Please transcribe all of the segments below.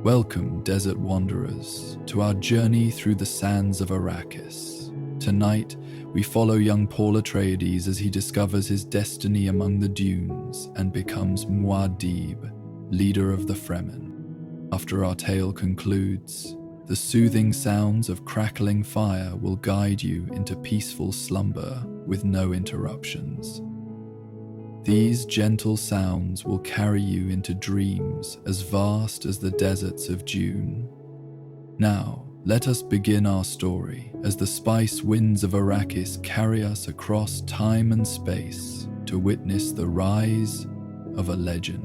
Welcome, desert wanderers, to our journey through the sands of Arrakis. Tonight, we follow young Paul Atreides as he discovers his destiny among the dunes and becomes Muad'Dib, leader of the Fremen. After our tale concludes, the soothing sounds of crackling fire will guide you into peaceful slumber with no interruptions. These gentle sounds will carry you into dreams as vast as the deserts of Dune. Now, let us begin our story as the spice winds of Arrakis carry us across time and space to witness the rise of a legend.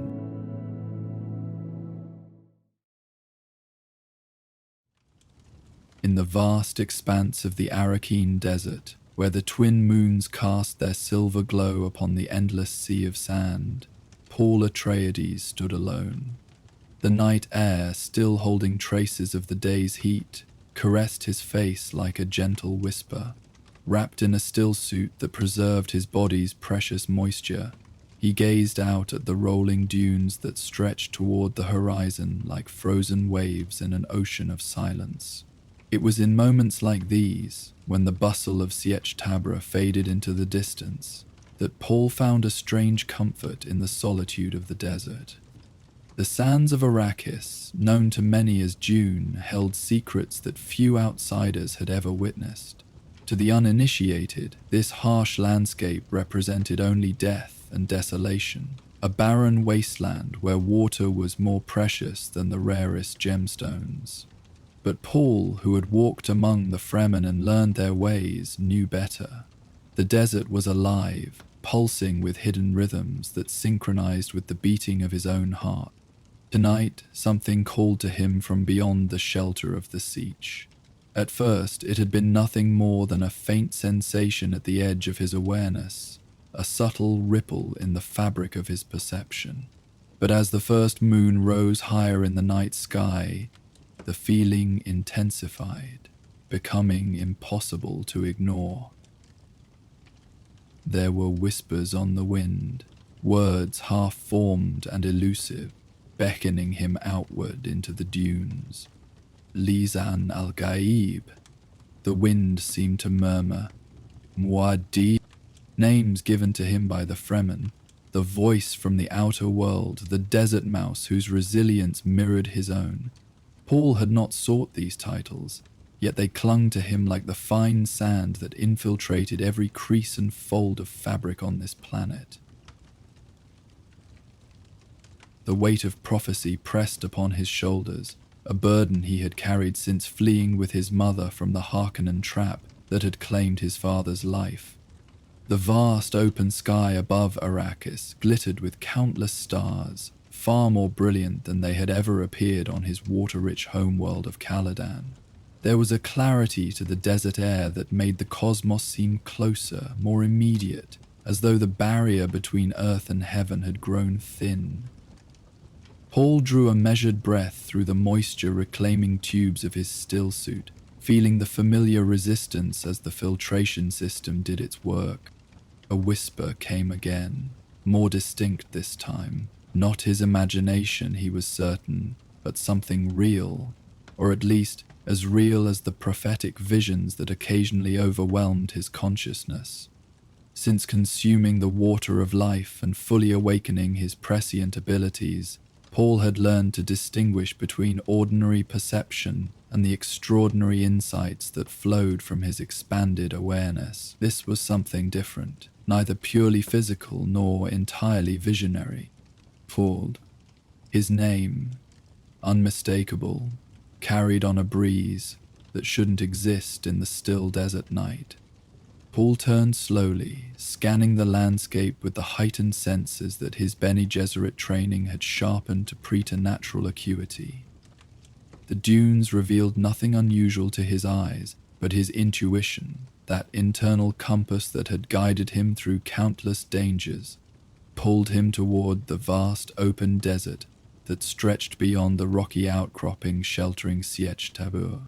In the vast expanse of the Arrakeen Desert, where the twin moons cast their silver glow upon the endless sea of sand, Paul Atreides stood alone. The night air, still holding traces of the day's heat, caressed his face like a gentle whisper. Wrapped in a still suit that preserved his body's precious moisture, he gazed out at the rolling dunes that stretched toward the horizon like frozen waves in an ocean of silence. It was in moments like these, when the bustle of Sietch Tabra faded into the distance, that Paul found a strange comfort in the solitude of the desert. The sands of Arrakis, known to many as Dune, held secrets that few outsiders had ever witnessed. To the uninitiated, this harsh landscape represented only death and desolation, a barren wasteland where water was more precious than the rarest gemstones. But Paul, who had walked among the Fremen and learned their ways, knew better. The desert was alive, pulsing with hidden rhythms that synchronized with the beating of his own heart. Tonight, something called to him from beyond the shelter of the Sietch. At first, it had been nothing more than a faint sensation at the edge of his awareness, a subtle ripple in the fabric of his perception. But as the first moon rose higher in the night sky, the feeling intensified, becoming impossible to ignore. There were whispers on the wind, words half-formed and elusive, beckoning him outward into the dunes. Lisan al-Gaib, the wind seemed to murmur. Muad'Dib, names given to him by the Fremen, the voice from the outer world, the desert mouse whose resilience mirrored his own. Paul had not sought these titles, yet they clung to him like the fine sand that infiltrated every crease and fold of fabric on this planet. The weight of prophecy pressed upon his shoulders, a burden he had carried since fleeing with his mother from the Harkonnen trap that had claimed his father's life. The vast open sky above Arrakis glittered with countless stars, far more brilliant than they had ever appeared on his water-rich homeworld of Caladan. There was a clarity to the desert air that made the cosmos seem closer, more immediate, as though the barrier between earth and heaven had grown thin. Paul drew a measured breath through the moisture-reclaiming tubes of his still suit, feeling the familiar resistance as the filtration system did its work. A whisper came again, more distinct this time. Not his imagination, he was certain, but something real, or at least as real as the prophetic visions that occasionally overwhelmed his consciousness. Since consuming the water of life and fully awakening his prescient abilities, Paul had learned to distinguish between ordinary perception and the extraordinary insights that flowed from his expanded awareness. This was something different, neither purely physical nor entirely visionary. Paul, his name, unmistakable, carried on a breeze that shouldn't exist in the still desert night. Paul turned slowly, scanning the landscape with the heightened senses that his Bene Gesserit training had sharpened to preternatural acuity. The dunes revealed nothing unusual to his eyes, but his intuition, that internal compass that had guided him through countless dangers, pulled him toward the vast open desert that stretched beyond the rocky outcropping sheltering Sietch Tabra.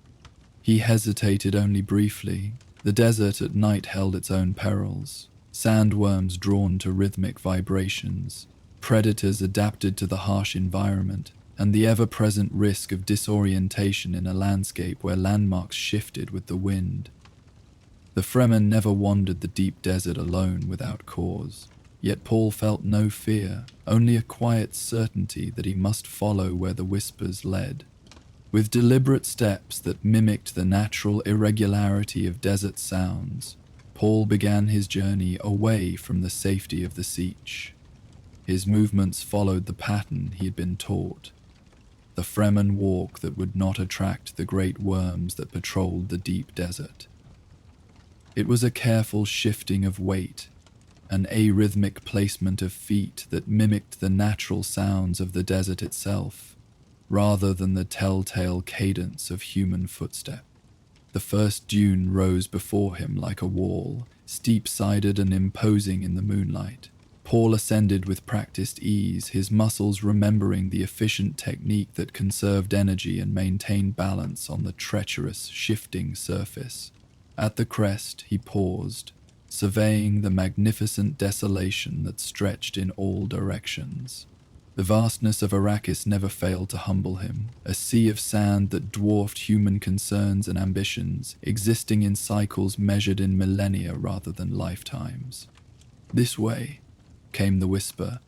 He hesitated only briefly. The desert at night held its own perils. Sandworms drawn to rhythmic vibrations, predators adapted to the harsh environment, and the ever-present risk of disorientation in a landscape where landmarks shifted with the wind. The Fremen never wandered the deep desert alone without cause, yet Paul felt no fear, only a quiet certainty that he must follow where the whispers led. With deliberate steps that mimicked the natural irregularity of desert sounds, Paul began his journey away from the safety of the Sietch. His movements followed the pattern he had been taught, the Fremen walk that would not attract the great worms that patrolled the deep desert. It was a careful shifting of weight, an arrhythmic placement of feet that mimicked the natural sounds of the desert itself, rather than the telltale cadence of human footsteps. The first dune rose before him like a wall, steep-sided and imposing in the moonlight. Paul ascended with practiced ease, his muscles remembering the efficient technique that conserved energy and maintained balance on the treacherous, shifting surface. At the crest, he paused, surveying the magnificent desolation that stretched in all directions. The vastness of Arrakis never failed to humble him, a sea of sand that dwarfed human concerns and ambitions, existing in cycles measured in millennia rather than lifetimes. "This way," came the whisper,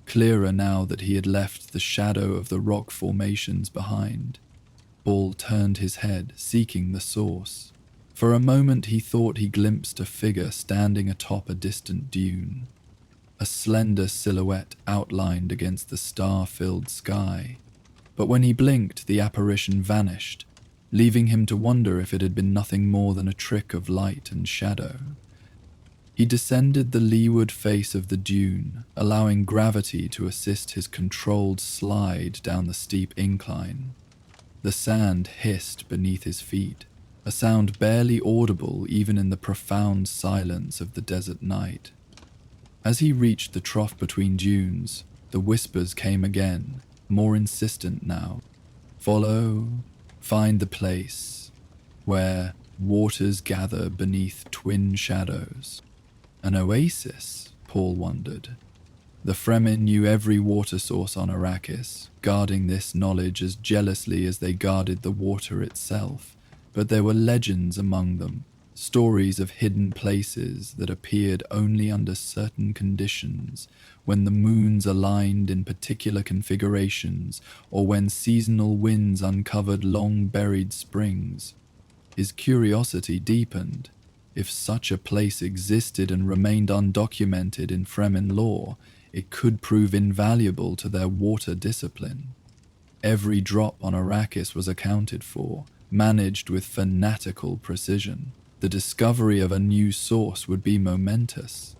clearer now that he had left the shadow of the rock formations behind. Paul turned his head, seeking the source. For a moment he thought he glimpsed a figure standing atop a distant dune, a slender silhouette outlined against the star-filled sky. But when he blinked, the apparition vanished, leaving him to wonder if it had been nothing more than a trick of light and shadow. He descended the leeward face of the dune, allowing gravity to assist his controlled slide down the steep incline. The sand hissed beneath his feet, a sound barely audible even in the profound silence of the desert night. As he reached the trough between dunes, the whispers came again, more insistent now. "Follow, find the place where waters gather beneath twin shadows." An oasis, Paul wondered. The Fremen knew every water source on Arrakis, guarding this knowledge as jealously as they guarded the water itself, but there were legends among them, stories of hidden places that appeared only under certain conditions, when the moons aligned in particular configurations, or when seasonal winds uncovered long-buried springs. His curiosity deepened. If such a place existed and remained undocumented in Fremen lore, it could prove invaluable to their water discipline. Every drop on Arrakis was accounted for, managed with fanatical precision. The discovery of a new source would be momentous.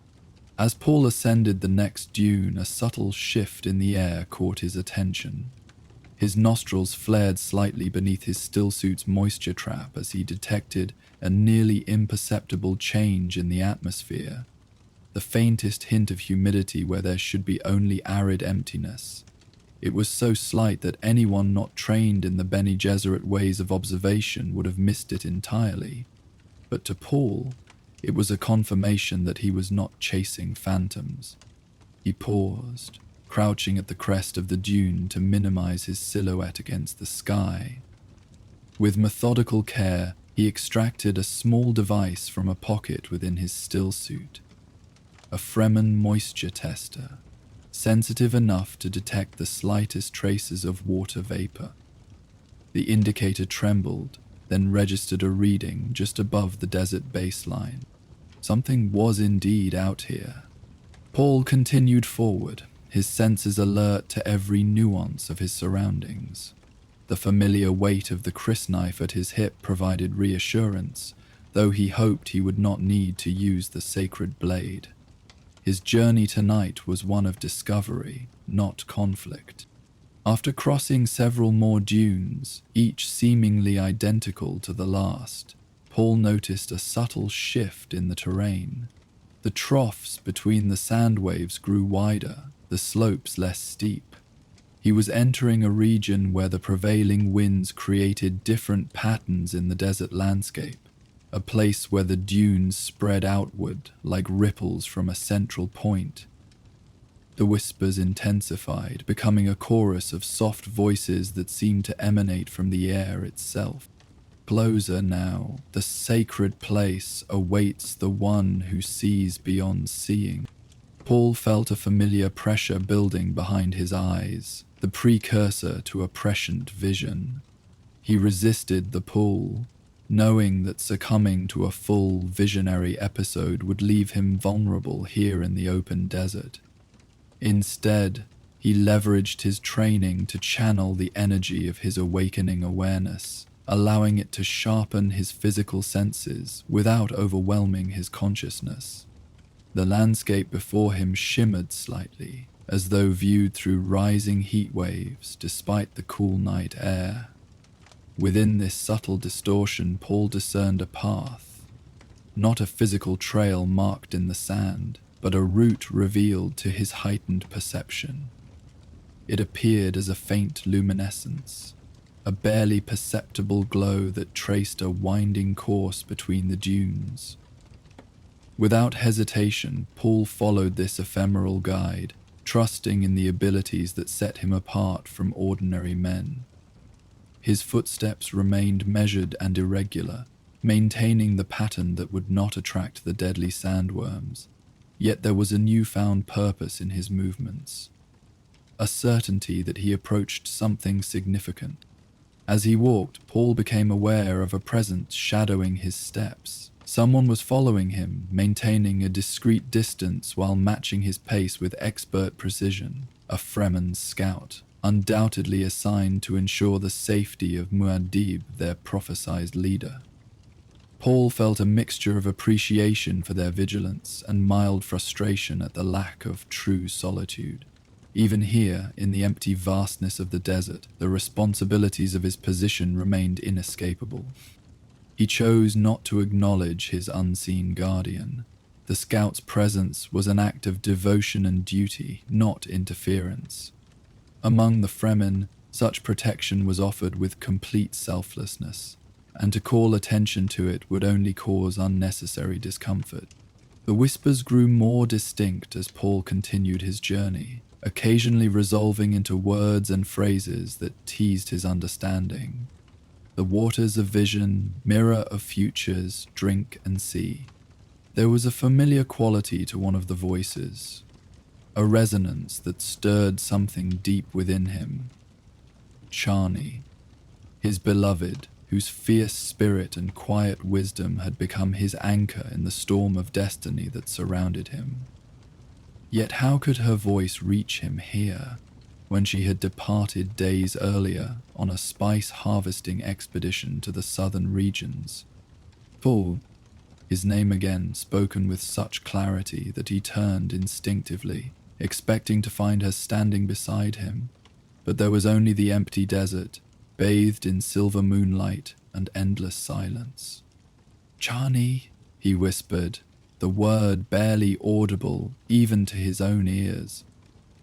As Paul ascended the next dune, a subtle shift in the air caught his attention. His nostrils flared slightly beneath his stillsuit's moisture trap as he detected a nearly imperceptible change in the atmosphere, the faintest hint of humidity where there should be only arid emptiness. It was so slight that anyone not trained in the Bene Gesserit ways of observation would have missed it entirely. But to Paul, it was a confirmation that he was not chasing phantoms. He paused, crouching at the crest of the dune to minimize his silhouette against the sky. With methodical care, he extracted a small device from a pocket within his stillsuit, a Fremen moisture tester, sensitive enough to detect the slightest traces of water vapor. The indicator trembled, then registered a reading just above the desert baseline. Something was indeed out here. Paul continued forward, his senses alert to every nuance of his surroundings. The familiar weight of the crysknife at his hip provided reassurance, though he hoped he would not need to use the sacred blade. His journey tonight was one of discovery, not conflict. After crossing several more dunes, each seemingly identical to the last, Paul noticed a subtle shift in the terrain. The troughs between the sand waves grew wider, the slopes less steep. He was entering a region where the prevailing winds created different patterns in the desert landscape, a place where the dunes spread outward like ripples from a central point. The whispers intensified, becoming a chorus of soft voices that seemed to emanate from the air itself. Closer now, the sacred place awaits the one who sees beyond seeing. Paul felt a familiar pressure building behind his eyes, the precursor to a prescient vision. He resisted the pull, knowing that succumbing to a full visionary episode would leave him vulnerable here in the open desert. Instead, he leveraged his training to channel the energy of his awakening awareness, allowing it to sharpen his physical senses without overwhelming his consciousness. The landscape before him shimmered slightly, as though viewed through rising heat waves despite the cool night air. Within this subtle distortion, Paul discerned a path, not a physical trail marked in the sand, but a route revealed to his heightened perception. It appeared as a faint luminescence, a barely perceptible glow that traced a winding course between the dunes. Without hesitation, Paul followed this ephemeral guide, trusting in the abilities that set him apart from ordinary men. His footsteps remained measured and irregular, maintaining the pattern that would not attract the deadly sandworms. Yet there was a newfound purpose in his movements, a certainty that he approached something significant. As he walked, Paul became aware of a presence shadowing his steps. Someone was following him, maintaining a discreet distance while matching his pace with expert precision. A Fremen scout, undoubtedly assigned to ensure the safety of Muad'Dib, their prophesied leader. Paul felt a mixture of appreciation for their vigilance and mild frustration at the lack of true solitude. Even here, in the empty vastness of the desert, the responsibilities of his position remained inescapable. He chose not to acknowledge his unseen guardian. The scout's presence was an act of devotion and duty, not interference. Among the Fremen, such protection was offered with complete selflessness, and to call attention to it would only cause unnecessary discomfort. The whispers grew more distinct as Paul continued his journey, occasionally resolving into words and phrases that teased his understanding. The waters of vision, mirror of futures, drink and see. There was a familiar quality to one of the voices, a resonance that stirred something deep within him. Chani, his beloved, whose fierce spirit and quiet wisdom had become his anchor in the storm of destiny that surrounded him. Yet how could her voice reach him here, when she had departed days earlier on a spice harvesting expedition to the southern regions? Paul, his name again spoken with such clarity that he turned instinctively, expecting to find her standing beside him, but there was only the empty desert, bathed in silver moonlight and endless silence. "Chani," he whispered, the word barely audible even to his own ears.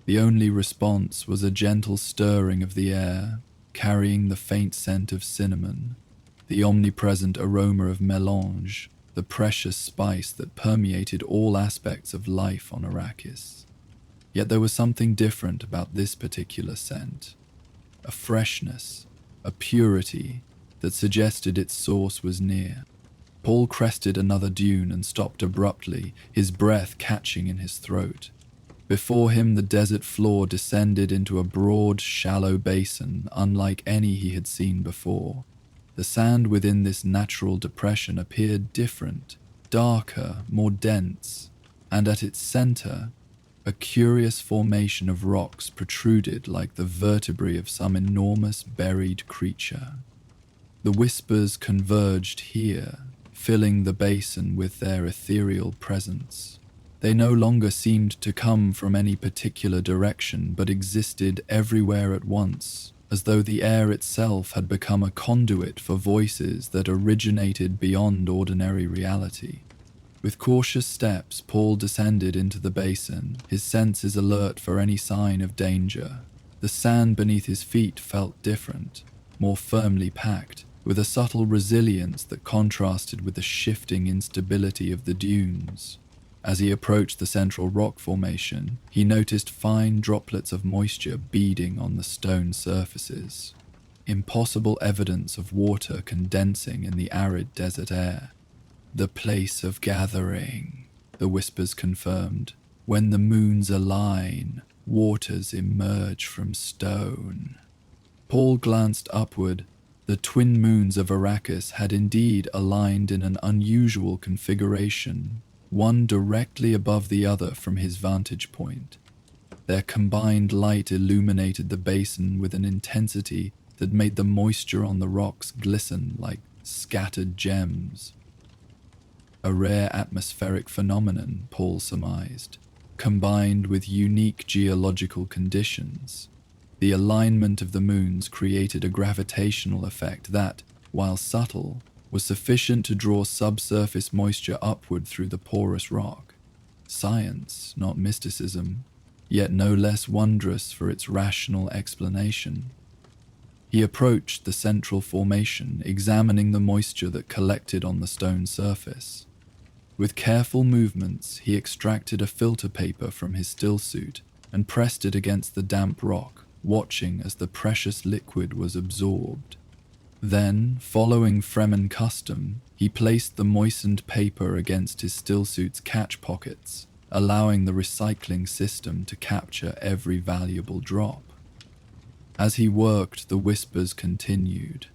The only response was a gentle stirring of the air, carrying the faint scent of cinnamon, the omnipresent aroma of melange, the precious spice that permeated all aspects of life on Arrakis. Yet there was something different about this particular scent, a freshness, a purity that suggested its source was near. Paul crested another dune and stopped abruptly, his breath catching in his throat. Before him, the desert floor descended into a broad, shallow basin unlike any he had seen before. The sand within this natural depression appeared different, darker, more dense, and at its center, a curious formation of rocks protruded like the vertebrae of some enormous buried creature. The whispers converged here, filling the basin with their ethereal presence. They no longer seemed to come from any particular direction, but existed everywhere at once, as though the air itself had become a conduit for voices that originated beyond ordinary reality. With cautious steps, Paul descended into the basin, his senses alert for any sign of danger. The sand beneath his feet felt different, more firmly packed, with a subtle resilience that contrasted with the shifting instability of the dunes. As he approached the central rock formation, he noticed fine droplets of moisture beading on the stone surfaces. Impossible evidence of water condensing in the arid desert air. "The place of gathering," the whispers confirmed. "When the moons align, waters emerge from stone." Paul glanced upward. The twin moons of Arrakis had indeed aligned in an unusual configuration, one directly above the other from his vantage point. Their combined light illuminated the basin with an intensity that made the moisture on the rocks glisten like scattered gems. A rare atmospheric phenomenon, Paul surmised, combined with unique geological conditions. The alignment of the moons created a gravitational effect that, while subtle, was sufficient to draw subsurface moisture upward through the porous rock. Science, not mysticism, yet no less wondrous for its rational explanation. He approached the central formation, examining the moisture that collected on the stone surface. With careful movements, he extracted a filter paper from his stillsuit and pressed it against the damp rock, watching as the precious liquid was absorbed. Then, following Fremen custom, he placed the moistened paper against his stillsuit's catch pockets, allowing the recycling system to capture every valuable drop. As he worked, the whispers continued,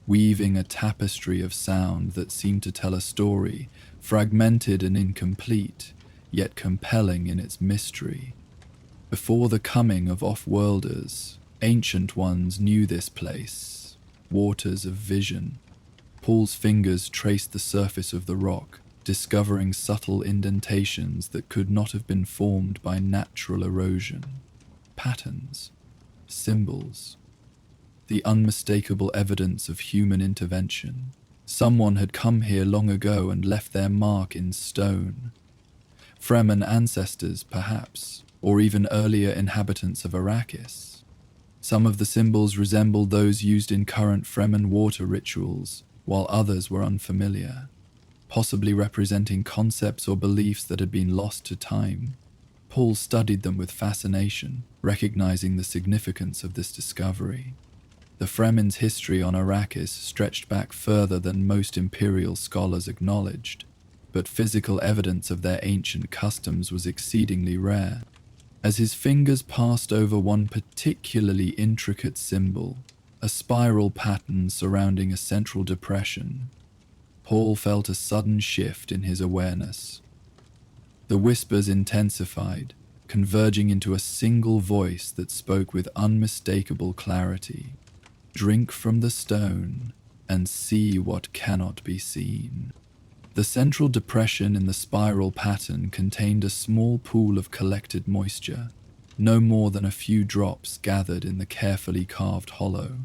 weaving a tapestry of sound that seemed to tell a story, fragmented and incomplete, yet compelling in its mystery. Before the coming of off-worlders, ancient ones knew this place. Waters of vision. Paul's fingers traced the surface of the rock, discovering subtle indentations that could not have been formed by natural erosion. Patterns. Symbols. The unmistakable evidence of human intervention. Someone had come here long ago and left their mark in stone. Fremen ancestors, perhaps, or even earlier inhabitants of Arrakis. Some of the symbols resembled those used in current Fremen water rituals, while others were unfamiliar, possibly representing concepts or beliefs that had been lost to time. Paul studied them with fascination, recognizing the significance of this discovery. The Fremen's history on Arrakis stretched back further than most imperial scholars acknowledged, but physical evidence of their ancient customs was exceedingly rare. As his fingers passed over one particularly intricate symbol, a spiral pattern surrounding a central depression, Paul felt a sudden shift in his awareness. The whispers intensified, converging into a single voice that spoke with unmistakable clarity. "Drink from the stone and see what cannot be seen." The central depression in the spiral pattern contained a small pool of collected moisture, no more than a few drops gathered in the carefully carved hollow.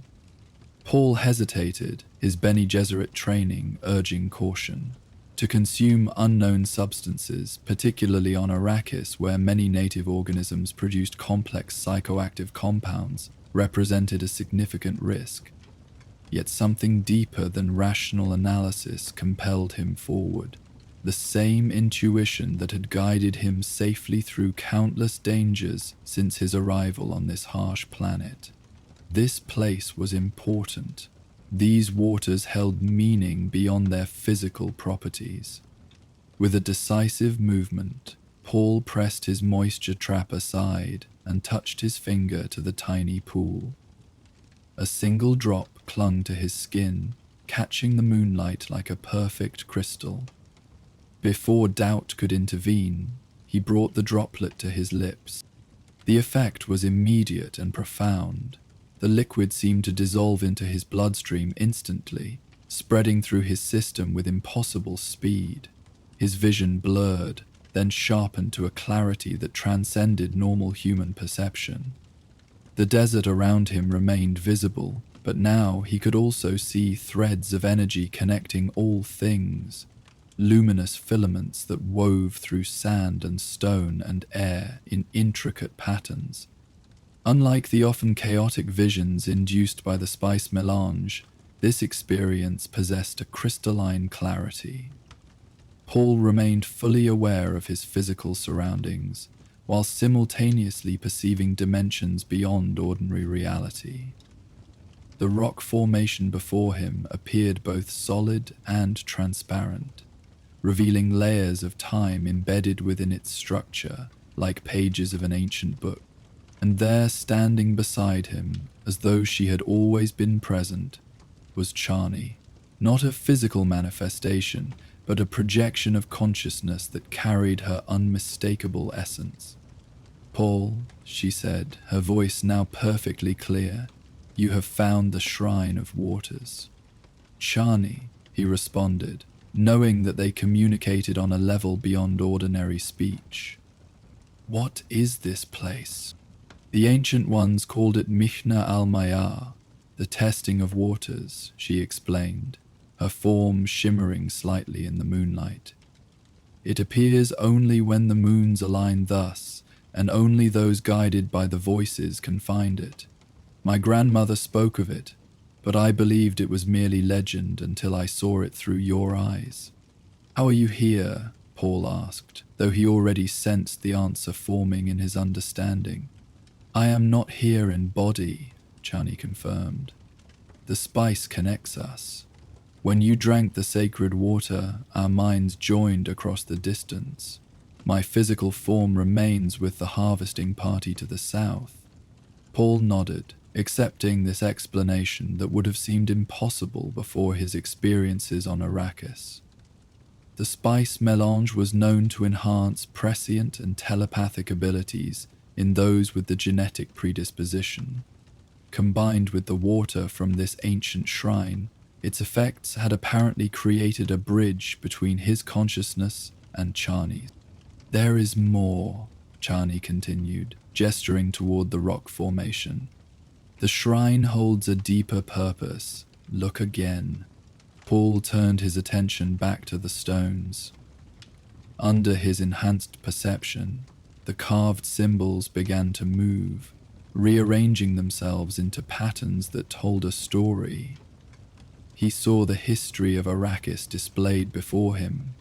Paul hesitated, his Bene Gesserit training urging caution. To consume unknown substances, particularly on Arrakis where many native organisms produced complex psychoactive compounds, represented a significant risk. Yet something deeper than rational analysis compelled him forward. The same intuition that had guided him safely through countless dangers since his arrival on this harsh planet. This place was important. These waters held meaning beyond their physical properties. With a decisive movement, Paul pressed his moisture trap aside and touched his finger to the tiny pool. A single drop clung to his skin, catching the moonlight like a perfect crystal. Before doubt could intervene, he brought the droplet to his lips. The effect was immediate and profound. The liquid seemed to dissolve into his bloodstream instantly, spreading through his system with impossible speed. His vision blurred, then sharpened to a clarity that transcended normal human perception. The desert around him remained visible, but now he could also see threads of energy connecting all things, luminous filaments that wove through sand and stone and air in intricate patterns. Unlike the often chaotic visions induced by the spice melange, this experience possessed a crystalline clarity. Paul remained fully aware of his physical surroundings, while simultaneously perceiving dimensions beyond ordinary reality. The rock formation before him appeared both solid and transparent, revealing layers of time embedded within its structure, like pages of an ancient book. And there, standing beside him, as though she had always been present, was Chani. Not a physical manifestation, but a projection of consciousness that carried her unmistakable essence. "Paul," she said, her voice now perfectly clear, "you have found the Shrine of Waters." "Chani," he responded, knowing that they communicated on a level beyond ordinary speech. "What is this place?" "The Ancient Ones called it Mihna al-Mayar, the testing of waters," she explained, her form shimmering slightly in the moonlight. "It appears only when the moons align thus, and only those guided by the voices can find it. My grandmother spoke of it, but I believed it was merely legend until I saw it through your eyes." "How are you here?" Paul asked, though he already sensed the answer forming in his understanding. "I am not here in body," Chani confirmed. "The spice connects us. When you drank the sacred water, our minds joined across the distance. My physical form remains with the harvesting party to the south." Paul nodded, accepting this explanation that would have seemed impossible before his experiences on Arrakis. The spice melange was known to enhance prescient and telepathic abilities in those with the genetic predisposition. Combined with the water from this ancient shrine, its effects had apparently created a bridge between his consciousness and Chani's. "There is more," Chani continued, gesturing toward the rock formation. "The shrine holds a deeper purpose. Look again." Paul turned his attention back to the stones. Under his enhanced perception, the carved symbols began to move, rearranging themselves into patterns that told a story. He saw the history of Arrakis displayed before him,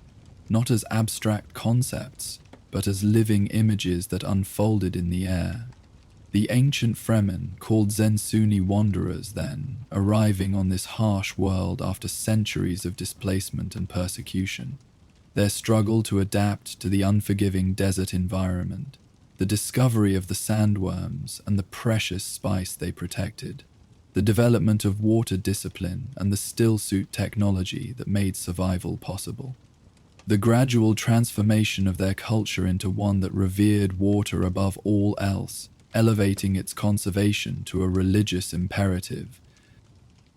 not as abstract concepts, but as living images that unfolded in the air. The ancient Fremen, called Zensuni wanderers then, arriving on this harsh world after centuries of displacement and persecution. Their struggle to adapt to the unforgiving desert environment, the discovery of the sandworms and the precious spice they protected, the development of water discipline and the stillsuit technology that made survival possible. The gradual transformation of their culture into one that revered water above all else, elevating its conservation to a religious imperative.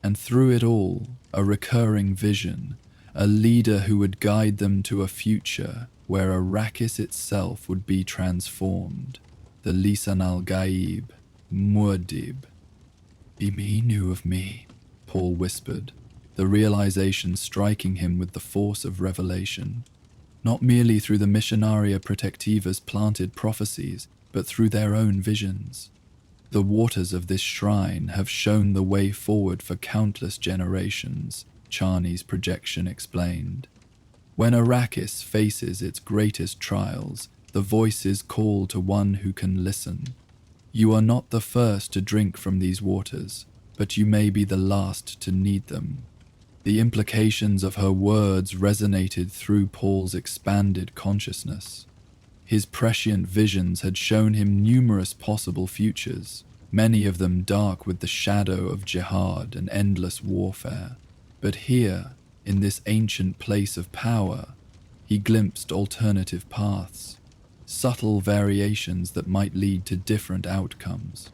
And through it all, a recurring vision, a leader who would guide them to a future where Arrakis itself would be transformed. The Lisan al-Gaib, Muad'Dib. "Imi knew of me," Paul whispered, the realization striking him with the force of revelation. Not merely through the Missionaria Protectiva's planted prophecies, but through their own visions. The waters of this shrine have shown the way forward for countless generations, Chani's projection explained. When Arrakis faces its greatest trials, the voices call to one who can listen. You are not the first to drink from these waters, but you may be the last to need them. The implications of her words resonated through Paul's expanded consciousness. His prescient visions had shown him numerous possible futures, many of them dark with the shadow of jihad and endless warfare. But here, in this ancient place of power, he glimpsed alternative paths, subtle variations that might lead to different outcomes.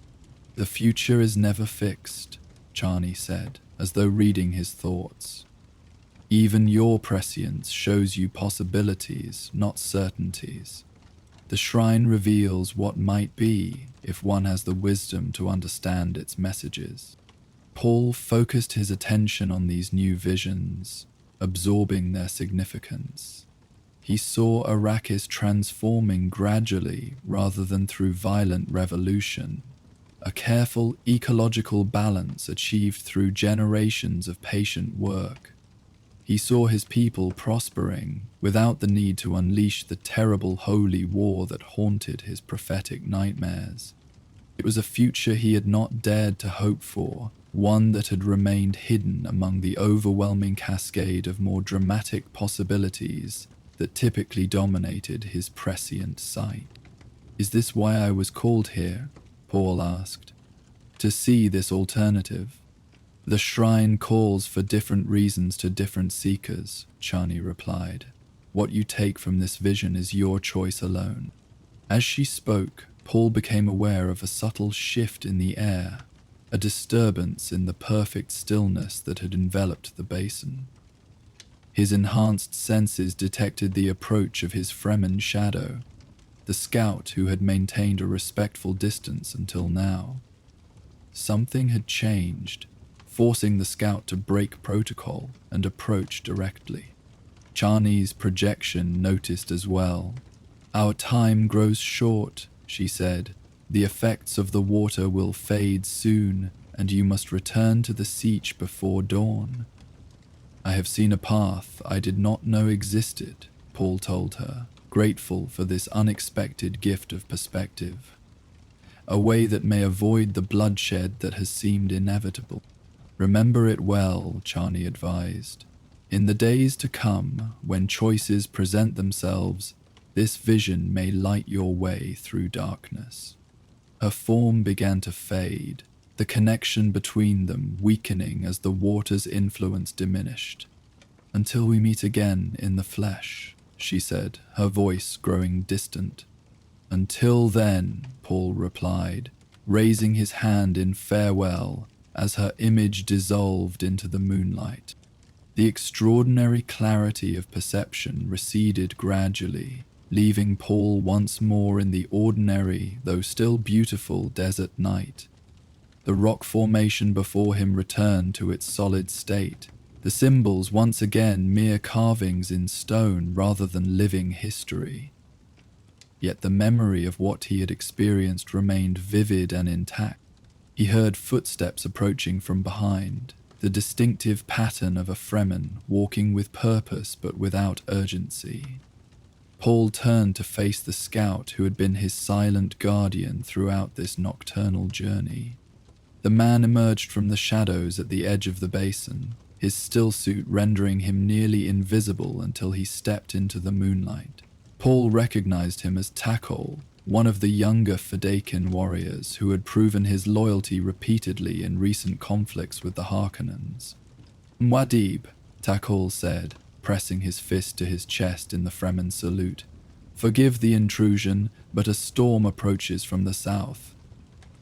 "The future is never fixed," Chani said, as though reading his thoughts. "Even your prescience shows you possibilities, not certainties. The shrine reveals what might be if one has the wisdom to understand its messages." Paul focused his attention on these new visions, absorbing their significance. He saw Arrakis transforming gradually rather than through violent revolution, a careful ecological balance achieved through generations of patient work. He saw his people prospering without the need to unleash the terrible holy war that haunted his prophetic nightmares. It was a future he had not dared to hope for, one that had remained hidden among the overwhelming cascade of more dramatic possibilities that typically dominated his prescient sight. "Is this why I was called here?" Paul asked. "To see this alternative?" "The shrine calls for different reasons to different seekers," Chani replied. "What you take from this vision is your choice alone." As she spoke, Paul became aware of a subtle shift in the air, a disturbance in the perfect stillness that had enveloped the basin. His enhanced senses detected the approach of his Fremen shadow, the scout who had maintained a respectful distance until now. Something had changed, forcing the scout to break protocol and approach directly. Chani's projection noticed as well. "Our time grows short," she said. "The effects of the water will fade soon, and you must return to the siege before dawn." "I have seen a path I did not know existed," Paul told her, grateful for this unexpected gift of perspective. "A way that may avoid the bloodshed that has seemed inevitable." "Remember it well," Chani advised. "In the days to come, when choices present themselves, this vision may light your way through darkness." Her form began to fade, the connection between them weakening as the water's influence diminished. "Until we meet again in the flesh," she said, her voice growing distant. "Until then," Paul replied, raising his hand in farewell as her image dissolved into the moonlight. The extraordinary clarity of perception receded gradually, leaving Paul once more in the ordinary, though still beautiful, desert night. The rock formation before him returned to its solid state, the symbols once again mere carvings in stone rather than living history. Yet the memory of what he had experienced remained vivid and intact. He heard footsteps approaching from behind, the distinctive pattern of a Fremen walking with purpose but without urgency. Paul turned to face the scout who had been his silent guardian throughout this nocturnal journey. The man emerged from the shadows at the edge of the basin, his stillsuit rendering him nearly invisible until he stepped into the moonlight. Paul recognized him as Takol, one of the younger Fadakin warriors who had proven his loyalty repeatedly in recent conflicts with the Harkonnens. "Muad'Dib," Takol said, pressing his fist to his chest in the Fremen salute. "Forgive the intrusion, but a storm approaches from the south.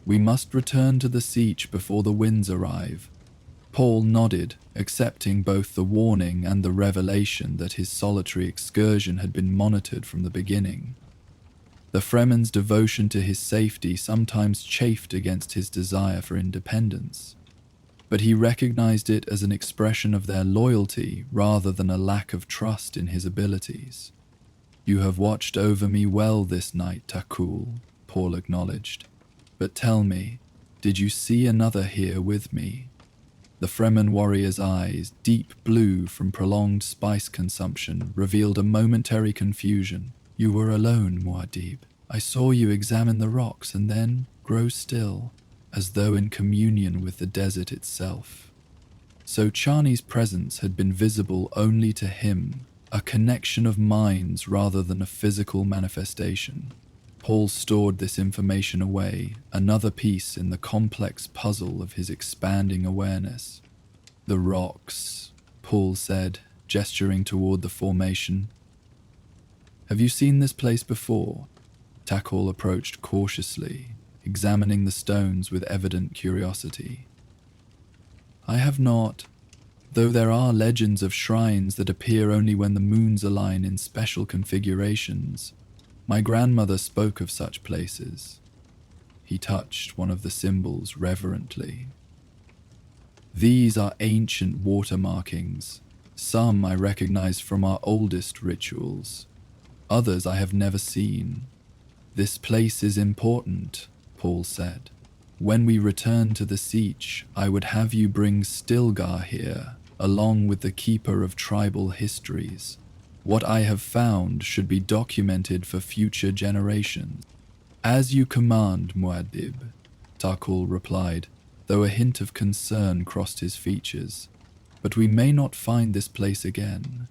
We must return to the siege before the winds arrive." Paul nodded, accepting both the warning and the revelation that his solitary excursion had been monitored from the beginning. The Fremen's devotion to his safety sometimes chafed against his desire for independence, but he recognized it as an expression of their loyalty rather than a lack of trust in his abilities. "You have watched over me well this night, Takul," Paul acknowledged. "But tell me, did you see another here with me?" The Fremen warrior's eyes, deep blue from prolonged spice consumption, revealed a momentary confusion. "You were alone, Muad'Dib. I saw you examine the rocks and then grow still, as though in communion with the desert itself." So Chani's presence had been visible only to him, a connection of minds rather than a physical manifestation. Paul stored this information away, another piece in the complex puzzle of his expanding awareness. "The rocks," Paul said, gesturing toward the formation. "Have you seen this place before?" Takol approached cautiously, examining the stones with evident curiosity. "I have not, though there are legends of shrines that appear only when the moons align in special configurations. My grandmother spoke of such places." He touched one of the symbols reverently. "These are ancient water markings. Some I recognize from our oldest rituals. Others I have never seen. This place is important," Paul said. "When we return to the siege, I would have you bring Stilgar here, along with the keeper of tribal histories. What I have found should be documented for future generations. As you command, Muad'Dib, Tarkul replied, though a hint of concern crossed his features. But we may not find this place again.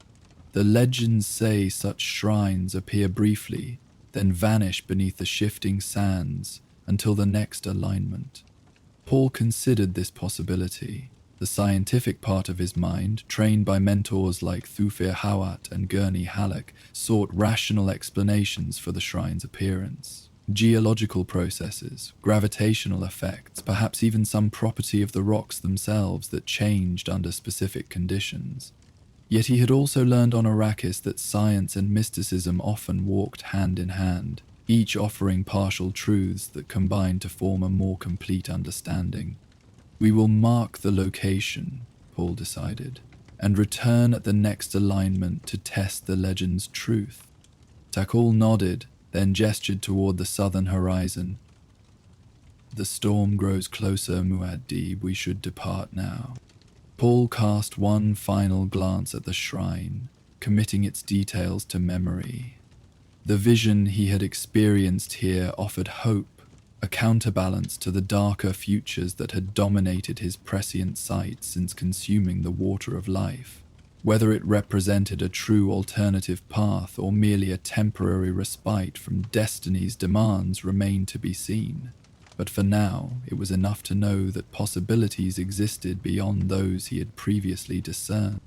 The legends say such shrines appear briefly, then vanish beneath the shifting sands until the next alignment. Paul considered this possibility. The scientific part of his mind, trained by mentors like Thufir Hawat and Gurney Halleck, sought rational explanations for the shrine's appearance. Geological processes, gravitational effects, perhaps even some property of the rocks themselves that changed under specific conditions. Yet he had also learned on Arrakis that science and mysticism often walked hand in hand, each offering partial truths that combined to form a more complete understanding. We will mark the location, Paul decided, and return at the next alignment to test the legend's truth. Tarkul nodded, then gestured toward the southern horizon. The storm grows closer, Muad'Dib. We should depart now. Paul cast one final glance at the shrine, committing its details to memory. The vision he had experienced here offered hope, a counterbalance to the darker futures that had dominated his prescient sight since consuming the water of life. Whether it represented a true alternative path or merely a temporary respite from destiny's demands remained to be seen. But for now, it was enough to know that possibilities existed beyond those he had previously discerned.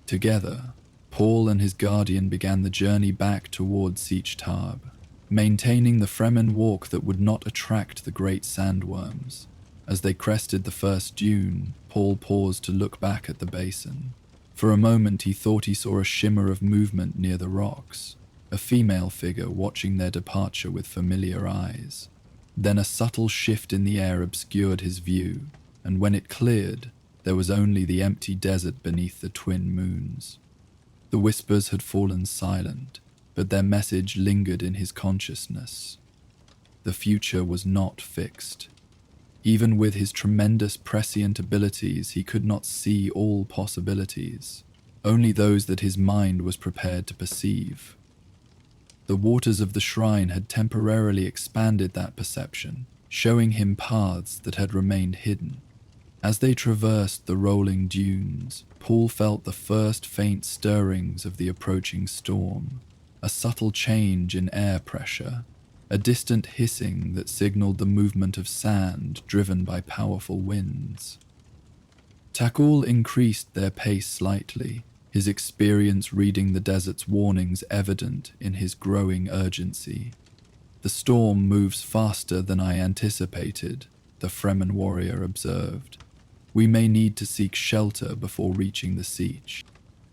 Together, Paul and his guardian began the journey back towards Sietch Tab, maintaining the Fremen walk that would not attract the great sandworms. As they crested the first dune, Paul paused to look back at the basin. For a moment he thought he saw a shimmer of movement near the rocks, a female figure watching their departure with familiar eyes. Then a subtle shift in the air obscured his view, and when it cleared, there was only the empty desert beneath the twin moons. The whispers had fallen silent, but their message lingered in his consciousness. The future was not fixed. Even with his tremendous prescient abilities, he could not see all possibilities, only those that his mind was prepared to perceive. The waters of the shrine had temporarily expanded that perception, showing him paths that had remained hidden. As they traversed the rolling dunes, Paul felt the first faint stirrings of the approaching storm, a subtle change in air pressure, a distant hissing that signaled the movement of sand driven by powerful winds. Tarkul increased their pace slightly, his experience reading the desert's warnings evident in his growing urgency. The storm moves faster than I anticipated, the Fremen warrior observed. We may need to seek shelter before reaching the siege.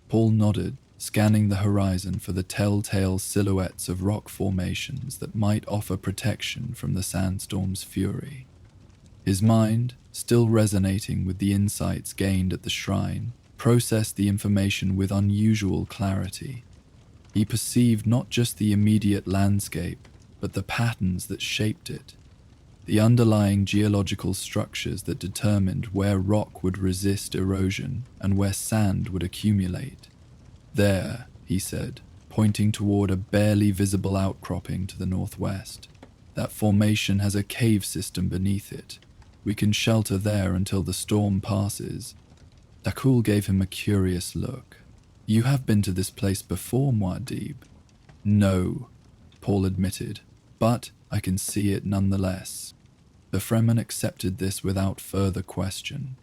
Paul nodded, scanning the horizon for the telltale silhouettes of rock formations that might offer protection from the sandstorm's fury. His mind, still resonating with the insights gained at the shrine, processed the information with unusual clarity. He perceived not just the immediate landscape, but the patterns that shaped it, the underlying geological structures that determined where rock would resist erosion and where sand would accumulate. There, he said, pointing toward a barely visible outcropping to the northwest. That formation has a cave system beneath it. We can shelter there until the storm passes. Tarkul gave him a curious look. You have been to this place before, Muad'Dib? No, Paul admitted, but I can see it nonetheless. The Fremen accepted this without further question.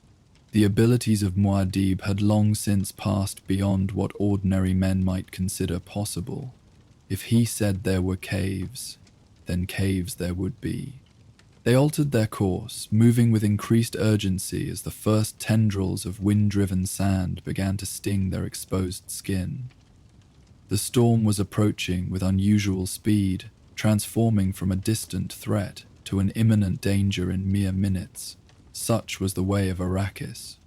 The abilities of Muad'Dib had long since passed beyond what ordinary men might consider possible. If he said there were caves, then caves there would be. They altered their course, moving with increased urgency as the first tendrils of wind-driven sand began to sting their exposed skin. The storm was approaching with unusual speed, transforming from a distant threat to an imminent danger in mere minutes. Such was the way of Arrakis.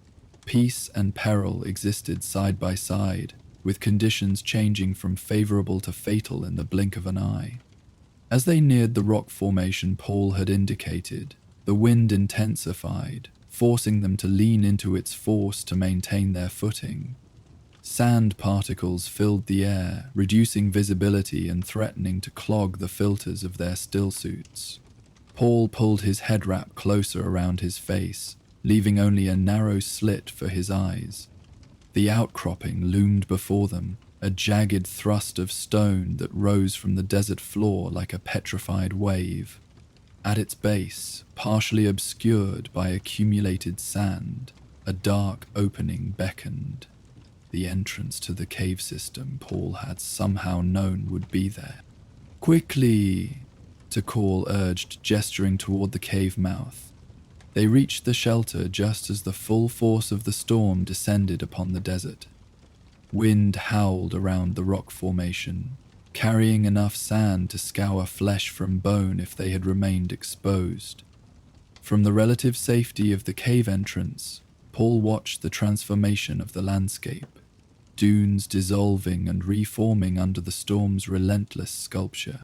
Peace and peril existed side by side, with conditions changing from favorable to fatal in the blink of an eye. As they neared the rock formation Paul had indicated, the wind intensified, forcing them to lean into its force to maintain their footing. Sand particles filled the air, reducing visibility and threatening to clog the filters of their stillsuits. Paul pulled his head wrap closer around his face, leaving only a narrow slit for his eyes. The outcropping loomed before them, a jagged thrust of stone that rose from the desert floor like a petrified wave. At its base, partially obscured by accumulated sand, a dark opening beckoned. The entrance to the cave system Paul had somehow known would be there. "Quickly!" Takal urged, gesturing toward the cave mouth. They reached the shelter just as the full force of the storm descended upon the desert. Wind howled around the rock formation, carrying enough sand to scour flesh from bone if they had remained exposed. From the relative safety of the cave entrance, Paul watched the transformation of the landscape, dunes dissolving and reforming under the storm's relentless sculpture.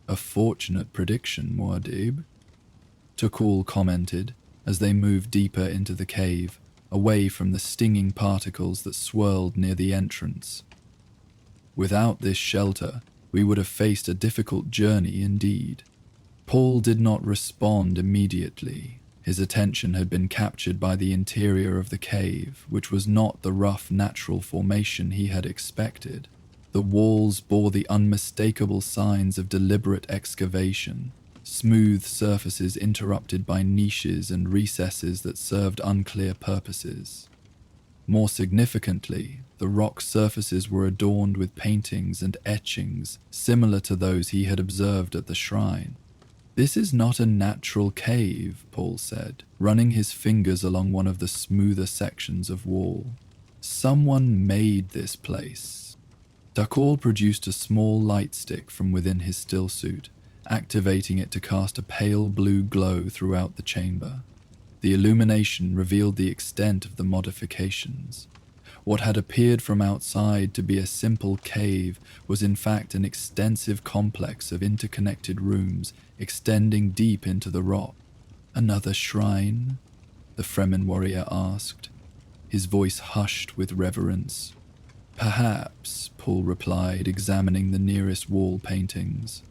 "A fortunate prediction, Muad'Dib," Takal commented as they moved deeper into the cave, away from the stinging particles that swirled near the entrance. "Without this shelter, we would have faced a difficult journey indeed." Paul did not respond immediately. His attention had been captured by the interior of the cave, which was not the rough natural formation he had expected. The walls bore the unmistakable signs of deliberate excavation, smooth surfaces interrupted by niches and recesses that served unclear purposes. More significantly, the rock surfaces were adorned with paintings and etchings similar to those he had observed at the shrine. "This is not a natural cave," Paul said, running his fingers along one of the smoother sections of wall. "Someone made this place." Takal produced a small light stick from within his stillsuit, activating it to cast a pale blue glow throughout the chamber. The illumination revealed the extent of the modifications. What had appeared from outside to be a simple cave was in fact an extensive complex of interconnected rooms extending deep into the rock. "Another shrine?" the Fremen warrior asked, his voice hushed with reverence. "Perhaps," Paul replied, examining the nearest wall paintings.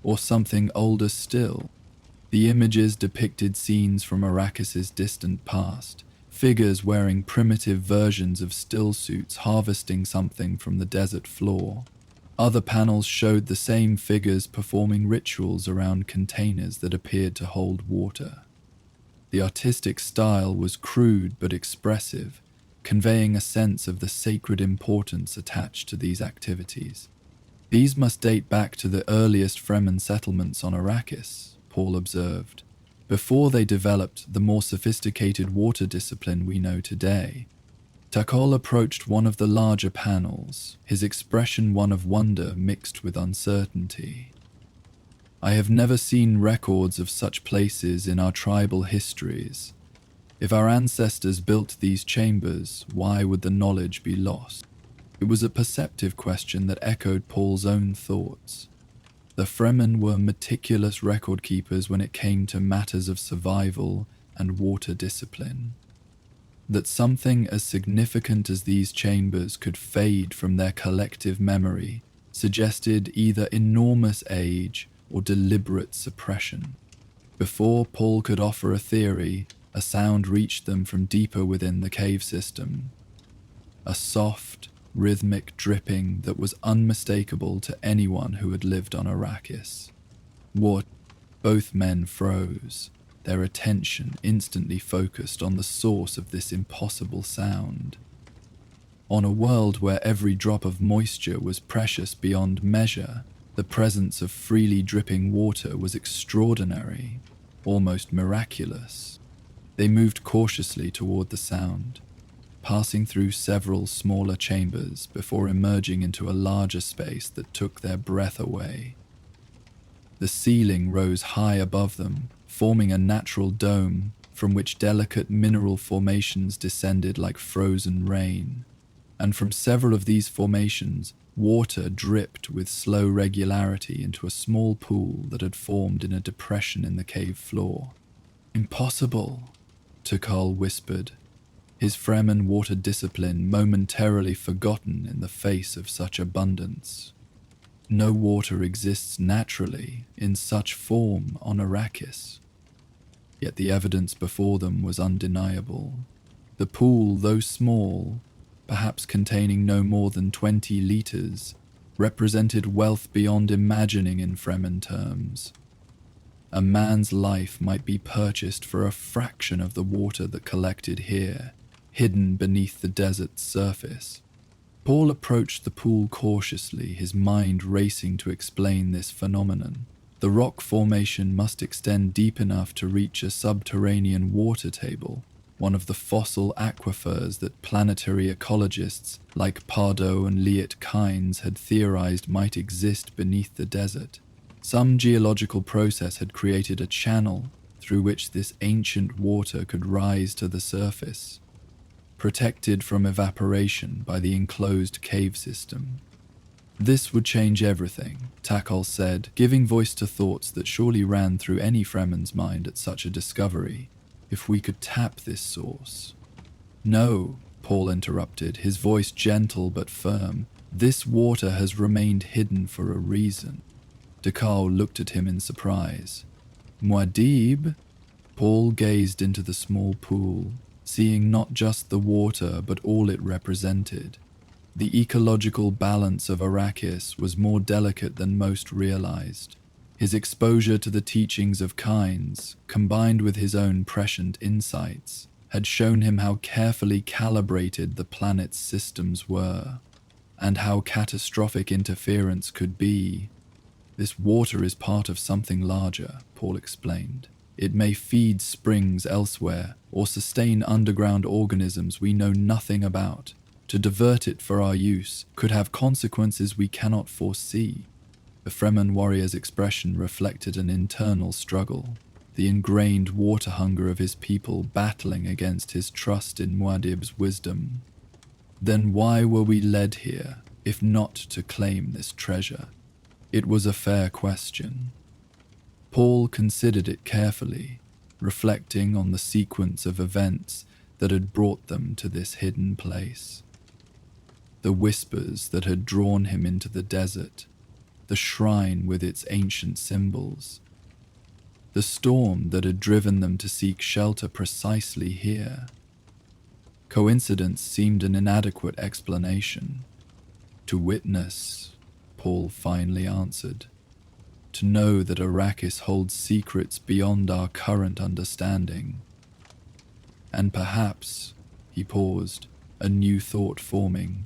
"Or something older still." The images depicted scenes from Arrakis's distant past, figures wearing primitive versions of stillsuits harvesting something from the desert floor. Other panels showed the same figures performing rituals around containers that appeared to hold water. The artistic style was crude but expressive, conveying a sense of the sacred importance attached to these activities. "These must date back to the earliest Fremen settlements on Arrakis," Paul observed, "before they developed the more sophisticated water discipline we know today." Takal approached one of the larger panels, his expression one of wonder mixed with uncertainty. "I have never seen records of such places in our tribal histories. If our ancestors built these chambers, why would the knowledge be lost?" It was a perceptive question that echoed Paul's own thoughts. The Fremen were meticulous record keepers when it came to matters of survival and water discipline. That something as significant as these chambers could fade from their collective memory suggested either enormous age or deliberate suppression. Before Paul could offer a theory, a sound reached them from deeper within the cave system. A soft, rhythmic dripping that was unmistakable to anyone who had lived on Arrakis. What? Both men froze, their attention instantly focused on the source of this impossible sound. On a world where every drop of moisture was precious beyond measure, the presence of freely dripping water was extraordinary, almost miraculous. They moved cautiously toward the sound, passing through several smaller chambers before emerging into a larger space that took their breath away. The ceiling rose high above them, forming a natural dome from which delicate mineral formations descended like frozen rain, and from several of these formations, water dripped with slow regularity into a small pool that had formed in a depression in the cave floor. "Impossible," Takal whispered, his Fremen water discipline momentarily forgotten in the face of such abundance. No water exists naturally in such form on Arrakis. Yet the evidence before them was undeniable. The pool, though small, perhaps containing no more than 20 liters, represented wealth beyond imagining in Fremen terms. A man's life might be purchased for a fraction of the water that collected here, hidden beneath the desert's surface. Paul approached the pool cautiously, his mind racing to explain this phenomenon. The rock formation must extend deep enough to reach a subterranean water table, one of the fossil aquifers that planetary ecologists like Pardo and Liet Kynes had theorized might exist beneath the desert. Some geological process had created a channel through which this ancient water could rise to the surface, protected from evaporation by the enclosed cave system. This would change everything, Takal said, giving voice to thoughts that surely ran through any Fremen's mind at such a discovery. If we could tap this source. No, Paul interrupted, his voice gentle but firm. This water has remained hidden for a reason. Takal looked at him in surprise. Muad'Dib? Paul gazed into the small pool, seeing not just the water but all it represented. The ecological balance of Arrakis was more delicate than most realized. His exposure to the teachings of Kynes, combined with his own prescient insights, had shown him how carefully calibrated the planet's systems were, and how catastrophic interference could be. This water is part of something larger, Paul explained. It may feed springs elsewhere, or sustain underground organisms we know nothing about. To divert it for our use could have consequences we cannot foresee. The Fremen warrior's expression reflected an internal struggle, the ingrained water hunger of his people battling against his trust in Muad'Dib's wisdom. Then why were we led here, if not to claim this treasure? It was a fair question. Paul considered it carefully, reflecting on the sequence of events that had brought them to this hidden place. The whispers that had drawn him into the desert, the shrine with its ancient symbols, the storm that had driven them to seek shelter precisely here. Coincidence seemed an inadequate explanation. To witness, Paul finally answered. To know that Arrakis holds secrets beyond our current understanding. And perhaps, he paused, a new thought forming.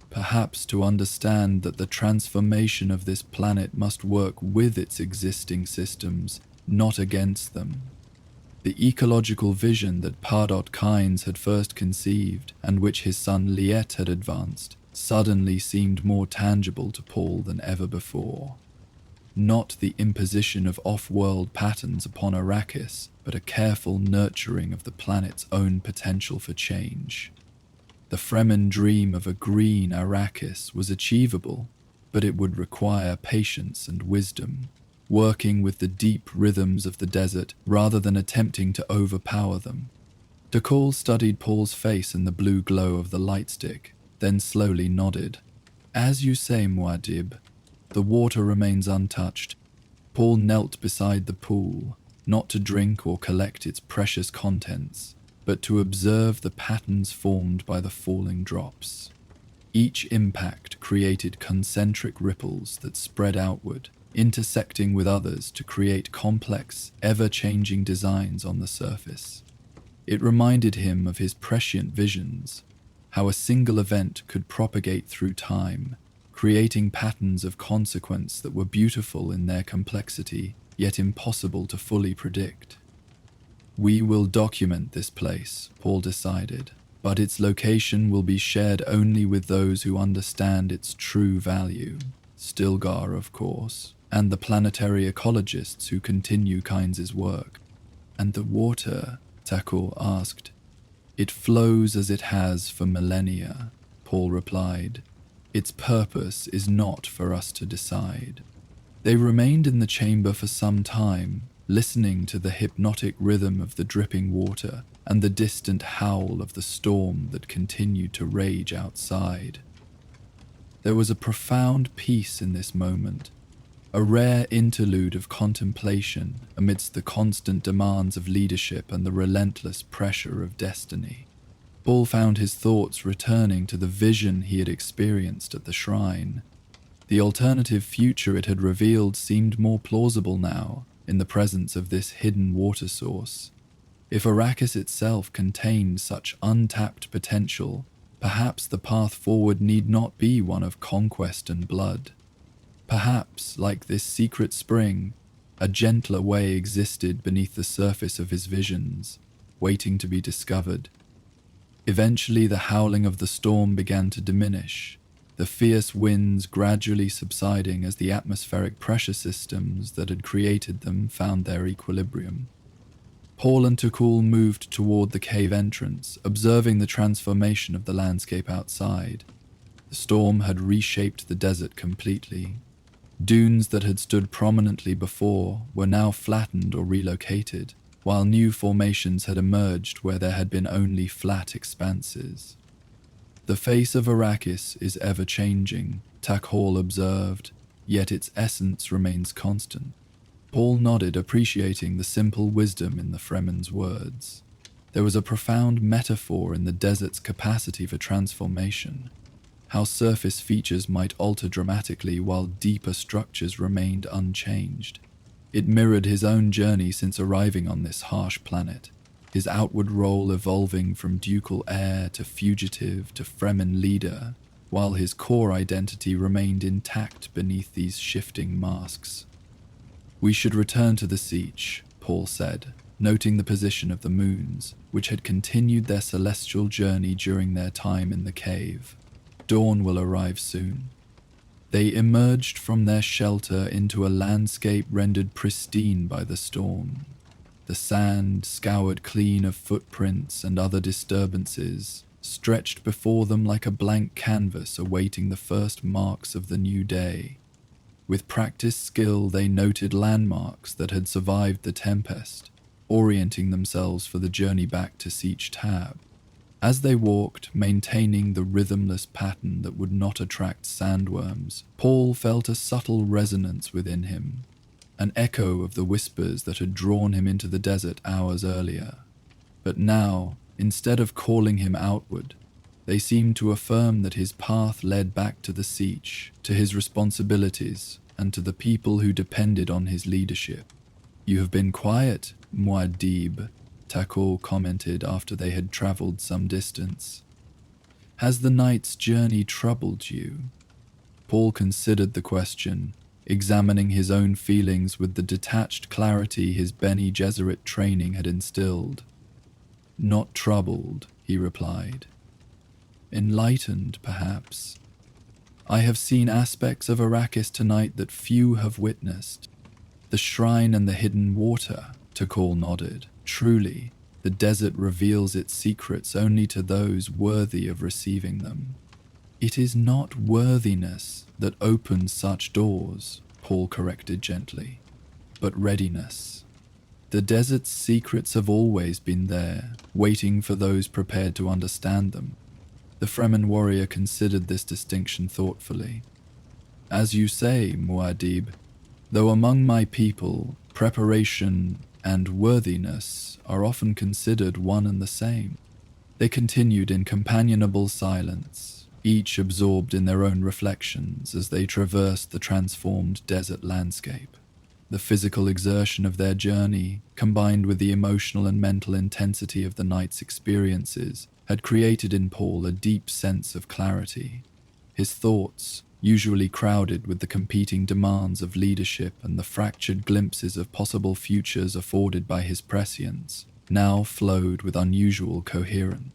Perhaps to understand that the transformation of this planet must work with its existing systems, not against them. The ecological vision that Pardot Kynes had first conceived, and which his son Liet had advanced, suddenly seemed more tangible to Paul than ever before. Not the imposition of off-world patterns upon Arrakis, but a careful nurturing of the planet's own potential for change. The Fremen dream of a green Arrakis was achievable, but it would require patience and wisdom, working with the deep rhythms of the desert rather than attempting to overpower them. Takal studied Paul's face in the blue glow of the lightstick, then slowly nodded. As you say, Muad'Dib, the water remains untouched. Paul knelt beside the pool, not to drink or collect its precious contents, but to observe the patterns formed by the falling drops. Each impact created concentric ripples that spread outward, intersecting with others to create complex, ever-changing designs on the surface. It reminded him of his prescient visions, how a single event could propagate through time, creating patterns of consequence that were beautiful in their complexity, yet impossible to fully predict. We will document this place, Paul decided, but its location will be shared only with those who understand its true value. Stilgar, of course, and the planetary ecologists who continue Kynes' work. And the water, Takal asked. It flows as it has for millennia, Paul replied. Its purpose is not for us to decide. They remained in the chamber for some time, listening to the hypnotic rhythm of the dripping water and the distant howl of the storm that continued to rage outside. There was a profound peace in this moment, a rare interlude of contemplation amidst the constant demands of leadership and the relentless pressure of destiny. Paul found his thoughts returning to the vision he had experienced at the shrine. The alternative future it had revealed seemed more plausible now, in the presence of this hidden water source. If Arrakis itself contained such untapped potential, perhaps the path forward need not be one of conquest and blood. Perhaps, like this secret spring, a gentler way existed beneath the surface of his visions, waiting to be discovered. Eventually, the howling of the storm began to diminish, the fierce winds gradually subsiding as the atmospheric pressure systems that had created them found their equilibrium. Paul and Takul moved toward the cave entrance, observing the transformation of the landscape outside. The storm had reshaped the desert completely. Dunes that had stood prominently before were now flattened or relocated, while new formations had emerged where there had been only flat expanses. The face of Arrakis is ever-changing, Takul observed, yet its essence remains constant. Paul nodded, appreciating the simple wisdom in the Fremen's words. There was a profound metaphor in the desert's capacity for transformation, how surface features might alter dramatically while deeper structures remained unchanged. It mirrored his own journey since arriving on this harsh planet, his outward role evolving from ducal heir to fugitive to Fremen leader, while his core identity remained intact beneath these shifting masks. "We should return to the siege," Paul said, noting the position of the moons, which had continued their celestial journey during their time in the cave. "Dawn will arrive soon." They emerged from their shelter into a landscape rendered pristine by the storm. The sand, scoured clean of footprints and other disturbances, stretched before them like a blank canvas awaiting the first marks of the new day. With practiced skill, they noted landmarks that had survived the tempest, orienting themselves for the journey back to Siege Tab. As they walked, maintaining the rhythmless pattern that would not attract sandworms, Paul felt a subtle resonance within him, an echo of the whispers that had drawn him into the desert hours earlier. But now, instead of calling him outward, they seemed to affirm that his path led back to the siege, to his responsibilities, and to the people who depended on his leadership. "You have been quiet, Muad'Dib," Takul commented after they had traveled some distance. "Has the night's journey troubled you?" Paul considered the question, examining his own feelings with the detached clarity his Bene Gesserit training had instilled. "Not troubled," he replied. "Enlightened, perhaps. I have seen aspects of Arrakis tonight that few have witnessed. The shrine and the hidden water," Takul nodded. "Truly, the desert reveals its secrets only to those worthy of receiving them." "It is not worthiness that opens such doors," Paul corrected gently, "but readiness. The desert's secrets have always been there, waiting for those prepared to understand them." The Fremen warrior considered this distinction thoughtfully. "As you say, Muad'Dib, though among my people, preparation and worthiness are often considered one and the same." They continued in companionable silence, each absorbed in their own reflections as they traversed the transformed desert landscape. The physical exertion of their journey, combined with the emotional and mental intensity of the night's experiences, had created in Paul a deep sense of clarity. His thoughts, usually crowded with the competing demands of leadership and the fractured glimpses of possible futures afforded by his prescience, now flowed with unusual coherence.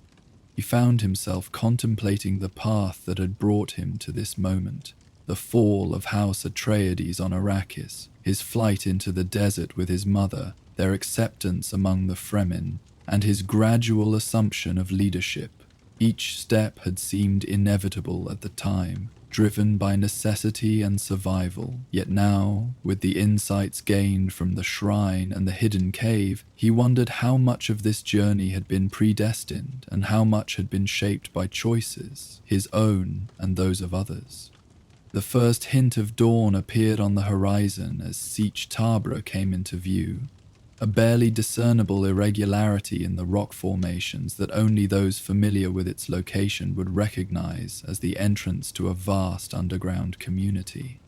He found himself contemplating the path that had brought him to this moment, the fall of House Atreides on Arrakis, his flight into the desert with his mother, their acceptance among the Fremen, and his gradual assumption of leadership. Each step had seemed inevitable at the time, driven by necessity and survival. Yet now, with the insights gained from the shrine and the hidden cave, he wondered how much of this journey had been predestined and how much had been shaped by choices, his own and those of others. The first hint of dawn appeared on the horizon as Sietch Tabra came into view, a barely discernible irregularity in the rock formations that only those familiar with its location would recognize as the entrance to a vast underground community.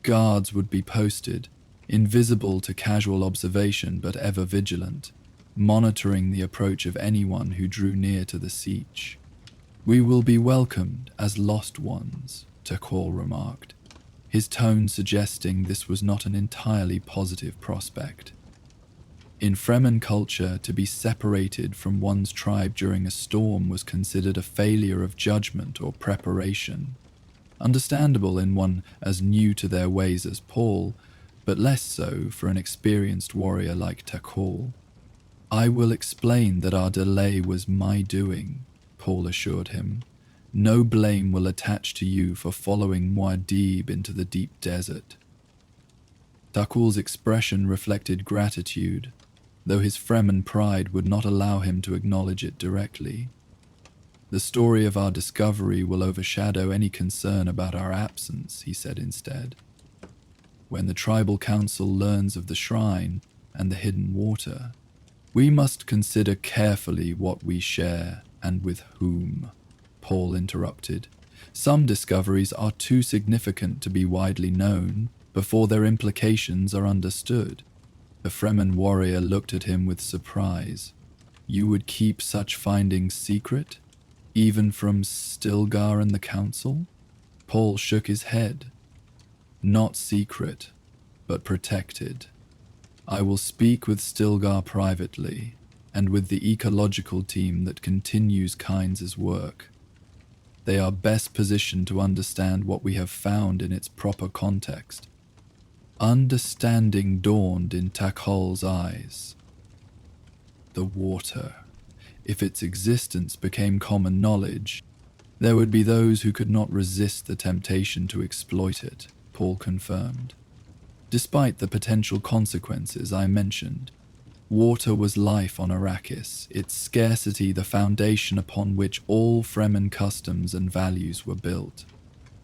Guards would be posted, invisible to casual observation but ever vigilant, monitoring the approach of anyone who drew near to the Sietch. "We will be welcomed as lost ones," Takal remarked, his tone suggesting this was not an entirely positive prospect. In Fremen culture, to be separated from one's tribe during a storm was considered a failure of judgment or preparation. Understandable in one as new to their ways as Paul, but less so for an experienced warrior like Takal. "I will explain that our delay was my doing," Paul assured him. "No blame will attach to you for following Muad'Dib into the deep desert." Takul's expression reflected gratitude, though his Fremen pride would not allow him to acknowledge it directly. "The story of our discovery will overshadow any concern about our absence," he said instead. "When the tribal council learns of the shrine and the hidden water, we must consider carefully what we share and with whom." Paul interrupted. "Some discoveries are too significant to be widely known before their implications are understood." The Fremen warrior looked at him with surprise. "You would keep such findings secret, even from Stilgar and the council?" Paul shook his head. "Not secret, but protected. I will speak with Stilgar privately, and with the ecological team that continues Kynes' work. They are best positioned to understand what we have found in its proper context." Understanding dawned in Takal's eyes. The water. If its existence became common knowledge, there would be those who could not resist the temptation to exploit it, Paul confirmed. Despite the potential consequences I mentioned, water was life on Arrakis, its scarcity the foundation upon which all Fremen customs and values were built.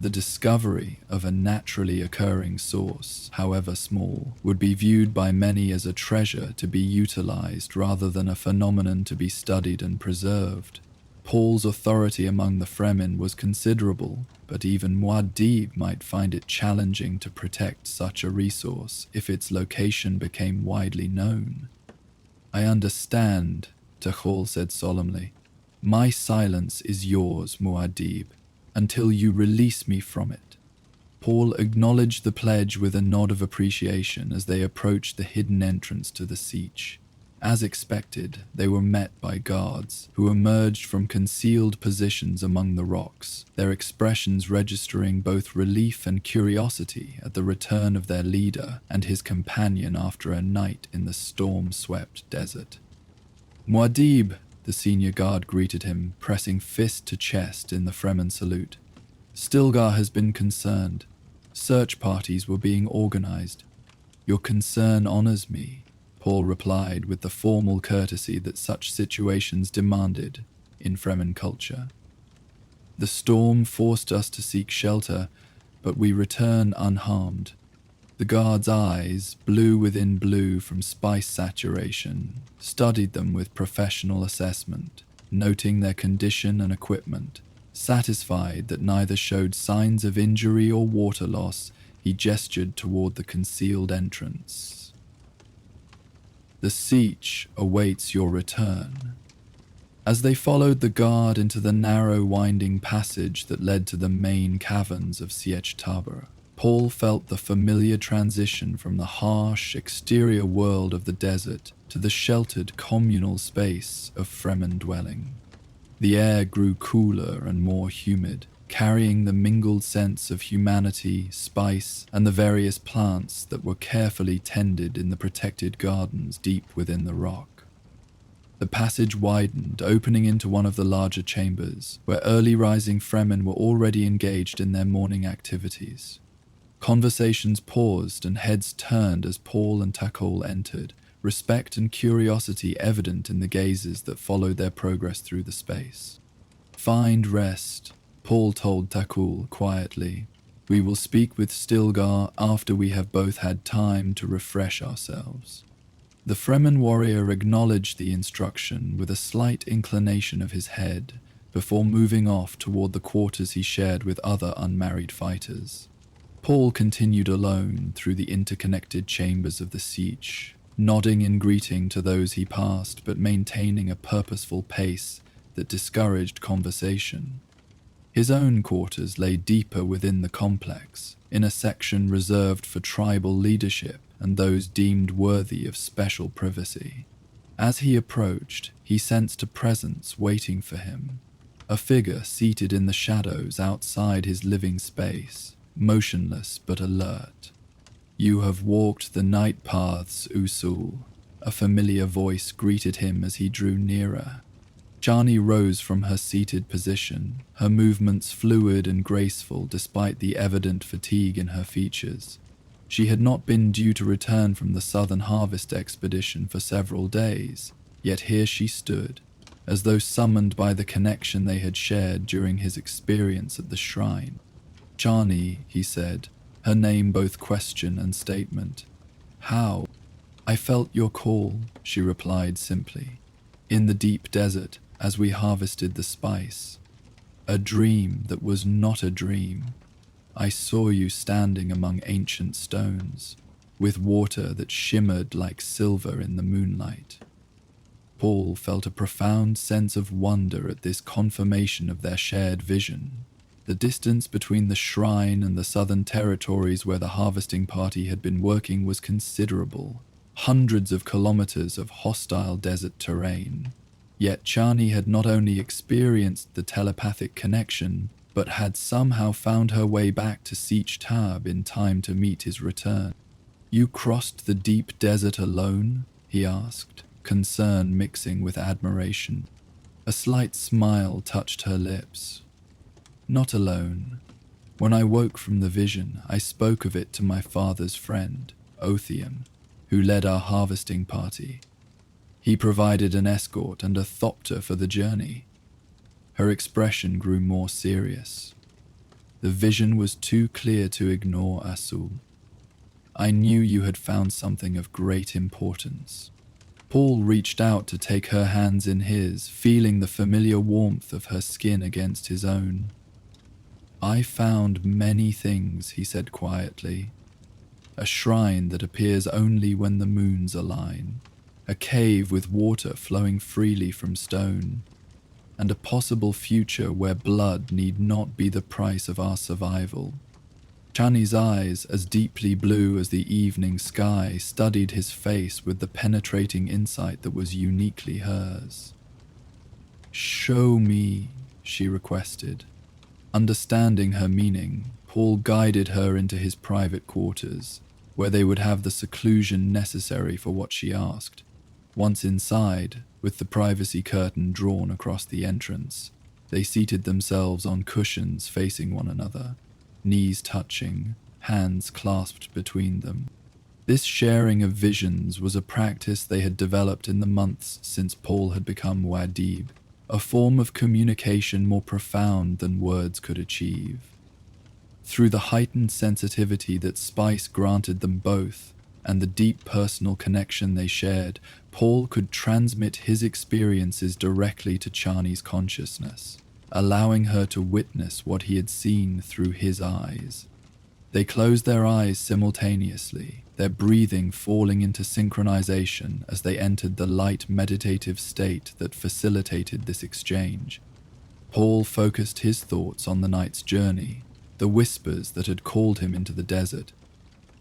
The discovery of a naturally occurring source, however small, would be viewed by many as a treasure to be utilized rather than a phenomenon to be studied and preserved. Paul's authority among the Fremen was considerable, but even Muad'Dib might find it challenging to protect such a resource if its location became widely known. "I understand," Takal said solemnly. "My silence is yours, Muad'Dib, until you release me from it." Paul acknowledged the pledge with a nod of appreciation as they approached the hidden entrance to the Sietch. As expected, they were met by guards who emerged from concealed positions among the rocks, their expressions registering both relief and curiosity at the return of their leader and his companion after a night in the storm-swept desert. "Muad'Dib," the senior guard greeted him, pressing fist to chest in the Fremen salute. "Stilgar has been concerned. Search parties were being organized." "Your concern honors me," Paul replied with the formal courtesy that such situations demanded in Fremen culture. "The storm forced us to seek shelter, but we return unharmed." The guard's eyes, blue within blue from spice saturation, studied them with professional assessment, noting their condition and equipment. Satisfied that neither showed signs of injury or water loss, he gestured toward the concealed entrance. "The Sietch awaits your return." As they followed the guard into the narrow winding passage that led to the main caverns of Sietch Tabra, Paul felt the familiar transition from the harsh, exterior world of the desert to the sheltered, communal space of Fremen dwelling. The air grew cooler and more humid, carrying the mingled sense of humanity, spice, and the various plants that were carefully tended in the protected gardens deep within the rock. The passage widened, opening into one of the larger chambers, where early rising Fremen were already engaged in their morning activities. Conversations paused and heads turned as Paul and Takol entered, respect and curiosity evident in the gazes that followed their progress through the space. "Find rest," Paul told Takul quietly. "We will speak with Stilgar after we have both had time to refresh ourselves." The Fremen warrior acknowledged the instruction with a slight inclination of his head before moving off toward the quarters he shared with other unmarried fighters. Paul continued alone through the interconnected chambers of the siege, nodding in greeting to those he passed but maintaining a purposeful pace that discouraged conversation. His own quarters lay deeper within the complex, in a section reserved for tribal leadership and those deemed worthy of special privacy. As he approached, he sensed a presence waiting for him, a figure seated in the shadows outside his living space, motionless but alert. "You have walked the night paths, Usul," a familiar voice greeted him as he drew nearer. Chani rose from her seated position, her movements fluid and graceful despite the evident fatigue in her features. She had not been due to return from the Southern Harvest expedition for several days, yet here she stood, as though summoned by the connection they had shared during his experience at the shrine. "Chani," he said, her name both question and statement. "How?" "I felt your call," she replied simply. "In the deep desert, as we harvested the spice. A dream that was not a dream. I saw you standing among ancient stones, with water that shimmered like silver in the moonlight." Paul felt a profound sense of wonder at this confirmation of their shared vision. The distance between the shrine and the southern territories where the harvesting party had been working was considerable, hundreds of kilometers of hostile desert terrain. Yet Chani had not only experienced the telepathic connection, but had somehow found her way back to Sietch Tab in time to meet his return. "You crossed the deep desert alone?" he asked, concern mixing with admiration. A slight smile touched her lips. "Not alone. When I woke from the vision, I spoke of it to my father's friend, Othium, who led our harvesting party. He provided an escort and a thopter for the journey." Her expression grew more serious. "The vision was too clear to ignore, Asul. I knew you had found something of great importance." Paul reached out to take her hands in his, feeling the familiar warmth of her skin against his own. "I found many things," he said quietly. "A shrine that appears only when the moons align, a cave with water flowing freely from stone, and a possible future where blood need not be the price of our survival." Chani's eyes, as deeply blue as the evening sky, studied his face with the penetrating insight that was uniquely hers. "Show me," she requested. Understanding her meaning, Paul guided her into his private quarters, where they would have the seclusion necessary for what she asked. Once inside, with the privacy curtain drawn across the entrance, they seated themselves on cushions facing one another, knees touching, hands clasped between them. This sharing of visions was a practice they had developed in the months since Paul had become Wadib, a form of communication more profound than words could achieve. Through the heightened sensitivity that spice granted them both, and the deep personal connection they shared, Paul could transmit his experiences directly to Chani's consciousness, allowing her to witness what he had seen through his eyes. They closed their eyes simultaneously, their breathing falling into synchronization as they entered the light meditative state that facilitated this exchange. Paul focused his thoughts on the night's journey, the whispers that had called him into the desert,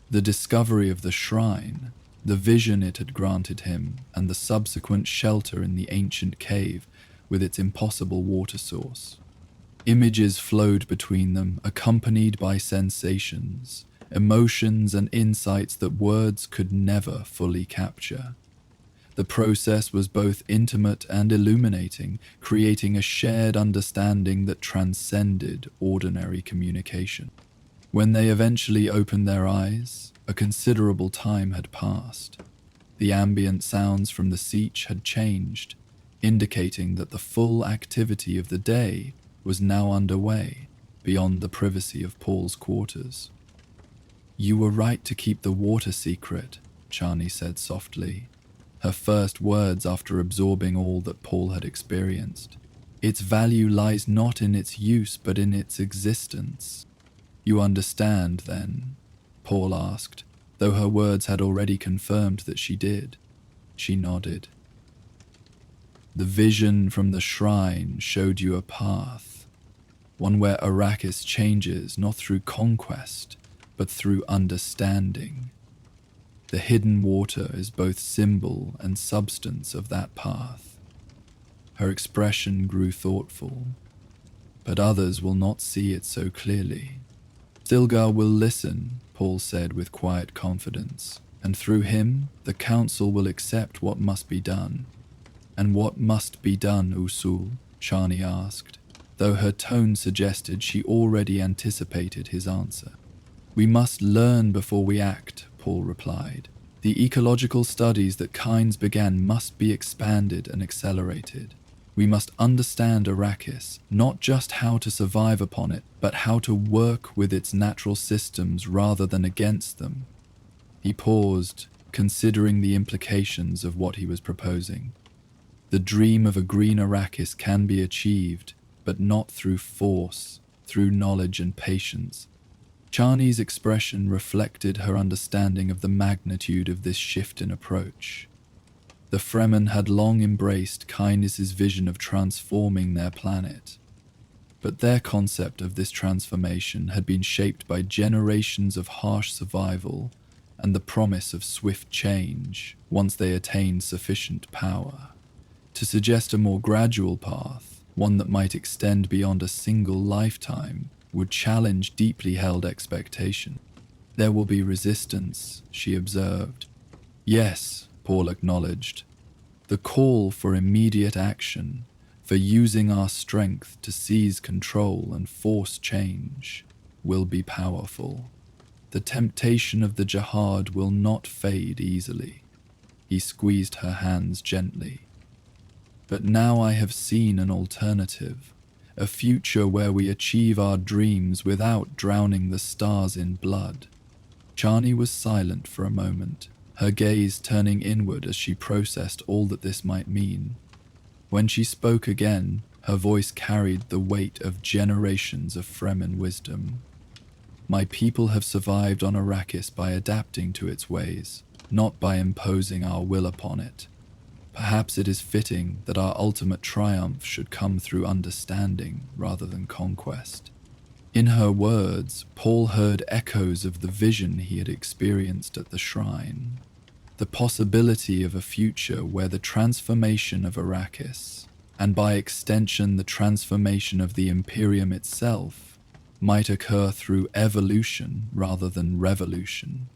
the discovery of the shrine, the vision it had granted him, and the subsequent shelter in the ancient cave with its impossible water source. Images flowed between them, accompanied by sensations, emotions, and insights that words could never fully capture. The process was both intimate and illuminating, creating a shared understanding that transcended ordinary communication. When they eventually opened their eyes, a considerable time had passed. The ambient sounds from the sietch had changed, indicating that the full activity of the day was now underway, beyond the privacy of Paul's quarters. "You were right to keep the water secret," Chani said softly, her first words after absorbing all that Paul had experienced. "Its value lies not in its use, but in its existence." "You understand, then?" Paul asked, though her words had already confirmed that she did. She nodded. "The vision from the shrine showed you a path, one where Arrakis changes not through conquest, but through understanding. The hidden water is both symbol and substance of that path." Her expression grew thoughtful. "But others will not see it so clearly. Stilgar will listen," Paul said with quiet confidence, "and through him, the council will accept what must be done." "And what must be done, Usul?" Chani asked, though her tone suggested she already anticipated his answer. "We must learn before we act," Paul replied. "The ecological studies that Kynes began must be expanded and accelerated. We must understand Arrakis, not just how to survive upon it, but how to work with its natural systems rather than against them." He paused, considering the implications of what he was proposing. The dream of a green Arrakis can be achieved, but not through force, through knowledge and patience. Chani's expression reflected her understanding of the magnitude of this shift in approach. The Fremen had long embraced Kynes' vision of transforming their planet, but their concept of this transformation had been shaped by generations of harsh survival and the promise of swift change once they attained sufficient power. To suggest a more gradual path, one that might extend beyond a single lifetime, would challenge deeply held expectation. "There will be resistance," she observed. "Yes," Paul acknowledged. "The call for immediate action, for using our strength to seize control and force change, will be powerful. The temptation of the jihad will not fade easily." He squeezed her hands gently. "But now I have seen an alternative. A future where we achieve our dreams without drowning the stars in blood." Chani was silent for a moment, her gaze turning inward as she processed all that this might mean. When she spoke again, her voice carried the weight of generations of Fremen wisdom. "My people have survived on Arrakis by adapting to its ways, not by imposing our will upon it. Perhaps it is fitting that our ultimate triumph should come through understanding rather than conquest." In her words, Paul heard echoes of the vision he had experienced at the shrine. The possibility of a future where the transformation of Arrakis, and by extension the transformation of the Imperium itself, might occur through evolution rather than revolution.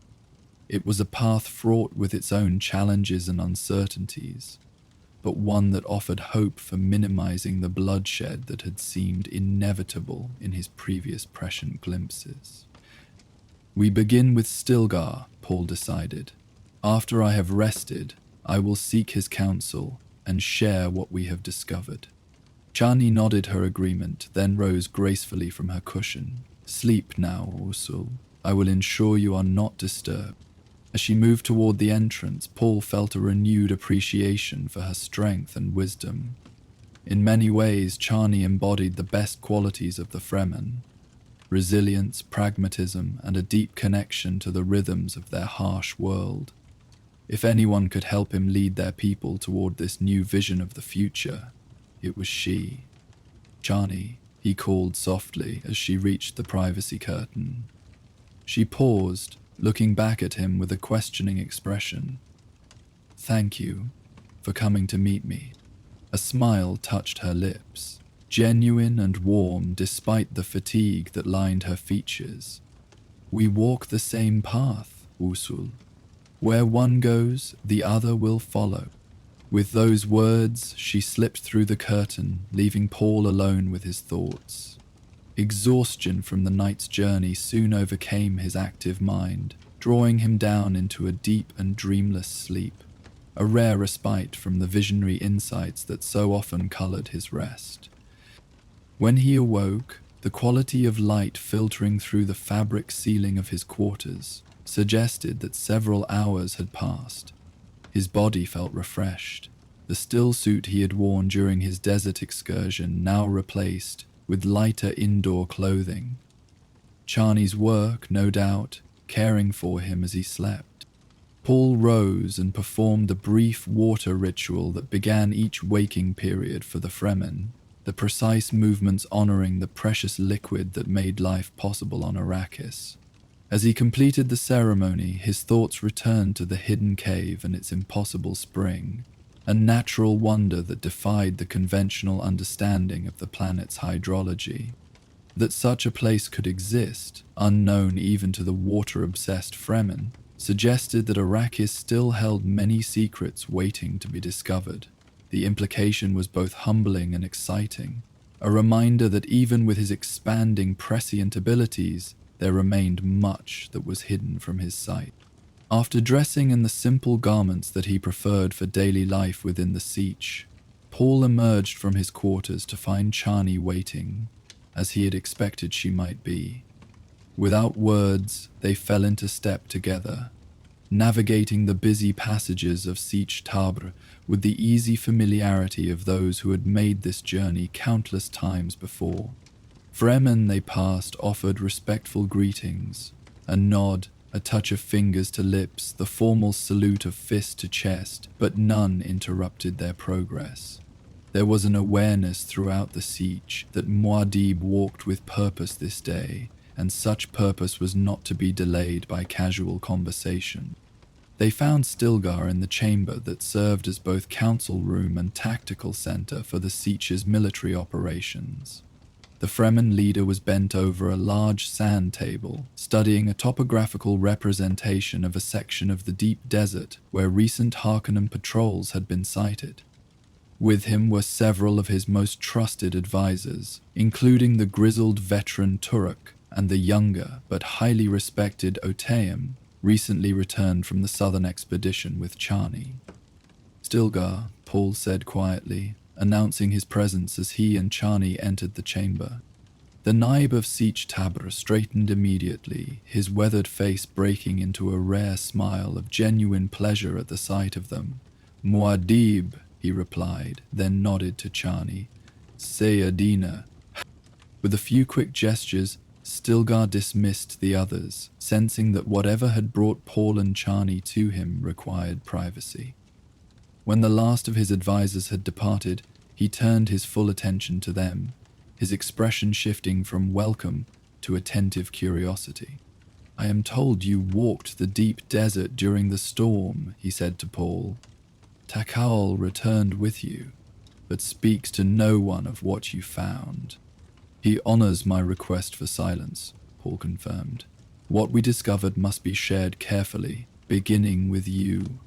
It was a path fraught with its own challenges and uncertainties, but one that offered hope for minimizing the bloodshed that had seemed inevitable in his previous prescient glimpses. "We begin with Stilgar," Paul decided. "After I have rested, I will seek his counsel and share what we have discovered." Chani nodded her agreement, then rose gracefully from her cushion. "Sleep now, Usul. I will ensure you are not disturbed." As she moved toward the entrance, Paul felt a renewed appreciation for her strength and wisdom. In many ways, Chani embodied the best qualities of the Fremen: resilience, pragmatism, and a deep connection to the rhythms of their harsh world. If anyone could help him lead their people toward this new vision of the future, it was she. "Chani," he called softly as she reached the privacy curtain. She paused, looking back at him with a questioning expression. "Thank you for coming to meet me." A smile touched her lips, genuine and warm despite the fatigue that lined her features. "We walk the same path, Usul. Where one goes, the other will follow." With those words, she slipped through the curtain, leaving Paul alone with his thoughts. Exhaustion from the night's journey soon overcame his active mind, drawing him down into a deep and dreamless sleep, a rare respite from the visionary insights that so often colored his rest. When he awoke, the quality of light filtering through the fabric ceiling of his quarters suggested that several hours had passed. His body felt refreshed, the still suit he had worn during his desert excursion now replaced with lighter indoor clothing. Chani's work, no doubt, caring for him as he slept. Paul rose and performed the brief water ritual that began each waking period for the Fremen, the precise movements honoring the precious liquid that made life possible on Arrakis. As he completed the ceremony, his thoughts returned to the hidden cave and its impossible spring, a natural wonder that defied the conventional understanding of the planet's hydrology. That such a place could exist, unknown even to the water-obsessed Fremen, suggested that Arrakis still held many secrets waiting to be discovered. The implication was both humbling and exciting, a reminder that even with his expanding prescient abilities, there remained much that was hidden from his sight. After dressing in the simple garments that he preferred for daily life within the Sietch, Paul emerged from his quarters to find Chani waiting, as he had expected she might be. Without words, they fell into step together, navigating the busy passages of Sietch Tabr with the easy familiarity of those who had made this journey countless times before. Fremen they passed offered respectful greetings, a nod, a touch of fingers to lips, the formal salute of fist to chest, but none interrupted their progress. There was an awareness throughout the Sietch that Muad'Dib walked with purpose this day, and such purpose was not to be delayed by casual conversation. They found Stilgar in the chamber that served as both council room and tactical center for the Sietch's military operations. The Fremen leader was bent over a large sand table, studying a topographical representation of a section of the deep desert where recent Harkonnen patrols had been sighted. With him were several of his most trusted advisors, including the grizzled veteran Turek and the younger but highly respected Otaeum, recently returned from the southern expedition with Chani. Stilgar, Paul said quietly, announcing his presence as he and Chani entered the chamber. The Naib of Sietch Tabr straightened immediately, his weathered face breaking into a rare smile of genuine pleasure at the sight of them. "Muad'Dib," he replied, then nodded to Chani. "Sayadina." With a few quick gestures, Stilgar dismissed the others, sensing that whatever had brought Paul and Chani to him required privacy. When the last of his advisors had departed, he turned his full attention to them, his expression shifting from welcome to attentive curiosity. "I am told you walked the deep desert during the storm," he said to Paul. "Takal returned with you, but speaks to no one of what you found." "He honors my request for silence," Paul confirmed. "What we discovered must be shared carefully, beginning with you."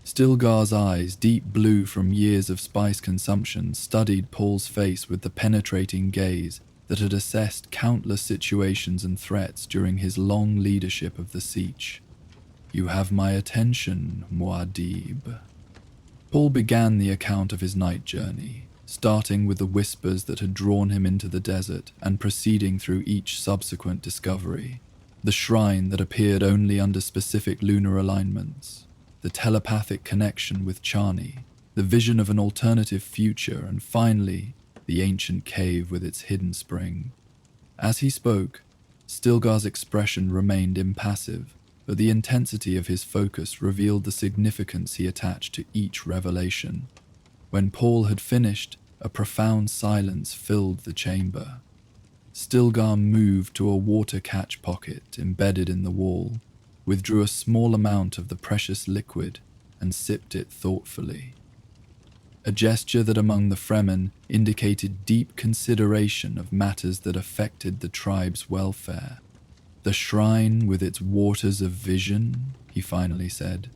Stilgar's eyes, deep blue from years of spice consumption, studied Paul's face with the penetrating gaze that had assessed countless situations and threats during his long leadership of the Sietch. "You have my attention, Muad'Dib." Paul began the account of his night journey, starting with the whispers that had drawn him into the desert and proceeding through each subsequent discovery. The shrine that appeared only under specific lunar alignments, the telepathic connection with Chani, the vision of an alternative future, and finally, the ancient cave with its hidden spring. As he spoke, Stilgar's expression remained impassive, but the intensity of his focus revealed the significance he attached to each revelation. When Paul had finished, a profound silence filled the chamber. Stilgar moved to a water catch pocket embedded in the wall, withdrew a small amount of the precious liquid, and sipped it thoughtfully. A gesture that among the Fremen indicated deep consideration of matters that affected the tribe's welfare. "The shrine with its waters of vision," he finally said.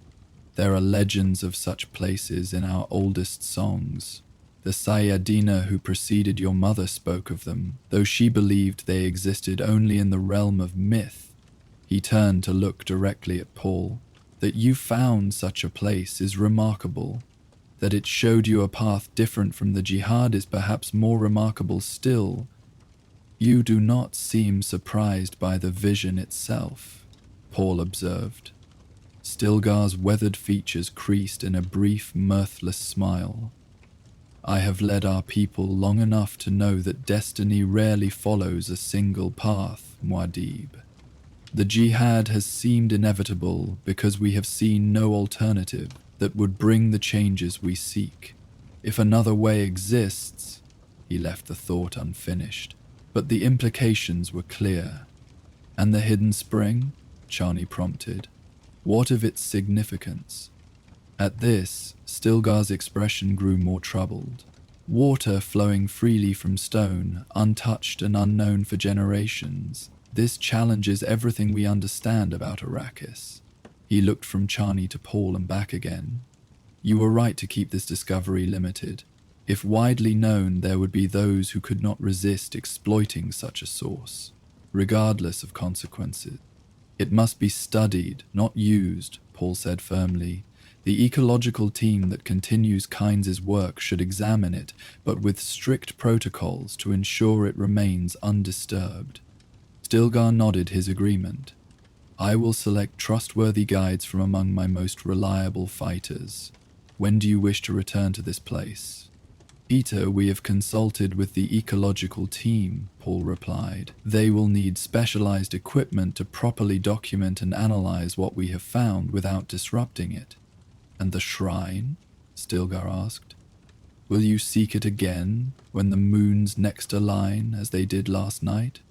There are legends of such places in our oldest songs. The Sayadina who preceded your mother spoke of them, though she believed they existed only in the realm of myth. He turned to look directly at Paul. That you found such a place is remarkable. That it showed you a path different from the jihad is perhaps more remarkable still. You do not seem surprised by the vision itself, Paul observed. Stilgar's weathered features creased in a brief, mirthless smile. I have led our people long enough to know that destiny rarely follows a single path, Muad'Dib. The jihad has seemed inevitable because we have seen no alternative that would bring the changes we seek. If another way exists, he left the thought unfinished, but the implications were clear. And the hidden spring? Chani prompted. What of its significance? At this, Stilgar's expression grew more troubled. Water flowing freely from stone, untouched and unknown for generations. This challenges everything we understand about Arrakis. He looked from Chani to Paul and back again. You were right to keep this discovery limited. If widely known, there would be those who could not resist exploiting such a source, regardless of consequences. It must be studied, not used, Paul said firmly. The ecological team that continues Kynes' work should examine it, but with strict protocols to ensure it remains undisturbed. Stilgar nodded his agreement. I will select trustworthy guides from among my most reliable fighters. When do you wish to return to this place? Peter, we have consulted with the ecological team, Paul replied. They will need specialized equipment to properly document and analyze what we have found without disrupting it. And the shrine? Stilgar asked. Will you seek it again when the moons next align as they did last night?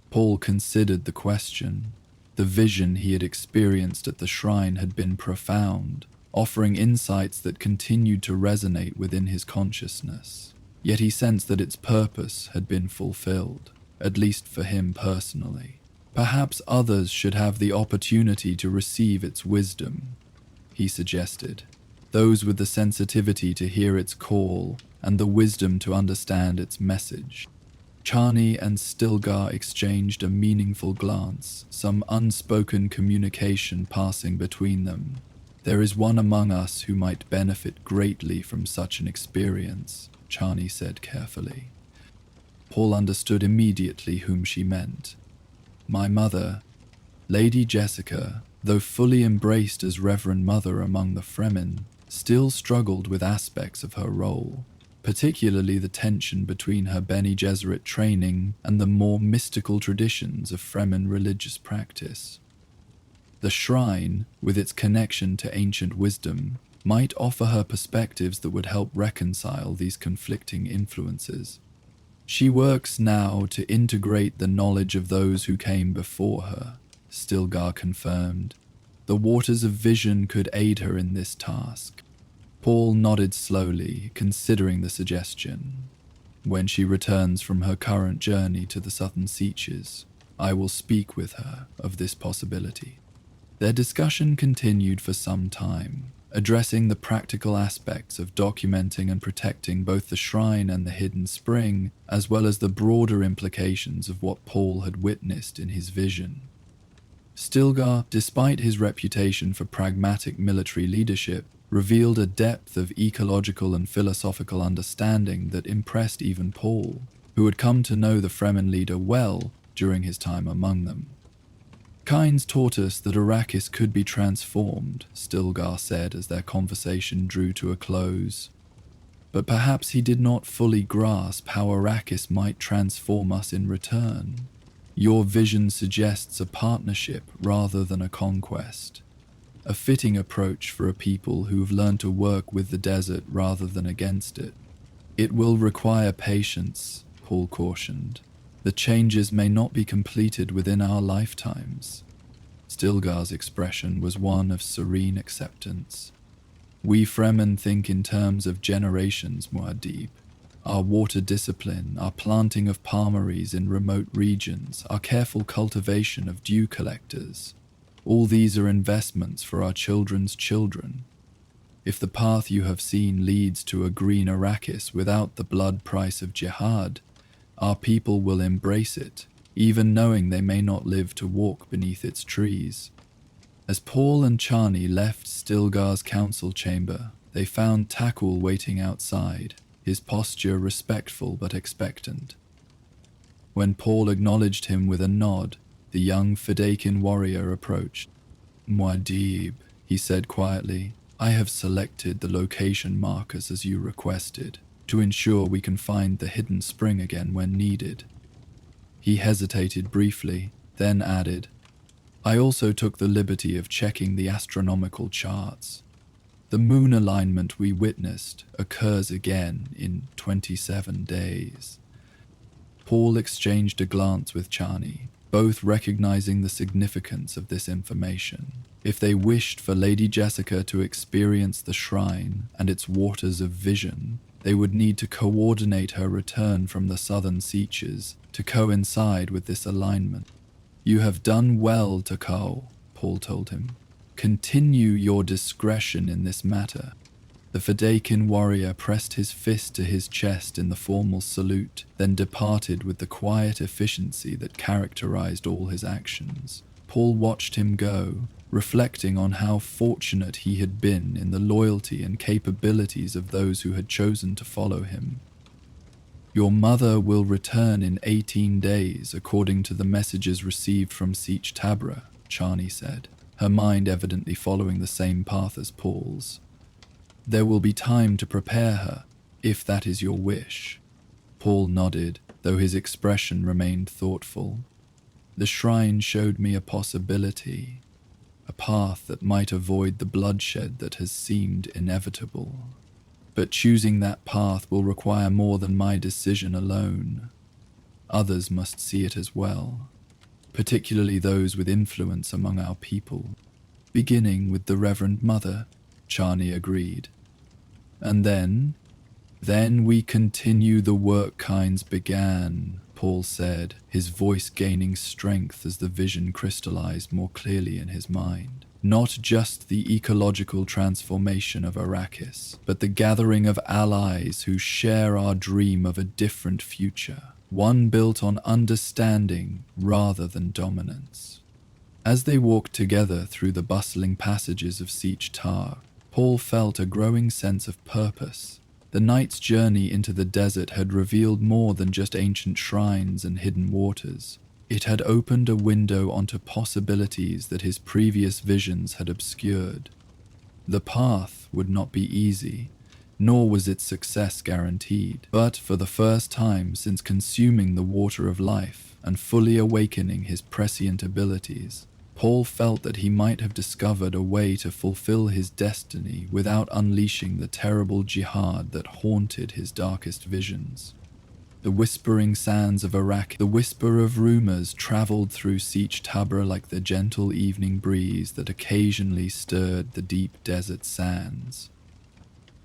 Paul considered the question. The vision he had experienced at the shrine had been profound, offering insights that continued to resonate within his consciousness. Yet he sensed that its purpose had been fulfilled, at least for him personally. Perhaps others should have the opportunity to receive its wisdom, he suggested. Those with the sensitivity to hear its call and the wisdom to understand its message. Chani and Stilgar exchanged a meaningful glance, some unspoken communication passing between them. There is one among us who might benefit greatly from such an experience, Chani said carefully. Paul understood immediately whom she meant. My mother, Lady Jessica, though fully embraced as Reverend Mother among the Fremen, still struggled with aspects of her role, particularly the tension between her Bene Gesserit training and the more mystical traditions of Fremen religious practice. The shrine, with its connection to ancient wisdom, might offer her perspectives that would help reconcile these conflicting influences. She works now to integrate the knowledge of those who came before her, Stilgar confirmed. The waters of vision could aid her in this task. Paul nodded slowly, considering the suggestion. When she returns from her current journey to the southern Seaches, I will speak with her of this possibility. Their discussion continued for some time, addressing the practical aspects of documenting and protecting both the shrine and the hidden spring, as well as the broader implications of what Paul had witnessed in his vision. Stilgar, despite his reputation for pragmatic military leadership, revealed a depth of ecological and philosophical understanding that impressed even Paul, who had come to know the Fremen leader well during his time among them. Kynes taught us that Arrakis could be transformed, Stilgar said as their conversation drew to a close. But perhaps he did not fully grasp how Arrakis might transform us in return. Your vision suggests a partnership rather than a conquest. A fitting approach for a people who have learned to work with the desert rather than against it. It will require patience, Paul cautioned. The changes may not be completed within our lifetimes. Stilgar's expression was one of serene acceptance. We Fremen think in terms of generations, Muad'Dib. Our water discipline, our planting of palmeries in remote regions, our careful cultivation of dew collectors. All these are investments for our children's children. If the path you have seen leads to a green Arrakis without the blood price of jihad, our people will embrace it, even knowing they may not live to walk beneath its trees. As Paul and Chani left Stilgar's council chamber, they found Takul waiting outside, his posture respectful but expectant. When Paul acknowledged him with a nod, the young Fedaykin warrior approached. "Muad'Dib," he said quietly, "I have selected the location markers as you requested, to ensure we can find the hidden spring again when needed." He hesitated briefly, then added, "I also took the liberty of checking the astronomical charts. The moon alignment we witnessed occurs again in 27 days. Paul exchanged a glance with Chani, both recognizing the significance of this information. If they wished for Lady Jessica to experience the shrine and its waters of vision, they would need to coordinate her return from the southern Seaches to coincide with this alignment. "You have done well, Takal," Paul told him. "Continue your discretion in this matter." The Fedaykin warrior pressed his fist to his chest in the formal salute, then departed with the quiet efficiency that characterized all his actions. Paul watched him go, reflecting on how fortunate he had been in the loyalty and capabilities of those who had chosen to follow him. "Your mother will return in 18 days, according to the messages received from Sietch Tabra," Chani said, her mind evidently following the same path as Paul's. "There will be time to prepare her, if that is your wish." Paul nodded, though his expression remained thoughtful. "The shrine showed me a possibility, a path that might avoid the bloodshed that has seemed inevitable. But choosing that path will require more than my decision alone. Others must see it as well, particularly those with influence among our people. Beginning with the Reverend Mother," Chani agreed. "And then we continue the work Kynes began," Paul said, his voice gaining strength as the vision crystallized more clearly in his mind. "Not just the ecological transformation of Arrakis, but the gathering of allies who share our dream of a different future, one built on understanding rather than dominance." As they walked together through the bustling passages of Sietch Tar, Paul felt a growing sense of purpose. The night's journey into the desert had revealed more than just ancient shrines and hidden waters. It had opened a window onto possibilities that his previous visions had obscured. The path would not be easy, nor was its success guaranteed, but for the first time since consuming the water of life and fully awakening his prescient abilities, Paul felt that he might have discovered a way to fulfill his destiny without unleashing the terrible jihad that haunted his darkest visions. The whispering sands of Arrakis, the whisper of rumors traveled through Sietch Tabra like the gentle evening breeze that occasionally stirred the deep desert sands.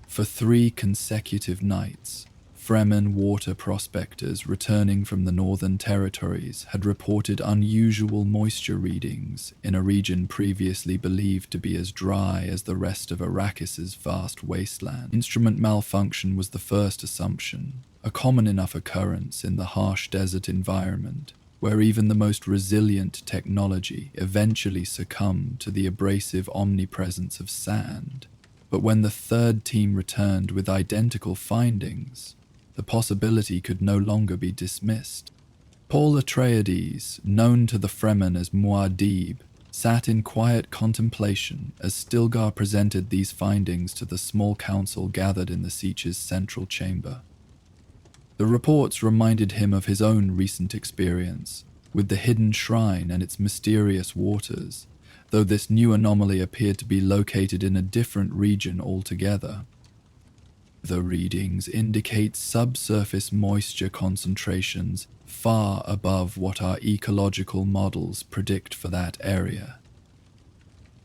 For 3 consecutive nights, Fremen water prospectors returning from the northern territories had reported unusual moisture readings in a region previously believed to be as dry as the rest of Arrakis's vast wasteland. Instrument malfunction was the first assumption, a common enough occurrence in the harsh desert environment, where even the most resilient technology eventually succumbed to the abrasive omnipresence of sand. But when the third team returned with identical findings, the possibility could no longer be dismissed. Paul Atreides, known to the Fremen as Muad'Dib, sat in quiet contemplation as Stilgar presented these findings to the small council gathered in the Sietch's central chamber. The reports reminded him of his own recent experience with the hidden shrine and its mysterious waters, though this new anomaly appeared to be located in a different region altogether. "The readings indicate subsurface moisture concentrations far above what our ecological models predict for that area,"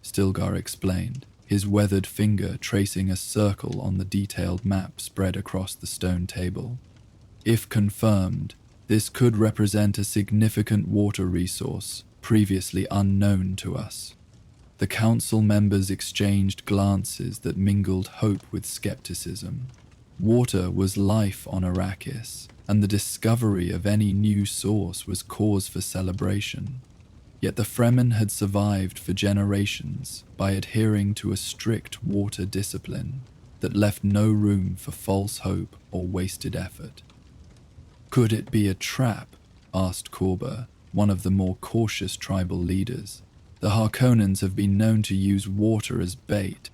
Stilgar explained, his weathered finger tracing a circle on the detailed map spread across the stone table. "If confirmed, this could represent a significant water resource previously unknown to us. The council members exchanged glances that mingled hope with skepticism. Water was life on Arrakis, and the discovery of any new source was cause for celebration. Yet the Fremen had survived for generations by adhering to a strict water discipline that left no room for false hope or wasted effort. "Could it be a trap?" asked Korba, one of the more cautious tribal leaders. "The Harkonnens have been known to use water as bait."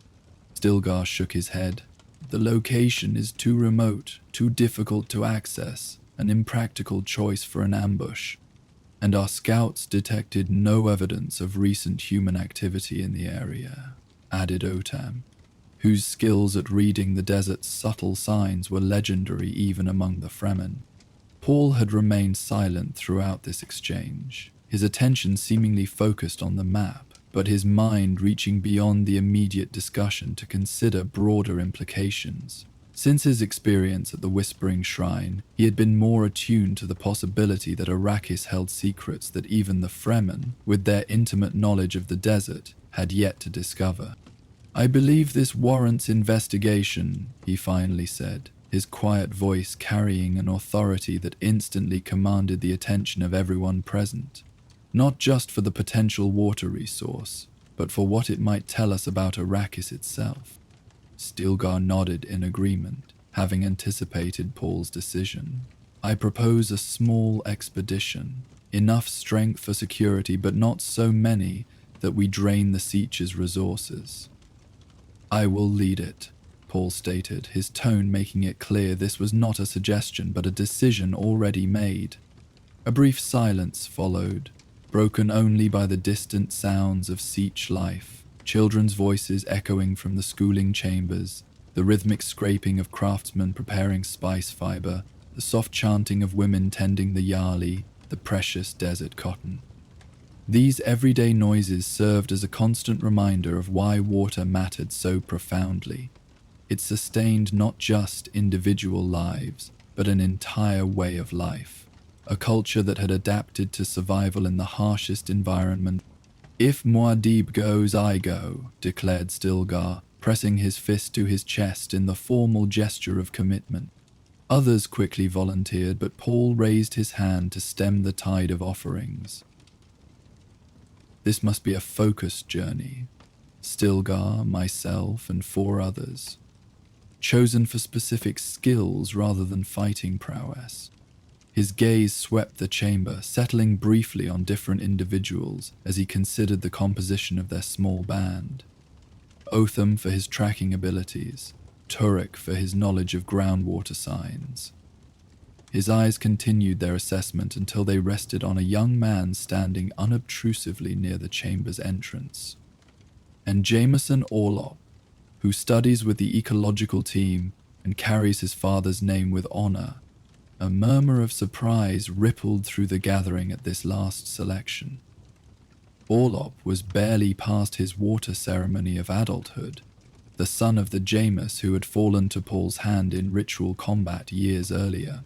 Stilgar shook his head. "The location is too remote, too difficult to access, an impractical choice for an ambush. And our scouts detected no evidence of recent human activity in the area," added Otam, whose skills at reading the desert's subtle signs were legendary even among the Fremen. Paul had remained silent throughout this exchange, his attention seemingly focused on the map, but his mind reaching beyond the immediate discussion to consider broader implications. Since his experience at the Whispering Shrine, he had been more attuned to the possibility that Arrakis held secrets that even the Fremen, with their intimate knowledge of the desert, had yet to discover. "I believe this warrants investigation," he finally said, his quiet voice carrying an authority that instantly commanded the attention of everyone present. Not just for the potential water resource, but for what it might tell us about Arrakis itself. Stilgar nodded in agreement, having anticipated Paul's decision. "I propose a small expedition, enough strength for security but not so many that we drain the Sietch's resources." "I will lead it," Paul stated, his tone making it clear this was not a suggestion but a decision already made. A brief silence followed, broken only by the distant sounds of Sietch life. Children's voices echoing from the schooling chambers, the rhythmic scraping of craftsmen preparing spice fiber, the soft chanting of women tending the yali, the precious desert cotton. These everyday noises served as a constant reminder of why water mattered so profoundly. It sustained not just individual lives, but an entire way of life, a culture that had adapted to survival in the harshest environment. "If Muad'Dib goes, I go," declared Stilgar, pressing his fist to his chest in the formal gesture of commitment. Others quickly volunteered, but Paul raised his hand to stem the tide of offerings. "This must be a focused journey. Stilgar, myself, and 4 others, chosen for specific skills rather than fighting prowess." His gaze swept the chamber, settling briefly on different individuals as he considered the composition of their small band. Otham for his tracking abilities, Turek for his knowledge of groundwater signs. His eyes continued their assessment until they rested on a young man standing unobtrusively near the chamber's entrance. And Jameson Orlop, who studies with the ecological team and carries his father's name with honor. A murmur of surprise rippled through the gathering at this last selection. Orlop was barely past his water ceremony of adulthood, the son of the Jameis who had fallen to Paul's hand in ritual combat years earlier.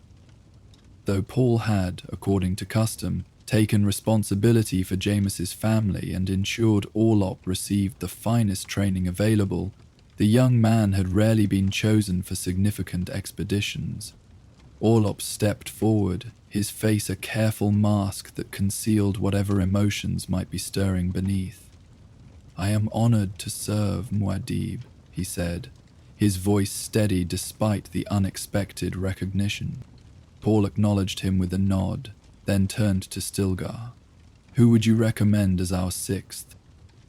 Though Paul had, according to custom, taken responsibility for Jameis's family and ensured Orlop received the finest training available, the young man had rarely been chosen for significant expeditions. Orlop stepped forward, his face a careful mask that concealed whatever emotions might be stirring beneath. "I am honored to serve, Muad'Dib," he said, his voice steady despite the unexpected recognition. Paul acknowledged him with a nod, then turned to Stilgar. "Who would you recommend as our 6th?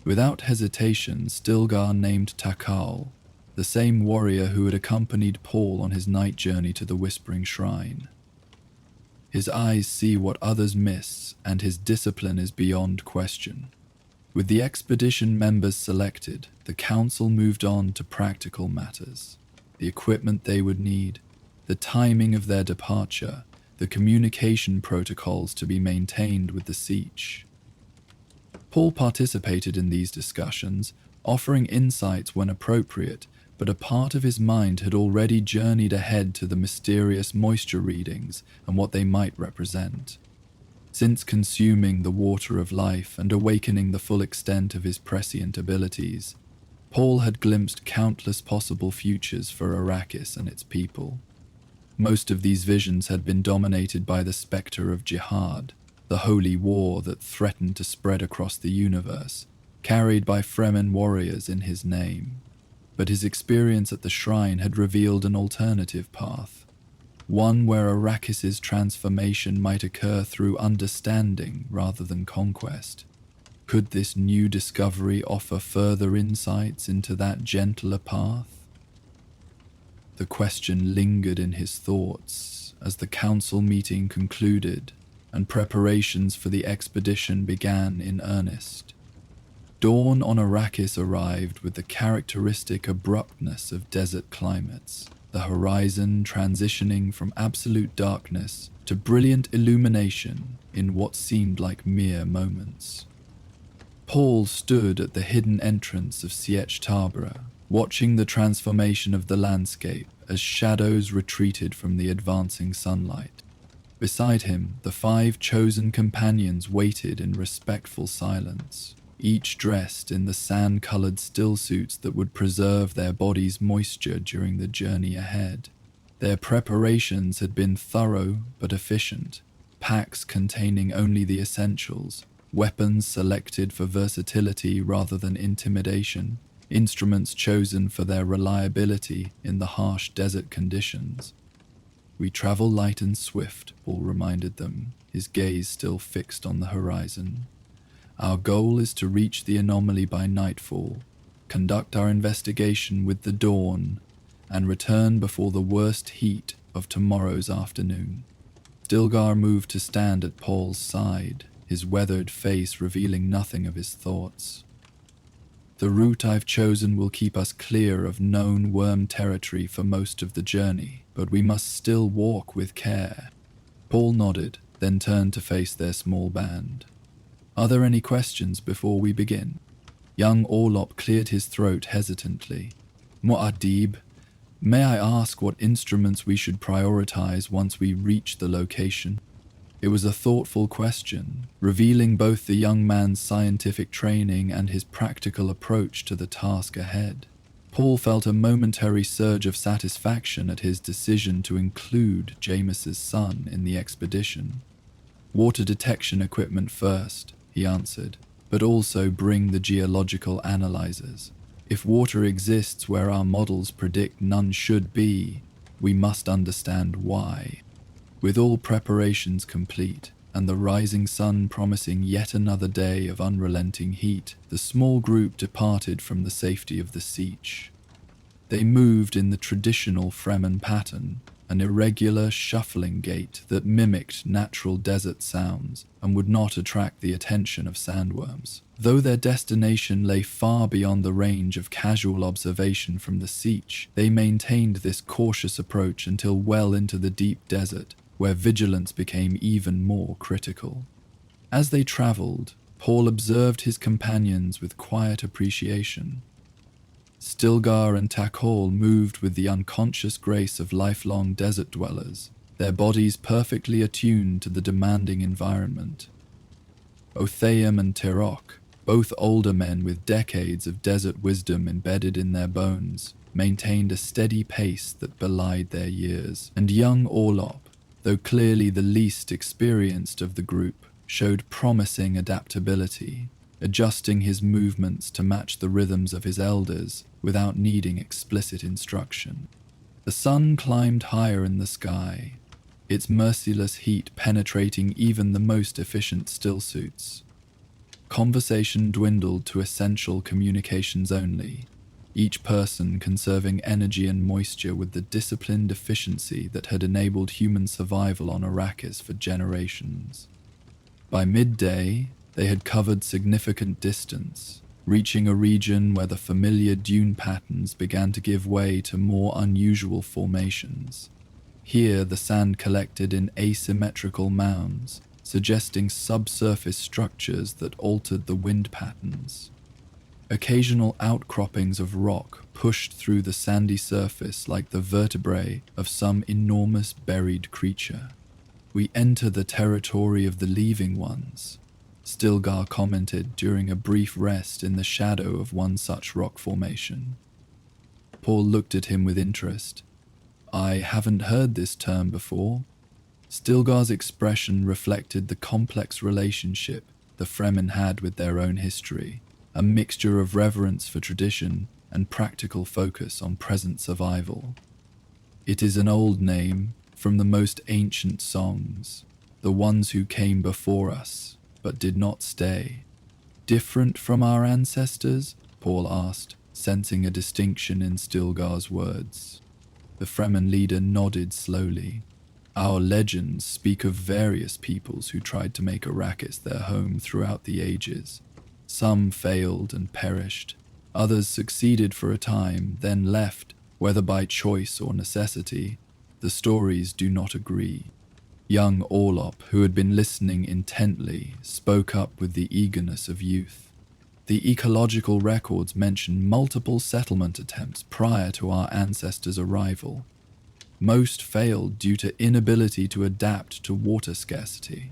Without hesitation, Stilgar named Takal, the same warrior who had accompanied Paul on his night journey to the Whispering Shrine. His eyes see what others miss, and his discipline is beyond question. With the expedition members selected, the council moved on to practical matters, the equipment they would need, the timing of their departure, the communication protocols to be maintained with the Sietch. Paul participated in these discussions, offering insights when appropriate, but a part of his mind had already journeyed ahead to the mysterious moisture readings and what they might represent. Since consuming the water of life and awakening the full extent of his prescient abilities, Paul had glimpsed countless possible futures for Arrakis and its people. Most of these visions had been dominated by the specter of jihad, the holy war that threatened to spread across the universe, carried by Fremen warriors in his name. But his experience at the shrine had revealed an alternative path, one where Arrakis's transformation might occur through understanding rather than conquest. Could this new discovery offer further insights into that gentler path? The question lingered in his thoughts as the council meeting concluded and preparations for the expedition began in earnest. Dawn on Arrakis arrived with the characteristic abruptness of desert climates, the horizon transitioning from absolute darkness to brilliant illumination in what seemed like mere moments. Paul stood at the hidden entrance of Sietch Tabra, watching the transformation of the landscape as shadows retreated from the advancing sunlight. Beside him, the 5 chosen companions waited in respectful silence, each dressed in the sand-colored stillsuits that would preserve their bodies' moisture during the journey ahead. Their preparations had been thorough but efficient, packs containing only the essentials, weapons selected for versatility rather than intimidation, instruments chosen for their reliability in the harsh desert conditions. "We travel light and swift," Paul reminded them, his gaze still fixed on the horizon. "Our goal is to reach the anomaly by nightfall, conduct our investigation with the dawn, and return before the worst heat of tomorrow's afternoon." Stilgar moved to stand at Paul's side, his weathered face revealing nothing of his thoughts. "The route I've chosen will keep us clear of known worm territory for most of the journey, but we must still walk with care." Paul nodded, then turned to face their small band. "Are there any questions before we begin?" Young Orlop cleared his throat hesitantly. "Mu'ad'Dib, may I ask what instruments we should prioritize once we reach the location?" It was a thoughtful question, revealing both the young man's scientific training and his practical approach to the task ahead. Paul felt a momentary surge of satisfaction at his decision to include Jameis's son in the expedition. "Water detection equipment first," he answered, "but also bring the geological analyzers. If water exists where our models predict none should be, we must understand why." With all preparations complete, and the rising sun promising yet another day of unrelenting heat, the small group departed from the safety of the Sietch. They moved in the traditional Fremen pattern, an irregular, shuffling gait that mimicked natural desert sounds and would not attract the attention of sandworms. Though their destination lay far beyond the range of casual observation from the Sietch, they maintained this cautious approach until well into the deep desert, where vigilance became even more critical. As they traveled, Paul observed his companions with quiet appreciation. Stilgar and Takol moved with the unconscious grace of lifelong desert dwellers, their bodies perfectly attuned to the demanding environment. Otheam and Tirok, both older men with decades of desert wisdom embedded in their bones, maintained a steady pace that belied their years, and young Orlop, though clearly the least experienced of the group, showed promising adaptability, adjusting his movements to match the rhythms of his elders without needing explicit instruction. The sun climbed higher in the sky, its merciless heat penetrating even the most efficient stillsuits. Conversation dwindled to essential communications only, each person conserving energy and moisture with the disciplined efficiency that had enabled human survival on Arrakis for generations. By midday, they had covered significant distance, reaching a region where the familiar dune patterns began to give way to more unusual formations. Here, the sand collected in asymmetrical mounds, suggesting subsurface structures that altered the wind patterns. Occasional outcroppings of rock pushed through the sandy surface like the vertebrae of some enormous buried creature. We enter the territory of the leaving ones, Stilgar commented during a brief rest in the shadow of one such rock formation. Paul looked at him with interest. I haven't heard this term before. Stilgar's expression reflected the complex relationship the Fremen had with their own history, a mixture of reverence for tradition and practical focus on present survival. It is an old name from the most ancient songs, the ones who came before us but did not stay. Different from our ancestors? Paul asked, sensing a distinction in Stilgar's words. The Fremen leader nodded slowly. Our legends speak of various peoples who tried to make Arrakis their home throughout the ages. Some failed and perished. Others succeeded for a time, then left, whether by choice or necessity. The stories do not agree. Young Orlop, who had been listening intently, spoke up with the eagerness of youth. The ecological records mention multiple settlement attempts prior to our ancestors' arrival. Most failed due to inability to adapt to water scarcity.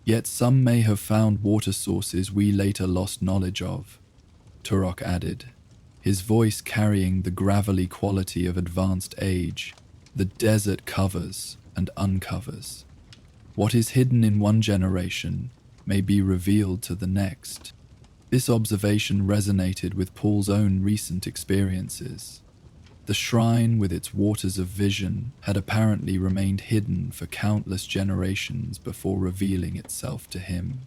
Yet some may have found water sources we later lost knowledge of, Turok added, his voice carrying the gravelly quality of advanced age. The desert covers and uncovers. What is hidden in one generation may be revealed to the next. This observation resonated with Paul's own recent experiences. The shrine with its waters of vision had apparently remained hidden for countless generations before revealing itself to him.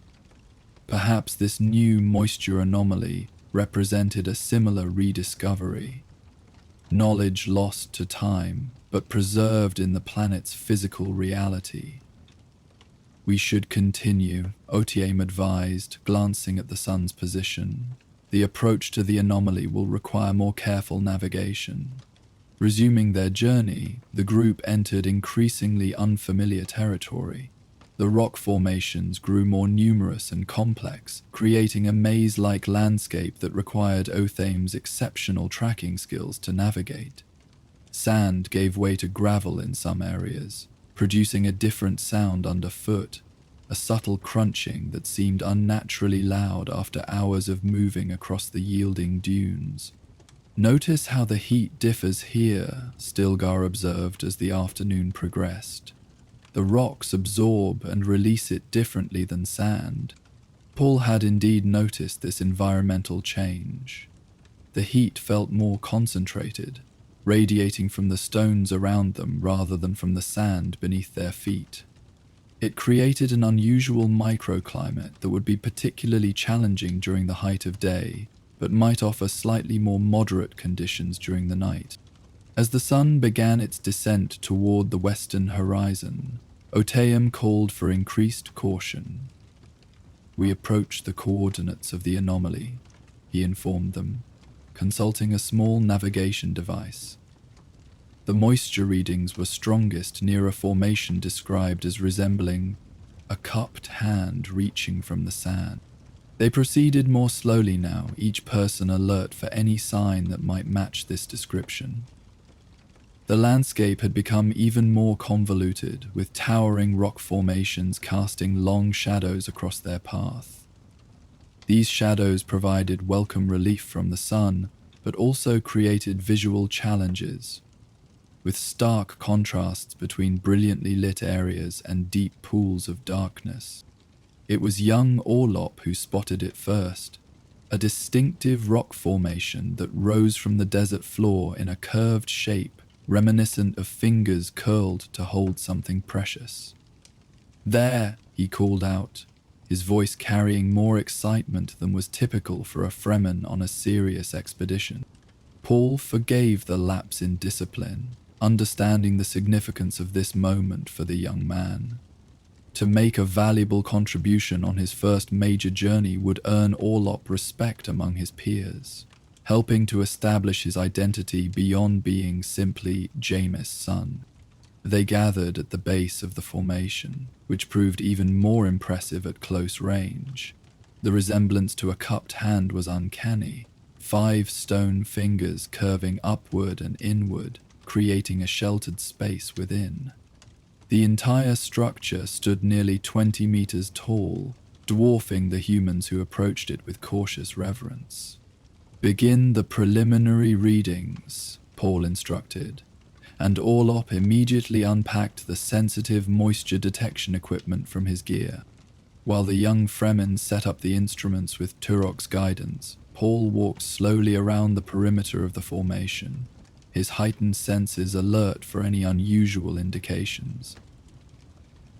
Perhaps this new moisture anomaly represented a similar rediscovery. Knowledge lost to time, but preserved in the planet's physical reality. We should continue, Otiame advised, glancing at the sun's position. The approach to the anomaly will require more careful navigation. Resuming their journey, the group entered increasingly unfamiliar territory. The rock formations grew more numerous and complex, creating a maze-like landscape that required Othame's exceptional tracking skills to navigate. Sand gave way to gravel in some areas, producing a different sound underfoot, a subtle crunching that seemed unnaturally loud after hours of moving across the yielding dunes. Notice how the heat differs here, Stilgar observed as the afternoon progressed. The rocks absorb and release it differently than sand. Paul had indeed noticed this environmental change. The heat felt more concentrated, radiating from the stones around them rather than from the sand beneath their feet. It created an unusual microclimate that would be particularly challenging during the height of day, but might offer slightly more moderate conditions during the night. As the sun began its descent toward the western horizon, Otaeum called for increased caution. We approach the coordinates of the anomaly, he informed them, consulting a small navigation device. The moisture readings were strongest near a formation described as resembling a cupped hand reaching from the sand. They proceeded more slowly now, each person alert for any sign that might match this description. The landscape had become even more convoluted, with towering rock formations casting long shadows across their path. These shadows provided welcome relief from the sun, but also created visual challenges, with stark contrasts between brilliantly lit areas and deep pools of darkness. It was young Orlop who spotted it first, a distinctive rock formation that rose from the desert floor in a curved shape reminiscent of fingers curled to hold something precious. There, he called out, his voice carrying more excitement than was typical for a Fremen on a serious expedition. Paul forgave the lapse in discipline, understanding the significance of this moment for the young man. To make a valuable contribution on his first major journey would earn Orlop respect among his peers, helping to establish his identity beyond being simply Jameis' son. They gathered at the base of the formation, which proved even more impressive at close range. The resemblance to a cupped hand was uncanny, 5 stone fingers curving upward and inward, creating a sheltered space within. The entire structure stood nearly 20 meters tall, dwarfing the humans who approached it with cautious reverence. "Begin the preliminary readings," Paul instructed, and Orlop immediately unpacked the sensitive moisture detection equipment from his gear. While the young Fremen set up the instruments with Turok's guidance, Paul walked slowly around the perimeter of the formation, his heightened senses alert for any unusual indications.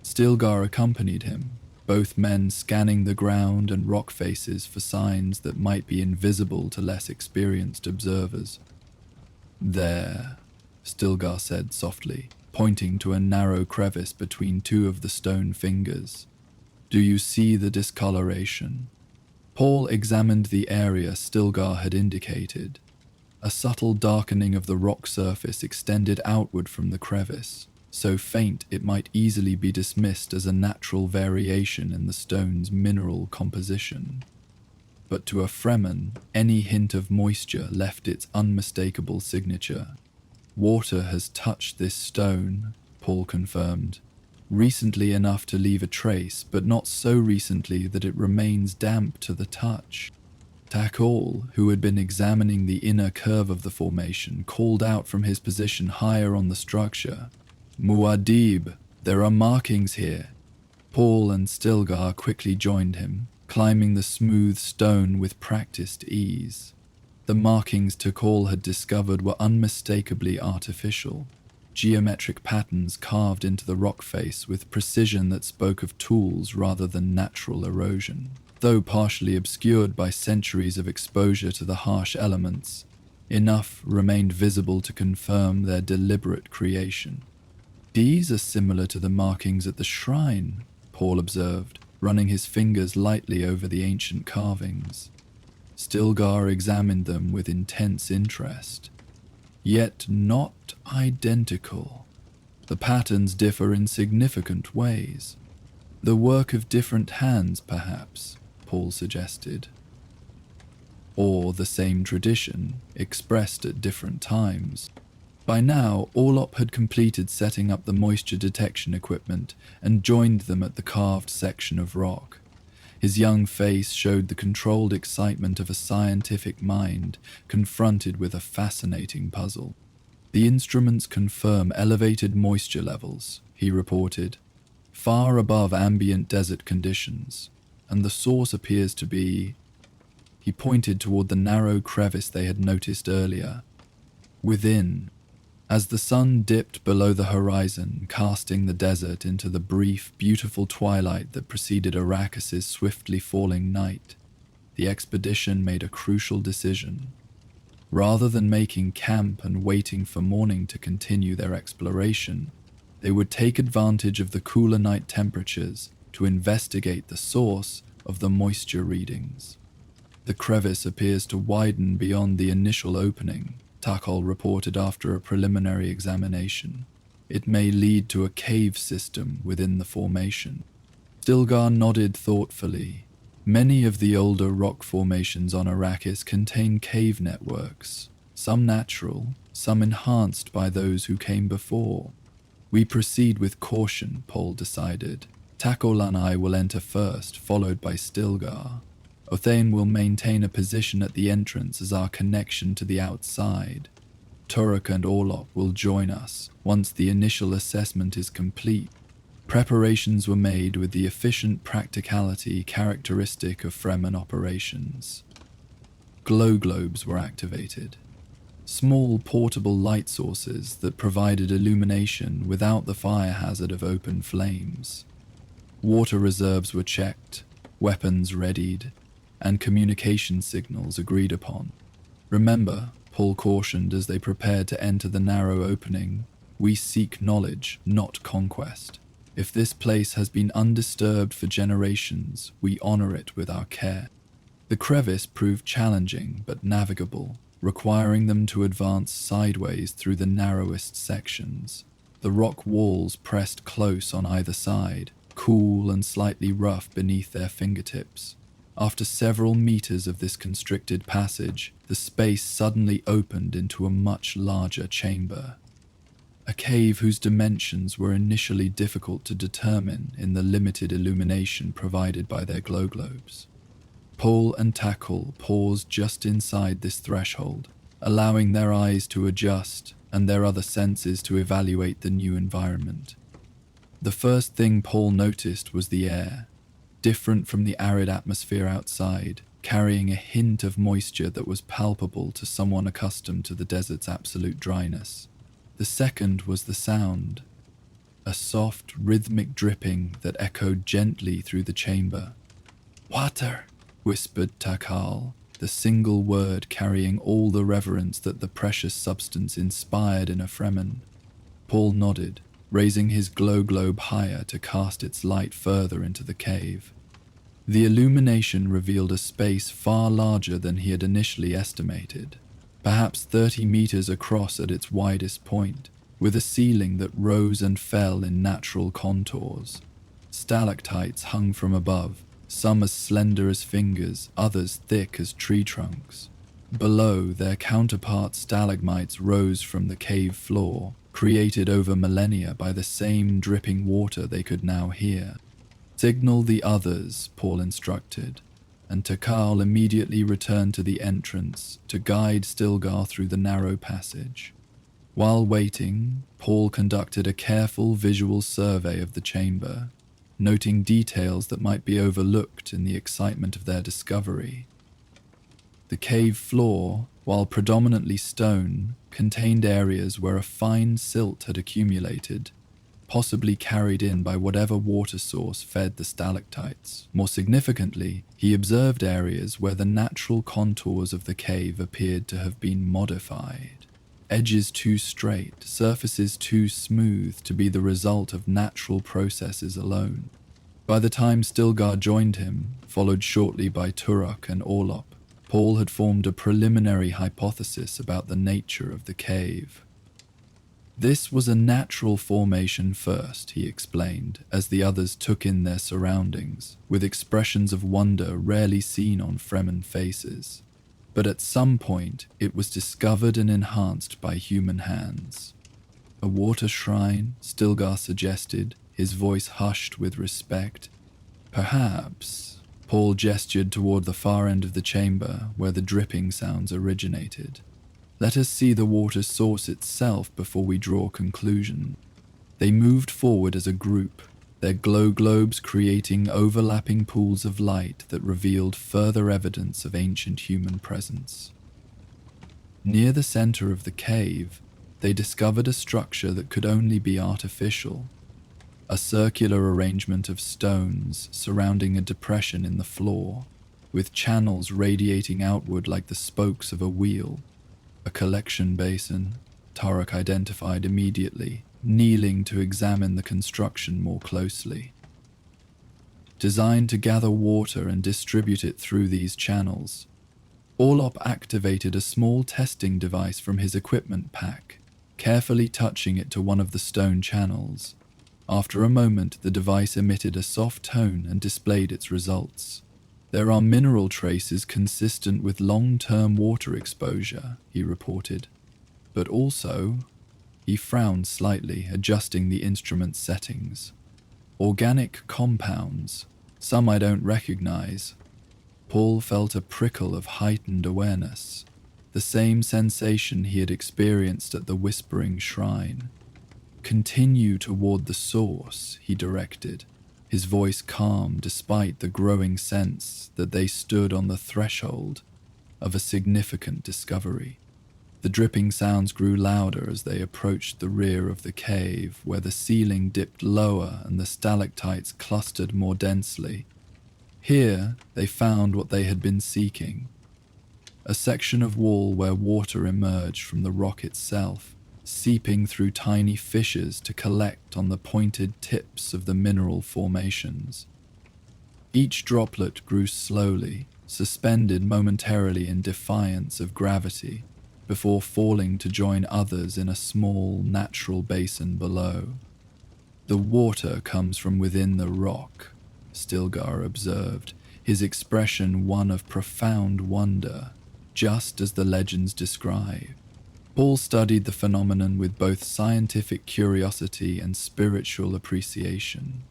Stilgar accompanied him, both men scanning the ground and rock faces for signs that might be invisible to less experienced observers. "There," Stilgar said softly, pointing to a narrow crevice between two of the stone fingers. "Do you see the discoloration?" Paul examined the area Stilgar had indicated. A subtle darkening of the rock surface extended outward from the crevice, so faint it might easily be dismissed as a natural variation in the stone's mineral composition. But to a Fremen, any hint of moisture left its unmistakable signature. "Water has touched this stone," Paul confirmed. "Recently enough to leave a trace, but not so recently that it remains damp to the touch." Takal, who had been examining the inner curve of the formation, called out from his position higher on the structure, "Muad'Dib, there are markings here." Paul and Stilgar quickly joined him, climbing the smooth stone with practiced ease. The markings Takal had discovered were unmistakably artificial, geometric patterns carved into the rock face with precision that spoke of tools rather than natural erosion. Though partially obscured by centuries of exposure to the harsh elements, enough remained visible to confirm their deliberate creation. "These are similar to the markings at the shrine," Paul observed, running his fingers lightly over the ancient carvings. Stilgar examined them with intense interest. "Yet not identical. The patterns differ in significant ways. The work of different hands, perhaps," Paul suggested. "Or the same tradition, expressed at different times." By now, Orlop had completed setting up the moisture detection equipment and joined them at the carved section of rock. His young face showed the controlled excitement of a scientific mind confronted with a fascinating puzzle. "The instruments confirm elevated moisture levels," he reported, "far above ambient desert conditions, and the source appears to be..." He pointed toward the narrow crevice they had noticed earlier. "Within." As the sun dipped below the horizon, casting the desert into the brief, beautiful twilight that preceded Arrakis' swiftly falling night, the expedition made a crucial decision. Rather than making camp and waiting for morning to continue their exploration, they would take advantage of the cooler night temperatures to investigate the source of the moisture readings. "The crevice appears to widen beyond the initial opening," Takal reported after a preliminary examination. "It may lead to a cave system within the formation." Stilgar nodded thoughtfully. Many of the older rock formations on Arrakis contain cave networks, some natural, some enhanced by those who came before. "We proceed with caution," Paul decided. "Takal and I will enter first, followed by Stilgar. Othane will maintain a position at the entrance as our connection to the outside. Turok and Orlop will join us once the initial assessment is complete." Preparations were made with the efficient practicality characteristic of Fremen operations. Glow globes were activated, small portable light sources that provided illumination without the fire hazard of open flames. Water reserves were checked, weapons readied, and communication signals agreed upon. "Remember," Paul cautioned as they prepared to enter the narrow opening, "we seek knowledge, not conquest. If this place has been undisturbed for generations, we honor it with our care." The crevice proved challenging but navigable, requiring them to advance sideways through the narrowest sections. The rock walls pressed close on either side, cool and slightly rough beneath their fingertips. After several meters of this constricted passage, the space suddenly opened into a much larger chamber. a cave whose dimensions were initially difficult to determine in the limited illumination provided by their glow globes. Paul and Tackle paused just inside this threshold, allowing their eyes to adjust and their other senses to evaluate the new environment. The first thing Paul noticed was the air, different from the arid atmosphere outside, carrying a hint of moisture that was palpable to someone accustomed to the desert's absolute dryness. The second was the sound, a soft, rhythmic dripping that echoed gently through the chamber. "Water," whispered Takal, the single word carrying all the reverence that the precious substance inspired in a Fremen. Paul nodded, raising his glow globe higher to cast its light further into the cave. The illumination revealed a space far larger than he had initially estimated, perhaps 30 meters across at its widest point, with a ceiling that rose and fell in natural contours. Stalactites hung from above, some as slender as fingers, others thick as tree trunks. Below, their counterpart stalagmites rose from the cave floor, created over millennia by the same dripping water they could now hear. "Signal the others," Paul instructed, and Takal immediately returned to the entrance to guide Stilgar through the narrow passage. While waiting, Paul conducted a careful visual survey of the chamber, noting details that might be overlooked in the excitement of their discovery. The cave floor, while predominantly stone, contained areas where a fine silt had accumulated, possibly carried in by whatever water source fed the stalactites. More significantly, he observed areas where the natural contours of the cave appeared to have been modified. Edges too straight, surfaces too smooth to be the result of natural processes alone. By the time Stilgar joined him, followed shortly by Turok and Orlop, Paul had formed a preliminary hypothesis about the nature of the cave. This was a natural formation first, he explained, as the others took in their surroundings, with expressions of wonder rarely seen on Fremen faces. But at some point, it was discovered and enhanced by human hands. "A water shrine," Stilgar suggested, his voice hushed with respect. "Perhaps," Paul gestured toward the far end of the chamber where the dripping sounds originated. "Let us see the water source itself before we draw conclusion." They moved forward as a group, their glow globes creating overlapping pools of light that revealed further evidence of ancient human presence. Near the center of the cave, they discovered a structure that could only be artificial, a circular arrangement of stones surrounding a depression in the floor, with channels radiating outward like the spokes of a wheel. A collection basin, Turok identified immediately, kneeling to examine the construction more closely. Designed to gather water and distribute it through these channels, Orlop activated a small testing device from his equipment pack, carefully touching it to one of the stone channels. After a moment, the device emitted a soft tone and displayed its results. "There are mineral traces consistent with long-term water exposure," he reported. "But also," he frowned slightly, adjusting the instrument's settings, "organic compounds, some I don't recognize." Paul felt a prickle of heightened awareness, the same sensation he had experienced at the Whispering Shrine. "Continue toward the source," he directed, his voice calm despite the growing sense that they stood on the threshold of a significant discovery. The dripping sounds grew louder as they approached the rear of the cave, where the ceiling dipped lower and the stalactites clustered more densely. Here, they found what they had been seeking, a section of wall where water emerged from the rock itself, seeping through tiny fissures to collect on the pointed tips of the mineral formations. Each droplet grew slowly, suspended momentarily in defiance of gravity, before falling to join others in a small, natural basin below. "The water comes from within the rock," Stilgar observed, his expression one of profound wonder, just as the legends describe. Paul studied the phenomenon with both scientific curiosity and spiritual appreciation.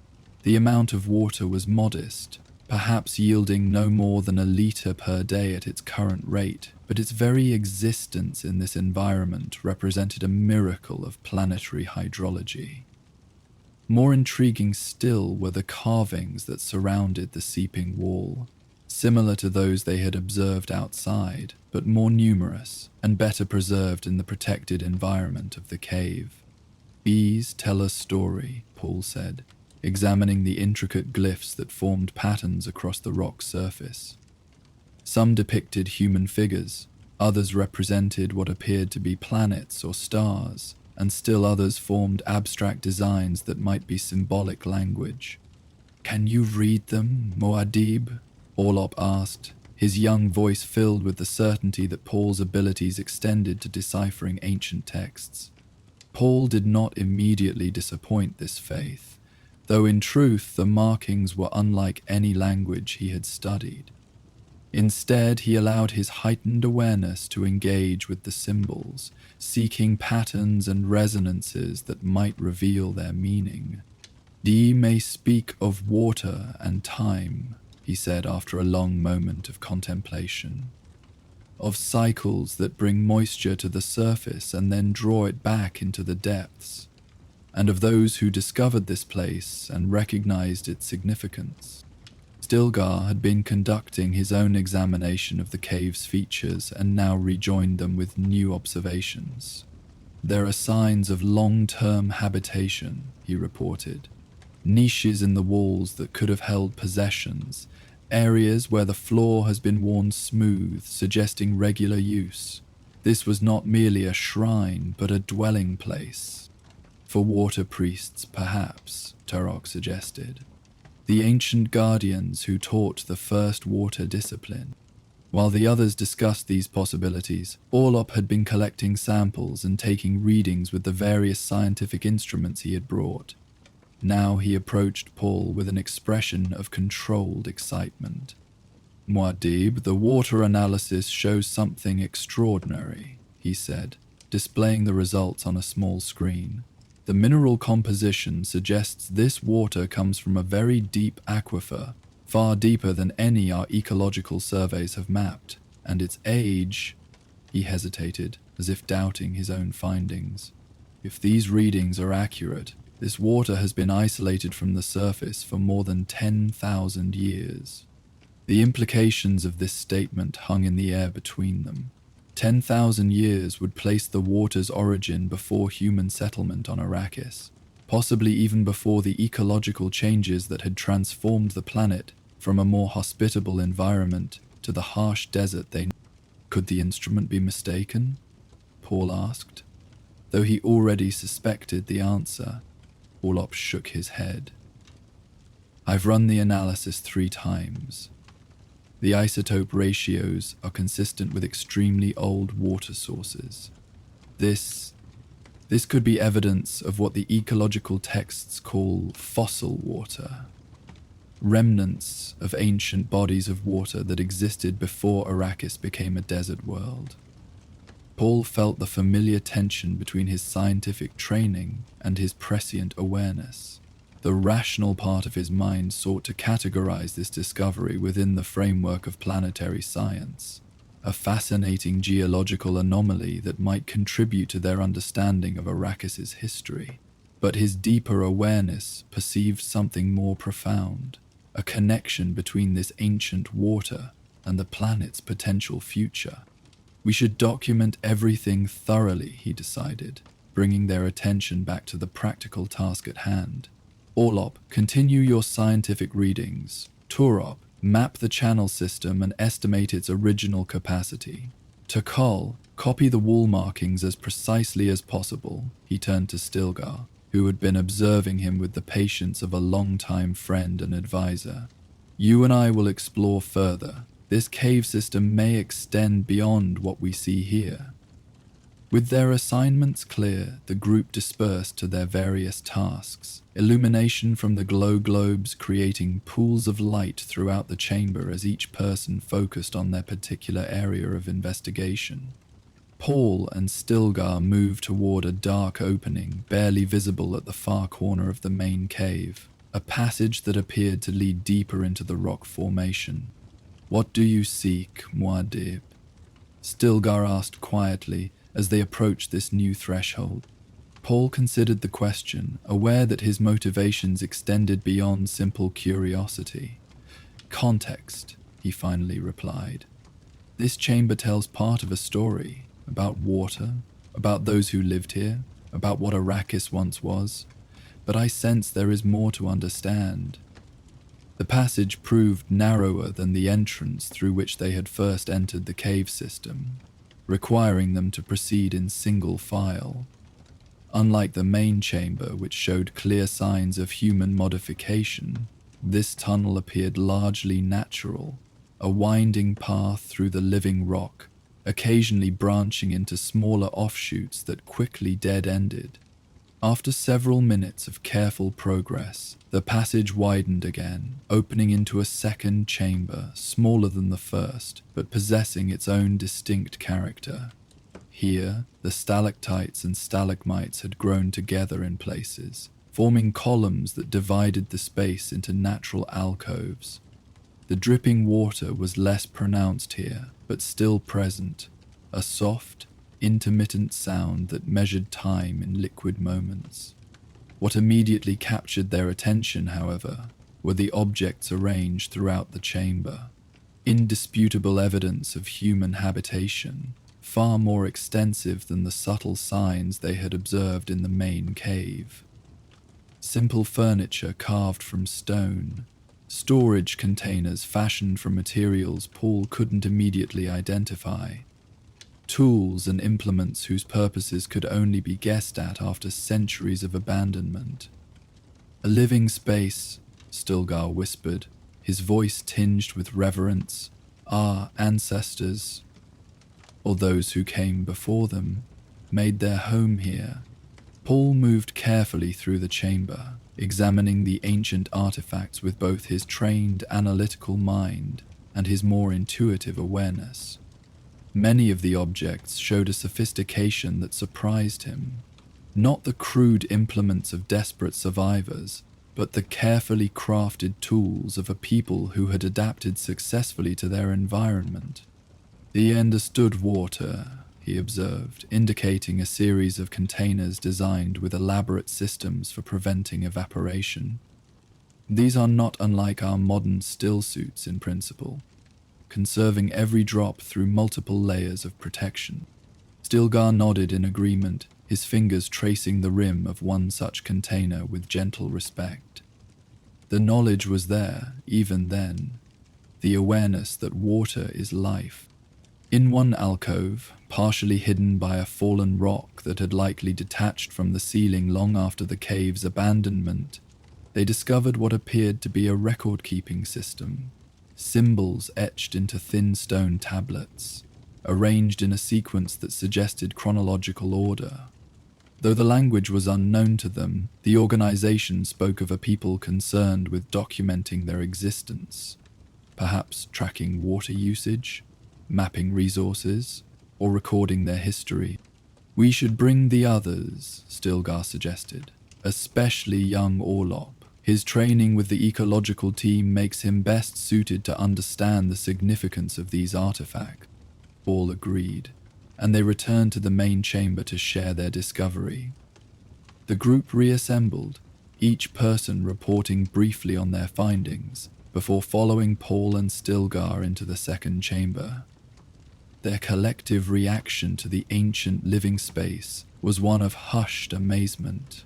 The amount of water was modest, perhaps yielding no more than a liter per day at its current rate, but its very existence in this environment represented a miracle of planetary hydrology. More intriguing still were the carvings that surrounded the seeping wall, similar to those they had observed outside, but more numerous and better preserved in the protected environment of the cave. "Bees tell a story," Paul said, examining the intricate glyphs that formed patterns across the rock's surface. Some depicted human figures, others represented what appeared to be planets or stars, and still others formed abstract designs that might be symbolic language. "Can you read them, Muad'Dib?" Orlop asked, his young voice filled with the certainty that Paul's abilities extended to deciphering ancient texts. Paul did not immediately disappoint this faith, though in truth the markings were unlike any language he had studied. Instead, he allowed his heightened awareness to engage with the symbols, seeking patterns and resonances that might reveal their meaning. "Thee may speak of water and time," he said after a long moment of contemplation, "of cycles that bring moisture to the surface and then draw it back into the depths, and of those who discovered this place and recognized its significance." Stilgar had been conducting his own examination of the cave's features and now rejoined them with new observations. "There are signs of long-term habitation," he reported. "Niches in the walls that could have held possessions, areas where the floor has been worn smooth, suggesting regular use. This was not merely a shrine, but a dwelling place. For water priests, perhaps," Turok suggested. "The ancient guardians who taught the first water discipline." While the others discussed these possibilities, Orlop had been collecting samples and taking readings with the various scientific instruments he had brought. Now he approached Paul with an expression of controlled excitement. "Muad'Dib, the water analysis shows something extraordinary," he said, displaying the results on a small screen. "The mineral composition suggests this water comes from a very deep aquifer, far deeper than any our ecological surveys have mapped, and its age—" He hesitated, as if doubting his own findings. "If these readings are accurate, this water has been isolated from the surface for more than 10,000 years. The implications of this statement hung in the air between them. 10,000 years would place the water's origin before human settlement on Arrakis, possibly even before the ecological changes that had transformed the planet from a more hospitable environment to the harsh desert they knew. Could the instrument be mistaken? Paul asked. Though he already suspected the answer, Orlop shook his head. "I've run the analysis 3 times. The isotope ratios are consistent with extremely old water sources. This could be evidence of what the ecological texts call fossil water, remnants of ancient bodies of water that existed before Arrakis became a desert world." Paul felt the familiar tension between his scientific training and his prescient awareness. The rational part of his mind sought to categorize this discovery within the framework of planetary science, a fascinating geological anomaly that might contribute to their understanding of Arrakis' history. But his deeper awareness perceived something more profound, a connection between this ancient water and the planet's potential future. "We should document everything thoroughly," he decided, bringing their attention back to the practical task at hand. "Orlop, continue your scientific readings. Turok, map the channel system and estimate its original capacity. Takal, copy the wall markings as precisely as possible." He turned to Stilgar, who had been observing him with the patience of a long-time friend and advisor. "You and I will explore further. This cave system may extend beyond what we see here." With their assignments clear, the group dispersed to their various tasks, illumination from the glow globes creating pools of light throughout the chamber as each person focused on their particular area of investigation. Paul and Stilgar moved toward a dark opening barely visible at the far corner of the main cave, a passage that appeared to lead deeper into the rock formation. "What do you seek, Muad'Dib?" Stilgar asked quietly as they approached this new threshold. Paul considered the question, aware that his motivations extended beyond simple curiosity. "Context," he finally replied. "This chamber tells part of a story, about water, about those who lived here, about what Arrakis once was, but I sense there is more to understand." The passage proved narrower than the entrance through which they had first entered the cave system, requiring them to proceed in single file. Unlike the main chamber, which showed clear signs of human modification, this tunnel appeared largely natural, a winding path through the living rock, occasionally branching into smaller offshoots that quickly dead-ended. After several minutes of careful progress, the passage widened again, opening into a second chamber, smaller than the first, but possessing its own distinct character. Here, the stalactites and stalagmites had grown together in places, forming columns that divided the space into natural alcoves. The dripping water was less pronounced here, but still present, a soft, intermittent sound that measured time in liquid moments. What immediately captured their attention, however, were the objects arranged throughout the chamber, indisputable evidence of human habitation, far more extensive than the subtle signs they had observed in the main cave. Simple furniture carved from stone, storage containers fashioned from materials Paul couldn't immediately identify, tools and implements whose purposes could only be guessed at after centuries of abandonment. "A living space," Stilgar whispered, his voice tinged with reverence. "Our ancestors, or those who came before them, made their home here." Paul moved carefully through the chamber, examining the ancient artifacts with both his trained analytical mind and his more intuitive awareness. Many of the objects showed a sophistication that surprised him, not the crude implements of desperate survivors, but the carefully crafted tools of a people who had adapted successfully to their environment. "They understood water," he observed, indicating a series of containers designed with elaborate systems for preventing evaporation. "These are not unlike our modern still suits in principle, conserving every drop through multiple layers of protection." Stilgar nodded in agreement, his fingers tracing the rim of one such container with gentle respect. The knowledge was there, even then, the awareness that water is life. In one alcove, partially hidden by a fallen rock that had likely detached from the ceiling long after the cave's abandonment, they discovered what appeared to be a record-keeping system, symbols etched into thin stone tablets, arranged in a sequence that suggested chronological order. Though the language was unknown to them, the organization spoke of a people concerned with documenting their existence, perhaps tracking water usage, mapping resources, or recording their history. "We should bring the others," Stilgar suggested, "especially young Orlop. His training with the ecological team makes him best suited to understand the significance of these artifacts." All agreed, and they returned to the main chamber to share their discovery. The group reassembled, each person reporting briefly on their findings, before following Paul and Stilgar into the second chamber. Their collective reaction to the ancient living space was one of hushed amazement.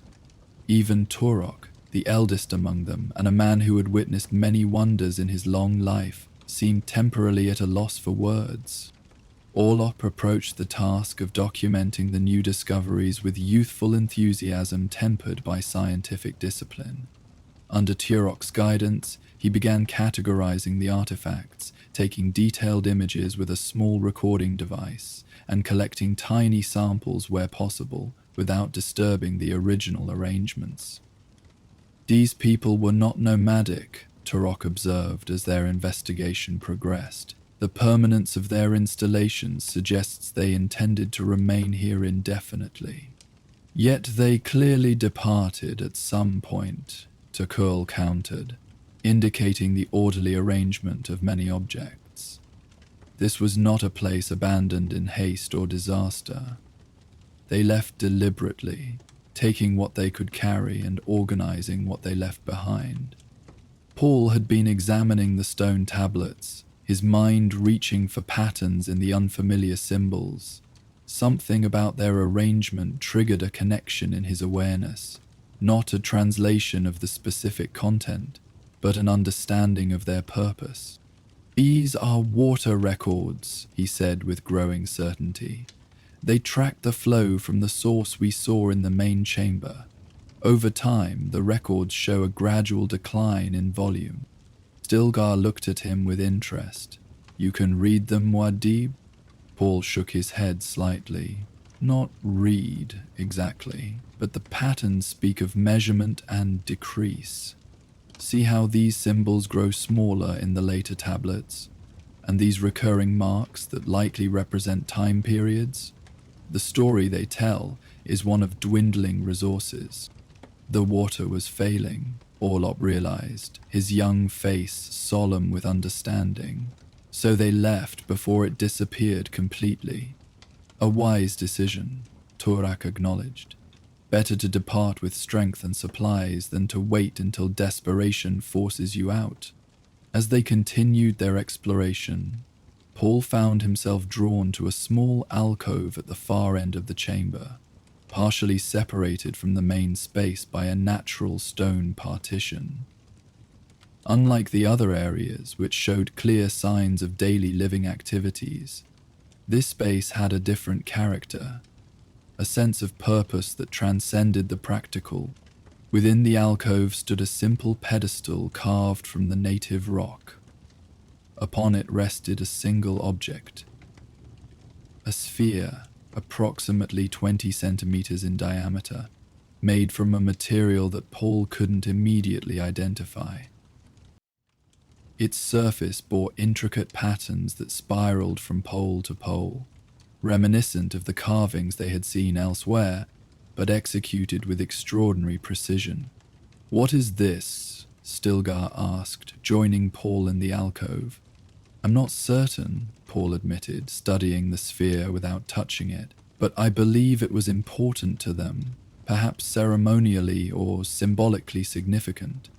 Even Turok, the eldest among them, and a man who had witnessed many wonders in his long life, seemed temporarily at a loss for words. Orlop approached the task of documenting the new discoveries with youthful enthusiasm tempered by scientific discipline. Under Turok's guidance, he began categorizing the artifacts, taking detailed images with a small recording device, and collecting tiny samples where possible without disturbing the original arrangements. "These people were not nomadic," Turok observed as their investigation progressed. The permanence of their installations suggests they intended to remain here indefinitely. Yet they clearly departed at some point, Takul countered, indicating the orderly arrangement of many objects. This was not a place abandoned in haste or disaster. They left deliberately, taking what they could carry and organizing what they left behind. Paul had been examining the stone tablets, his mind reaching for patterns in the unfamiliar symbols. Something about their arrangement triggered a connection in his awareness, not a translation of the specific content, but an understanding of their purpose. "These are water records," he said with growing certainty. "They track the flow from the source we saw in the main chamber. Over time, the records show a gradual decline in volume." Stilgar looked at him with interest. "You can read them, Muad'Dib?" Paul shook his head slightly. "Not read, exactly, but the patterns speak of measurement and decrease. See how these symbols grow smaller in the later tablets, and these recurring marks that likely represent time periods? The story they tell is one of dwindling resources." The water was failing, Orlop realized, his young face solemn with understanding. So they left before it disappeared completely. "A wise decision," Turak acknowledged. "Better to depart with strength and supplies than to wait until desperation forces you out." As they continued their exploration, Paul found himself drawn to a small alcove at the far end of the chamber, partially separated from the main space by a natural stone partition. Unlike the other areas, which showed clear signs of daily living activities, this space had a different character, a sense of purpose that transcended the practical. Within the alcove stood a simple pedestal carved from the native rock. Upon it rested a single object, a sphere approximately 20 centimeters in diameter, made from a material that Paul couldn't immediately identify. Its surface bore intricate patterns that spiraled from pole to pole, reminiscent of the carvings they had seen elsewhere, but executed with extraordinary precision. "What is this?" Stilgar asked, joining Paul in the alcove. "I'm not certain," Paul admitted, studying the sphere without touching it, "but I believe it was important to them, perhaps ceremonially or symbolically significant."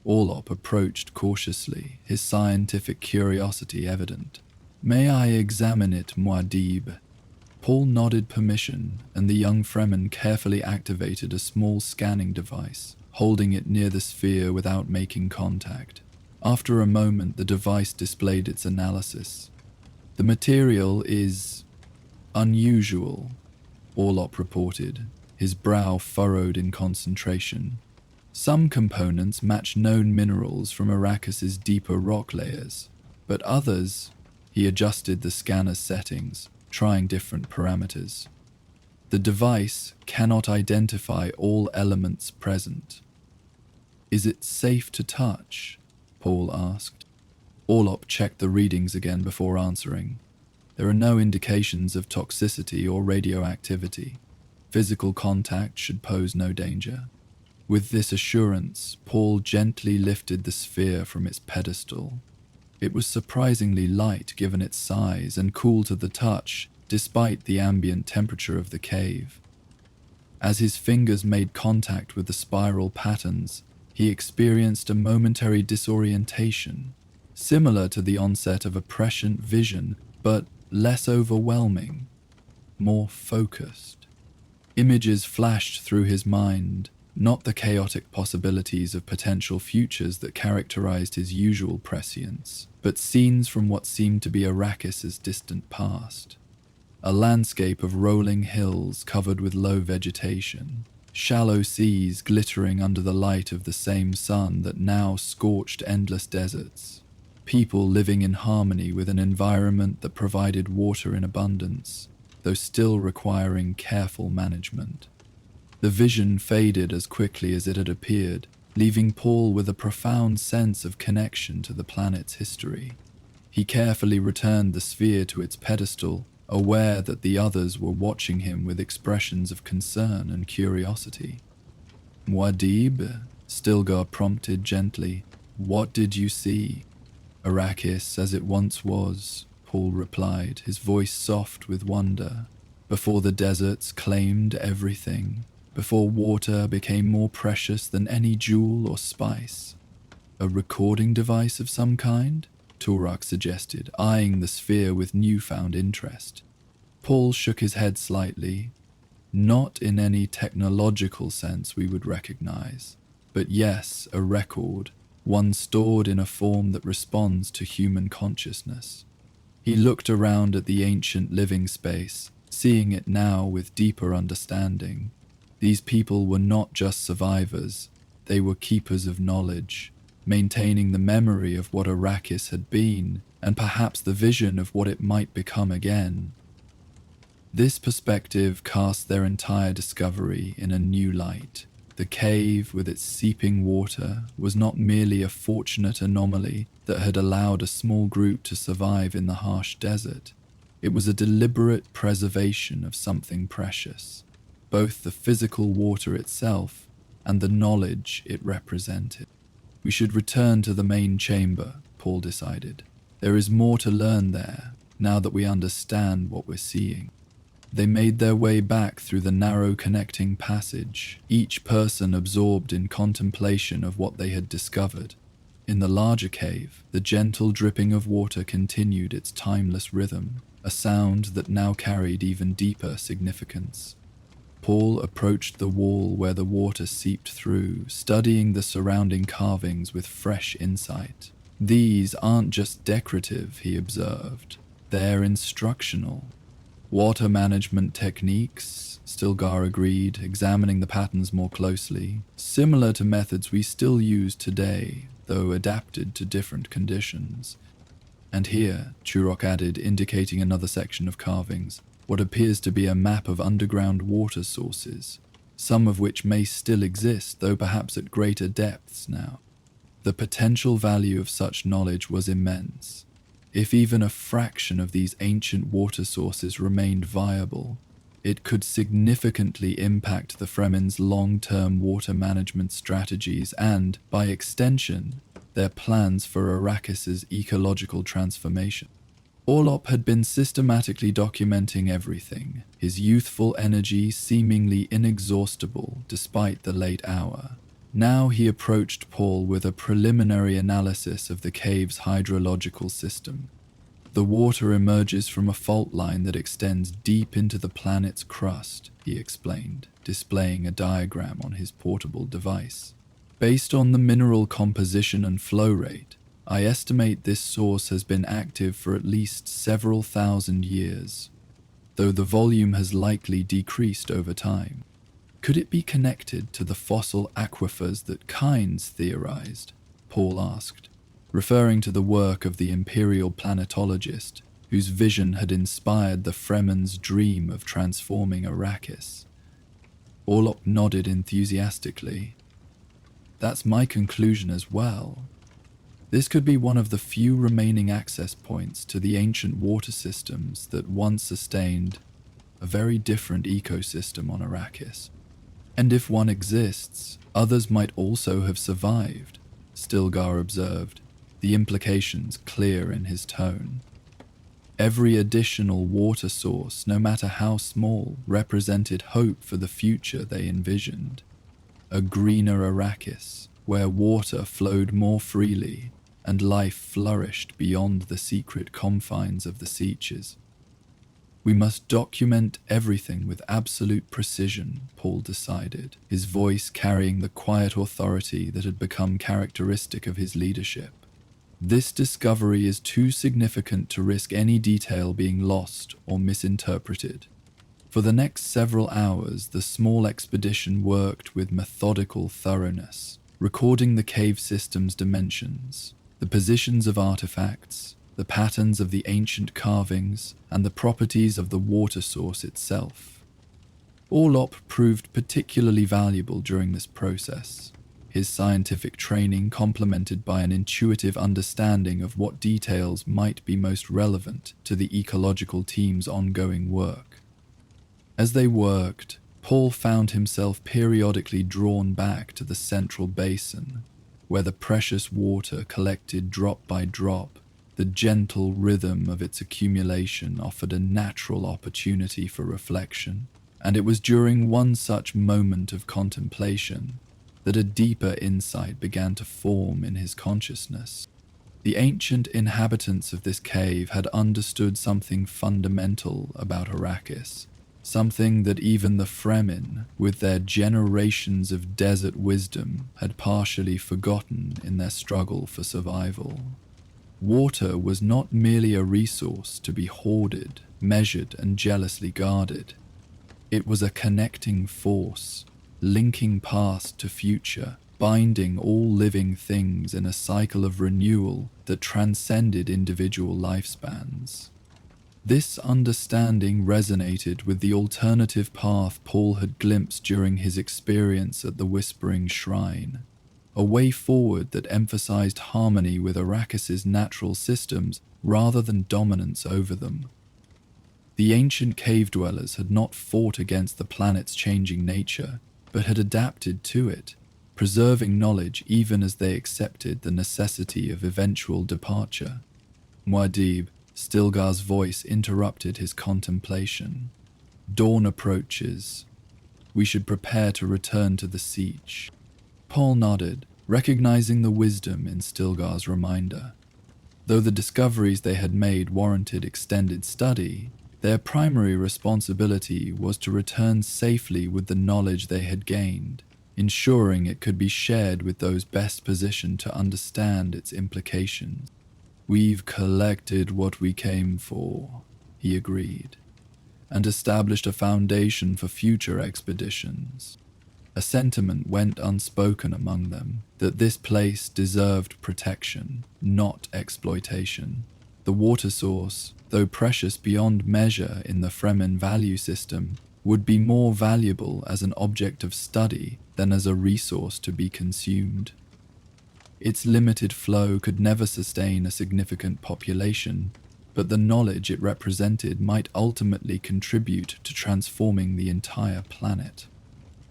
Orlop approached cautiously, his scientific curiosity evident. "May I examine it, Muad'Dib?" Paul nodded permission, and the young Fremen carefully activated a small scanning device, holding it near the sphere without making contact. After a moment, the device displayed its analysis. "The material is unusual," Orlop reported, his brow furrowed in concentration. "Some components match known minerals from Arrakis's deeper rock layers, but others..." He adjusted the scanner's settings, trying different parameters. "The device cannot identify all elements present." "Is it safe to touch?" Paul asked. Orlop checked the readings again before answering. "There are no indications of toxicity or radioactivity. Physical contact should pose no danger." With this assurance, Paul gently lifted the sphere from its pedestal. It was surprisingly light given its size and cool to the touch, despite the ambient temperature of the cave. As his fingers made contact with the spiral patterns, he experienced a momentary disorientation, similar to the onset of a prescient vision, but less overwhelming, more focused. Images flashed through his mind, not the chaotic possibilities of potential futures that characterized his usual prescience, but scenes from what seemed to be Arrakis's distant past. A landscape of rolling hills covered with low vegetation, shallow seas glittering under the light of the same sun that now scorched endless deserts, people living in harmony with an environment that provided water in abundance, though still requiring careful management. The vision faded as quickly as it had appeared, leaving Paul with a profound sense of connection to the planet's history. He carefully returned the sphere to its pedestal, aware that the others were watching him with expressions of concern and curiosity. Muad'Dib, Stilgar prompted gently. What did you see? Arrakis as it once was, Paul replied, his voice soft with wonder. Before the deserts claimed everything, before water became more precious than any jewel or spice. A recording device of some kind? Turak suggested, eyeing the sphere with newfound interest. Paul shook his head slightly. Not in any technological sense we would recognize, but yes, a record, one stored in a form that responds to human consciousness. He looked around at the ancient living space, seeing it now with deeper understanding. These people were not just survivors, they were keepers of knowledge, maintaining the memory of what Arrakis had been, and perhaps the vision of what it might become again. This perspective cast their entire discovery in a new light. The cave, with its seeping water, was not merely a fortunate anomaly that had allowed a small group to survive in the harsh desert. It was a deliberate preservation of something precious, both the physical water itself and the knowledge it represented. We should return to the main chamber, Paul decided. There is more to learn there, now that we understand what we're seeing. They made their way back through the narrow connecting passage, each person absorbed in contemplation of what they had discovered. In the larger cave, the gentle dripping of water continued its timeless rhythm, a sound that now carried even deeper significance. Paul approached the wall where the water seeped through, studying the surrounding carvings with fresh insight. These aren't just decorative, he observed. They're instructional. Water management techniques, Stilgar agreed, examining the patterns more closely, similar to methods we still use today, though adapted to different conditions. And here, Turok added, indicating another section of carvings, what appears to be a map of underground water sources, some of which may still exist, though perhaps at greater depths now. The potential value of such knowledge was immense. If even a fraction of these ancient water sources remained viable, it could significantly impact the Fremen's long-term water management strategies and, by extension, their plans for Arrakis' ecological transformation. Orlop had been systematically documenting everything, his youthful energy seemingly inexhaustible despite the late hour. Now he approached Paul with a preliminary analysis of the cave's hydrological system. The water emerges from a fault line that extends deep into the planet's crust, he explained, displaying a diagram on his portable device. Based on the mineral composition and flow rate, I estimate this source has been active for at least several thousand years, though the volume has likely decreased over time. Could it be connected to the fossil aquifers that Kynes theorized? Paul asked, referring to the work of the imperial planetologist whose vision had inspired the Fremen's dream of transforming Arrakis. Orlop nodded enthusiastically. That's my conclusion as well. This could be one of the few remaining access points to the ancient water systems that once sustained a very different ecosystem on Arrakis. And if one exists, others might also have survived, Stilgar observed, the implications clear in his tone. Every additional water source, no matter how small, represented hope for the future they envisioned. A greener Arrakis, where water flowed more freely and life flourished beyond the secret confines of the Sietches. We must document everything with absolute precision, Paul decided, his voice carrying the quiet authority that had become characteristic of his leadership. This discovery is too significant to risk any detail being lost or misinterpreted. For the next several hours, the small expedition worked with methodical thoroughness, recording the cave system's dimensions, the positions of artifacts, the patterns of the ancient carvings, and the properties of the water source itself. Orlop proved particularly valuable during this process. his scientific training complemented by an intuitive understanding of what details might be most relevant to the ecological team's ongoing work. As they worked, Paul found himself periodically drawn back to the central basin, where the precious water collected drop by drop. The gentle rhythm of its accumulation offered a natural opportunity for reflection, and it was during one such moment of contemplation that a deeper insight began to form in his consciousness. The ancient inhabitants of this cave had understood something fundamental about Arrakis, something that even the Fremen, with their generations of desert wisdom, had partially forgotten in their struggle for survival. Water was not merely a resource to be hoarded, measured, and jealously guarded. It was a connecting force, linking past to future, binding all living things in a cycle of renewal that transcended individual lifespans. This understanding resonated with the alternative path Paul had glimpsed during his experience at the Whispering Shrine, a way forward that emphasized harmony with Arrakis's natural systems rather than dominance over them. The ancient cave dwellers had not fought against the planet's changing nature, but had adapted to it, preserving knowledge even as they accepted the necessity of eventual departure. Muad'Dib, Stilgar's voice interrupted his contemplation. Dawn approaches. We should prepare to return to the siege. Paul nodded, recognizing the wisdom in Stilgar's reminder. Though the discoveries they had made warranted extended study, their primary responsibility was to return safely with the knowledge they had gained, ensuring it could be shared with those best positioned to understand its implications. "We've collected what we came for," he agreed, "and established a foundation for future expeditions." A sentiment went unspoken among them that this place deserved protection, not exploitation. The water source, though precious beyond measure in the Fremen value system, would be more valuable as an object of study than as a resource to be consumed. Its limited flow could never sustain a significant population, but the knowledge it represented might ultimately contribute to transforming the entire planet.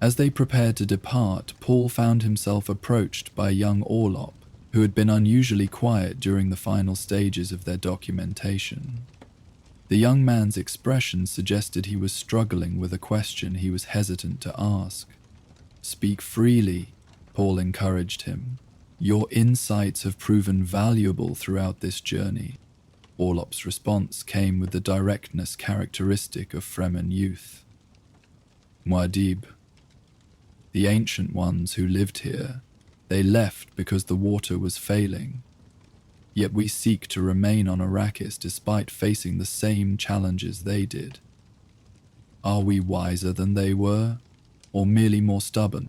As they prepared to depart, Paul found himself approached by a young Orlop, who had been unusually quiet during the final stages of their documentation. The young man's expression suggested he was struggling with a question he was hesitant to ask. "Speak freely," Paul encouraged him. "Your insights have proven valuable throughout this journey." Orlop's response came with the directness characteristic of Fremen youth. "Muad'Dib, the ancient ones who lived here, they left because the water was failing. Yet we seek to remain on Arrakis despite facing the same challenges they did. Are we wiser than they were, or merely more stubborn?"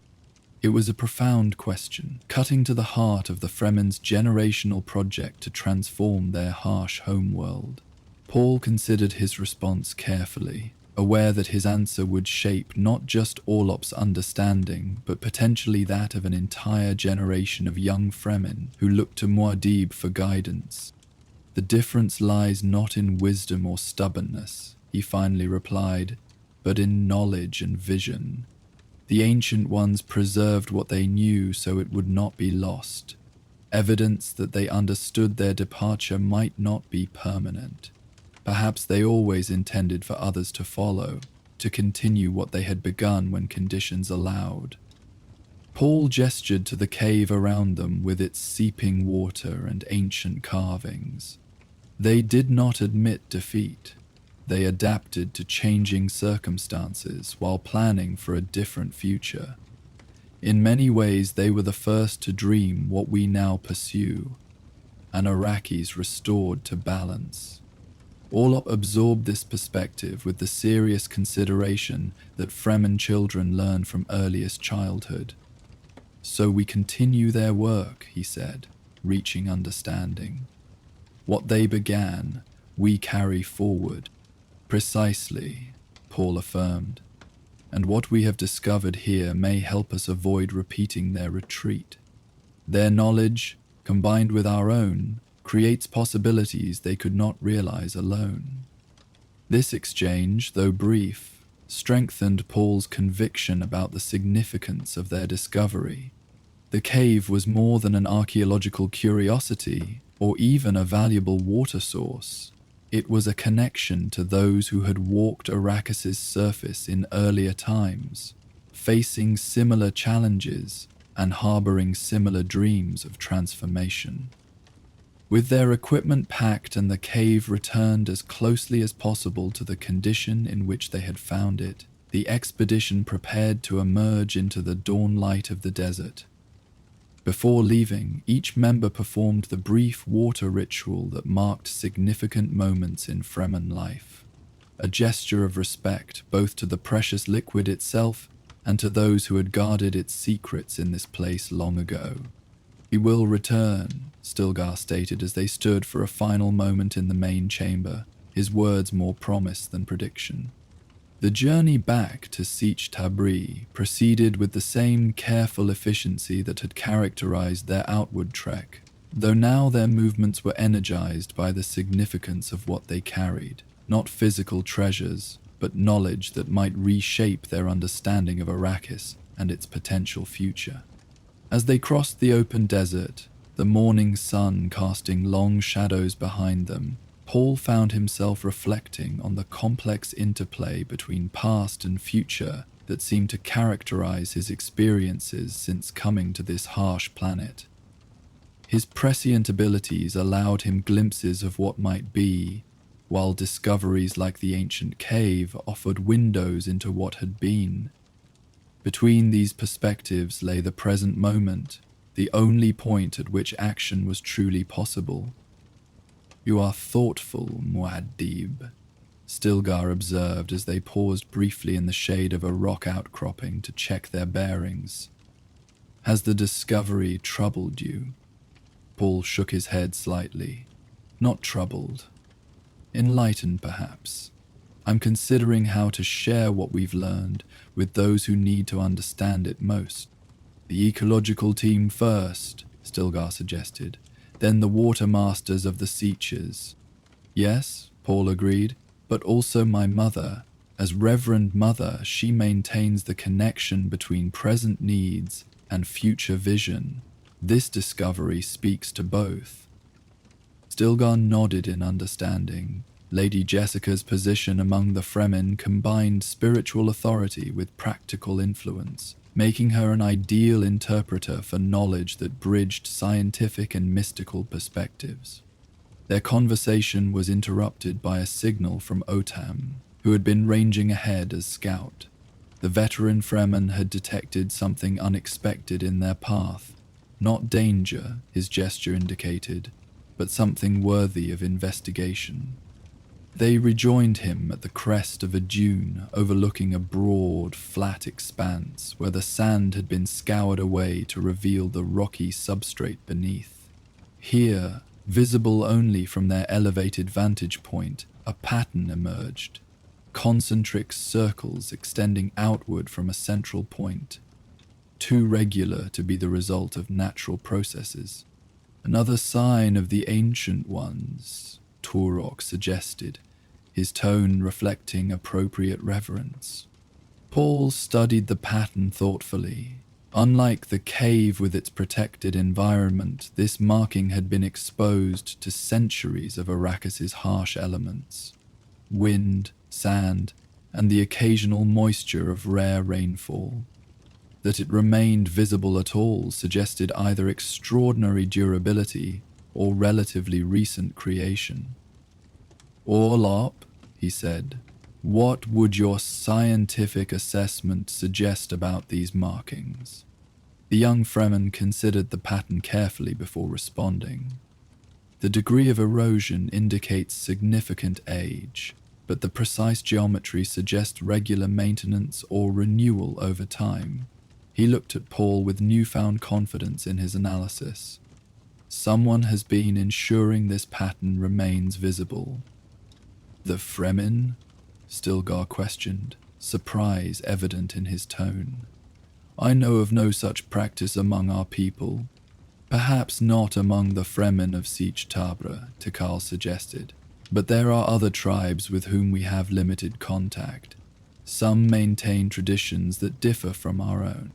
It was a profound question, cutting to the heart of the Fremen's generational project to transform their harsh homeworld. Paul considered his response carefully, aware that his answer would shape not just Orlop's understanding, but potentially that of an entire generation of young Fremen who looked to Muad'Dib for guidance. "The difference lies not in wisdom or stubbornness," he finally replied, "but in knowledge and vision. The ancient ones preserved what they knew so it would not be lost, evidence that they understood their departure might not be permanent. Perhaps they always intended for others to follow, to continue what they had begun when conditions allowed." Paul gestured to the cave around them with its seeping water and ancient carvings. They did not admit defeat. They adapted to changing circumstances while planning for a different future. In many ways, they were the first to dream what we now pursue, an Arrakis restored to balance. Orlop absorbed this perspective with the serious consideration that Fremen children learn from earliest childhood. "So we continue their work," he said, reaching understanding. "What they began, we carry forward." "Precisely," Paul affirmed. and what we have discovered here may help us avoid repeating their retreat. Their knowledge, combined with our own, creates possibilities they could not realize alone. This exchange, though brief, strengthened Paul's conviction about the significance of their discovery. The cave was more than an archaeological curiosity or even a valuable water source. It was a connection to those who had walked Arrakis's surface in earlier times, facing similar challenges and harboring similar dreams of transformation. With their equipment packed and the cave returned as closely as possible to the condition in which they had found it, the expedition prepared to emerge into the dawn light of the desert. Before leaving, each member performed the brief water ritual that marked significant moments in Fremen life, a gesture of respect both to the precious liquid itself and to those who had guarded its secrets in this place long ago. "We will return," Stilgar stated as they stood for a final moment in the main chamber, his words more promise than prediction. The journey back to Sietch Tabri proceeded with the same careful efficiency that had characterized their outward trek, though now their movements were energized by the significance of what they carried, not physical treasures, but knowledge that might reshape their understanding of Arrakis and its potential future. As they crossed the open desert, the morning sun casting long shadows behind them, Paul found himself reflecting on the complex interplay between past and future that seemed to characterize his experiences since coming to this harsh planet. His prescient abilities allowed him glimpses of what might be, while discoveries like the ancient cave offered windows into what had been. Between these perspectives lay the present moment, the only point at which action was truly possible. "You are thoughtful, Muad'Dib," Stilgar observed as they paused briefly in the shade of a rock outcropping to check their bearings. "Has the discovery troubled you?" Paul shook his head slightly. "Not troubled. Enlightened, perhaps. I'm considering how to share what we've learned with those who need to understand it most. The ecological team first," Stilgar suggested, "then the water masters of the Sietches." "Yes," Paul agreed, "but also my mother. As Reverend Mother, she maintains the connection between present needs and future vision. This discovery speaks to both." Stilgar nodded in understanding. Lady Jessica's position among the Fremen combined spiritual authority with practical influence, making her an ideal interpreter for knowledge that bridged scientific and mystical perspectives. Their conversation was interrupted by a signal from Otam, who had been ranging ahead as scout. The veteran Fremen had detected something unexpected in their path. Not danger, his gesture indicated, but something worthy of investigation. They rejoined him at the crest of a dune overlooking a broad, flat expanse where the sand had been scoured away to reveal the rocky substrate beneath. Here, visible only from their elevated vantage point, a pattern emerged, concentric circles extending outward from a central point, too regular to be the result of natural processes. "Another sign of the Ancient Ones," Turok suggested, his tone reflecting appropriate reverence. Paul studied the pattern thoughtfully. Unlike the cave with its protected environment, this marking had been exposed to centuries of Arrakis's harsh elements: wind, sand, and the occasional moisture of rare rainfall. That it remained visible at all suggested either extraordinary durability or relatively recent creation. "Orlop," he said, "what would your scientific assessment suggest about these markings?" The young Fremen considered the pattern carefully before responding. "The degree of erosion indicates significant age, but the precise geometry suggests regular maintenance or renewal over time." He looked at Paul with newfound confidence in his analysis. "Someone has been ensuring this pattern remains visible." "The Fremen?" Stilgar questioned. surprise evident in his tone. "I know of no such practice among our people. Perhaps not among the Fremen of Sietch Tabra," Tikal suggested, "but there are other tribes with whom we have limited contact. Some maintain traditions that differ from our own."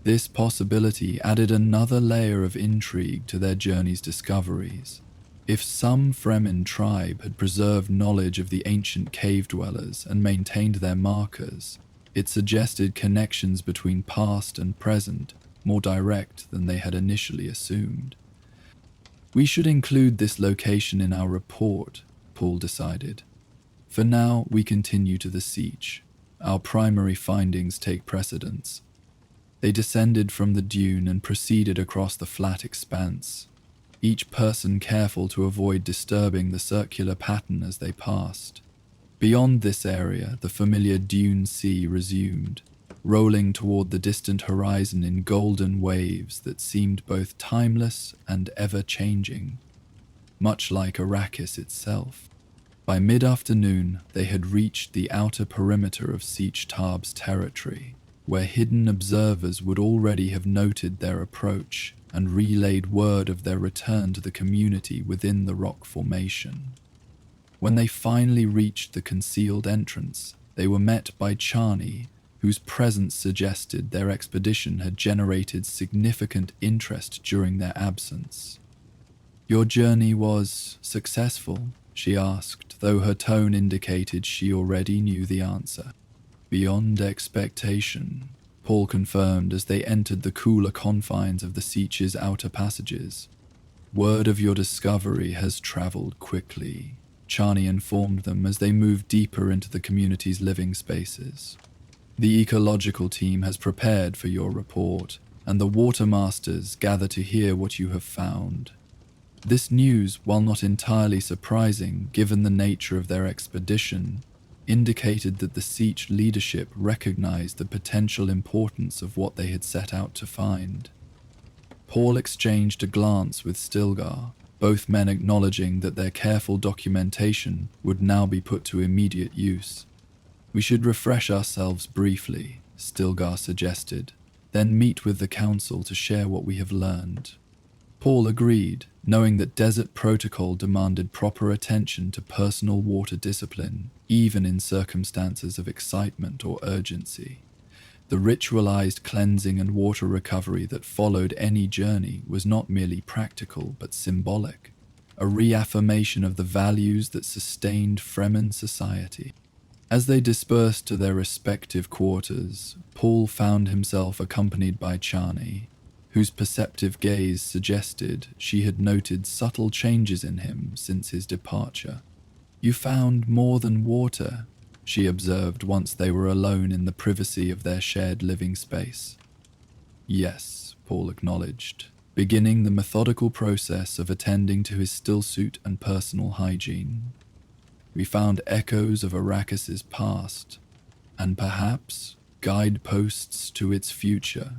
This possibility added another layer of intrigue to their journey's discoveries. If some Fremen tribe had preserved knowledge of the ancient cave dwellers and maintained their markers, it suggested connections between past and present, more direct than they had initially assumed. "We should include this location in our report," Paul decided. "For now, we continue to the Sietch. Our primary findings take precedence." They descended from the dune and proceeded across the flat expanse, each person careful to avoid disturbing the circular pattern as they passed. Beyond this area, the familiar dune sea resumed, rolling toward the distant horizon in golden waves that seemed both timeless and ever-changing, much like Arrakis itself. By mid-afternoon, they had reached the outer perimeter of Sietch Tab's territory, where hidden observers would already have noted their approach and relayed word of their return to the community within the rock formation. When they finally reached the concealed entrance, they were met by Chani, whose presence suggested their expedition had generated significant interest during their absence. "Your journey was successful?" she asked, though her tone indicated she already knew the answer. "Beyond expectation," Paul confirmed as they entered the cooler confines of the Sietch's outer passages. "Word of your discovery has traveled quickly," Chani informed them as they moved deeper into the community's living spaces. "The ecological team has prepared for your report, and the watermasters gather to hear what you have found." This news, while not entirely surprising given the nature of their expedition, indicated that the Sietch leadership recognized the potential importance of what they had set out to find. Paul exchanged a glance with Stilgar, both men acknowledging that their careful documentation would now be put to immediate use. "We should refresh ourselves briefly," Stilgar suggested, "then meet with the council to share what we have learned." Paul agreed, knowing that desert protocol demanded proper attention to personal water discipline, even in circumstances of excitement or urgency. The ritualized cleansing and water recovery that followed any journey was not merely practical but symbolic, a reaffirmation of the values that sustained Fremen society. As they dispersed to their respective quarters, Paul found himself accompanied by Chani, whose perceptive gaze suggested she had noted subtle changes in him since his departure. "You found more than water," she observed once they were alone in the privacy of their shared living space. "Yes," Paul acknowledged, beginning the methodical process of attending to his stillsuit and personal hygiene. "We found echoes of Arrakis's past, and perhaps guideposts to its future."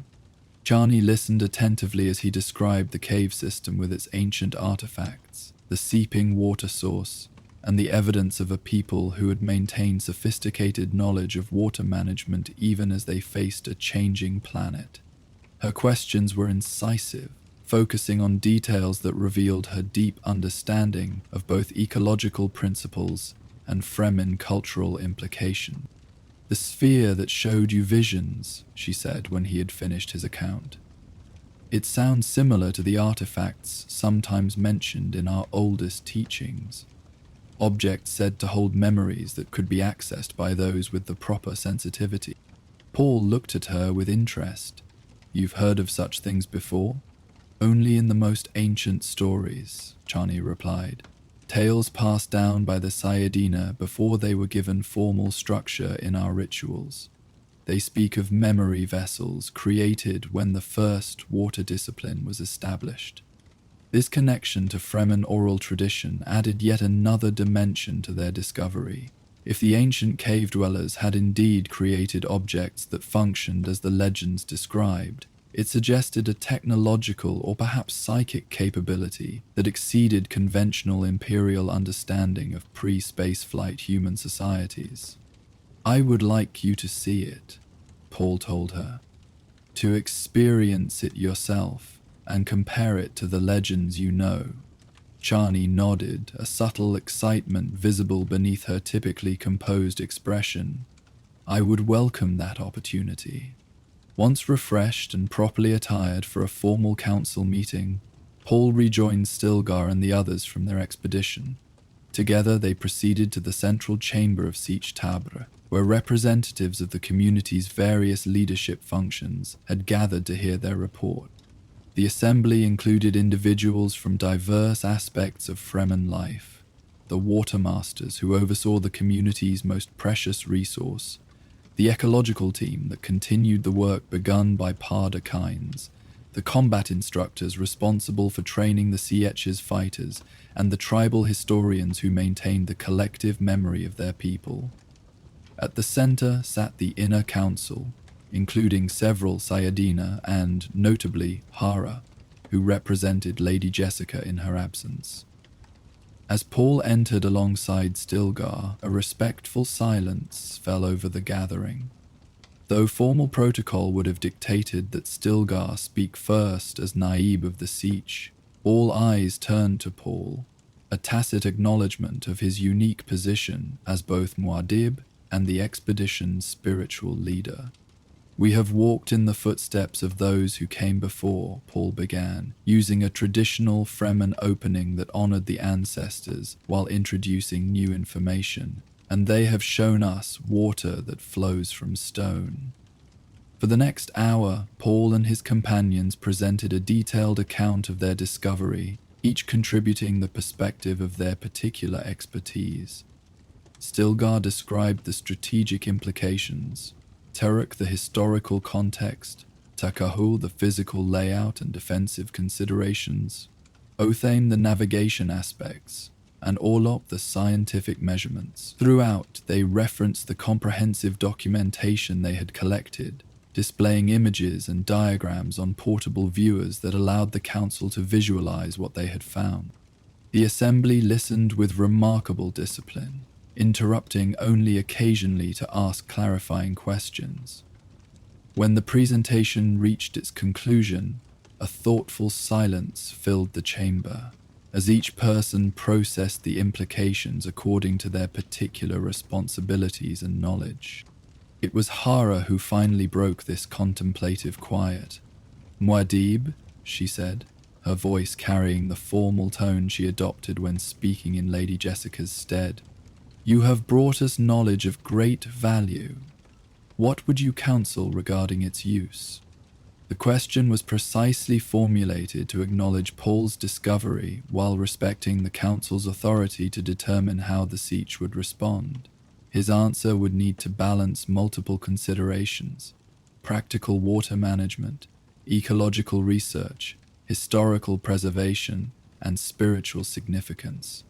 Chani listened attentively as he described the cave system with its ancient artifacts, the seeping water source, and the evidence of a people who had maintained sophisticated knowledge of water management even as they faced a changing planet. Her questions were incisive, focusing on details that revealed her deep understanding of both ecological principles and Fremen cultural implications. "The sphere that showed you visions," she said when he had finished his account. "It sounds similar to the artifacts sometimes mentioned in our oldest teachings. Objects said to hold memories that could be accessed by those with the proper sensitivity." Paul looked at her with interest. "You've heard of such things before?" "Only in the most ancient stories," Chani replied. "Tales passed down by the Sayadina before they were given formal structure in our rituals. They speak of memory vessels created when the first water discipline was established." This connection to Fremen oral tradition added yet another dimension to their discovery. If the ancient cave dwellers had indeed created objects that functioned as the legends described, it suggested a technological or perhaps psychic capability that exceeded conventional imperial understanding of pre-spaceflight human societies. I would like you to see it, Paul told her, to experience it yourself and compare it to the legends you know. Chani nodded, a subtle excitement visible beneath her typically composed expression. I would welcome that opportunity. Once refreshed and properly attired for a formal council meeting, Paul rejoined Stilgar and the others from their expedition. Together they proceeded to the central chamber of Siege Tabre, where representatives of the community's various leadership functions had gathered to hear their report. The assembly included individuals from diverse aspects of Fremen life: the Watermasters, who oversaw the community's most precious resource; the ecological team that continued the work begun by Parda Kynes; the combat instructors responsible for training the Sietch's fighters; and the tribal historians who maintained the collective memory of their people. At the center sat the Inner Council, including several Sayadina and, notably, Hara, who represented Lady Jessica in her absence. As Paul entered alongside Stilgar, a respectful silence fell over the gathering. Though formal protocol would have dictated that Stilgar speak first as Naib of the Sietch, all eyes turned to Paul, a tacit acknowledgement of his unique position as both Muad'Dib and the expedition's spiritual leader. We have walked in the footsteps of those who came before, Paul began, using a traditional Fremen opening that honored the ancestors while introducing new information, and they have shown us water that flows from stone. For the next hour, Paul and his companions presented a detailed account of their discovery, each contributing the perspective of their particular expertise. Stilgar described the strategic implications, Terek the historical context, Takahul the physical layout and defensive considerations, Othane the navigation aspects, and Orlop the scientific measurements. Throughout, they referenced the comprehensive documentation they had collected, displaying images and diagrams on portable viewers that allowed the council to visualize what they had found. The assembly listened with remarkable discipline, interrupting only occasionally to ask clarifying questions. When the presentation reached its conclusion, a thoughtful silence filled the chamber, as each person processed the implications according to their particular responsibilities and knowledge. It was Hara who finally broke this contemplative quiet. Muad'Dib, she said, her voice carrying the formal tone she adopted when speaking in Lady Jessica's stead. You have brought us knowledge of great value. What would you counsel regarding its use? The question was precisely formulated to acknowledge Paul's discovery while respecting the council's authority to determine how the Sietch would respond. His answer would need to balance multiple considerations: practical water management, ecological research, historical preservation, and spiritual significance.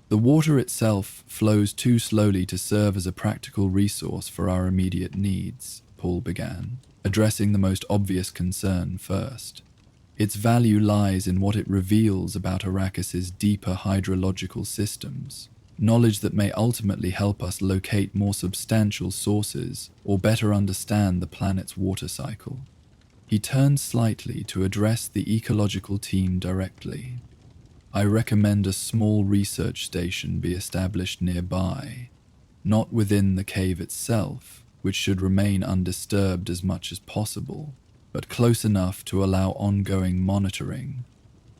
The water itself flows too slowly to serve as a practical resource for our immediate needs, Paul began, addressing the most obvious concern first. Its value lies in what it reveals about Arrakis's deeper hydrological systems, knowledge that may ultimately help us locate more substantial sources or better understand the planet's water cycle. He turned slightly to address the ecological team directly. I recommend a small research station be established nearby, not within the cave itself, which should remain undisturbed as much as possible, but close enough to allow ongoing monitoring.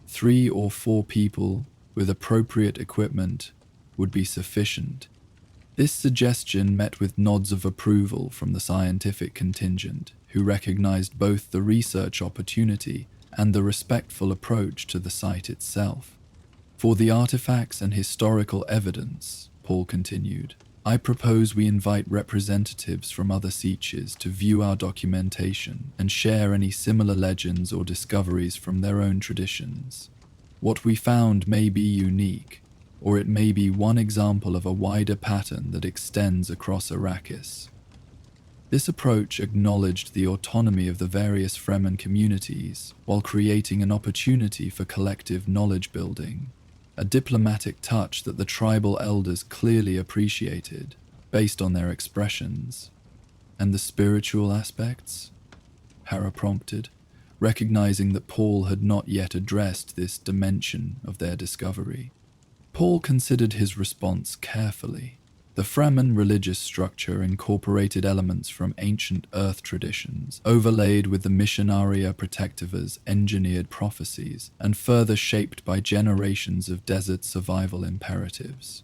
3 or 4 people with appropriate equipment would be sufficient. This suggestion met with nods of approval from the scientific contingent, who recognized both the research opportunity and the respectful approach to the site itself. For the artifacts and historical evidence, Paul continued, I propose we invite representatives from other Sietches to view our documentation and share any similar legends or discoveries from their own traditions. What we found may be unique, or it may be one example of a wider pattern that extends across Arrakis. This approach acknowledged the autonomy of the various Fremen communities while creating an opportunity for collective knowledge building, a diplomatic touch that the tribal elders clearly appreciated. based on their expressions. And the spiritual aspects? Hera prompted, recognizing that Paul had not yet addressed this dimension of their discovery. Paul considered his response carefully. The Fremen religious structure incorporated elements from ancient Earth traditions, overlaid with the Missionaria Protectiva's engineered prophecies, and further shaped by generations of desert survival imperatives.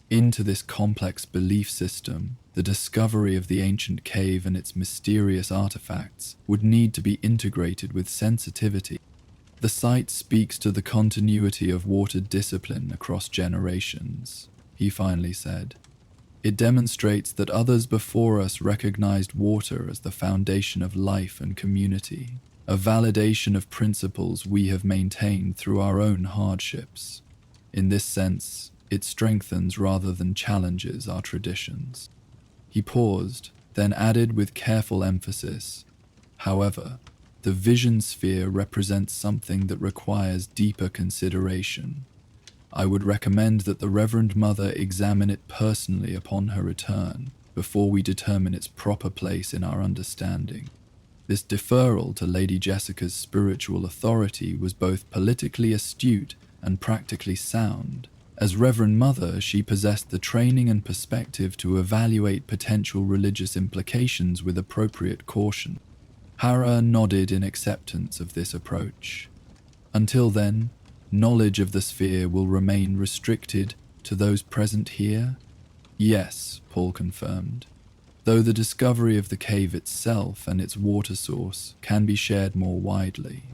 Into this complex belief system, the discovery of the ancient cave and its mysterious artifacts would need to be integrated with sensitivity. The site speaks to the continuity of water discipline across generations, he finally said. It demonstrates that others before us recognized water as the foundation of life and community, a validation of principles we have maintained through our own hardships. In this sense, it strengthens rather than challenges our traditions. He paused, then added with careful emphasis, however, the vision sphere represents something that requires deeper consideration. I would recommend that the Reverend Mother examine it personally upon her return, before we determine its proper place in our understanding. This deferral to Lady Jessica's spiritual authority was both politically astute and practically sound. As Reverend Mother, she possessed the training and perspective to evaluate potential religious implications with appropriate caution. Hera nodded in acceptance of this approach. Until then, knowledge of the sphere will remain restricted to those present here? Yes, Paul confirmed, though the discovery of the cave itself and its water source can be shared more widely.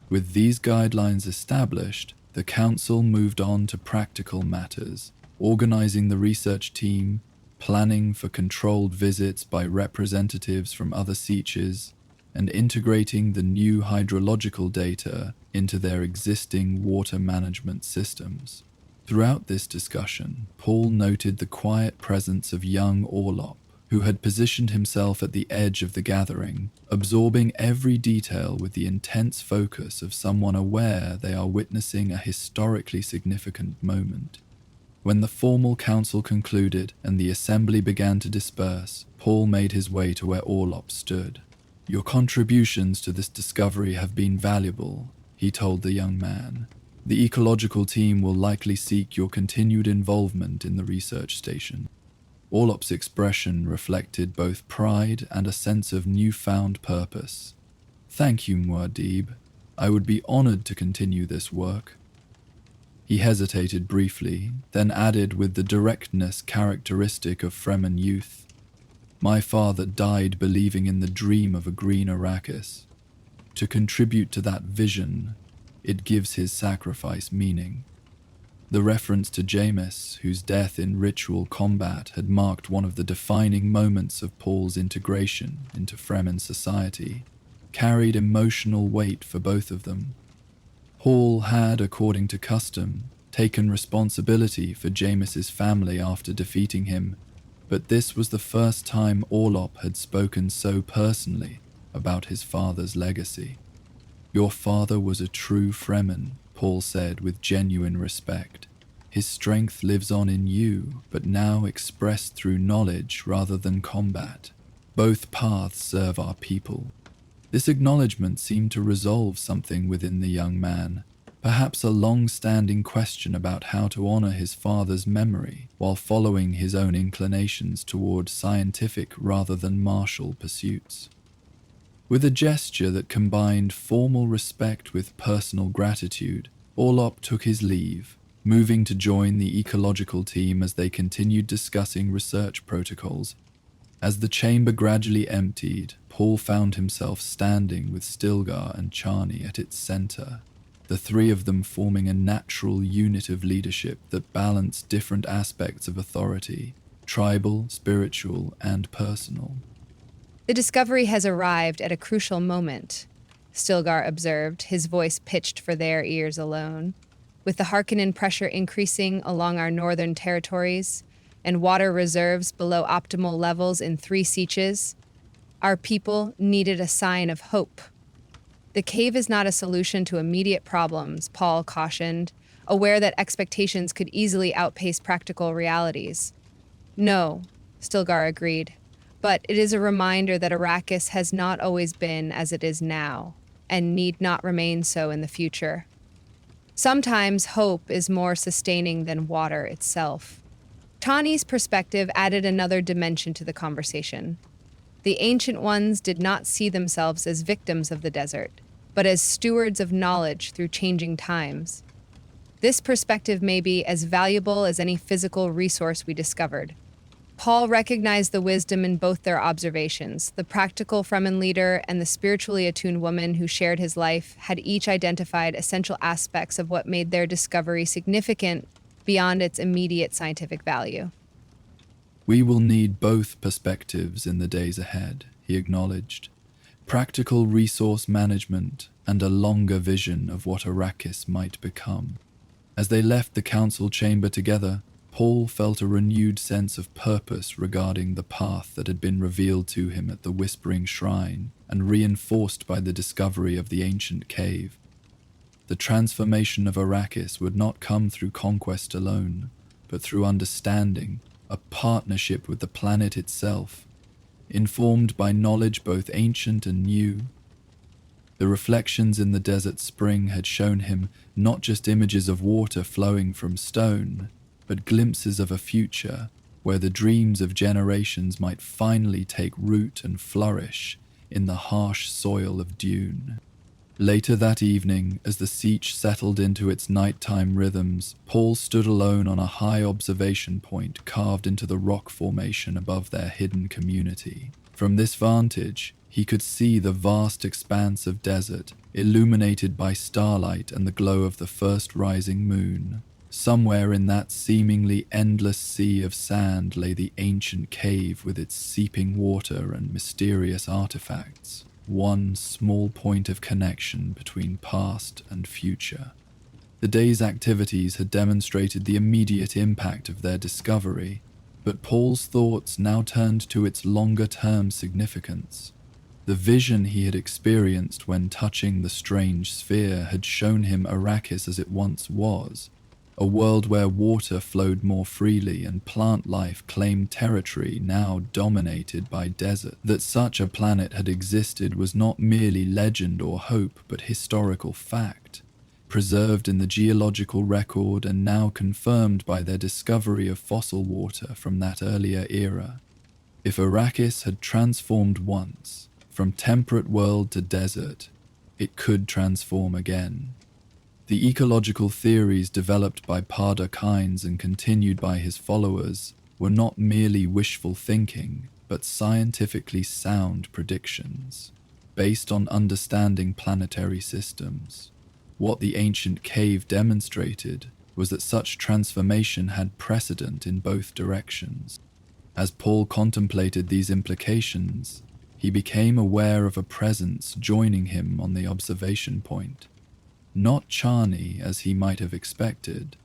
With these guidelines established, the Council moved on to practical matters, organizing the research team, planning for controlled visits by representatives from other Sietches, and integrating the new hydrological data into their existing water management systems. Throughout this discussion, Paul noted the quiet presence of young Orlop, who had positioned himself at the edge of the gathering, absorbing every detail with the intense focus of someone aware they are witnessing a historically significant moment. When the formal council concluded and the assembly began to disperse, Paul made his way to where Orlop stood. "Your contributions to this discovery have been valuable," he told the young man. "The ecological team will likely seek your continued involvement in the research station." Orlop's expression reflected both pride and a sense of newfound purpose. "Thank you, Muad'Dib. I would be honored to continue this work." He hesitated briefly, then added with the directness characteristic of Fremen youth, "My father died believing in the dream of a green Arrakis. To contribute to that vision, it gives his sacrifice meaning." The reference to Jameis, whose death in ritual combat had marked one of the defining moments of Paul's integration into Fremen society, carried emotional weight for both of them. Paul had, according to custom, taken responsibility for Jameis's family after defeating him, but this was the first time Orlop had spoken so personally about his father's legacy. "Your father was a true Fremen," Paul said with genuine respect. "His strength lives on in you, but now expressed through knowledge rather than combat. Both paths serve our people." This acknowledgement seemed to resolve something within the young man, perhaps a long-standing question about how to honor his father's memory while following his own inclinations toward scientific rather than martial pursuits. With a gesture that combined formal respect with personal gratitude, Orlop took his leave, moving to join the ecological team as they continued discussing research protocols. As the chamber gradually emptied, Paul found himself standing with Stilgar and Chani at its center, the three of them forming a natural unit of leadership that balanced different aspects of authority, tribal, spiritual, and personal. "The discovery has arrived at a crucial moment," Stilgar observed, his voice pitched for their ears alone. "With the Harkonnen pressure increasing along our northern territories and water reserves below optimal levels in 3 Sietches, our people needed a sign of hope." "The cave is not a solution to immediate problems," Paul cautioned, aware that expectations could easily outpace practical realities. No, Stilgar agreed. But it is a reminder that Arrakis has not always been as it is now, and need not remain so in the future. Sometimes hope is more sustaining than water itself. Tawny's perspective added another dimension to the conversation. The Ancient Ones did not see themselves as victims of the desert, but as stewards of knowledge through changing times. This perspective may be as valuable as any physical resource we discovered. Paul recognized the wisdom in both their observations. The practical Fremen leader and the spiritually attuned woman who shared his life had each identified essential aspects of what made their discovery significant beyond its immediate scientific value. We will need both perspectives in the days ahead, he acknowledged. Practical resource management and a longer vision of what Arrakis might become. As they left the council chamber together, Paul felt a renewed sense of purpose regarding the path that had been revealed to him at the Whispering Shrine and reinforced by the discovery of the ancient cave. The transformation of Arrakis would not come through conquest alone, but through understanding, a partnership with the planet itself, informed by knowledge both ancient and new. The reflections in the desert spring had shown him not just images of water flowing from stone, but glimpses of a future where the dreams of generations might finally take root and flourish in the harsh soil of Dune. Later that evening, as the siege settled into its nighttime rhythms, Paul stood alone on a high observation point carved into the rock formation above their hidden community. From this vantage, he could see the vast expanse of desert, illuminated by starlight and the glow of the first rising moon. Somewhere in that seemingly endless sea of sand lay the ancient cave with its seeping water and mysterious artifacts, one small point of connection between past and future. The day's activities had demonstrated the immediate impact of their discovery, but Paul's thoughts now turned to its longer-term significance. The vision he had experienced when touching the strange sphere had shown him Arrakis as it once was, a world where water flowed more freely and plant life claimed territory now dominated by desert. That such a planet had existed was not merely legend or hope, but historical fact, preserved in the geological record and now confirmed by their discovery of fossil water from that earlier era. If Arrakis had transformed once, from temperate world to desert, it could transform again. The ecological theories developed by Pada Kynes and continued by his followers were not merely wishful thinking, but scientifically sound predictions, based on understanding planetary systems. What the ancient cave demonstrated was that such transformation had precedent in both directions. As Paul contemplated these implications, he became aware of a presence joining him on the observation point. Not Charney, as he might have expected,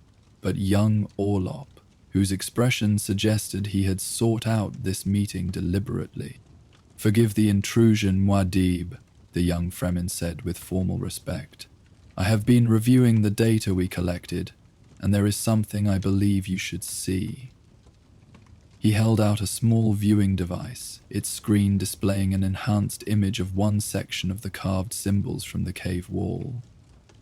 but young Orlop, whose expression suggested he had sought out this meeting deliberately. "Forgive the intrusion, Muad'Dib," the young Fremen said with formal respect. "I have been reviewing the data we collected, and there is something I believe you should see." He held out a small viewing device, its screen displaying an enhanced image of one section of the carved symbols from the cave wall.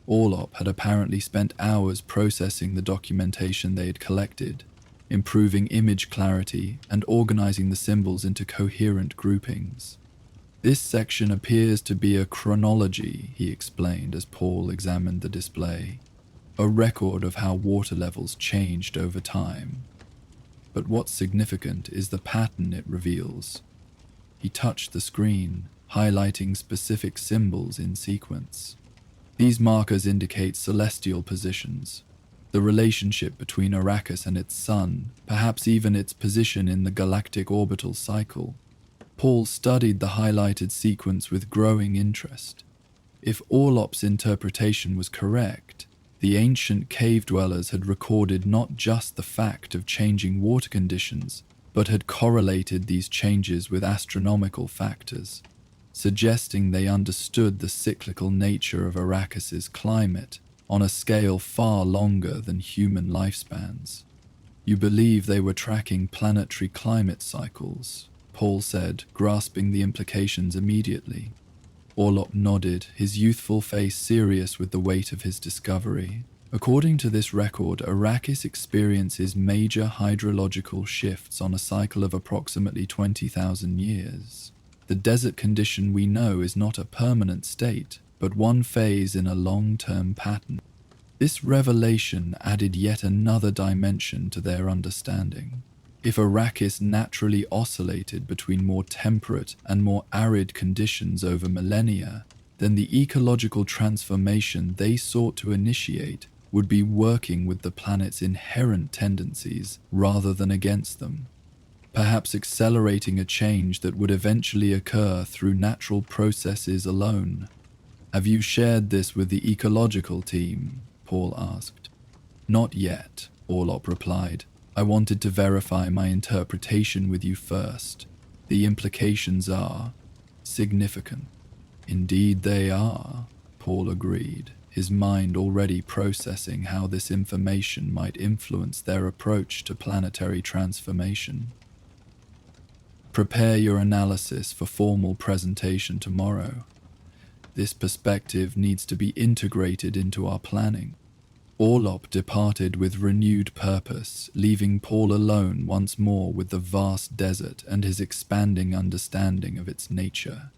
Orlop had apparently spent hours processing the documentation they had collected, improving image clarity and organizing the symbols into coherent groupings. "This section appears to be a chronology," he explained as Paul examined the display, "a record of how water levels changed over time. But what's significant is the pattern it reveals." He touched the screen, highlighting specific symbols in sequence. These markers indicate celestial positions, the relationship between Arrakis and its sun, perhaps even its position in the galactic orbital cycle. Paul studied the highlighted sequence with growing interest. If Orlop's interpretation was correct, the ancient cave dwellers had recorded not just the fact of changing water conditions, but had correlated these changes with astronomical factors, suggesting they understood the cyclical nature of Arrakis's climate on a scale far longer than human lifespans. You believe they were tracking planetary climate cycles, Paul said, grasping the implications immediately. Orlop nodded, his youthful face serious with the weight of his discovery. According to this record, Arrakis experiences major hydrological shifts on a cycle of approximately 20,000 years. The desert condition we know is not a permanent state, but one phase in a long-term pattern. This revelation added yet another dimension to their understanding. If Arrakis naturally oscillated between more temperate and more arid conditions over millennia, then the ecological transformation they sought to initiate would be working with the planet's inherent tendencies rather than against them, perhaps accelerating a change that would eventually occur through natural processes alone. Have you shared this with the ecological team? Paul asked. Not yet, Orlop replied. I wanted to verify my interpretation with you first. The implications are significant. Indeed they are, Paul agreed, his mind already processing how this information might influence their approach to planetary transformation. Prepare your analysis for formal presentation tomorrow. This perspective needs to be integrated into our planning. Orlop departed with renewed purpose, leaving Paul alone once more with the vast desert and his expanding understanding of its nature.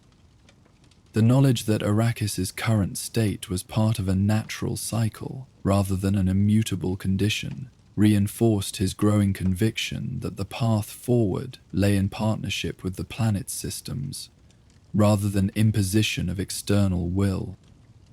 The knowledge that Arrakis's current state was part of a natural cycle, rather than an immutable condition, reinforced his growing conviction that the path forward lay in partnership with the planet's systems, rather than imposition of external will.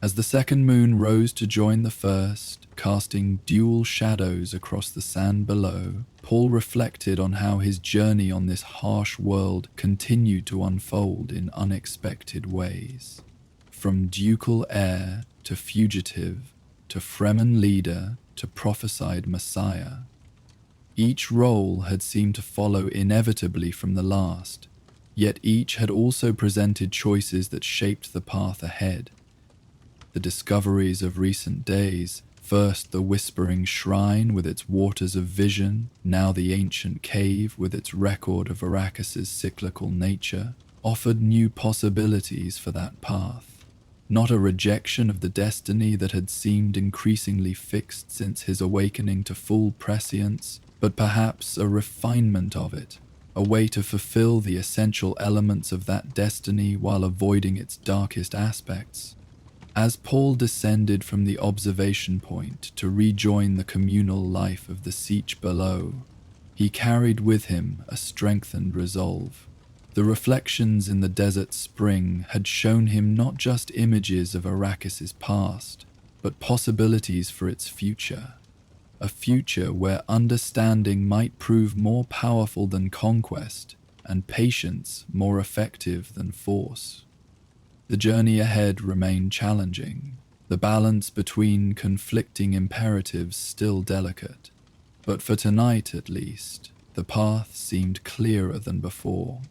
As the second moon rose to join the first, casting dual shadows across the sand below, Paul reflected on how his journey on this harsh world continued to unfold in unexpected ways. From ducal heir to fugitive, to Fremen leader to prophesied messiah. Each role had seemed to follow inevitably from the last, yet each had also presented choices that shaped the path ahead. The discoveries of recent days, first the whispering shrine with its waters of vision, now the ancient cave with its record of Arrakis's cyclical nature, offered new possibilities for that path. Not a rejection of the destiny that had seemed increasingly fixed since his awakening to full prescience, but perhaps a refinement of it, a way to fulfill the essential elements of that destiny while avoiding its darkest aspects. As Paul descended from the observation point to rejoin the communal life of the siege below, he carried with him a strengthened resolve. The reflections in the desert spring had shown him not just images of Arrakis's past, but possibilities for its future. A future where understanding might prove more powerful than conquest, and patience more effective than force. The journey ahead remained challenging, the balance between conflicting imperatives still delicate. But for tonight at least, the path seemed clearer than before,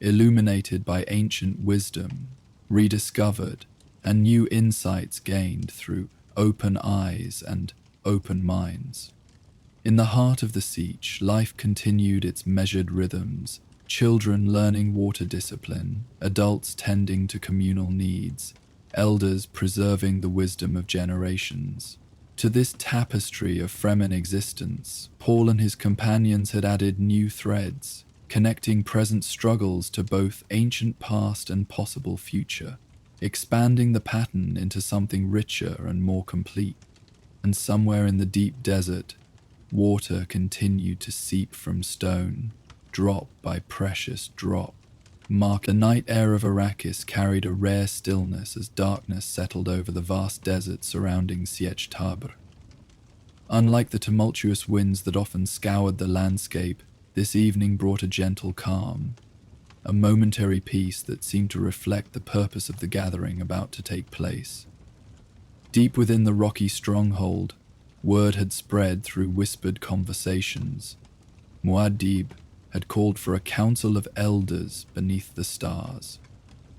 illuminated by ancient wisdom, rediscovered, and new insights gained through open eyes and open minds. In the heart of the siege, life continued its measured rhythms, children learning water discipline, adults tending to communal needs, elders preserving the wisdom of generations. To this tapestry of Fremen existence, Paul and his companions had added new threads, connecting present struggles to both ancient past and possible future, expanding the pattern into something richer and more complete. And somewhere in the deep desert, water continued to seep from stone, drop by precious drop. The night air of Arrakis carried a rare stillness as darkness settled over the vast desert surrounding Sietch Tabr. Unlike the tumultuous winds that often scoured the landscape, this evening brought a gentle calm, a momentary peace that seemed to reflect the purpose of the gathering about to take place. Deep within the rocky stronghold, word had spread through whispered conversations. Muad'Dib had called for a council of elders beneath the stars.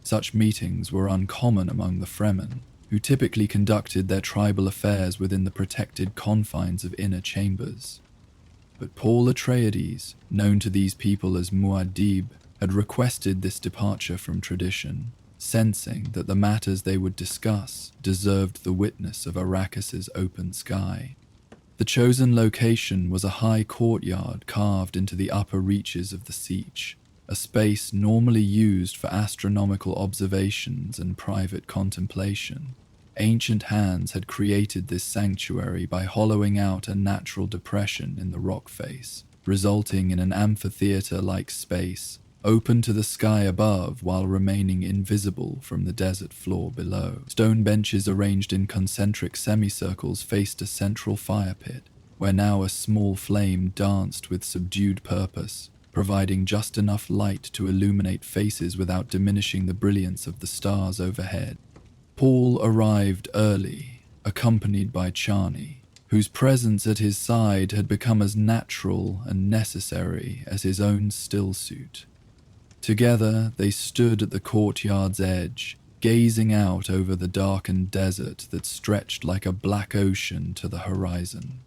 Such meetings were uncommon among the Fremen, who typically conducted their tribal affairs within the protected confines of inner chambers. But Paul Atreides, known to these people as Muad'Dib, had requested this departure from tradition, sensing that the matters they would discuss deserved the witness of Arrakis's open sky. The chosen location was a high courtyard carved into the upper reaches of the Sietch, a space normally used for astronomical observations and private contemplation. Ancient hands had created this sanctuary by hollowing out a natural depression in the rock face, resulting in an amphitheater-like space open to the sky above while remaining invisible from the desert floor below. Stone benches arranged in concentric semicircles faced a central fire pit, where now a small flame danced with subdued purpose, providing just enough light to illuminate faces without diminishing the brilliance of the stars overhead. Paul arrived early, accompanied by Chani, whose presence at his side had become as natural and necessary as his own stillsuit. Together, they stood at the courtyard's edge, gazing out over the darkened desert that stretched like a black ocean to the horizon.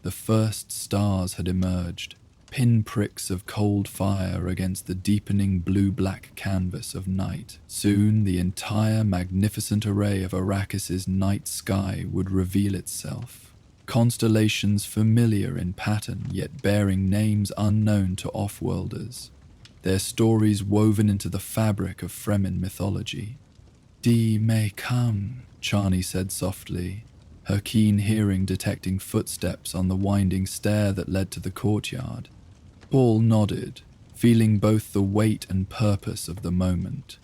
The first stars had emerged, pinpricks of cold fire against the deepening blue-black canvas of night. Soon, the entire magnificent array of Arrakis's night sky would reveal itself. Constellations familiar in pattern, yet bearing names unknown to off-worlders, their stories woven into the fabric of Fremen mythology. "Dee may come," Chani said softly, her keen hearing detecting footsteps on the winding stair that led to the courtyard. Paul nodded, feeling both the weight and purpose of the moment.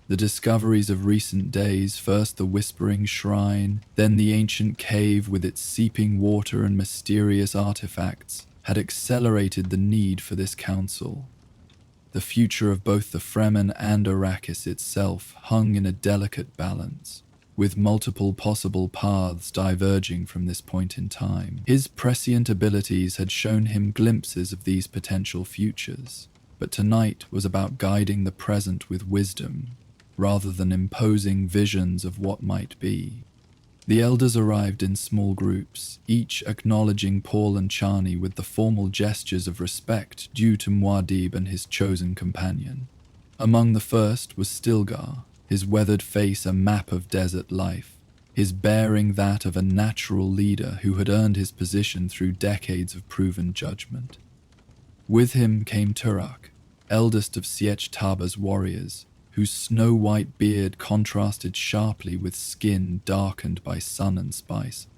The discoveries of recent days, first the Whispering Shrine, then the ancient cave with its seeping water and mysterious artifacts, had accelerated the need for this council. The future of both the Fremen and Arrakis itself hung in a delicate balance, with multiple possible paths diverging from this point in time. His prescient abilities had shown him glimpses of these potential futures, but tonight was about guiding the present with wisdom, rather than imposing visions of what might be. The elders arrived in small groups, each acknowledging Paul and Chani with the formal gestures of respect due to Muad'Dib and his chosen companion. Among the first was Stilgar, his weathered face a map of desert life, his bearing that of a natural leader who had earned his position through decades of proven judgment. With him came Turak, eldest of Sietch Taba's warriors, whose snow-white beard contrasted sharply with skin darkened by sun and spice.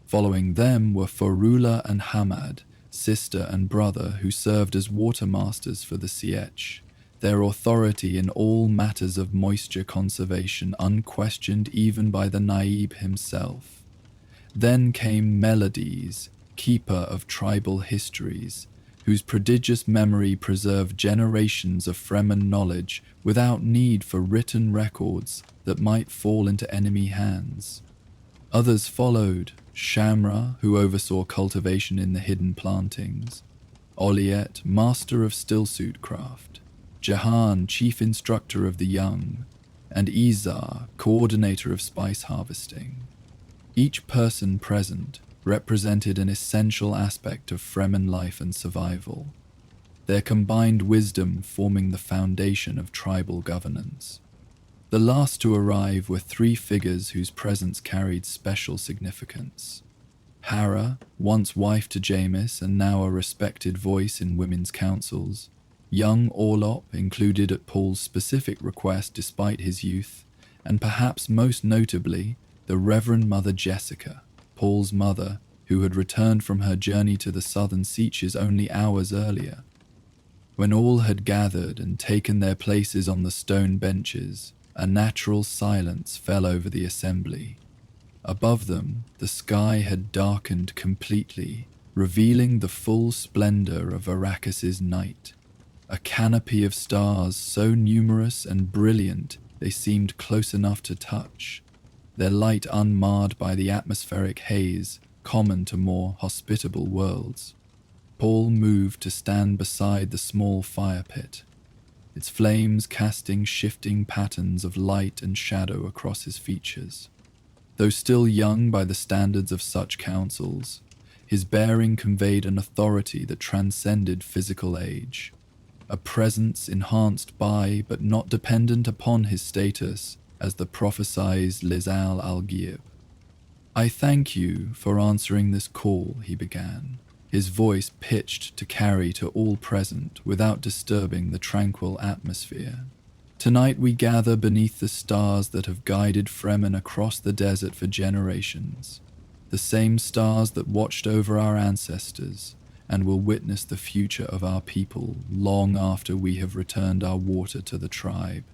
Following them were Forula and Hamad, sister and brother who served as watermasters for the Sietch, their authority in all matters of moisture conservation unquestioned even by the Naib himself. Then came Melodies, keeper of tribal histories, whose prodigious memory preserved generations of Fremen knowledge without need for written records that might fall into enemy hands. Others followed, Shamra, who oversaw cultivation in the hidden plantings, Oliet, master of stillsuit craft, Jahan, chief instructor of the young, and Izar, coordinator of spice harvesting. Each person present represented an essential aspect of Fremen life and survival, their combined wisdom forming the foundation of tribal governance. The last to arrive were three figures whose presence carried special significance. Hara, once wife to Jamis and now a respected voice in women's councils, young Orlop, included at Paul's specific request despite his youth, and perhaps most notably, the Reverend Mother Jessica, Paul's mother, who had returned from her journey to the southern Sietches only hours earlier. When all had gathered and taken their places on the stone benches, a natural silence fell over the assembly. Above them, the sky had darkened completely, revealing the full splendor of Arrakis's night. A canopy of stars so numerous and brilliant they seemed close enough to touch, their light unmarred by the atmospheric haze common to more hospitable worlds. Paul moved to stand beside the small fire pit, its flames casting shifting patterns of light and shadow across his features. Though still young by the standards of such councils, His bearing conveyed an authority that transcended physical age, a presence enhanced by but not dependent upon his status as the prophesied Lizal al-Ghib. "I thank you for answering this call," he began, his voice pitched to carry to all present without disturbing the tranquil atmosphere. "Tonight we gather beneath the stars that have guided Fremen across the desert for generations, the same stars that watched over our ancestors and will witness the future of our people long after we have returned our water to the tribe."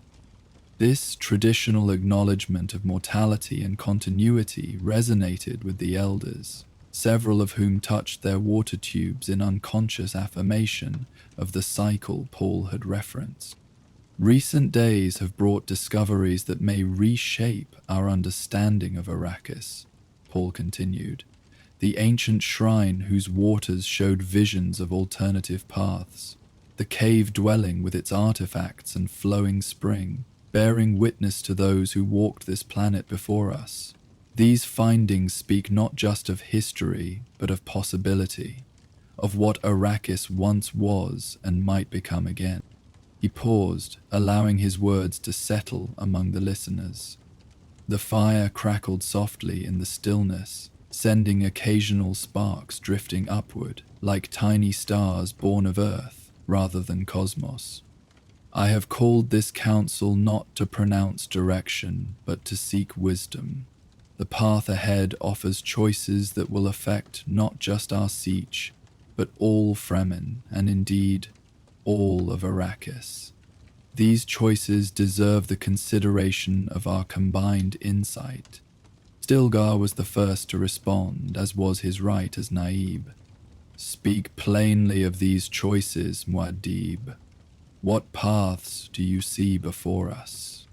This traditional acknowledgement of mortality and continuity resonated with the elders, several of whom touched their water tubes in unconscious affirmation of the cycle Paul had referenced. "Recent days have brought discoveries that may reshape our understanding of Arrakis," Paul continued. "The ancient shrine whose waters showed visions of alternative paths, the cave dwelling with its artifacts and flowing spring, bearing witness to those who walked this planet before us. These findings speak not just of history, but of possibility, of what Arrakis once was and might become again." He paused, allowing his words to settle among the listeners. The fire crackled softly in the stillness, sending occasional sparks drifting upward, like tiny stars born of Earth rather than cosmos. "I have called this council not to pronounce direction, but to seek wisdom. The path ahead offers choices that will affect not just our siege, but all Fremen, and indeed, all of Arrakis. These choices deserve the consideration of our combined insight." Stilgar was the first to respond, as was his right as Naib. "Speak plainly of these choices, Muad'Dib. What paths do you see before us?"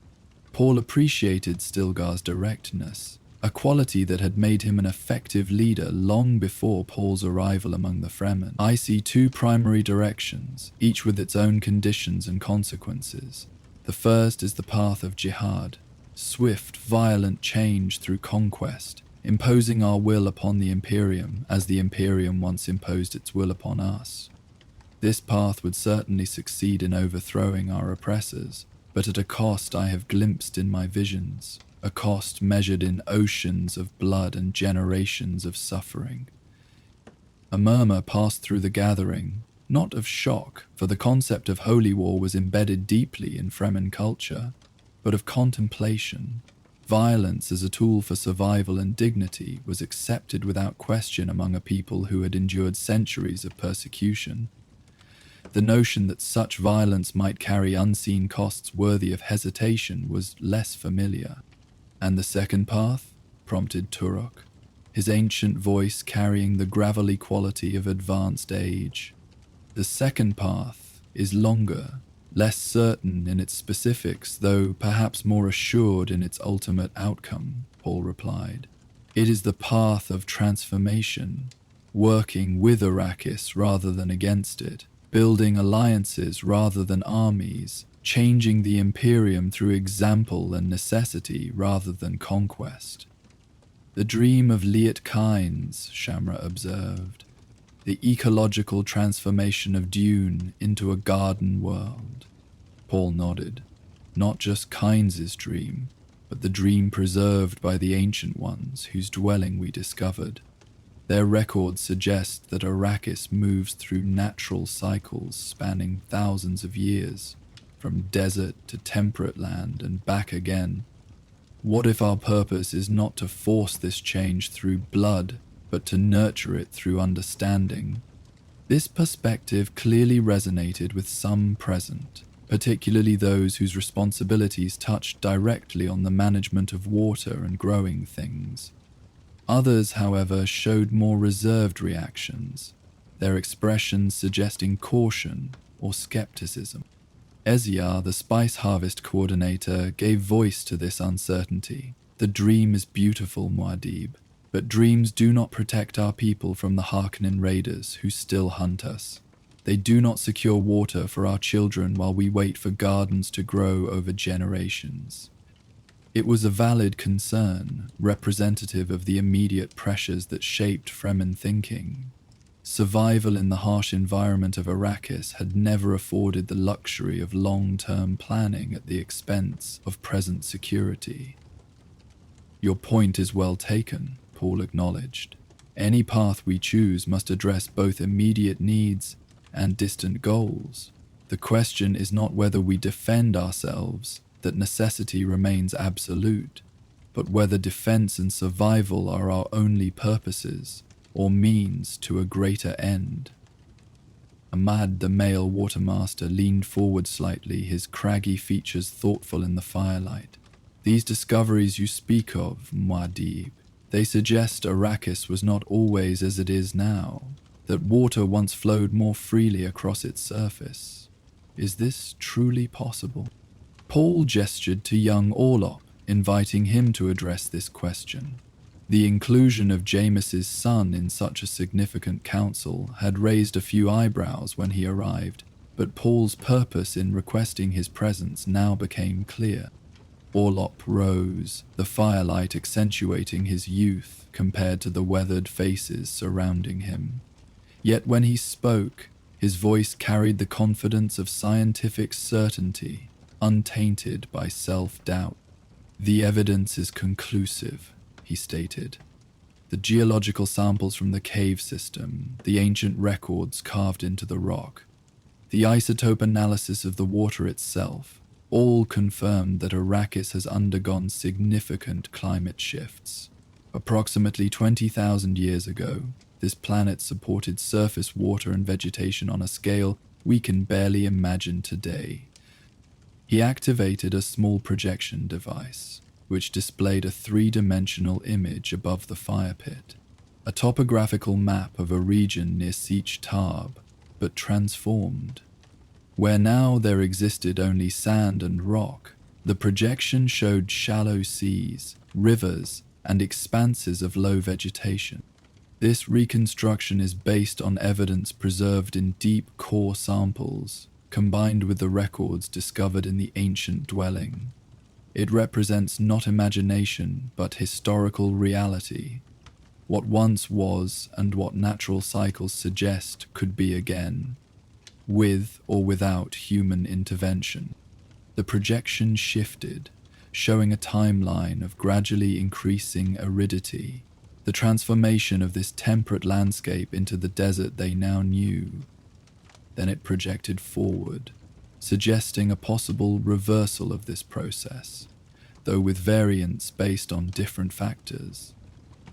Paul appreciated Stilgar's directness, a quality that had made him an effective leader long before Paul's arrival among the Fremen. "I see two primary directions, each with its own conditions and consequences. The first is the path of jihad, swift, violent change through conquest, imposing our will upon the Imperium as the Imperium once imposed its will upon us. This path would certainly succeed in overthrowing our oppressors, but at a cost I have glimpsed in my visions, a cost measured in oceans of blood and generations of suffering." A murmur passed through the gathering, not of shock, for the concept of holy war was embedded deeply in Fremen culture, but of contemplation. Violence as a tool for survival and dignity was accepted without question among a people who had endured centuries of persecution. The notion that such violence might carry unseen costs worthy of hesitation was less familiar. "And the second path?" prompted Turok, his ancient voice carrying the gravelly quality of advanced age. "The second path is longer, less certain in its specifics, though perhaps more assured in its ultimate outcome," Paul replied. "It is the path of transformation, working with Arrakis rather than against it, building alliances rather than armies, changing the Imperium through example and necessity rather than conquest." "The dream of Liet Kynes," Shamra observed. "The ecological transformation of Dune into a garden world." Paul nodded. "Not just Kynes' dream, but the dream preserved by the Ancient Ones whose dwelling we discovered. Their records suggest that Arrakis moves through natural cycles spanning thousands of years, from desert to temperate land and back again. What if our purpose is not to force this change through blood, but to nurture it through understanding?" This perspective clearly resonated with some present, particularly those whose responsibilities touched directly on the management of water and growing things. Others, however, showed more reserved reactions, their expressions suggesting caution or skepticism. Eziar, the spice harvest coordinator, gave voice to this uncertainty. "The dream is beautiful, Muad'Dib, but dreams do not protect our people from the Harkonnen raiders who still hunt us. They do not secure water for our children while we wait for gardens to grow over generations." It was a valid concern, representative of the immediate pressures that shaped Fremen thinking. Survival in the harsh environment of Arrakis had never afforded the luxury of long-term planning at the expense of present security. Your point is well taken, Paul acknowledged. Any path we choose must address both immediate needs and distant goals. The question is not whether we defend ourselves, that necessity remains absolute, but whether defense and survival are our only purposes, or means to a greater end. Ahmad, the male watermaster, leaned forward slightly, his craggy features thoughtful in the firelight. These discoveries you speak of, Muad'Dib, they suggest Arrakis was not always as it is now, that water once flowed more freely across its surface. Is this truly possible? Paul gestured to young Orlop, inviting him to address this question. The inclusion of Jameis's son in such a significant council had raised a few eyebrows when he arrived, but Paul's purpose in requesting his presence now became clear. Orlop rose, the firelight accentuating his youth compared to the weathered faces surrounding him. Yet when he spoke, his voice carried the confidence of scientific certainty, untainted by self-doubt. "The evidence is conclusive," he stated. "The geological samples from the cave system, the ancient records carved into the rock, the isotope analysis of the water itself, all confirmed that Arrakis has undergone significant climate shifts. Approximately 20,000 years ago, this planet supported surface water and vegetation on a scale we can barely imagine today." He activated a small projection device, which displayed a three-dimensional image above the fire pit, a topographical map of a region near Sietch Tab, but transformed. Where now there existed only sand and rock, the projection showed shallow seas, rivers, and expanses of low vegetation. This reconstruction is based on evidence preserved in deep core samples, combined with the records discovered in the ancient dwelling. It represents not imagination, but historical reality. What once was and what natural cycles suggest could be again, with or without human intervention. The projection shifted, showing a timeline of gradually increasing aridity, the transformation of this temperate landscape into the desert they now knew. Then it projected forward, suggesting a possible reversal of this process, though with variants based on different factors.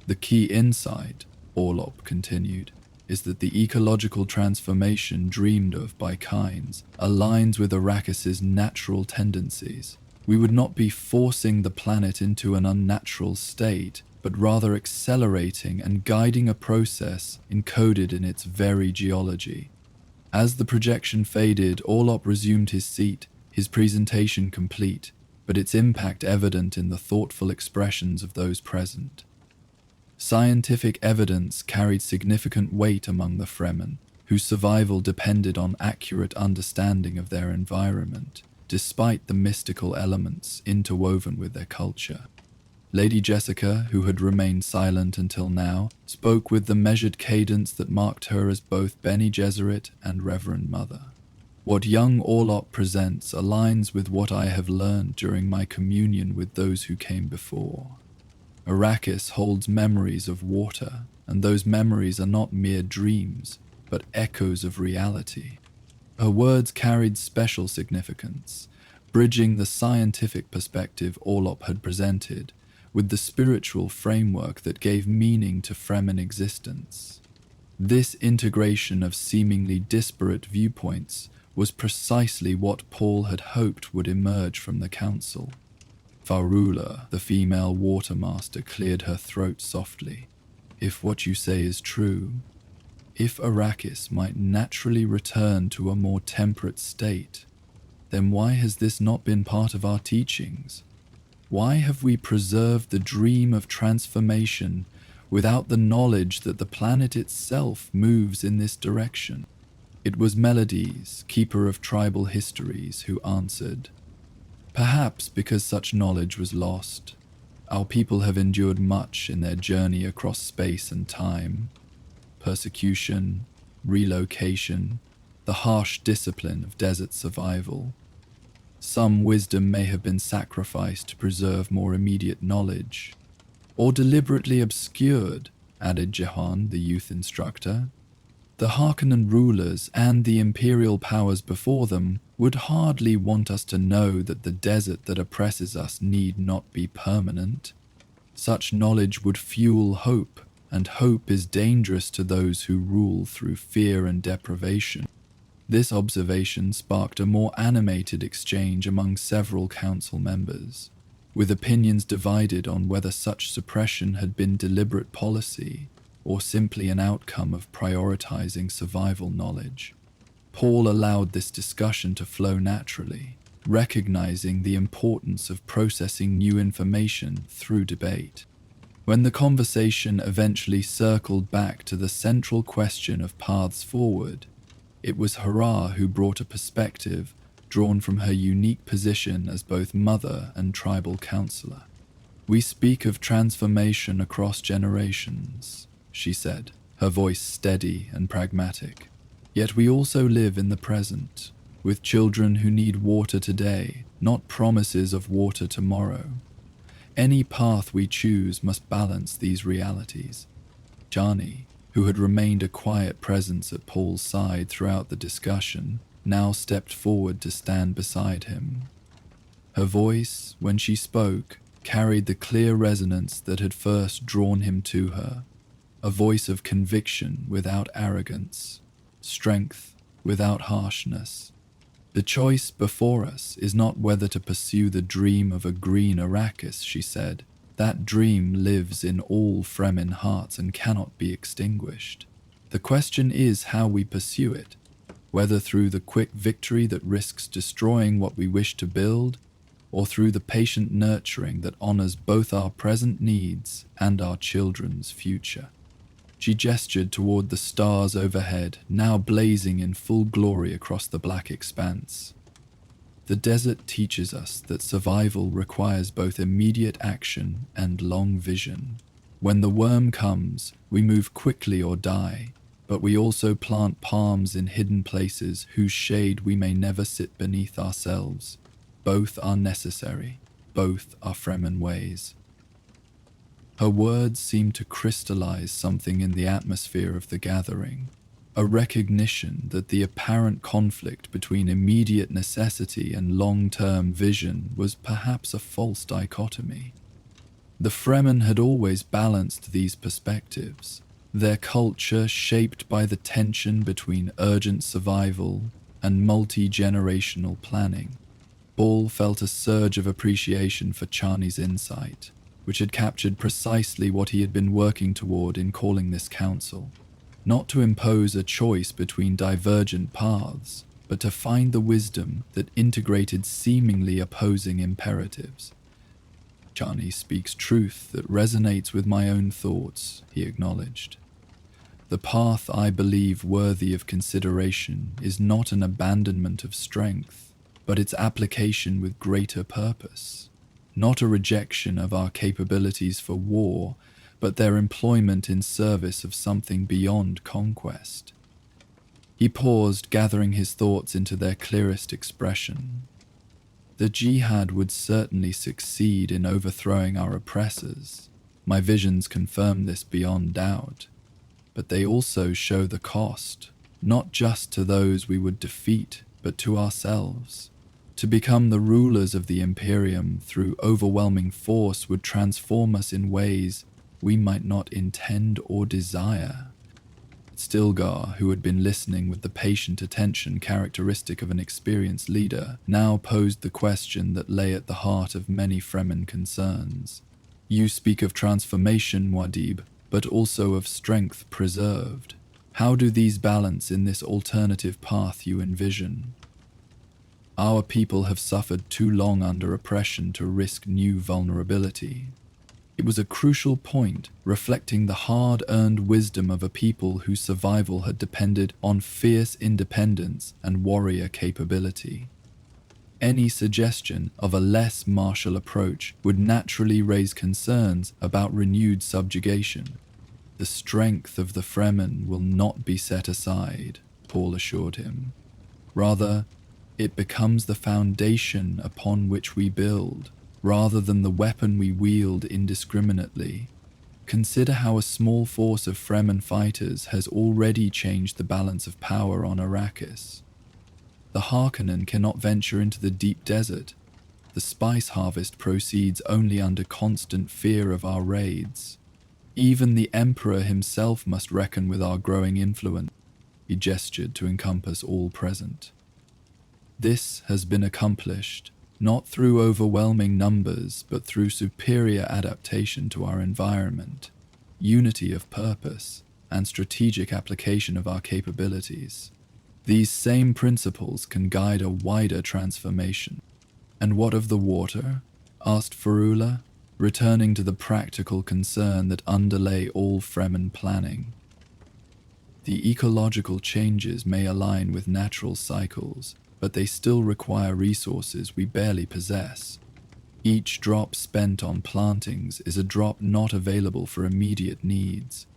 "The key insight," Orlop continued, "is that the ecological transformation dreamed of by Kynes aligns with Arrakis's natural tendencies. We would not be forcing the planet into an unnatural state, but rather accelerating and guiding a process encoded in its very geology." As the projection faded, Orlop resumed his seat, his presentation complete, but its impact evident in the thoughtful expressions of those present. Scientific evidence carried significant weight among the Fremen, whose survival depended on accurate understanding of their environment, despite the mystical elements interwoven with their culture. Lady Jessica, who had remained silent until now, spoke with the measured cadence that marked her as both Bene Gesserit and Reverend Mother. "What young Orlop presents aligns with what I have learned during my communion with those who came before. Arrakis holds memories of water, and those memories are not mere dreams, but echoes of reality." Her words carried special significance, bridging the scientific perspective Orlop had presented with the spiritual framework that gave meaning to Fremen existence. This integration of seemingly disparate viewpoints was precisely what Paul had hoped would emerge from the council. Farula, the female watermaster, cleared her throat softly. "If what you say is true, if Arrakis might naturally return to a more temperate state, then why has this not been part of our teachings? Why have we preserved the dream of transformation without the knowledge that the planet itself moves in this direction?" It was Melodies, keeper of tribal histories, who answered. Perhaps because such knowledge was lost, our people have endured much in their journey across space and time. Persecution, relocation, the harsh discipline of desert survival. Some wisdom may have been sacrificed to preserve more immediate knowledge, or deliberately obscured, added Jehan, the youth instructor. The Harkonnen rulers and the imperial powers before them would hardly want us to know that the desert that oppresses us need not be permanent. Such knowledge would fuel hope, and hope is dangerous to those who rule through fear and deprivation. This observation sparked a more animated exchange among several council members, with opinions divided on whether such suppression had been deliberate policy or simply an outcome of prioritizing survival knowledge. Paul allowed this discussion to flow naturally, recognizing the importance of processing new information through debate. When the conversation eventually circled back to the central question of paths forward, it was Hara who brought a perspective drawn from her unique position as both mother and tribal counselor. "We speak of transformation across generations," she said, her voice steady and pragmatic. "Yet we also live in the present, with children who need water today, not promises of water tomorrow. Any path we choose must balance these realities." Chani, who had remained a quiet presence at Paul's side throughout the discussion, now stepped forward to stand beside him. Her voice, when she spoke, carried the clear resonance that had first drawn him to her, a voice of conviction without arrogance, strength without harshness. "The choice before us is not whether to pursue the dream of a green Arrakis," she said. "That dream lives in all Fremen hearts and cannot be extinguished. The question is how we pursue it, whether through the quick victory that risks destroying what we wish to build, or through the patient nurturing that honors both our present needs and our children's future." She gestured toward the stars overhead, now blazing in full glory across the black expanse. "The desert teaches us that survival requires both immediate action and long vision. When the worm comes, we move quickly or die, but we also plant palms in hidden places whose shade we may never sit beneath ourselves. Both are necessary, both are Fremen ways." Her words seemed to crystallize something in the atmosphere of the gathering, a recognition that the apparent conflict between immediate necessity and long-term vision was perhaps a false dichotomy. The Fremen had always balanced these perspectives, their culture shaped by the tension between urgent survival and multi-generational planning. Paul felt a surge of appreciation for Chani's insight, which had captured precisely what he had been working toward in calling this council. Not to impose a choice between divergent paths, but to find the wisdom that integrated seemingly opposing imperatives. "Chani speaks truth that resonates with my own thoughts," he acknowledged. "The path I believe worthy of consideration is not an abandonment of strength, but its application with greater purpose. Not a rejection of our capabilities for war, but their employment in service of something beyond conquest." He paused, gathering his thoughts into their clearest expression. "The jihad would certainly succeed in overthrowing our oppressors. My visions confirm this beyond doubt. But they also show the cost, not just to those we would defeat, but to ourselves. To become the rulers of the Imperium through overwhelming force would transform us in ways we might not intend or desire." Stilgar, who had been listening with the patient attention characteristic of an experienced leader, now posed the question that lay at the heart of many Fremen concerns. "You speak of transformation, Muad'Dib, but also of strength preserved. How do these balance in this alternative path you envision?" "Our people have suffered too long under oppression to risk new vulnerability." It was a crucial point, reflecting the hard-earned wisdom of a people whose survival had depended on fierce independence and warrior capability. Any suggestion of a less martial approach would naturally raise concerns about renewed subjugation. The strength of the Fremen will not be set aside, Paul assured him. Rather, it becomes the foundation upon which we build, rather than the weapon we wield indiscriminately. Consider how a small force of Fremen fighters has already changed the balance of power on Arrakis. The Harkonnen cannot venture into the deep desert. The spice harvest proceeds only under constant fear of our raids. Even the Emperor himself must reckon with our growing influence. He gestured to encompass all present. This has been accomplished, not through overwhelming numbers, but through superior adaptation to our environment, unity of purpose, and strategic application of our capabilities. These same principles can guide a wider transformation. And what of the water? Asked Furula, returning to the practical concern that underlay all Fremen planning. The ecological changes may align with natural cycles, but they still require resources we barely possess. Each drop spent on plantings is a drop not available for immediate needs.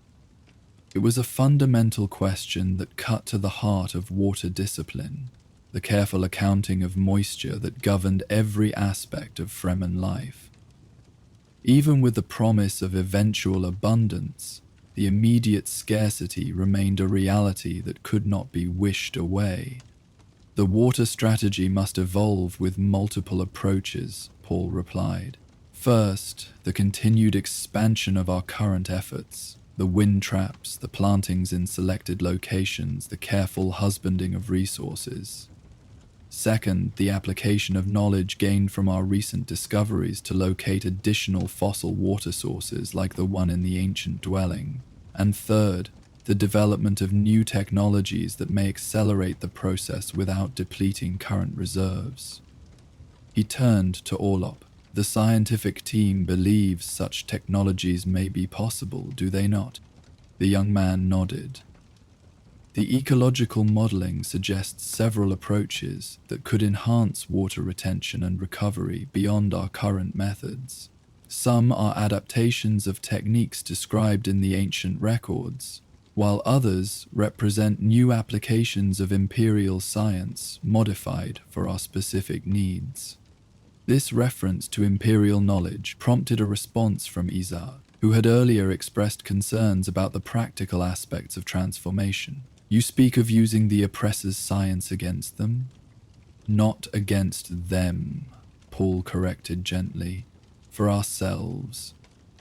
It was a fundamental question that cut to the heart of water discipline, the careful accounting of moisture that governed every aspect of Fremen life. Even with the promise of eventual abundance, the immediate scarcity remained a reality that could not be wished away. The water strategy must evolve with multiple approaches, Paul replied. First, the continued expansion of our current efforts, the wind traps, the plantings in selected locations, the careful husbanding of resources. Second, the application of knowledge gained from our recent discoveries to locate additional fossil water sources like the one in the ancient dwelling. And third, the development of new technologies that may accelerate the process without depleting current reserves. He turned to Orlop. The scientific team believes such technologies may be possible, do they not? The young man nodded. The ecological modeling suggests several approaches that could enhance water retention and recovery beyond our current methods. Some are adaptations of techniques described in the ancient records, while others represent new applications of imperial science modified for our specific needs. This reference to imperial knowledge prompted a response from Izar, who had earlier expressed concerns about the practical aspects of transformation. You speak of using the oppressor's science against them? Not against them, Paul corrected gently. For ourselves.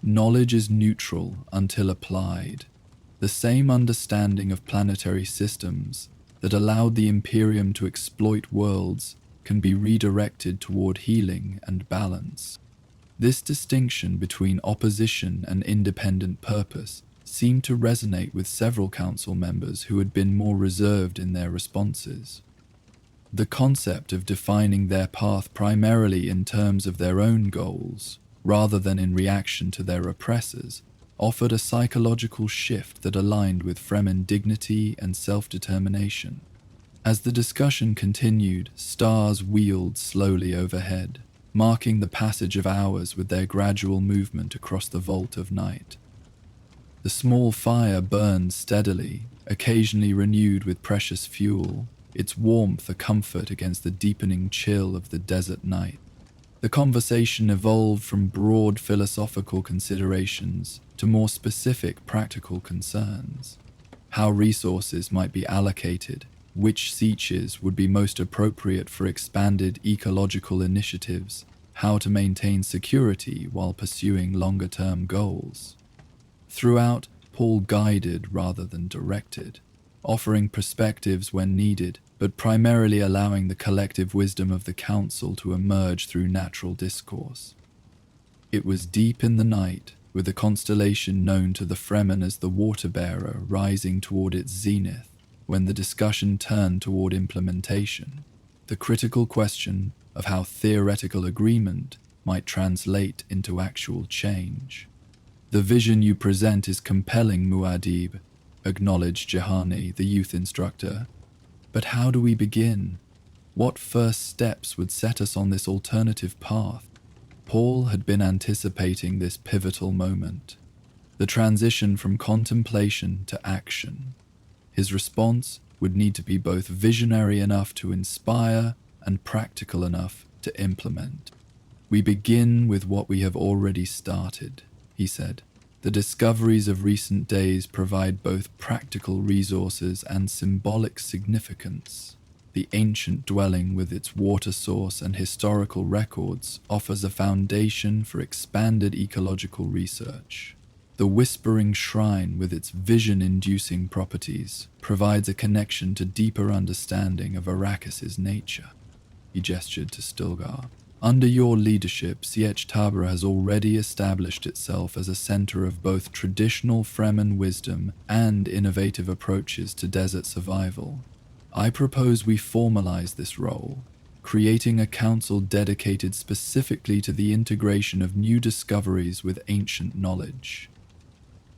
Knowledge is neutral until applied. The same understanding of planetary systems that allowed the Imperium to exploit worlds can be redirected toward healing and balance. This distinction between opposition and independent purpose seemed to resonate with several council members who had been more reserved in their responses. The concept of defining their path primarily in terms of their own goals, rather than in reaction to their oppressors, offered a psychological shift that aligned with Fremen dignity and self-determination. As the discussion continued, stars wheeled slowly overhead, marking the passage of hours with their gradual movement across the vault of night. The small fire burned steadily, occasionally renewed with precious fuel, its warmth a comfort against the deepening chill of the desert night. The conversation evolved from broad philosophical considerations to more specific practical concerns. How resources might be allocated, which sieges would be most appropriate for expanded ecological initiatives, how to maintain security while pursuing longer-term goals. Throughout, Paul guided rather than directed, offering perspectives when needed, but primarily allowing the collective wisdom of the council to emerge through natural discourse. It was deep in the night, with the constellation known to the Fremen as the Water-Bearer rising toward its zenith, when the discussion turned toward implementation, the critical question of how theoretical agreement might translate into actual change. The vision you present is compelling, Muad'Dib, acknowledged Jahani, the youth instructor. But how do we begin? What first steps would set us on this alternative path? Paul had been anticipating this pivotal moment, the transition from contemplation to action. His response would need to be both visionary enough to inspire and practical enough to implement. "We begin with what we have already started," he said. "The discoveries of recent days provide both practical resources and symbolic significance. The ancient dwelling with its water source and historical records offers a foundation for expanded ecological research. The Whispering Shrine with its vision-inducing properties provides a connection to deeper understanding of Arrakis' nature." He gestured to Stilgar. "Under your leadership, Sietch Tabra has already established itself as a center of both traditional Fremen wisdom and innovative approaches to desert survival. I propose we formalize this role, creating a council dedicated specifically to the integration of new discoveries with ancient knowledge.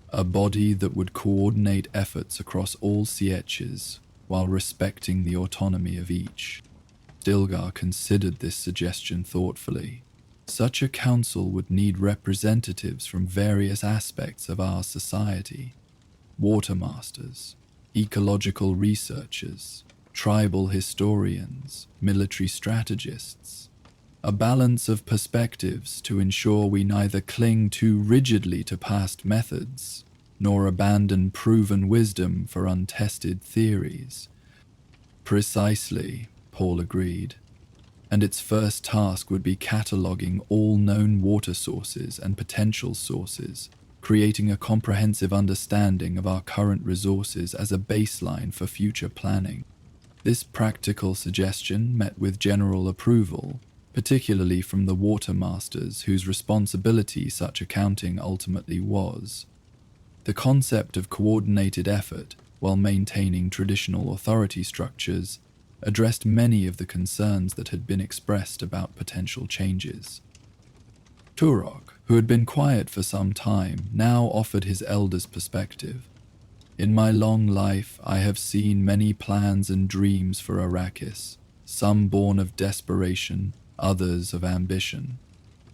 A body that would coordinate efforts across all Sietches while respecting the autonomy of each." Stilgar considered this suggestion thoughtfully. Such a council would need representatives from various aspects of our society: watermasters, ecological researchers, tribal historians, military strategists. A balance of perspectives to ensure we neither cling too rigidly to past methods, nor abandon proven wisdom for untested theories. "Precisely," Paul agreed. "And its first task would be cataloging all known water sources and potential sources, creating a comprehensive understanding of our current resources as a baseline for future planning." This practical suggestion met with general approval, particularly from the watermasters whose responsibility such accounting ultimately was. The concept of coordinated effort, while maintaining traditional authority structures, addressed many of the concerns that had been expressed about potential changes. Turok, who had been quiet for some time, now offered his elder's perspective. "In my long life, I have seen many plans and dreams for Arrakis, some born of desperation, others of ambition.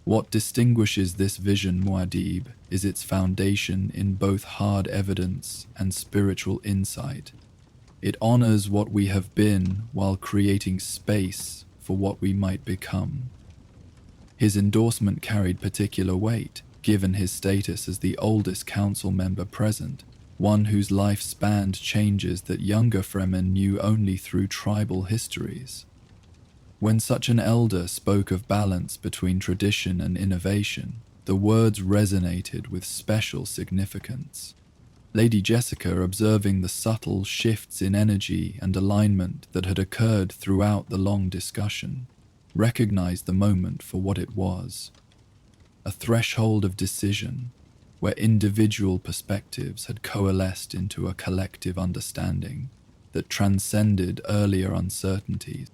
What distinguishes this vision, Muad'Dib, is its foundation in both hard evidence and spiritual insight. It honors what we have been while creating space for what we might become." His endorsement carried particular weight, given his status as the oldest council member present, one whose life spanned changes that younger Fremen knew only through tribal histories. When such an elder spoke of balance between tradition and innovation, the words resonated with special significance. Lady Jessica, observing the subtle shifts in energy and alignment that had occurred throughout the long discussion, recognized the moment for what it was: a threshold of decision, where individual perspectives had coalesced into a collective understanding that transcended earlier uncertainties.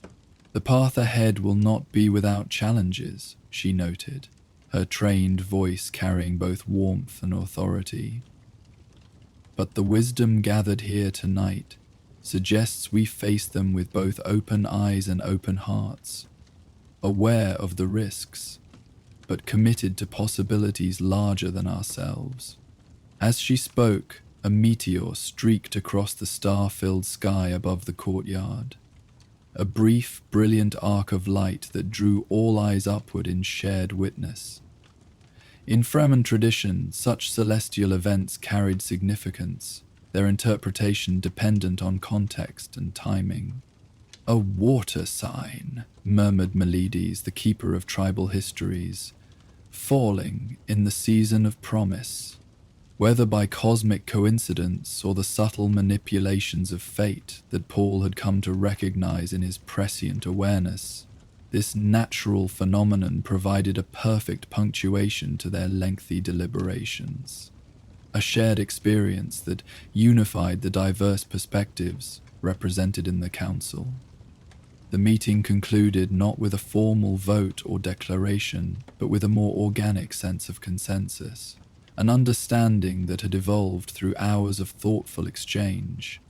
"The path ahead will not be without challenges," she noted, her trained voice carrying both warmth and authority. "But the wisdom gathered here tonight suggests we face them with both open eyes and open hearts, aware of the risks, but committed to possibilities larger than ourselves." As she spoke, a meteor streaked across the star-filled sky above the courtyard. A brief, brilliant arc of light that drew all eyes upward in shared witness. In Fremen tradition, such celestial events carried significance, their interpretation dependent on context and timing. "A water sign," murmured Melides, the keeper of tribal histories, "falling in the season of promise." Whether by cosmic coincidence or the subtle manipulations of fate that Paul had come to recognize in his prescient awareness, this natural phenomenon provided a perfect punctuation to their lengthy deliberations. A shared experience that unified the diverse perspectives represented in the council. The meeting concluded not with a formal vote or declaration, but with a more organic sense of consensus. An understanding that had evolved through hours of thoughtful exchange.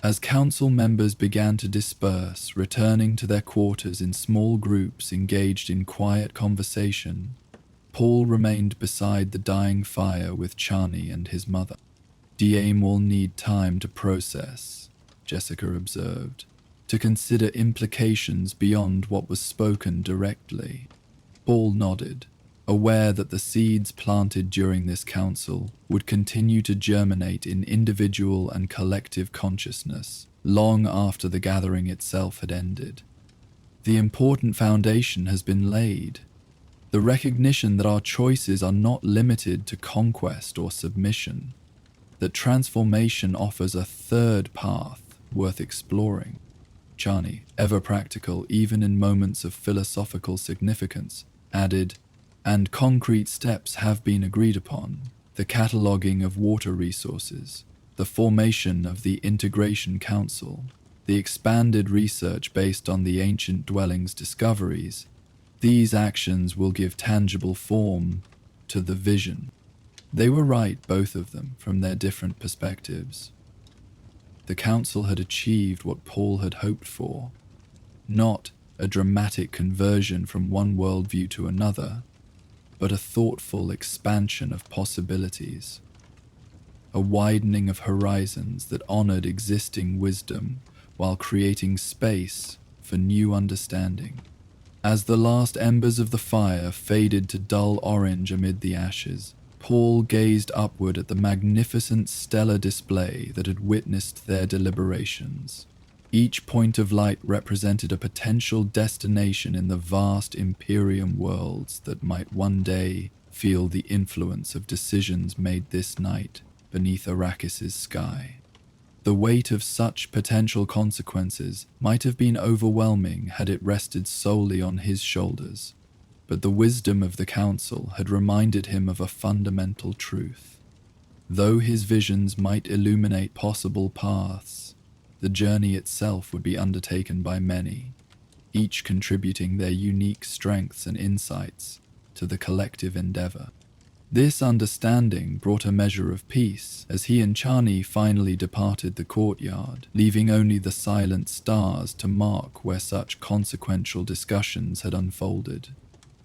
As council members began to disperse, returning to their quarters in small groups engaged in quiet conversation, Paul remained beside the dying fire with Chani and his mother. "Dame will need time to process," Jessica observed, "to consider implications beyond what was spoken directly." Paul nodded, aware that the seeds planted during this council would continue to germinate in individual and collective consciousness long after the gathering itself had ended. The important foundation has been laid. The recognition that our choices are not limited to conquest or submission, that transformation offers a third path worth exploring. Chani, ever practical even in moments of philosophical significance, added, "And concrete steps have been agreed upon: the cataloguing of water resources, the formation of the Integration Council, the expanded research based on the ancient dwellings' discoveries. These actions will give tangible form to the vision." They were right, both of them, from their different perspectives. The council had achieved what Paul had hoped for, not a dramatic conversion from one worldview to another, but a thoughtful expansion of possibilities, a widening of horizons that honored existing wisdom while creating space for new understanding. As the last embers of the fire faded to dull orange amid the ashes, Paul gazed upward at the magnificent stellar display that had witnessed their deliberations. Each point of light represented a potential destination in the vast Imperium worlds that might one day feel the influence of decisions made this night beneath Arrakis' sky. The weight of such potential consequences might have been overwhelming had it rested solely on his shoulders, but the wisdom of the council had reminded him of a fundamental truth. Though his visions might illuminate possible paths, the journey itself would be undertaken by many, each contributing their unique strengths and insights to the collective endeavor. This understanding brought a measure of peace as he and Chani finally departed the courtyard, leaving only the silent stars to mark where such consequential discussions had unfolded.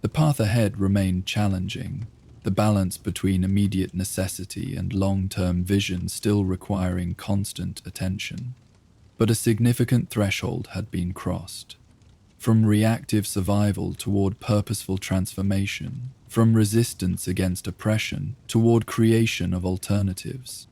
The path ahead remained challenging, the balance between immediate necessity and long-term vision still requiring constant attention. But a significant threshold had been crossed. From reactive survival toward purposeful transformation, from resistance against oppression toward creation of alternatives.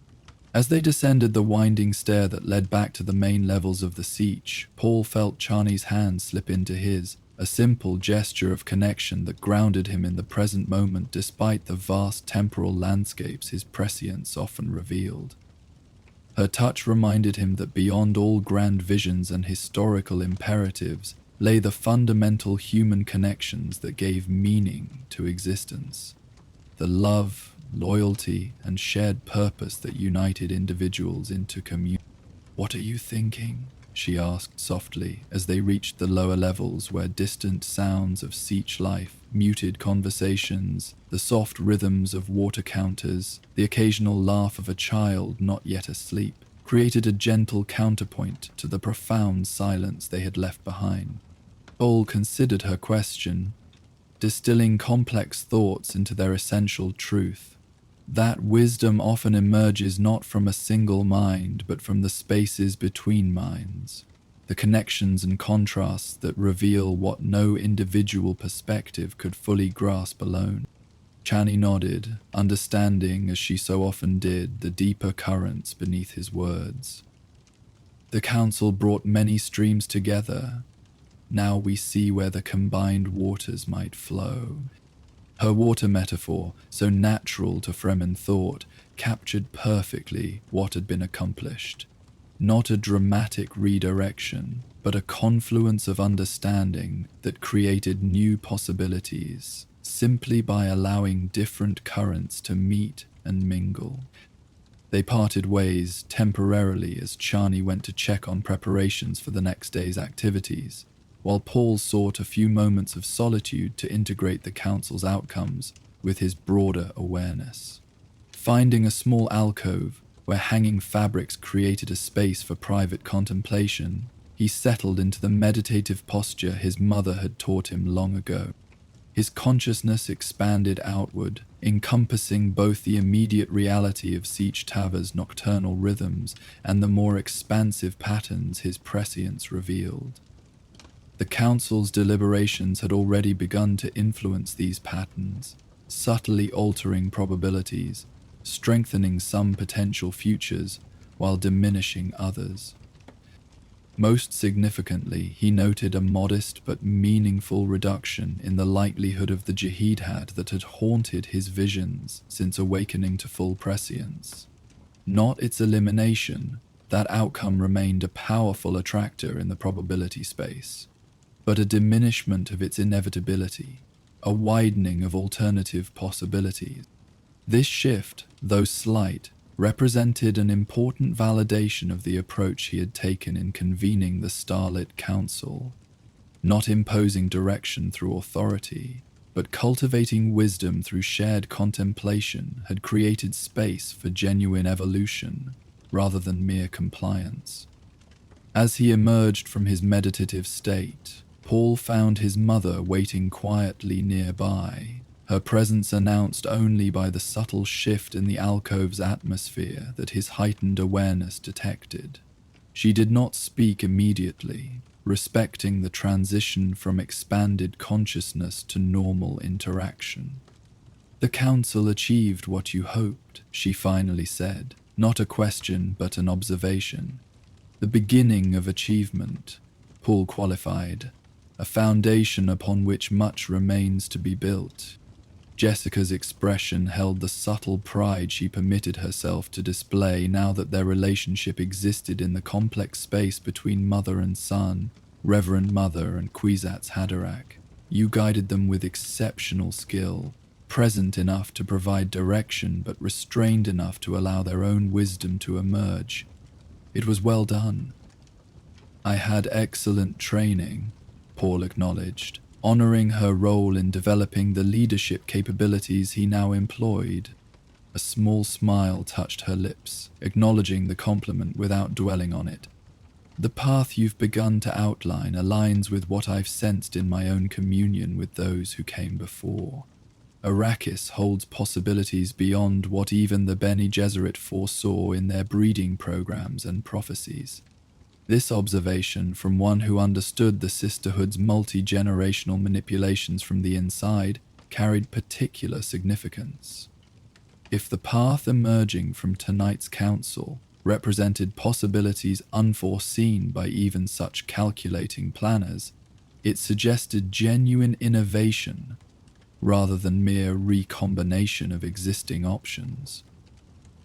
As they descended the winding stair that led back to the main levels of the siege, Paul felt Chani's hand slip into his, a simple gesture of connection that grounded him in the present moment despite the vast temporal landscapes his prescience often revealed. Her touch reminded him that beyond all grand visions and historical imperatives lay the fundamental human connections that gave meaning to existence. The love, loyalty, and shared purpose that united individuals into community. "What are you thinking?" she asked softly as they reached the lower levels where distant sounds of siege life, muted conversations, the soft rhythms of water counters, the occasional laugh of a child not yet asleep, created a gentle counterpoint to the profound silence they had left behind. Paul considered her question, distilling complex thoughts into their essential truth. That wisdom often emerges not from a single mind, but from the spaces between minds, the connections and contrasts that reveal what no individual perspective could fully grasp alone. Chani nodded, understanding, as she so often did, the deeper currents beneath his words. "The council brought many streams together. Now we see where the combined waters might flow." Her water metaphor, so natural to Fremen thought, captured perfectly what had been accomplished. Not a dramatic redirection, but a confluence of understanding that created new possibilities, simply by allowing different currents to meet and mingle. They parted ways temporarily as Chani went to check on preparations for the next day's activities, while Paul sought a few moments of solitude to integrate the council's outcomes with his broader awareness. Finding a small alcove, where hanging fabrics created a space for private contemplation, he settled into the meditative posture his mother had taught him long ago. His consciousness expanded outward, encompassing both the immediate reality of Siege Taver's nocturnal rhythms and the more expansive patterns his prescience revealed. The council's deliberations had already begun to influence these patterns, subtly altering probabilities, strengthening some potential futures while diminishing others. Most significantly, he noted a modest but meaningful reduction in the likelihood of the jihad that had haunted his visions since awakening to full prescience. Not its elimination, that outcome remained a powerful attractor in the probability space, but a diminishment of its inevitability, a widening of alternative possibilities. This shift, though slight, represented an important validation of the approach he had taken in convening the Starlit Council, not imposing direction through authority, but cultivating wisdom through shared contemplation had created space for genuine evolution rather than mere compliance. As he emerged from his meditative state, Paul found his mother waiting quietly nearby, her presence announced only by the subtle shift in the alcove's atmosphere that his heightened awareness detected. She did not speak immediately, respecting the transition from expanded consciousness to normal interaction. "The council achieved what you hoped," she finally said, not a question but an observation. "The beginning of achievement," Paul qualified, "a foundation upon which much remains to be built." Jessica's expression held the subtle pride she permitted herself to display now that their relationship existed in the complex space between mother and son, Reverend Mother and Kwisatz Haderach. "You guided them with exceptional skill, present enough to provide direction but restrained enough to allow their own wisdom to emerge. It was well done." "I had excellent training," Paul acknowledged, honoring her role in developing the leadership capabilities he now employed. A small smile touched her lips, acknowledging the compliment without dwelling on it. "The path you've begun to outline aligns with what I've sensed in my own communion with those who came before. Arrakis holds possibilities beyond what even the Bene Gesserit foresaw in their breeding programs and prophecies." This observation, from one who understood the sisterhood's multi-generational manipulations from the inside, carried particular significance. If the path emerging from tonight's council represented possibilities unforeseen by even such calculating planners, it suggested genuine innovation rather than mere recombination of existing options.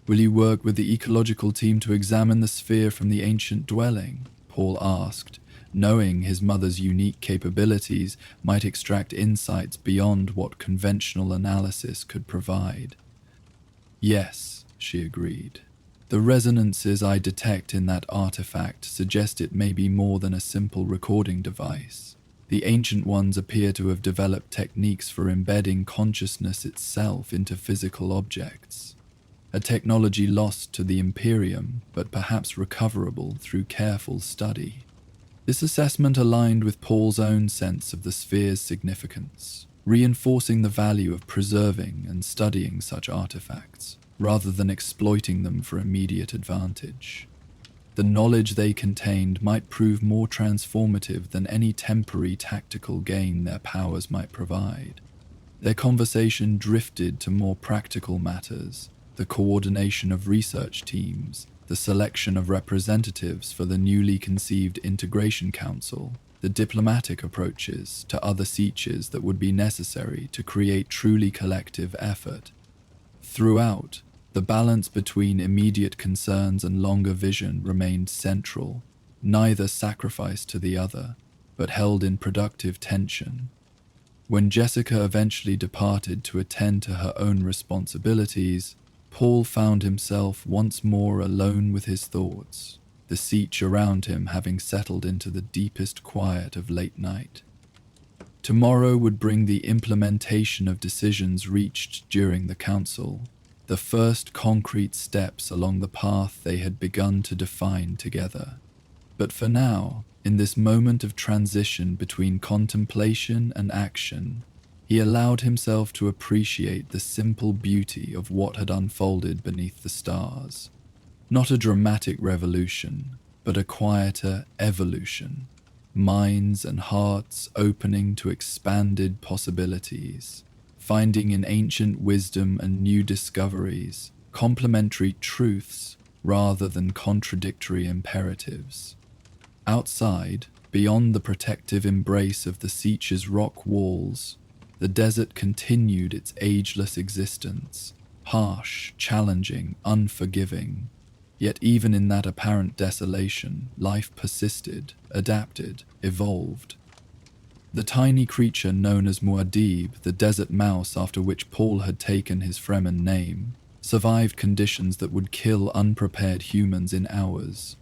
"Will you work with the ecological team to examine the sphere from the ancient dwelling?" Paul asked, knowing his mother's unique capabilities might extract insights beyond what conventional analysis could provide. "Yes," she agreed. "The resonances I detect in that artifact suggest it may be more than a simple recording device. The ancient ones appear to have developed techniques for embedding consciousness itself into physical objects. A technology lost to the Imperium, but perhaps recoverable through careful study." This assessment aligned with Paul's own sense of the sphere's significance, reinforcing the value of preserving and studying such artifacts, rather than exploiting them for immediate advantage. The knowledge they contained might prove more transformative than any temporary tactical gain their powers might provide. Their conversation drifted to more practical matters: the coordination of research teams, the selection of representatives for the newly conceived Integration Council, the diplomatic approaches to other sieges that would be necessary to create truly collective effort. Throughout, the balance between immediate concerns and longer vision remained central, neither sacrificed to the other, but held in productive tension. When Jessica eventually departed to attend to her own responsibilities, Paul found himself once more alone with his thoughts, the siege around him having settled into the deepest quiet of late night. Tomorrow would bring the implementation of decisions reached during the council, the first concrete steps along the path they had begun to define together. But for now, in this moment of transition between contemplation and action, he allowed himself to appreciate the simple beauty of what had unfolded beneath the stars. Not a dramatic revolution, but a quieter evolution. Minds and hearts opening to expanded possibilities, finding in ancient wisdom and new discoveries complementary truths rather than contradictory imperatives. Outside, beyond the protective embrace of the Sietch's rock walls, the desert continued its ageless existence, harsh, challenging, unforgiving. Yet even in that apparent desolation, life persisted, adapted, evolved. The tiny creature known as Muad'Dib, the desert mouse after which Paul had taken his Fremen name, survived conditions that would kill unprepared humans in hours.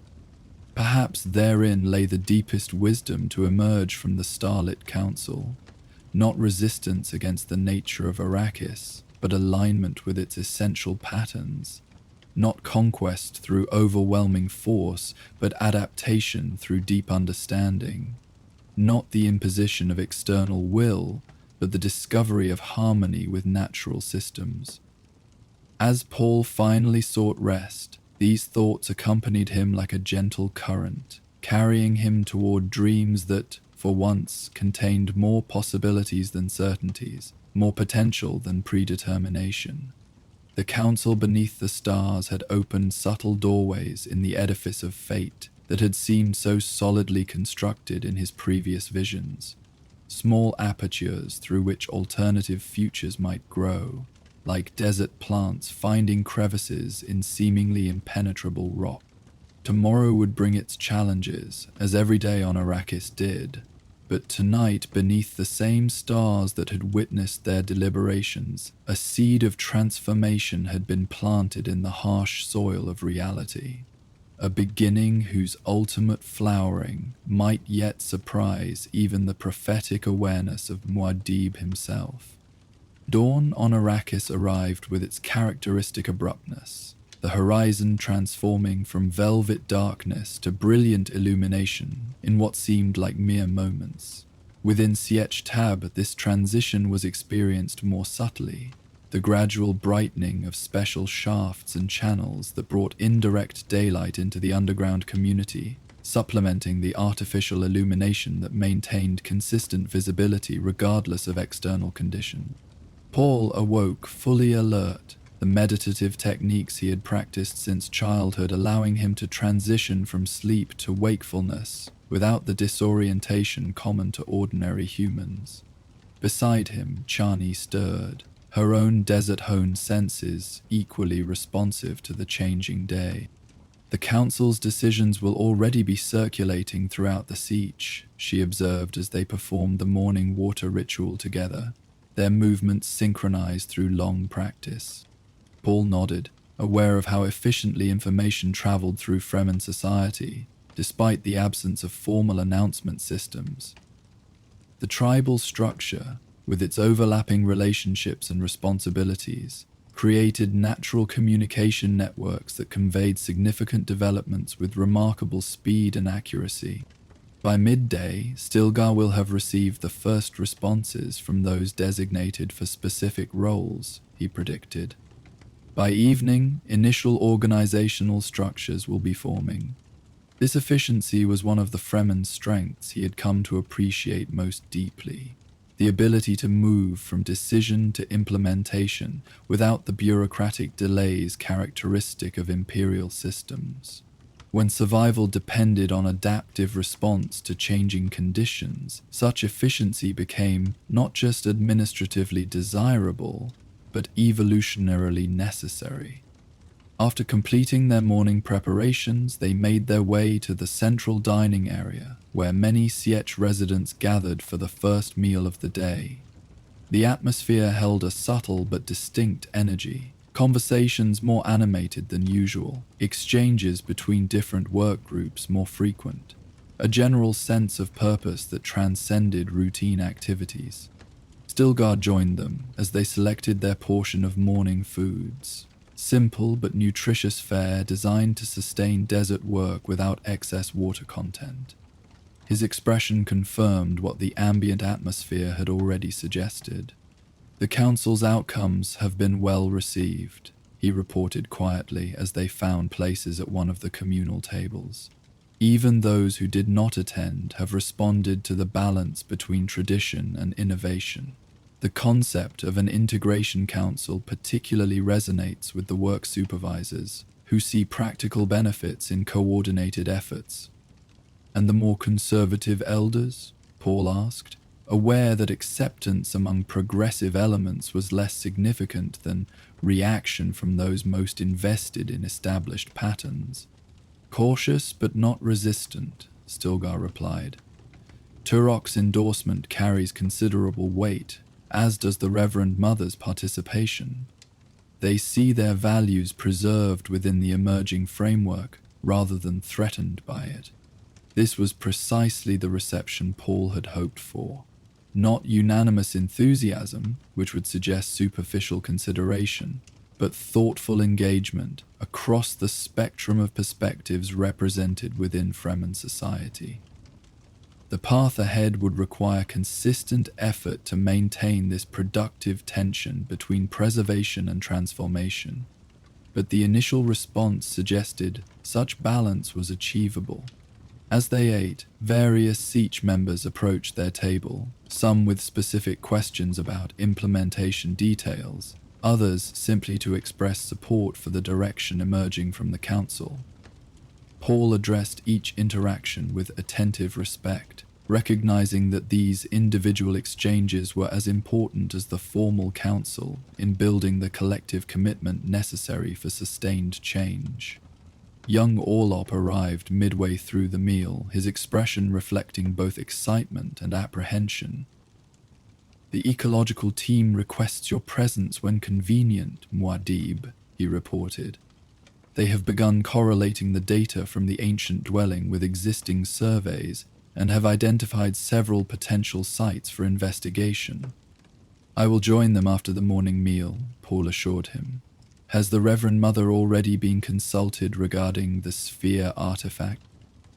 Perhaps therein lay the deepest wisdom to emerge from the starlit council, not resistance against the nature of Arrakis, but alignment with its essential patterns. Not conquest through overwhelming force, but adaptation through deep understanding. Not the imposition of external will, but the discovery of harmony with natural systems. As Paul finally sought rest, these thoughts accompanied him like a gentle current, carrying him toward dreams that, for once, contained more possibilities than certainties, more potential than predetermination. The council beneath the stars had opened subtle doorways in the edifice of fate that had seemed so solidly constructed in his previous visions. Small apertures through which alternative futures might grow, like desert plants finding crevices in seemingly impenetrable rock. Tomorrow would bring its challenges, as every day on Arrakis did, but tonight, beneath the same stars that had witnessed their deliberations, a seed of transformation had been planted in the harsh soil of reality. A beginning whose ultimate flowering might yet surprise even the prophetic awareness of Muad'Dib himself. Dawn on Arrakis arrived with its characteristic abruptness, the horizon transforming from velvet darkness to brilliant illumination in what seemed like mere moments. Within Sietch Tab, this transition was experienced more subtly, the gradual brightening of special shafts and channels that brought indirect daylight into the underground community, supplementing the artificial illumination that maintained consistent visibility regardless of external conditions. Paul awoke fully alert, the meditative techniques he had practiced since childhood allowing him to transition from sleep to wakefulness without the disorientation common to ordinary humans. Beside him, Chani stirred, her own desert-honed senses equally responsive to the changing day. The council's decisions will already be circulating throughout the Sietch, she observed as they performed the morning water ritual together, their movements synchronized through long practice. Paul nodded, aware of how efficiently information traveled through Fremen society, despite the absence of formal announcement systems. The tribal structure, with its overlapping relationships and responsibilities, created natural communication networks that conveyed significant developments with remarkable speed and accuracy. By midday, Stilgar will have received the first responses from those designated for specific roles, he predicted. By evening, initial organizational structures will be forming. This efficiency was one of the Fremen's strengths he had come to appreciate most deeply. The ability to move from decision to implementation without the bureaucratic delays characteristic of imperial systems. When survival depended on adaptive response to changing conditions, such efficiency became not just administratively desirable, but evolutionarily necessary. After completing their morning preparations, they made their way to the central dining area, where many Sietch residents gathered for the first meal of the day. The atmosphere held a subtle but distinct energy, conversations more animated than usual, exchanges between different work groups more frequent, a general sense of purpose that transcended routine activities. Stilgar joined them as they selected their portion of morning foods, Simple but nutritious fare designed to sustain desert work without excess water content. His expression confirmed what the ambient atmosphere had already suggested. The council's outcomes have been well received, he reported quietly as they found places at one of the communal tables. Even those who did not attend have responded to the balance between tradition and innovation. The concept of an integration council particularly resonates with the work supervisors, who see practical benefits in coordinated efforts. And the more conservative elders? Paul asked, aware that acceptance among progressive elements was less significant than reaction from those most invested in established patterns. Cautious but not resistant, Stilgar replied. Turok's endorsement carries considerable weight, as does the Reverend Mother's participation. They see their values preserved within the emerging framework rather than threatened by it. This was precisely the reception Paul had hoped for. Not unanimous enthusiasm, which would suggest superficial consideration, but thoughtful engagement across the spectrum of perspectives represented within Fremen society. The path ahead would require consistent effort to maintain this productive tension between preservation and transformation, but the initial response suggested such balance was achievable. As they ate, various Siege members approached their table, some with specific questions about implementation details, others simply to express support for the direction emerging from the council. Paul addressed each interaction with attentive respect, recognizing that these individual exchanges were as important as the formal council in building the collective commitment necessary for sustained change. Young Orlop arrived midway through the meal, his expression reflecting both excitement and apprehension. "The ecological team requests your presence when convenient, Muad'Dib," he reported. "They have begun correlating the data from the ancient dwelling with existing surveys and have identified several potential sites for investigation." "I will join them after the morning meal," Paul assured him. "Has the Reverend Mother already been consulted regarding the sphere artifact?"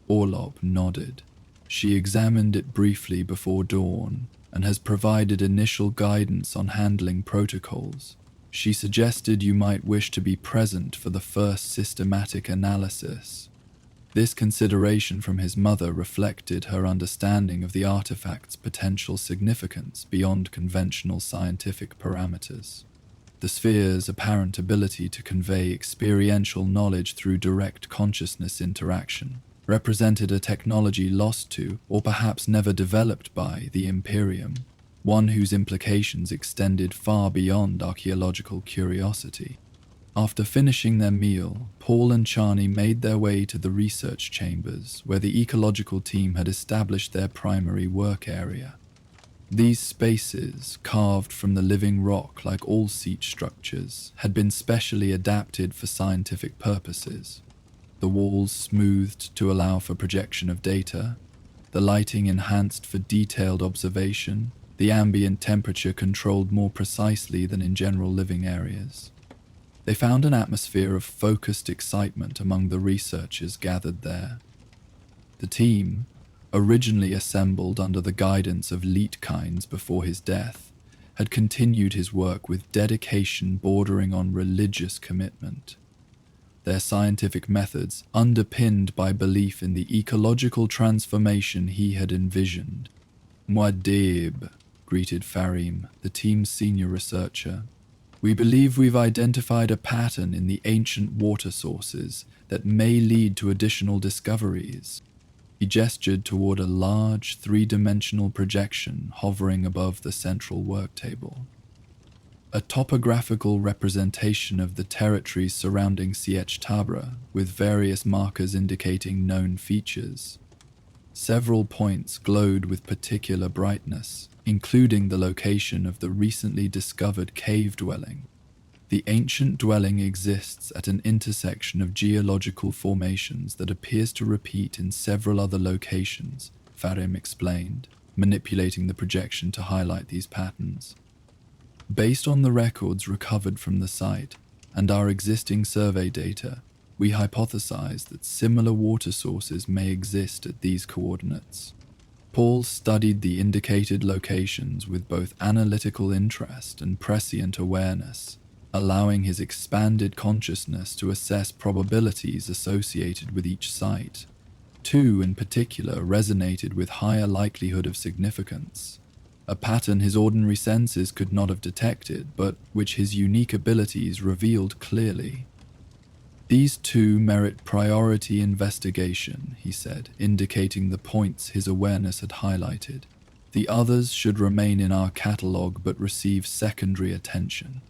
Orlop nodded. "She examined it briefly before dawn and has provided initial guidance on handling protocols. She suggested you might wish to be present for the first systematic analysis." This consideration from his mother reflected her understanding of the artifact's potential significance beyond conventional scientific parameters. The sphere's apparent ability to convey experiential knowledge through direct consciousness interaction represented a technology lost to, or perhaps never developed by, the Imperium, one whose implications extended far beyond archaeological curiosity. After finishing their meal, Paul and Chani made their way to the research chambers, where the ecological team had established their primary work area. These spaces, carved from the living rock like all siege structures, had been specially adapted for scientific purposes. The walls smoothed to allow for projection of data, the lighting enhanced for detailed observation, the ambient temperature controlled more precisely than in general living areas. They found an atmosphere of focused excitement among the researchers gathered there. The team, originally assembled under the guidance of Lietkines before his death, had continued his work with dedication bordering on religious commitment. Their scientific methods underpinned by belief in the ecological transformation he had envisioned. "Muad'Dib," greeted Farim, the team's senior researcher. "We believe we've identified a pattern in the ancient water sources that may lead to additional discoveries." He gestured toward a large, three-dimensional projection hovering above the central work table. A topographical representation of the territories surrounding Sietch Tabra, with various markers indicating known features. Several points glowed with particular brightness, including the location of the recently discovered cave dwelling. The ancient dwelling exists at an intersection of geological formations that appears to repeat in several other locations, Farim explained, manipulating the projection to highlight these patterns. Based on the records recovered from the site, and our existing survey data, we hypothesize that similar water sources may exist at these coordinates. Paul studied the indicated locations with both analytical interest and prescient awareness, allowing his expanded consciousness to assess probabilities associated with each site. Two in particular resonated with higher likelihood of significance, a pattern his ordinary senses could not have detected, but which his unique abilities revealed clearly. These two merit priority investigation, he said, indicating the points his awareness had highlighted. The others should remain in our catalogue but receive secondary attention.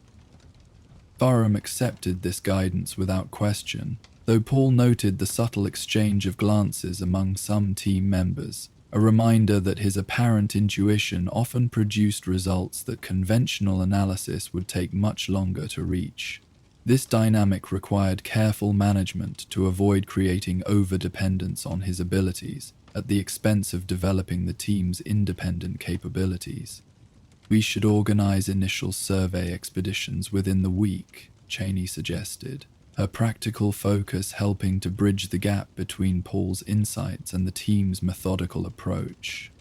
Barham accepted this guidance without question, though Paul noted the subtle exchange of glances among some team members, a reminder that his apparent intuition often produced results that conventional analysis would take much longer to reach. This dynamic required careful management to avoid creating over-dependence on his abilities at the expense of developing the team's independent capabilities. We should organize initial survey expeditions within the week, Cheney suggested, her practical focus helping to bridge the gap between Paul's insights and the team's methodical approach.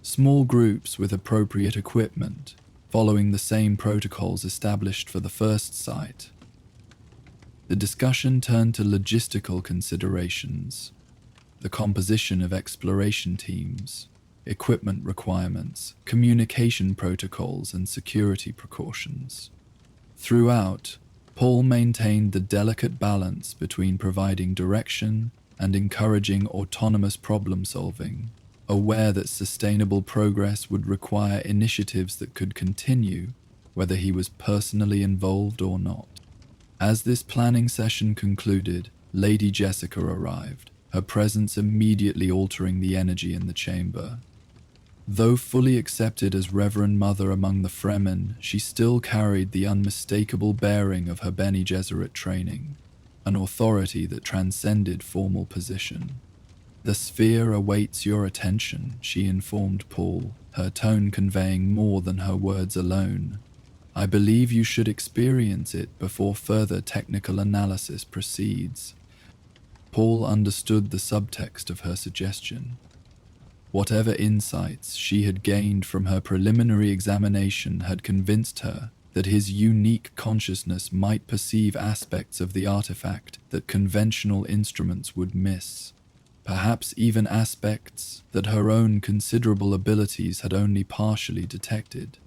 Small groups with appropriate equipment, following the same protocols established for the first site. The discussion turned to logistical considerations, the composition of exploration teams, equipment requirements, communication protocols, and security precautions. Throughout, Paul maintained the delicate balance between providing direction and encouraging autonomous problem-solving, aware that sustainable progress would require initiatives that could continue, whether he was personally involved or not. As this planning session concluded, Lady Jessica arrived, her presence immediately altering the energy in the chamber. Though fully accepted as Reverend Mother among the Fremen, she still carried the unmistakable bearing of her Bene Gesserit training, an authority that transcended formal position. "The sphere awaits your attention," she informed Paul, her tone conveying more than her words alone. "I believe you should experience it before further technical analysis proceeds." Paul understood the subtext of her suggestion. Whatever insights she had gained from her preliminary examination had convinced her that his unique consciousness might perceive aspects of the artifact that conventional instruments would miss, perhaps even aspects that her own considerable abilities had only partially detected.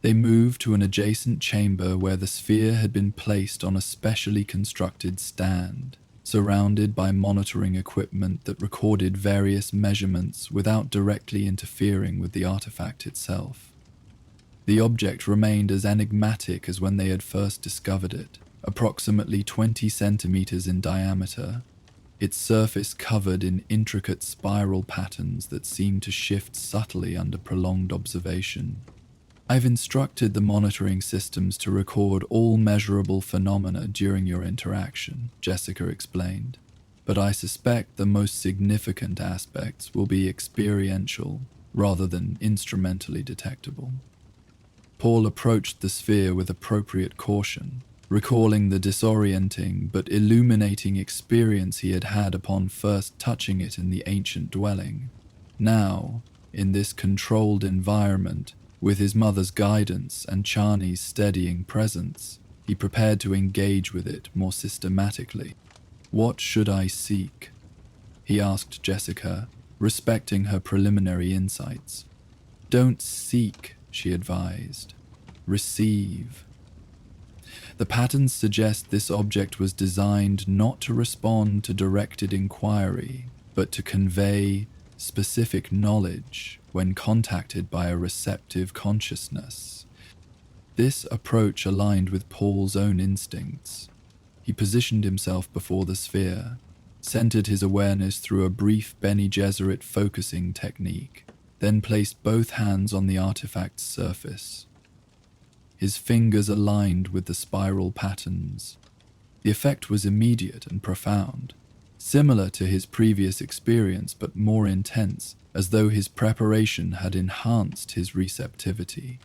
They moved to an adjacent chamber where the sphere had been placed on a specially constructed stand, surrounded by monitoring equipment that recorded various measurements without directly interfering with the artifact itself. The object remained as enigmatic as when they had first discovered it, approximately 20 centimeters in diameter, its surface covered in intricate spiral patterns that seemed to shift subtly under prolonged observation. "I've instructed the monitoring systems to record all measurable phenomena during your interaction," Jessica explained, "but I suspect the most significant aspects will be experiential rather than instrumentally detectable." Paul approached the sphere with appropriate caution, recalling the disorienting but illuminating experience he had had upon first touching it in the ancient dwelling. Now, in this controlled environment, with his mother's guidance and Chani's steadying presence, he prepared to engage with it more systematically. "What should I seek?" he asked Jessica, respecting her preliminary insights. "Don't seek," she advised. "Receive." The patterns suggest this object was designed not to respond to directed inquiry, but to convey specific knowledge when contacted by a receptive consciousness. This approach aligned with Paul's own instincts. He positioned himself before the sphere, centered his awareness through a brief Bene Gesserit focusing technique, then placed both hands on the artifact's surface. His fingers aligned with the spiral patterns. The effect was immediate and profound, similar to his previous experience but more intense, as though his preparation had enhanced his receptivity.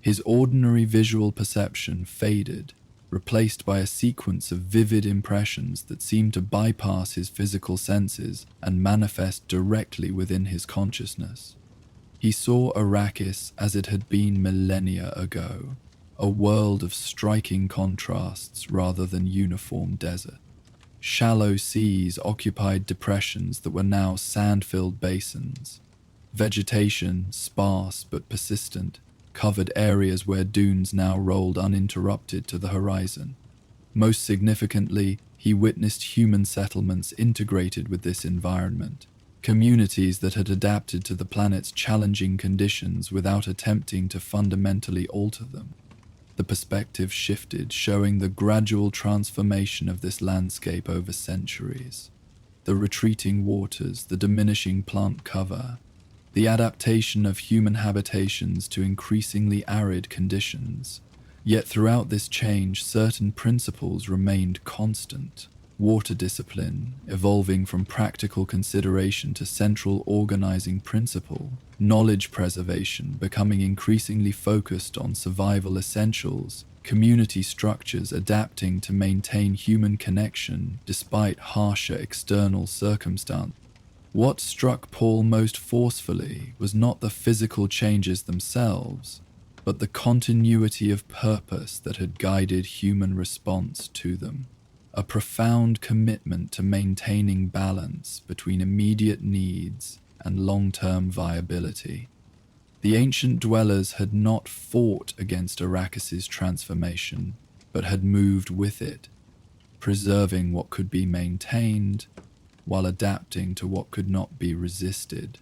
His ordinary visual perception faded, replaced by a sequence of vivid impressions that seemed to bypass his physical senses and manifest directly within his consciousness. He saw Arrakis as it had been millennia ago, a world of striking contrasts rather than uniform desert. Shallow seas occupied depressions that were now sand-filled basins. Vegetation, sparse but persistent, covered areas where dunes now rolled uninterrupted to the horizon. Most significantly, he witnessed human settlements integrated with this environment, communities that had adapted to the planet's challenging conditions without attempting to fundamentally alter them. The perspective shifted, showing the gradual transformation of this landscape over centuries. The retreating waters, the diminishing plant cover, the adaptation of human habitations to increasingly arid conditions. Yet throughout this change, certain principles remained constant. Water discipline, evolving from practical consideration to central organizing principle. Knowledge preservation, becoming increasingly focused on survival essentials. Community structures adapting to maintain human connection despite harsher external circumstances. What struck Paul most forcefully was not the physical changes themselves, but the continuity of purpose that had guided human response to them. A profound commitment to maintaining balance between immediate needs and long-term viability. The ancient dwellers had not fought against Arrakis's transformation, but had moved with it, preserving what could be maintained while adapting to what could not be resisted.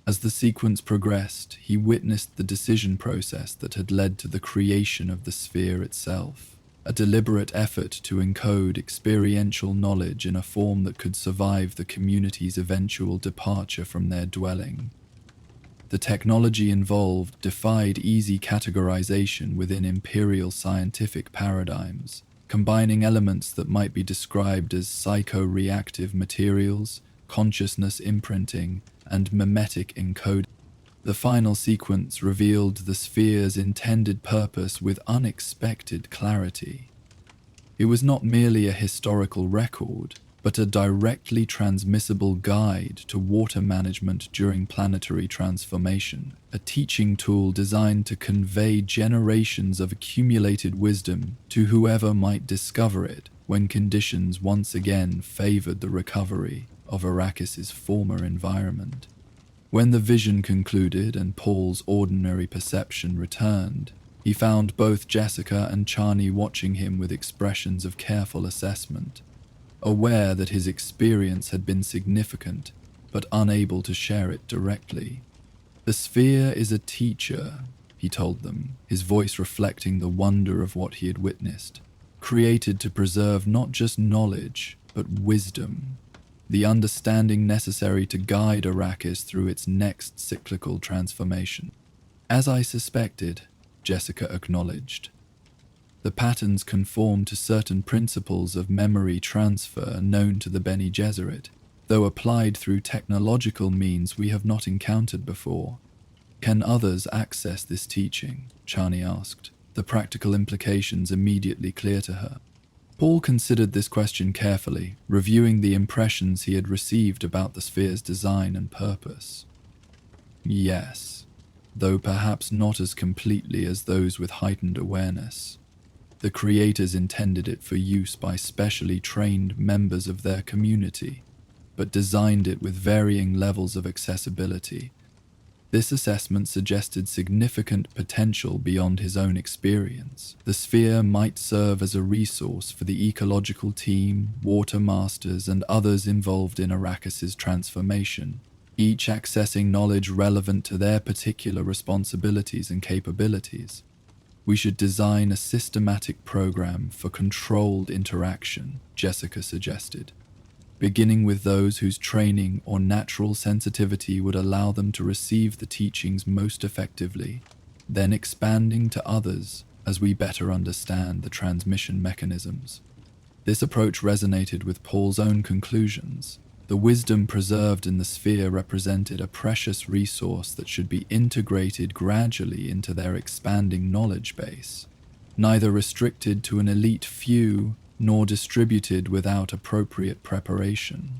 As the sequence progressed, he witnessed the decision process that had led to the creation of the sphere itself. A deliberate effort to encode experiential knowledge in a form that could survive the community's eventual departure from their dwelling. The technology involved defied easy categorization within imperial scientific paradigms, combining elements that might be described as psycho-reactive materials, consciousness imprinting, and mimetic encoding. The final sequence revealed the sphere's intended purpose with unexpected clarity. It was not merely a historical record, but a directly transmissible guide to water management during planetary transformation, a teaching tool designed to convey generations of accumulated wisdom to whoever might discover it when conditions once again favored the recovery of Arrakis's former environment. When the vision concluded and Paul's ordinary perception returned, he found both Jessica and Chani watching him with expressions of careful assessment, aware that his experience had been significant, but unable to share it directly. "The sphere is a teacher," he told them, his voice reflecting the wonder of what he had witnessed, "created to preserve not just knowledge, but wisdom. The understanding necessary to guide Arrakis through its next cyclical transformation." "As I suspected," Jessica acknowledged. "The patterns conform to certain principles of memory transfer known to the Bene Gesserit, though applied through technological means we have not encountered before. Can others access this teaching?" Chani asked, the practical implications immediately clear to her. Paul considered this question carefully, reviewing the impressions he had received about the sphere's design and purpose. "Yes, though perhaps not as completely as those with heightened awareness. The creators intended it for use by specially trained members of their community, but designed it with varying levels of accessibility. This assessment suggested significant potential beyond his own experience. The sphere might serve as a resource for the ecological team, water masters, and others involved in Arrakis's transformation, each accessing knowledge relevant to their particular responsibilities and capabilities. "We should design a systematic program for controlled interaction," Jessica suggested, "beginning with those whose training or natural sensitivity would allow them to receive the teachings most effectively, then expanding to others as we better understand the transmission mechanisms." This approach resonated with Paul's own conclusions. The wisdom preserved in the sphere represented a precious resource that should be integrated gradually into their expanding knowledge base. neither restricted to an elite few nor distributed without appropriate preparation.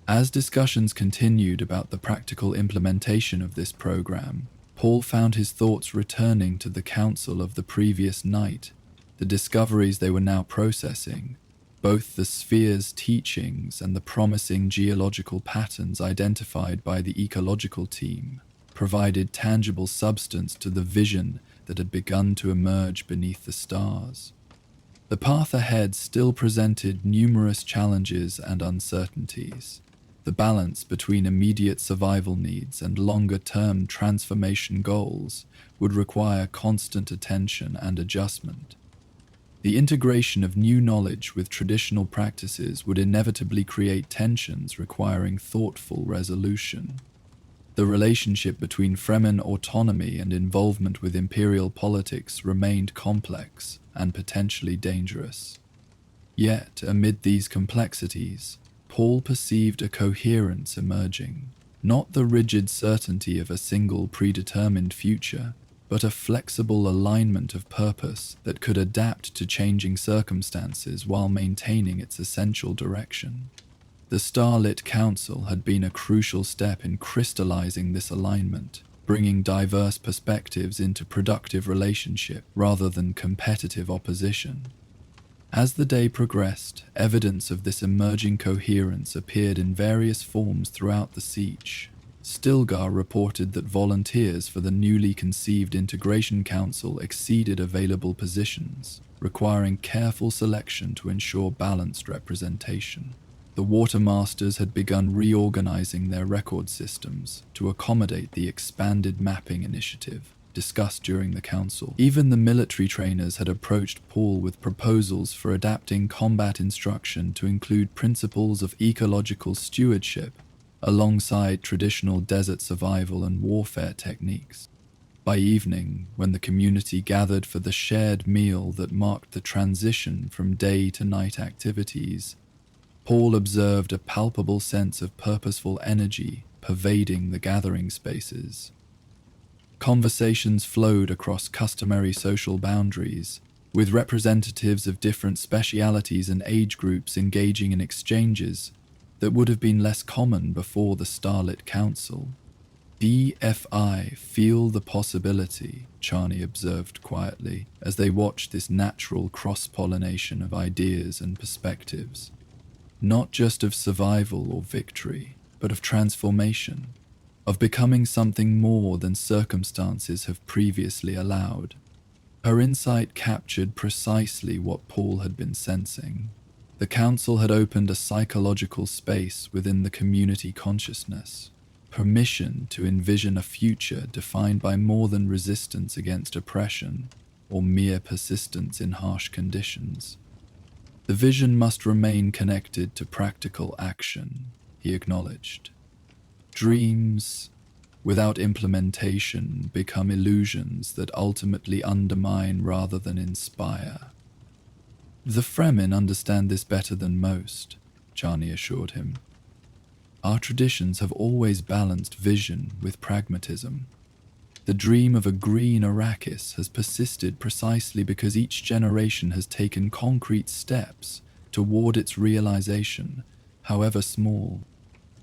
As discussions continued about the practical implementation of this program, Paul found his thoughts returning to the council of the previous night, the discoveries they were now processing, both the sphere's teachings and the promising geological patterns identified by the ecological team provided tangible substance to the vision that had begun to emerge beneath the stars. The path ahead still presented numerous challenges and uncertainties. The balance between immediate survival needs and longer-term transformation goals would require constant attention and adjustment. The integration of new knowledge with traditional practices would inevitably create tensions requiring thoughtful resolution. The relationship between Fremen autonomy and involvement with imperial politics remained complex and potentially dangerous. Yet, amid these complexities, Paul perceived a coherence emerging, not the rigid certainty of a single predetermined future, but a flexible alignment of purpose that could adapt to changing circumstances while maintaining its essential direction. The Starlit Council had been a crucial step in crystallizing this alignment, bringing diverse perspectives into productive relationship rather than competitive opposition. As the day progressed, evidence of this emerging coherence appeared in various forms throughout the siege. Stilgar reported that volunteers for the newly conceived Integration Council exceeded available positions, requiring careful selection to ensure balanced representation. The Watermasters had begun reorganizing their record systems to accommodate the expanded mapping initiative discussed during the council. Even the military trainers had approached Paul with proposals for adapting combat instruction to include principles of ecological stewardship alongside traditional desert survival and warfare techniques. By evening, when the community gathered for the shared meal that marked the transition from day to night activities, Paul observed a palpable sense of purposeful energy pervading the gathering spaces. Conversations flowed across customary social boundaries, with representatives of different specialities and age groups engaging in exchanges that would have been less common before the Starlit Council. BFI feel the possibility, Chani observed quietly, as they watched this natural cross-pollination of ideas and perspectives. Not just of survival or victory, but of transformation, of becoming something more than circumstances have previously allowed. Her insight captured precisely what Paul had been sensing. The council had opened a psychological space within the community consciousness, permission to envision a future defined by more than resistance against oppression or mere persistence in harsh conditions. The vision must remain connected to practical action, he acknowledged. Dreams, without implementation, become illusions that ultimately undermine rather than inspire. The Fremen understand this better than most, Chani assured him. Our traditions have always balanced vision with pragmatism. The dream of a green Arrakis has persisted precisely because each generation has taken concrete steps toward its realization, however small.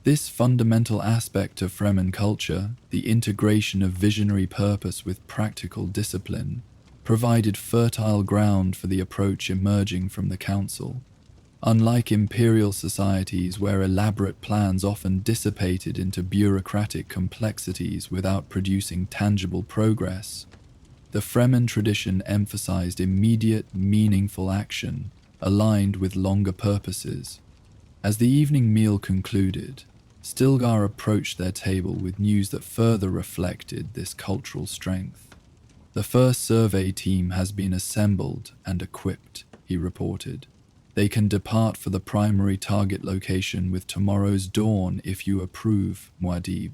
This fundamental aspect of Fremen culture, the integration of visionary purpose with practical discipline, provided fertile ground for the approach emerging from the council. Unlike imperial societies where elaborate plans often dissipated into bureaucratic complexities without producing tangible progress, the Fremen tradition emphasized immediate, meaningful action aligned with longer purposes. As the evening meal concluded, Stilgar approached their table with news that further reflected this cultural strength. The first survey team has been assembled and equipped, he reported. They can depart for the primary target location with tomorrow's dawn if you approve, Muad'Dib.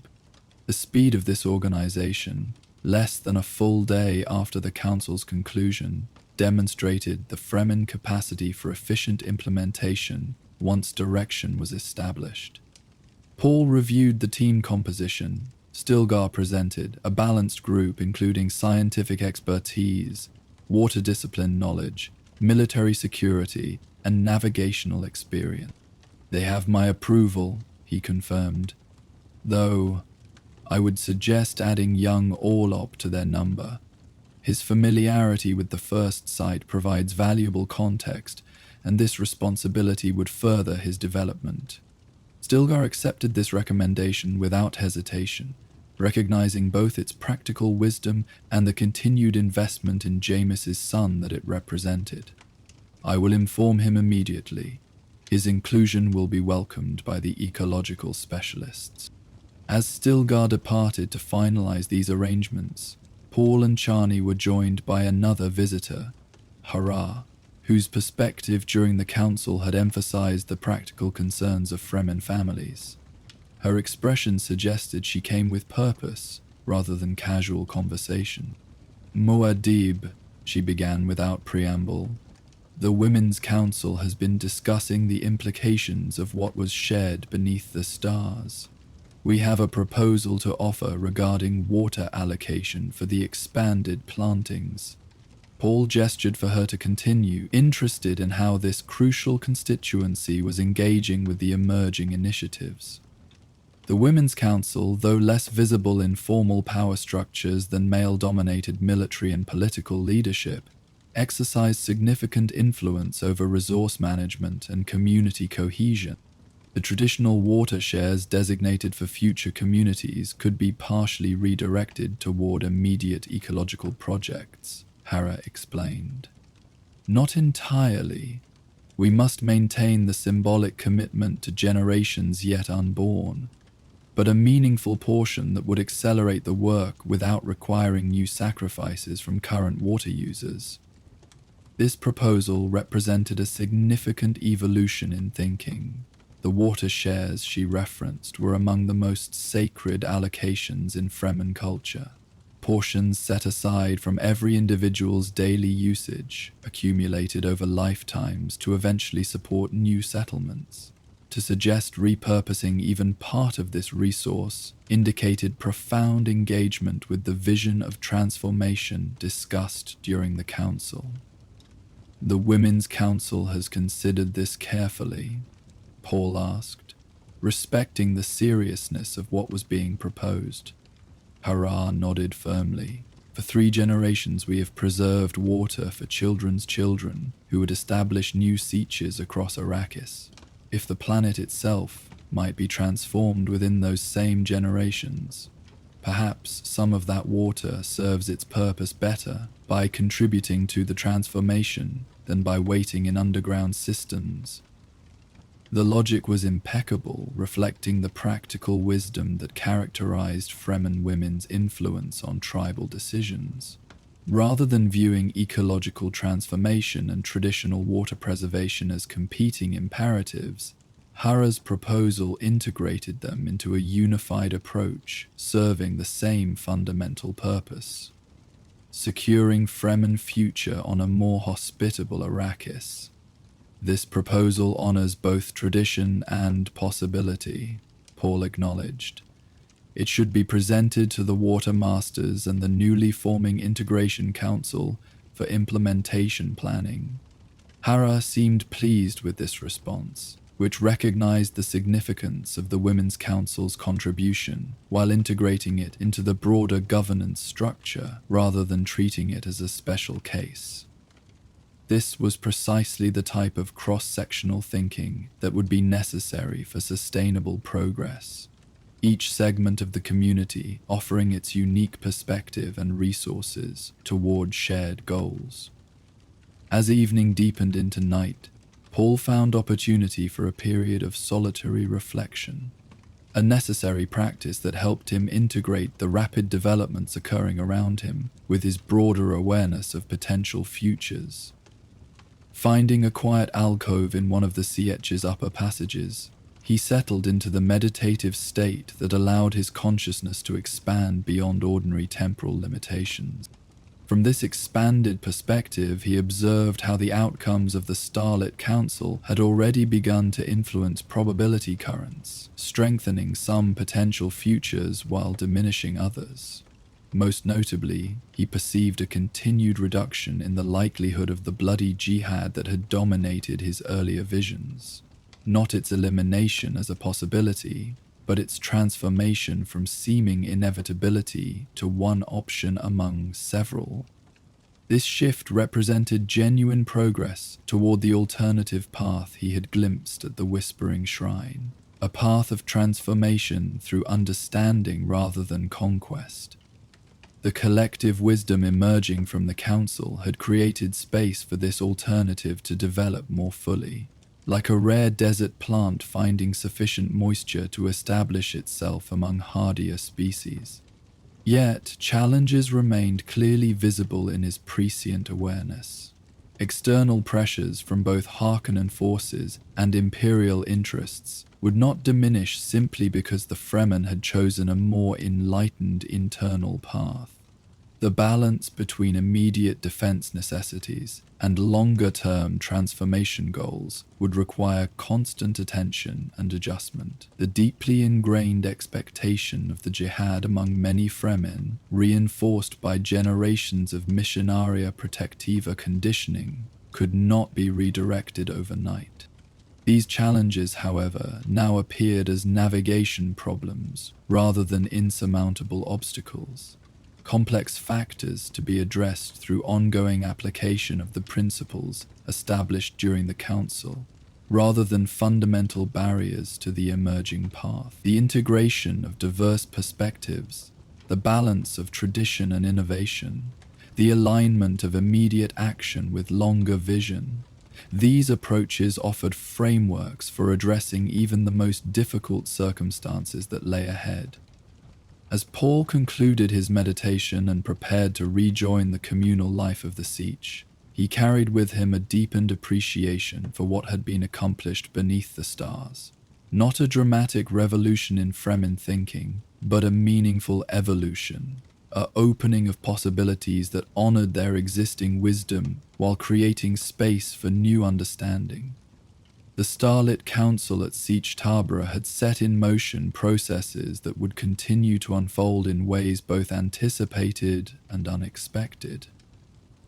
The speed of this organization, less than a full day after the council's conclusion, demonstrated the Fremen capacity for efficient implementation once direction was established. Paul reviewed the team composition. Stilgar presented a balanced group including scientific expertise, water discipline knowledge, military security, and navigational experience. They have my approval, he confirmed, though I would suggest adding young Orlop to their number. His familiarity with the first sight provides valuable context, and this responsibility would further his development. Stilgar accepted this recommendation without hesitation, recognizing both its practical wisdom and the continued investment in Jameis's son that it represented. I will inform him immediately. His inclusion will be welcomed by the ecological specialists. As Stilgar departed to finalize these arrangements, Paul and Chani were joined by another visitor, Hara, whose perspective during the council had emphasized the practical concerns of Fremen families. Her expression suggested she came with purpose rather than casual conversation. Muad'Dib, she began without preamble, the Women's Council has been discussing the implications of what was shared beneath the stars. We have a proposal to offer regarding water allocation for the expanded plantings. Paul gestured for her to continue, interested in how this crucial constituency was engaging with the emerging initiatives. The Women's Council, though less visible in formal power structures than male-dominated military and political leadership, exercised significant influence over resource management and community cohesion. The traditional water shares designated for future communities could be partially redirected toward immediate ecological projects, Hara explained. Not entirely. We must maintain the symbolic commitment to generations yet unborn, but a meaningful portion that would accelerate the work without requiring new sacrifices from current water users. This proposal represented a significant evolution in thinking. The water shares she referenced were among the most sacred allocations in Fremen culture, portions set aside from every individual's daily usage, accumulated over lifetimes to eventually support new settlements. To suggest repurposing even part of this resource indicated profound engagement with the vision of transformation discussed during the council. The Women's Council has considered this carefully, Paul asked, respecting the seriousness of what was being proposed. Hara nodded firmly. For 3 generations we have preserved water for children's children who would establish new sieges across Arrakis. If the planet itself might be transformed within those same generations, perhaps some of that water serves its purpose better by contributing to the transformation than by waiting in underground systems. The logic was impeccable, reflecting the practical wisdom that characterized Fremen women's influence on tribal decisions. Rather than viewing ecological transformation and traditional water preservation as competing imperatives, Hara's proposal integrated them into a unified approach, serving the same fundamental purpose: securing Fremen future on a more hospitable Arrakis. This proposal honors both tradition and possibility, Paul acknowledged. It should be presented to the Water Masters and the newly forming Integration Council for implementation planning. Hara seemed pleased with this response, which recognized the significance of the Women's Council's contribution while integrating it into the broader governance structure rather than treating it as a special case. This was precisely the type of cross-sectional thinking that would be necessary for sustainable progress, each segment of the community offering its unique perspective and resources toward shared goals. As evening deepened into night, Paul found opportunity for a period of solitary reflection, a necessary practice that helped him integrate the rapid developments occurring around him with his broader awareness of potential futures. Finding a quiet alcove in one of the Sietch's upper passages, he settled into the meditative state that allowed his consciousness to expand beyond ordinary temporal limitations. From this expanded perspective, he observed how the outcomes of the Starlit Council had already begun to influence probability currents, strengthening some potential futures while diminishing others. Most notably, he perceived a continued reduction in the likelihood of the bloody jihad that had dominated his earlier visions. Not its elimination as a possibility, but its transformation from seeming inevitability to one option among several. This shift represented genuine progress toward the alternative path he had glimpsed at the Whispering Shrine, a path of transformation through understanding rather than conquest. The collective wisdom emerging from the council had created space for this alternative to develop more fully, like a rare desert plant finding sufficient moisture to establish itself among hardier species. Yet, challenges remained clearly visible in his prescient awareness. External pressures from both Harkonnen forces and Imperial interests would not diminish simply because the Fremen had chosen a more enlightened internal path. The balance between immediate defense necessities and longer-term transformation goals would require constant attention and adjustment. The deeply ingrained expectation of the jihad among many Fremen, reinforced by generations of Missionaria Protectiva conditioning, could not be redirected overnight. These challenges, however, now appeared as navigation problems rather than insurmountable obstacles. Complex factors to be addressed through ongoing application of the principles established during the Council, rather than fundamental barriers to the emerging path. The integration of diverse perspectives, the balance of tradition and innovation, the alignment of immediate action with longer vision. These approaches offered frameworks for addressing even the most difficult circumstances that lay ahead. As Paul concluded his meditation and prepared to rejoin the communal life of the Siege, he carried with him a deepened appreciation for what had been accomplished beneath the stars. Not a dramatic revolution in Fremen thinking, but a meaningful evolution, a opening of possibilities that honored their existing wisdom while creating space for new understanding. The starlit council at Siege Tabra had set in motion processes that would continue to unfold in ways both anticipated and unexpected.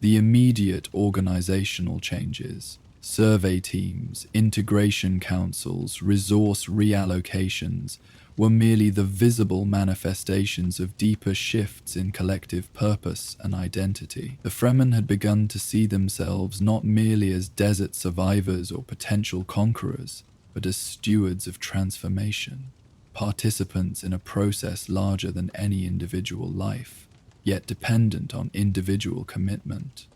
The immediate organizational changes, survey teams, integration councils, resource reallocations, were merely the visible manifestations of deeper shifts in collective purpose and identity. The Fremen had begun to see themselves not merely as desert survivors or potential conquerors, but as stewards of transformation, participants in a process larger than any individual life, yet dependent on individual commitment.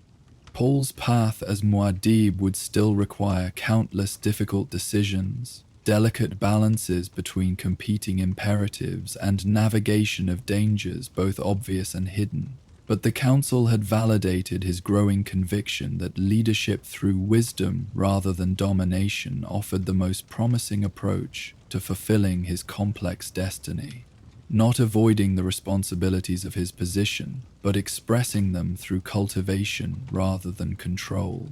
Paul's path as Muad'Dib would still require countless difficult decisions, delicate balances between competing imperatives, and navigation of dangers both obvious and hidden. But the Council had validated his growing conviction that leadership through wisdom rather than domination offered the most promising approach to fulfilling his complex destiny. Not avoiding the responsibilities of his position, but expressing them through cultivation rather than control.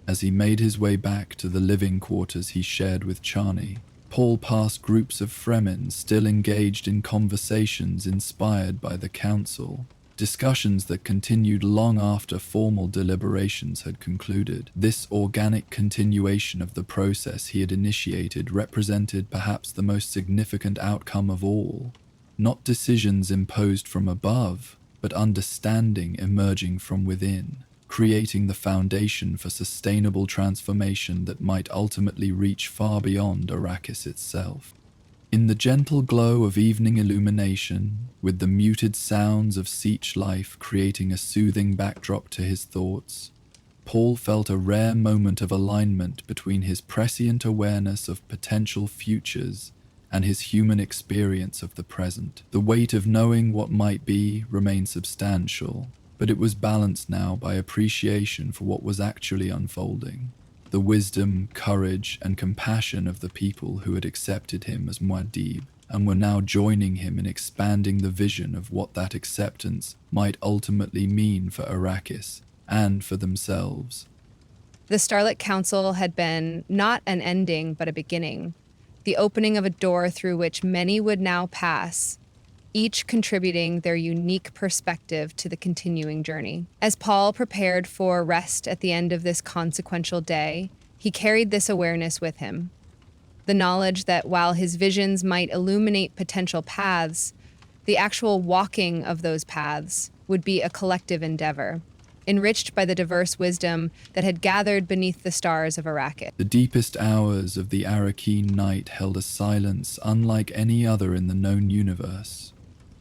As he made his way back to the living quarters he shared with Chani, Paul passed groups of Fremen still engaged in conversations inspired by the Council, discussions that continued long after formal deliberations had concluded. This organic continuation of the process he had initiated represented perhaps the most significant outcome of all. Not decisions imposed from above, but understanding emerging from within, creating the foundation for sustainable transformation that might ultimately reach far beyond Arrakis itself. In the gentle glow of evening illumination, with the muted sounds of Siege life creating a soothing backdrop to his thoughts, Paul felt a rare moment of alignment between his prescient awareness of potential futures and his human experience of the present. The weight of knowing what might be remained substantial, but it was balanced now by appreciation for what was actually unfolding. The wisdom, courage, and compassion of the people who had accepted him as Muad'Dib and were now joining him in expanding the vision of what that acceptance might ultimately mean for Arrakis and for themselves. The Starlit Council had been not an ending, but a beginning, the opening of a door through which many would now pass, each contributing their unique perspective to the continuing journey. As Paul prepared for rest at the end of this consequential day, he carried this awareness with him. The knowledge that while his visions might illuminate potential paths, the actual walking of those paths would be a collective endeavor, enriched by the diverse wisdom that had gathered beneath the stars of Arrakis. The deepest hours of the Arrakeen night held a silence unlike any other in the known universe.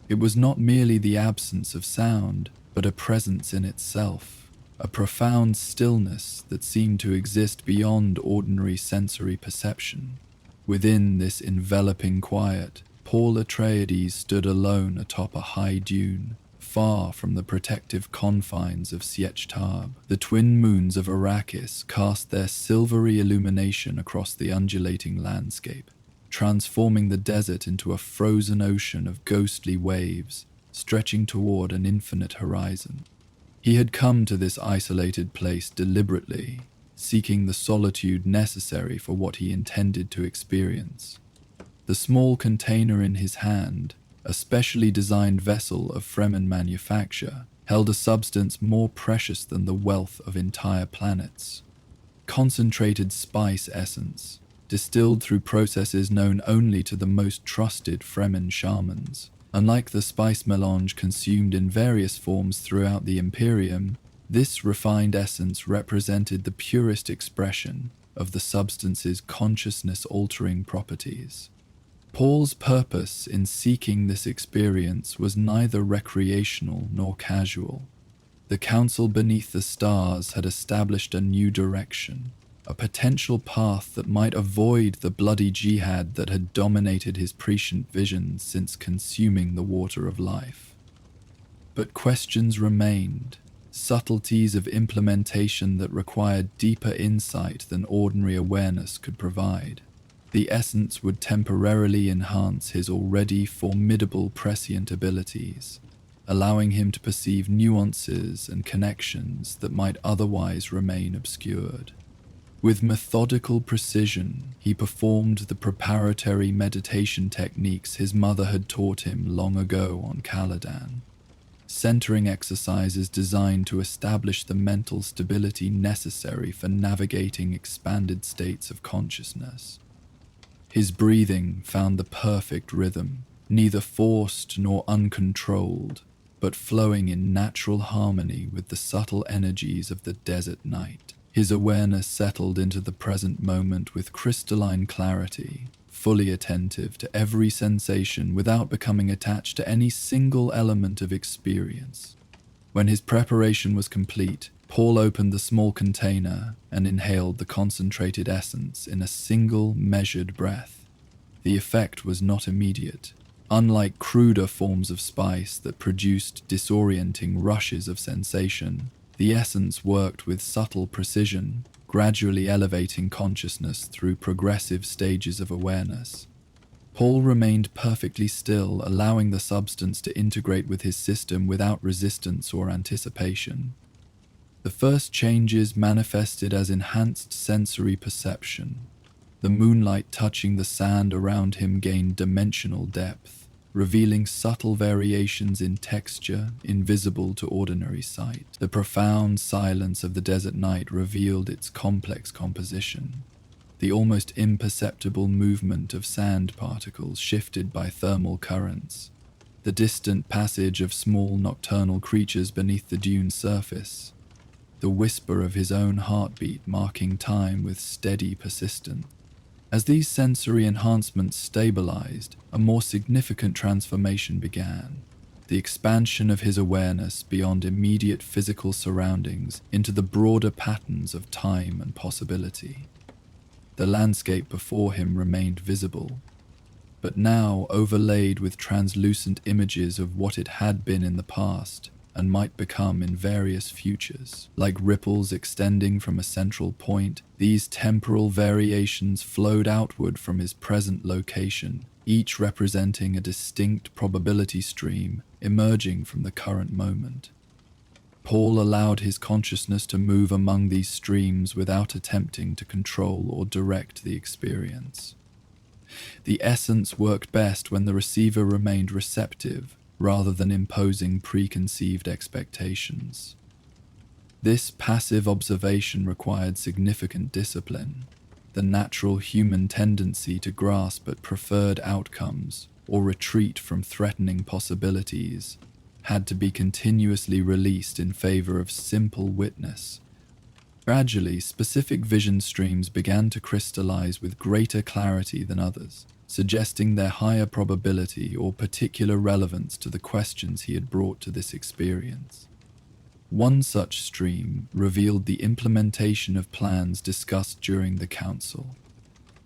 It was not merely the absence of sound, but a presence in itself, a profound stillness that seemed to exist beyond ordinary sensory perception. Within this enveloping quiet, Paul Atreides stood alone atop a high dune, far from the protective confines of Sietch-Tab. The twin moons of Arrakis cast their silvery illumination across the undulating landscape, transforming the desert into a frozen ocean of ghostly waves, stretching toward an infinite horizon. He had come to this isolated place deliberately, seeking the solitude necessary for what he intended to experience. The small container in his hand, a specially designed vessel of Fremen manufacture, held a substance more precious than the wealth of entire planets. Concentrated spice essence, distilled through processes known only to the most trusted Fremen shamans. Unlike the spice melange consumed in various forms throughout the Imperium, this refined essence represented the purest expression of the substance's consciousness-altering properties. Paul's purpose in seeking this experience was neither recreational nor casual. The Council beneath the stars had established a new direction, a potential path that might avoid the bloody jihad that had dominated his prescient visions since consuming the water of life. But questions remained, subtleties of implementation that required deeper insight than ordinary awareness could provide. The essence would temporarily enhance his already formidable prescient abilities, allowing him to perceive nuances and connections that might otherwise remain obscured. With methodical precision, he performed the preparatory meditation techniques his mother had taught him long ago on Caladan, centering exercises designed to establish the mental stability necessary for navigating expanded states of consciousness. His breathing found the perfect rhythm, neither forced nor uncontrolled, but flowing in natural harmony with the subtle energies of the desert night. His awareness settled into the present moment with crystalline clarity, fully attentive to every sensation without becoming attached to any single element of experience. When his preparation was complete, Paul opened the small container and inhaled the concentrated essence in a single measured breath. The effect was not immediate. Unlike cruder forms of spice that produced disorienting rushes of sensation, the essence worked with subtle precision, gradually elevating consciousness through progressive stages of awareness. Paul remained perfectly still, allowing the substance to integrate with his system without resistance or anticipation. The first changes manifested as enhanced sensory perception. The moonlight touching the sand around him gained dimensional depth, revealing subtle variations in texture invisible to ordinary sight. The profound silence of the desert night revealed its complex composition. The almost imperceptible movement of sand particles shifted by thermal currents, the distant passage of small nocturnal creatures beneath the dune's surface, the whisper of his own heartbeat marking time with steady persistence. As these sensory enhancements stabilized, a more significant transformation began. The expansion of his awareness beyond immediate physical surroundings into the broader patterns of time and possibility. The landscape before him remained visible, but now overlaid with translucent images of what it had been in the past and might become in various futures. Like ripples extending from a central point, these temporal variations flowed outward from his present location, each representing a distinct probability stream emerging from the current moment. Paul allowed his consciousness to move among these streams without attempting to control or direct the experience. The essence worked best when the receiver remained receptive, rather than imposing preconceived expectations. This passive observation required significant discipline. The natural human tendency to grasp at preferred outcomes or retreat from threatening possibilities had to be continuously released in favor of simple witness. Gradually, specific vision streams began to crystallize with greater clarity than others, suggesting their higher probability or particular relevance to the questions he had brought to this experience. One such stream revealed the implementation of plans discussed during the council.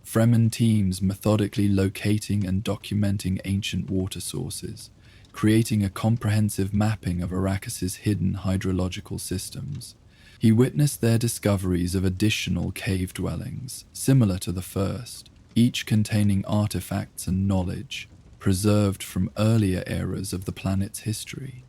Fremen teams methodically locating and documenting ancient water sources, creating a comprehensive mapping of Arrakis's hidden hydrological systems. He witnessed their discoveries of additional cave dwellings, similar to the first, each containing artifacts and knowledge preserved from earlier eras of the planet's history.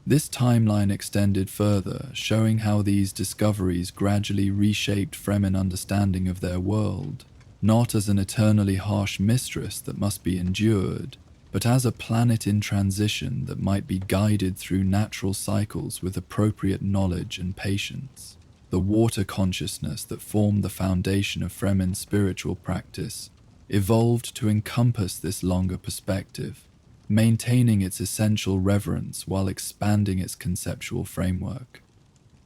This timeline extended further, showing how these discoveries gradually reshaped Fremen understanding of their world, not as an eternally harsh mistress that must be endured, but as a planet in transition that might be guided through natural cycles with appropriate knowledge and patience. The water consciousness that formed the foundation of Fremen's spiritual practice evolved to encompass this longer perspective, maintaining its essential reverence while expanding its conceptual framework.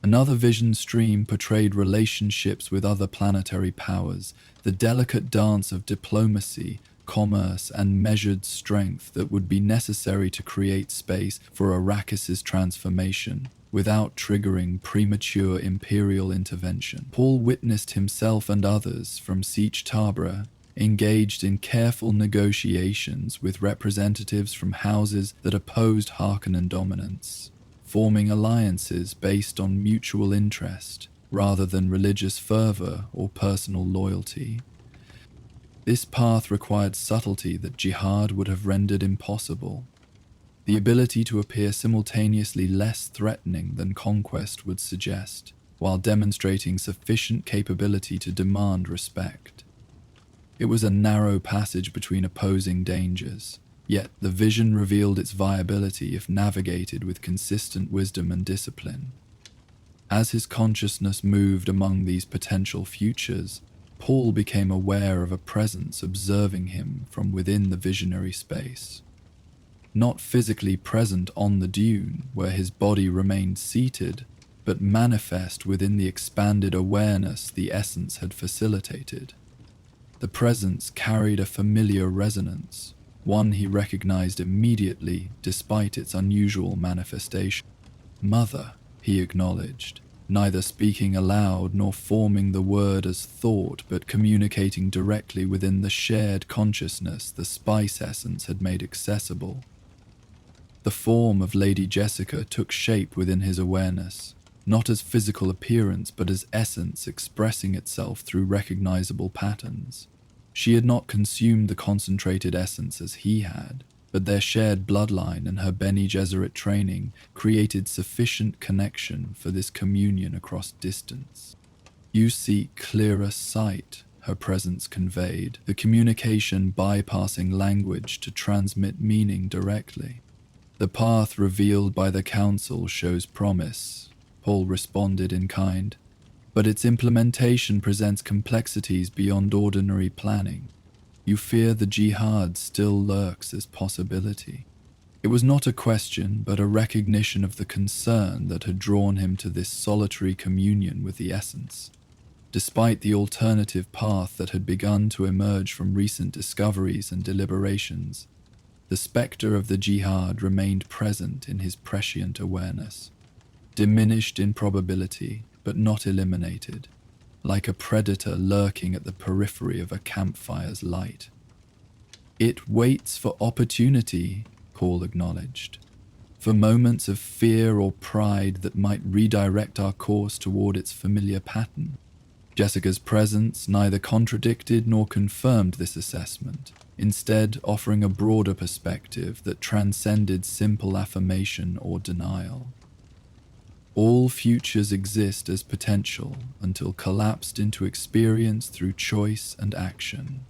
Another vision stream portrayed relationships with other planetary powers, the delicate dance of diplomacy, commerce, and measured strength that would be necessary to create space for Arrakis's transformation without triggering premature imperial intervention. Paul witnessed himself and others from Sietch Tabra engaged in careful negotiations with representatives from houses that opposed Harkonnen dominance, forming alliances based on mutual interest rather than religious fervor or personal loyalty. This path required subtlety that jihad would have rendered impossible. The ability to appear simultaneously less threatening than conquest would suggest, while demonstrating sufficient capability to demand respect. It was a narrow passage between opposing dangers, yet the vision revealed its viability if navigated with consistent wisdom and discipline. As his consciousness moved among these potential futures, Paul became aware of a presence observing him from within the visionary space. Not physically present on the dune, where his body remained seated, but manifest within the expanded awareness the essence had facilitated. The presence carried a familiar resonance, one he recognized immediately despite its unusual manifestation. "Mother," he acknowledged, neither speaking aloud nor forming the word as thought, but communicating directly within the shared consciousness the spice essence had made accessible. The form of Lady Jessica took shape within his awareness, not as physical appearance but as essence expressing itself through recognizable patterns. She had not consumed the concentrated essence as he had, but their shared bloodline and her Bene Gesserit training created sufficient connection for this communion across distance. "You seek clearer sight," her presence conveyed, the communication bypassing language to transmit meaning directly. "The path revealed by the council shows promise," Paul responded in kind, "but its implementation presents complexities beyond ordinary planning. You fear the jihad still lurks as possibility." It was not a question, but a recognition of the concern that had drawn him to this solitary communion with the essence. Despite the alternative path that had begun to emerge from recent discoveries and deliberations, the specter of the jihad remained present in his prescient awareness, diminished in probability, but not eliminated, like a predator lurking at the periphery of a campfire's light. "It waits for opportunity," Paul acknowledged, "for moments of fear or pride that might redirect our course toward its familiar pattern." Jessica's presence neither contradicted nor confirmed this assessment, instead offering a broader perspective that transcended simple affirmation or denial. All futures exist as potential until collapsed into experience through choice and action.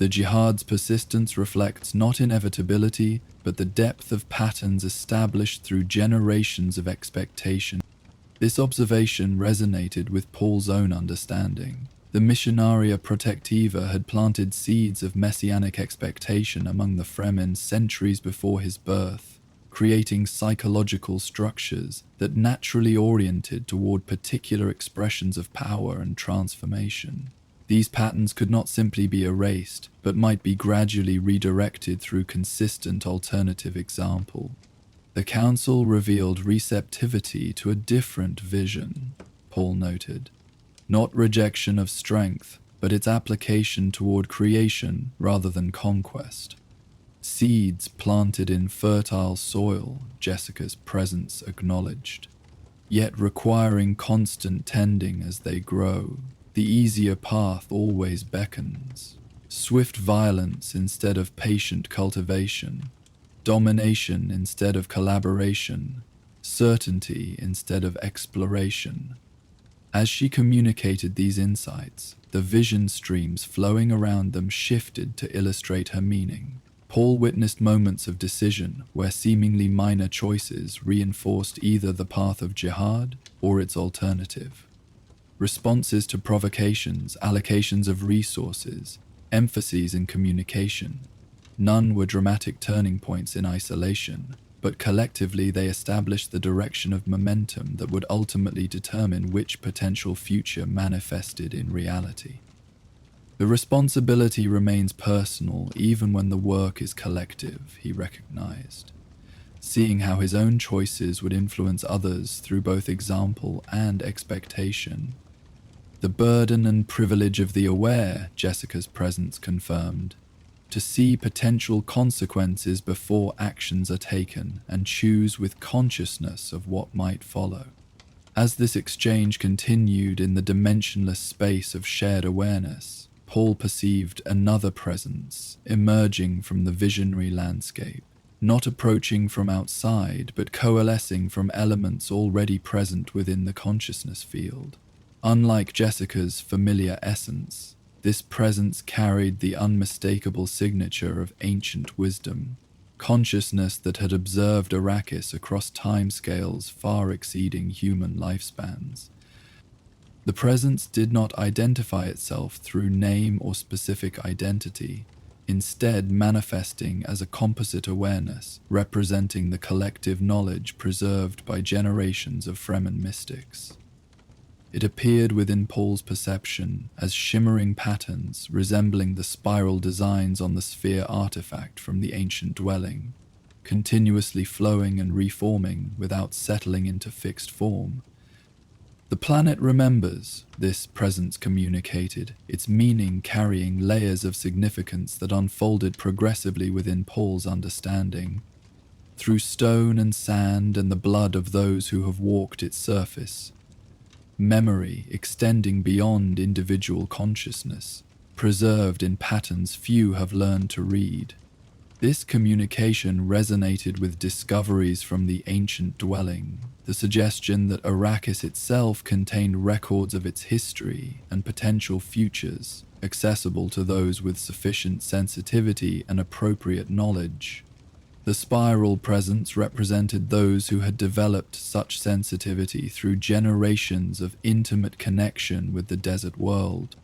The jihad's persistence reflects not inevitability, but the depth of patterns established through generations of expectation. This observation resonated with Paul's own understanding. The Missionaria Protectiva had planted seeds of messianic expectation among the Fremen centuries before his birth, creating psychological structures that naturally oriented toward particular expressions of power and transformation. These patterns could not simply be erased, but might be gradually redirected through consistent alternative example. The council revealed receptivity to a different vision, Paul noted. Not rejection of strength, but its application toward creation rather than conquest. Seeds planted in fertile soil, Jessica's presence acknowledged, yet requiring constant tending as they grow. The easier path always beckons. Swift violence instead of patient cultivation. Domination instead of collaboration. Certainty instead of exploration. As she communicated these insights, the vision streams flowing around them shifted to illustrate her meaning. Paul witnessed moments of decision where seemingly minor choices reinforced either the path of jihad or its alternative. Responses to provocations, allocations of resources, emphases in communication. None were dramatic turning points in isolation, but collectively they established the direction of momentum that would ultimately determine which potential future manifested in reality. The responsibility remains personal even when the work is collective, he recognized, seeing how his own choices would influence others through both example and expectation. The burden and privilege of the aware, Jessica's presence confirmed, to see potential consequences before actions are taken and choose with consciousness of what might follow. As this exchange continued in the dimensionless space of shared awareness, Paul perceived another presence emerging from the visionary landscape, not approaching from outside but coalescing from elements already present within the consciousness field. Unlike Jessica's familiar essence, this presence carried the unmistakable signature of ancient wisdom, consciousness that had observed Arrakis across timescales far exceeding human lifespans. The presence did not identify itself through name or specific identity, instead manifesting as a composite awareness representing the collective knowledge preserved by generations of Fremen mystics. It appeared within Paul's perception as shimmering patterns resembling the spiral designs on the sphere artifact from the ancient dwelling, continuously flowing and reforming without settling into fixed form. The planet remembers, this presence communicated, its meaning carrying layers of significance that unfolded progressively within Paul's understanding. Through stone and sand and the blood of those who have walked its surface, memory extending beyond individual consciousness, preserved in patterns few have learned to read. This communication resonated with discoveries from the ancient dwelling, the suggestion that Arrakis itself contained records of its history and potential futures, accessible to those with sufficient sensitivity and appropriate knowledge. The spiral presence represented those who had developed such sensitivity through generations of intimate connection with the desert world.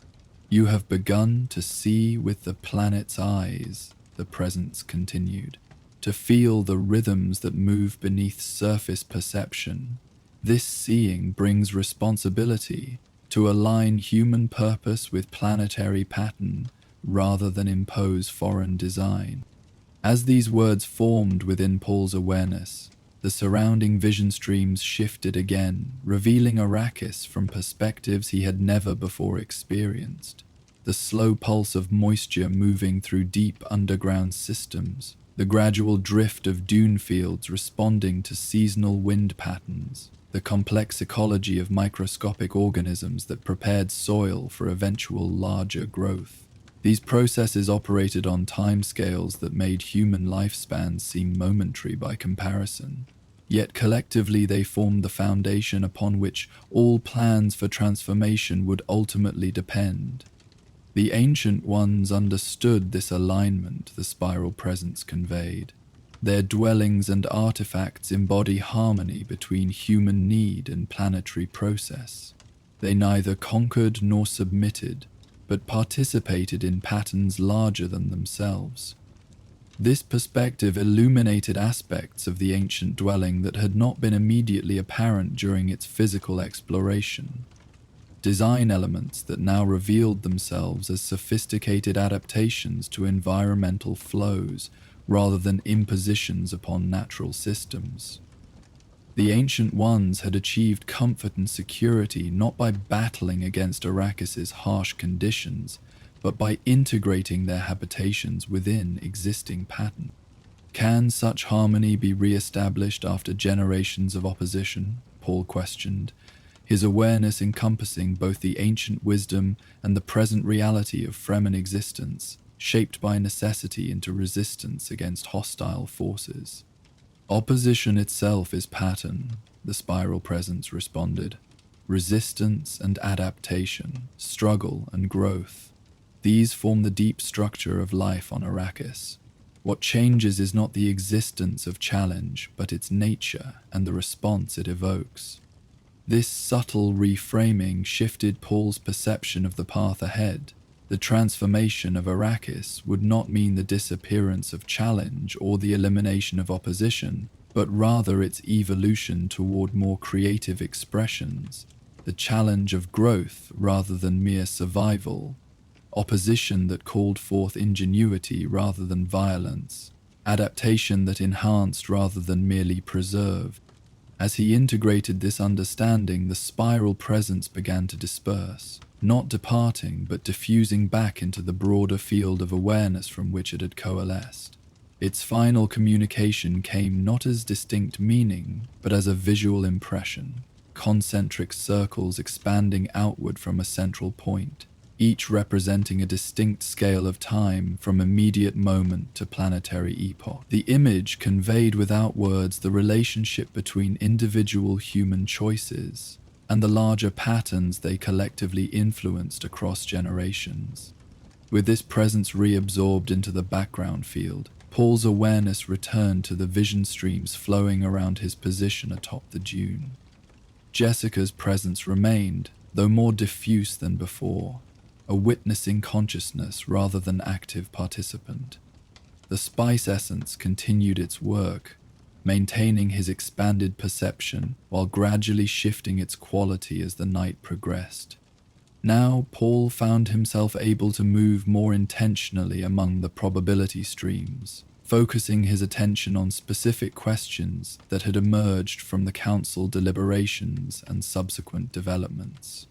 You have begun to see with the planet's eyes, the presence continued, to feel the rhythms that move beneath surface perception. This seeing brings responsibility to align human purpose with planetary pattern rather than impose foreign design. As these words formed within Paul's awareness, the surrounding vision streams shifted again, revealing Arrakis from perspectives he had never before experienced. The slow pulse of moisture moving through deep underground systems, the gradual drift of dune fields responding to seasonal wind patterns, the complex ecology of microscopic organisms that prepared soil for eventual larger growth. These processes operated on timescales that made human lifespans seem momentary by comparison. Yet collectively they formed the foundation upon which all plans for transformation would ultimately depend. The Ancient Ones understood this alignment the spiral presence conveyed. Their dwellings and artifacts embody harmony between human need and planetary process. They neither conquered nor submitted, but participated in patterns larger than themselves. This perspective illuminated aspects of the ancient dwelling that had not been immediately apparent during its physical exploration. Design elements that now revealed themselves as sophisticated adaptations to environmental flows rather than impositions upon natural systems. The Ancient Ones had achieved comfort and security not by battling against Arrakis's harsh conditions, but by integrating their habitations within existing patterns. Can such harmony be re-established after generations of opposition? Paul questioned, his awareness encompassing both the ancient wisdom and the present reality of Fremen existence, shaped by necessity into resistance against hostile forces. Opposition itself is pattern, the spiral presence responded. Resistance and adaptation, struggle and growth. These form the deep structure of life on Arrakis. What changes is not the existence of challenge, but its nature and the response it evokes. This subtle reframing shifted Paul's perception of the path ahead. The transformation of Arrakis would not mean the disappearance of challenge or the elimination of opposition, but rather its evolution toward more creative expressions, the challenge of growth rather than mere survival, opposition that called forth ingenuity rather than violence, adaptation that enhanced rather than merely preserved. As he integrated this understanding, the spiral presence began to disperse, not departing but diffusing back into the broader field of awareness from which it had coalesced. Its final communication came not as distinct meaning, but as a visual impression, concentric circles expanding outward from a central point, each representing a distinct scale of time from immediate moment to planetary epoch. The image conveyed without words the relationship between individual human choices and the larger patterns they collectively influenced across generations. With this presence reabsorbed into the background field, Paul's awareness returned to the vision streams flowing around his position atop the dune. Jessica's presence remained, though more diffuse than before, a witnessing consciousness rather than active participant. The spice essence continued its work, maintaining his expanded perception while gradually shifting its quality as the night progressed. Now Paul found himself able to move more intentionally among the probability streams, focusing his attention on specific questions that had emerged from the council deliberations and subsequent developments.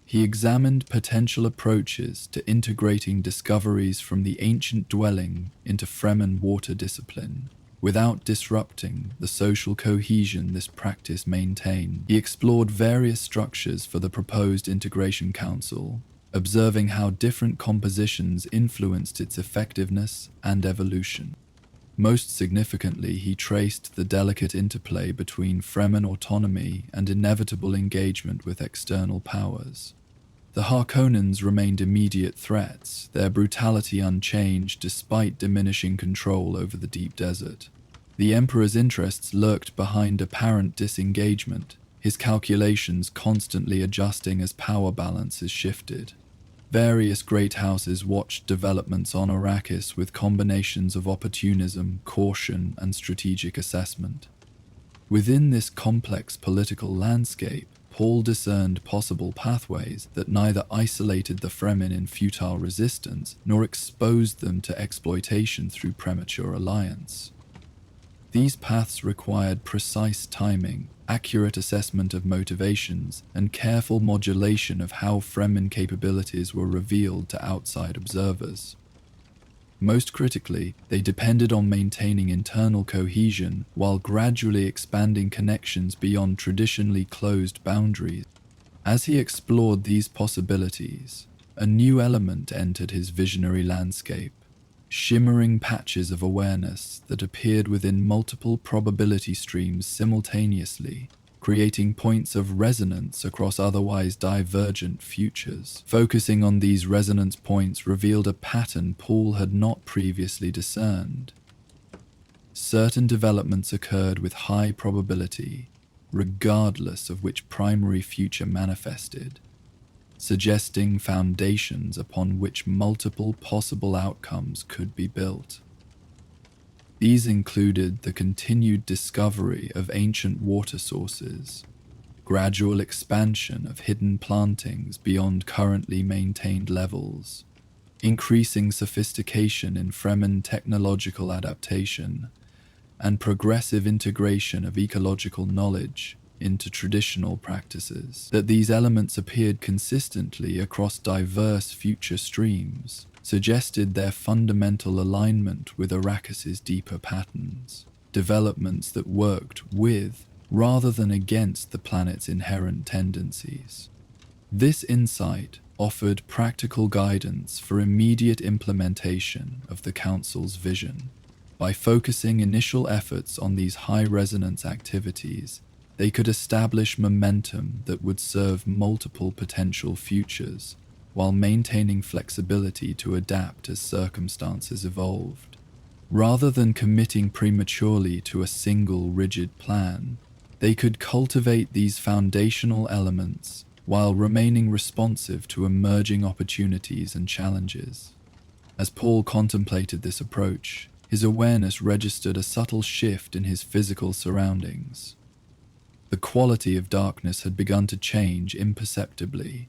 He examined potential approaches to integrating discoveries from the ancient dwelling into Fremen water discipline, without disrupting the social cohesion this practice maintained. He explored various structures for the proposed Integration Council, observing how different compositions influenced its effectiveness and evolution. Most significantly, he traced the delicate interplay between Fremen autonomy and inevitable engagement with external powers. The Harkonnens remained immediate threats, their brutality unchanged despite diminishing control over the deep desert. The Emperor's interests lurked behind apparent disengagement, his calculations constantly adjusting as power balances shifted. Various great houses watched developments on Arrakis with combinations of opportunism, caution, and strategic assessment. Within this complex political landscape, Paul discerned possible pathways that neither isolated the Fremen in futile resistance nor exposed them to exploitation through premature alliance. These paths required precise timing, accurate assessment of motivations, and careful modulation of how Fremen capabilities were revealed to outside observers. Most critically, they depended on maintaining internal cohesion while gradually expanding connections beyond traditionally closed boundaries. As he explored these possibilities, a new element entered his visionary landscape, shimmering patches of awareness that appeared within multiple probability streams simultaneously, creating points of resonance across otherwise divergent futures. Focusing on these resonance points revealed a pattern Paul had not previously discerned. Certain developments occurred with high probability, regardless of which primary future manifested, suggesting foundations upon which multiple possible outcomes could be built. These included the continued discovery of ancient water sources, gradual expansion of hidden plantings beyond currently maintained levels, increasing sophistication in Fremen technological adaptation, and progressive integration of ecological knowledge into traditional practices. That these elements appeared consistently across diverse future streams suggested their fundamental alignment with Arrakis's deeper patterns, developments that worked with rather than against the planet's inherent tendencies. This insight offered practical guidance for immediate implementation of the Council's vision. By focusing initial efforts on these high-resonance activities, they could establish momentum that would serve multiple potential futures, while maintaining flexibility to adapt as circumstances evolved. Rather than committing prematurely to a single rigid plan, they could cultivate these foundational elements while remaining responsive to emerging opportunities and challenges. As Paul contemplated this approach, his awareness registered a subtle shift in his physical surroundings. The quality of darkness had begun to change imperceptibly,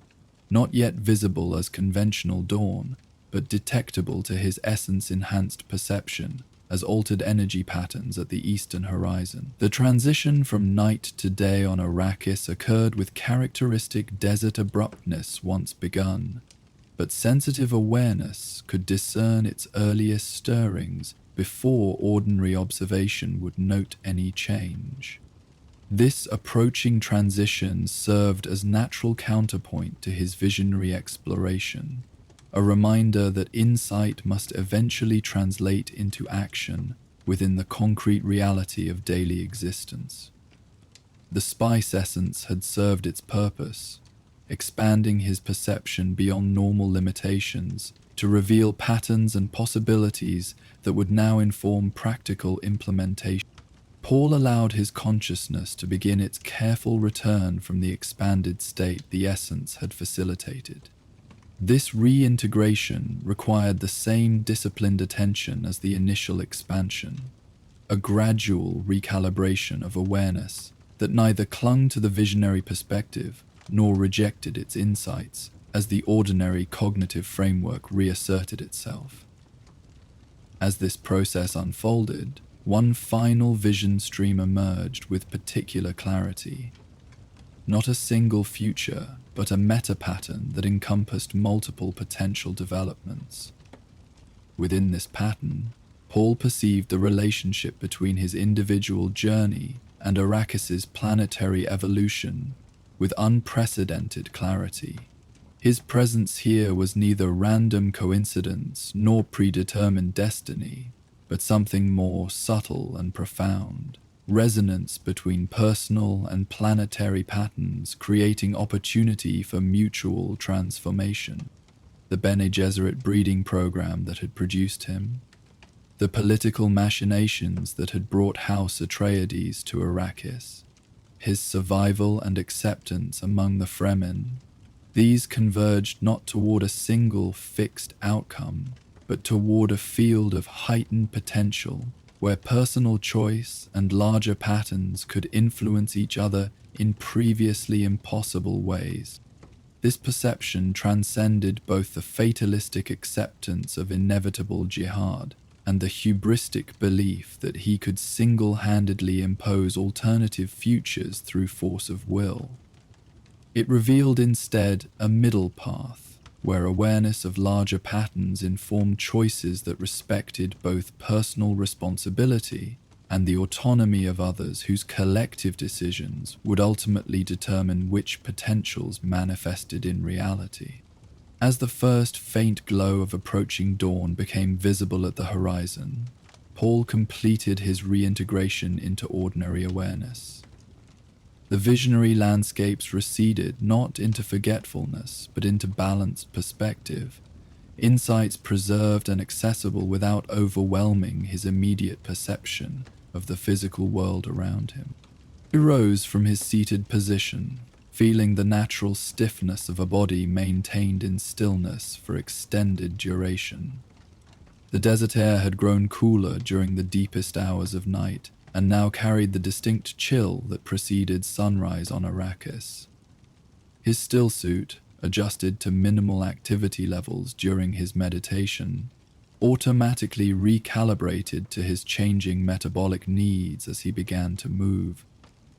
not yet visible as conventional dawn, but detectable to his essence-enhanced perception as altered energy patterns at the eastern horizon. The transition from night to day on Arrakis occurred with characteristic desert abruptness once begun, but sensitive awareness could discern its earliest stirrings before ordinary observation would note any change. This approaching transition served as natural counterpoint to his visionary exploration, a reminder that insight must eventually translate into action within the concrete reality of daily existence. The spice essence had served its purpose, expanding his perception beyond normal limitations to reveal patterns and possibilities that would now inform practical implementation. Paul allowed his consciousness to begin its careful return from the expanded state the essence had facilitated. This reintegration required the same disciplined attention as the initial expansion, a gradual recalibration of awareness that neither clung to the visionary perspective nor rejected its insights as the ordinary cognitive framework reasserted itself. As this process unfolded, one final vision stream emerged with particular clarity. Not a single future, but a meta-pattern that encompassed multiple potential developments. Within this pattern, Paul perceived the relationship between his individual journey and Arrakis's planetary evolution with unprecedented clarity. His presence here was neither random coincidence nor predetermined destiny, but something more subtle and profound. Resonance between personal and planetary patterns creating opportunity for mutual transformation. The Bene Gesserit breeding program that had produced him, the political machinations that had brought House Atreides to Arrakis, his survival and acceptance among the Fremen, these converged not toward a single fixed outcome, but toward a field of heightened potential where personal choice and larger patterns could influence each other in previously impossible ways. This perception transcended both the fatalistic acceptance of inevitable jihad and the hubristic belief that he could single-handedly impose alternative futures through force of will. It revealed instead a middle path, where awareness of larger patterns informed choices that respected both personal responsibility and the autonomy of others whose collective decisions would ultimately determine which potentials manifested in reality. As the first faint glow of approaching dawn became visible at the horizon, Paul completed his reintegration into ordinary awareness. The visionary landscapes receded not into forgetfulness, but into balanced perspective, insights preserved and accessible without overwhelming his immediate perception of the physical world around him. He rose from his seated position, feeling the natural stiffness of a body maintained in stillness for extended duration. The desert air had grown cooler during the deepest hours of night, and now carried the distinct chill that preceded sunrise on Arrakis. His still suit, adjusted to minimal activity levels during his meditation, automatically recalibrated to his changing metabolic needs as he began to move.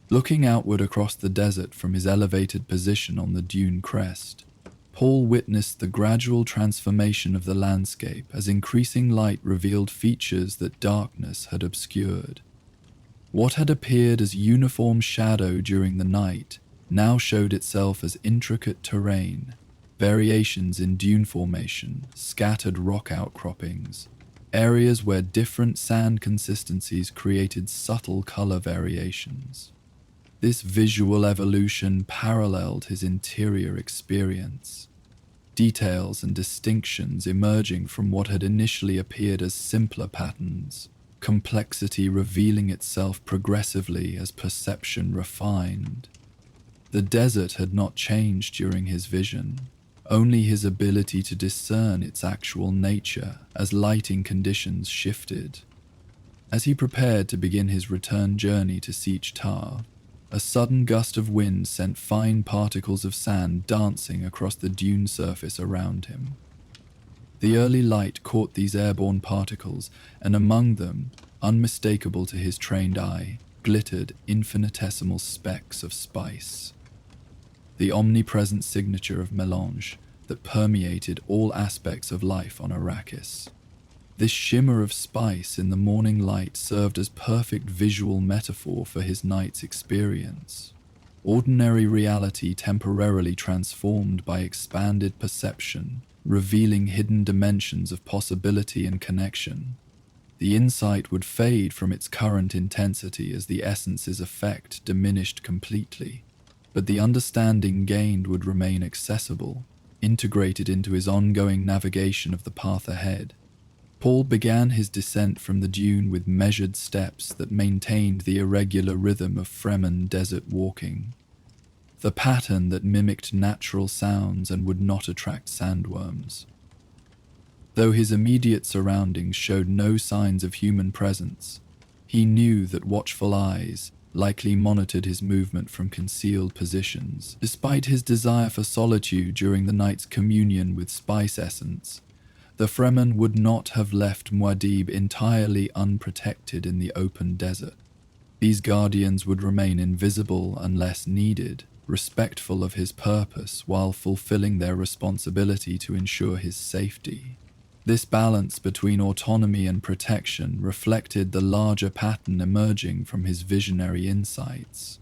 Looking outward across the desert from his elevated position on the Dune crest, Paul witnessed the gradual transformation of the landscape as increasing light revealed features that darkness had obscured. What had appeared as uniform shadow during the night now showed itself as intricate terrain, variations in dune formation, scattered rock outcroppings, areas where different sand consistencies created subtle color variations. This visual evolution paralleled his interior experience, details and distinctions emerging from what had initially appeared as simpler patterns, complexity revealing itself progressively as perception refined. The desert had not changed during his vision, only his ability to discern its actual nature as lighting conditions shifted. As he prepared to begin his return journey to Siege Tar, a sudden gust of wind sent fine particles of sand dancing across the dune surface around him. The early light caught these airborne particles, and among them, unmistakable to his trained eye, glittered infinitesimal specks of spice. The omnipresent signature of melange that permeated all aspects of life on Arrakis. This shimmer of spice in the morning light served as perfect visual metaphor for his night's experience. Ordinary reality temporarily transformed by expanded perception, revealing hidden dimensions of possibility and connection. The insight would fade from its current intensity as the essence's effect diminished completely, but the understanding gained would remain accessible, integrated into his ongoing navigation of the path ahead. Paul began his descent from the dune with measured steps that maintained the irregular rhythm of Fremen desert walking, the pattern that mimicked natural sounds and would not attract sandworms. Though his immediate surroundings showed no signs of human presence, he knew that watchful eyes likely monitored his movement from concealed positions. Despite his desire for solitude during the night's communion with spice essence, the Fremen would not have left Muad'Dib entirely unprotected in the open desert. These guardians would remain invisible unless needed, respectful of his purpose while fulfilling their responsibility to ensure his safety. This balance between autonomy and protection reflected the larger pattern emerging from his visionary insights.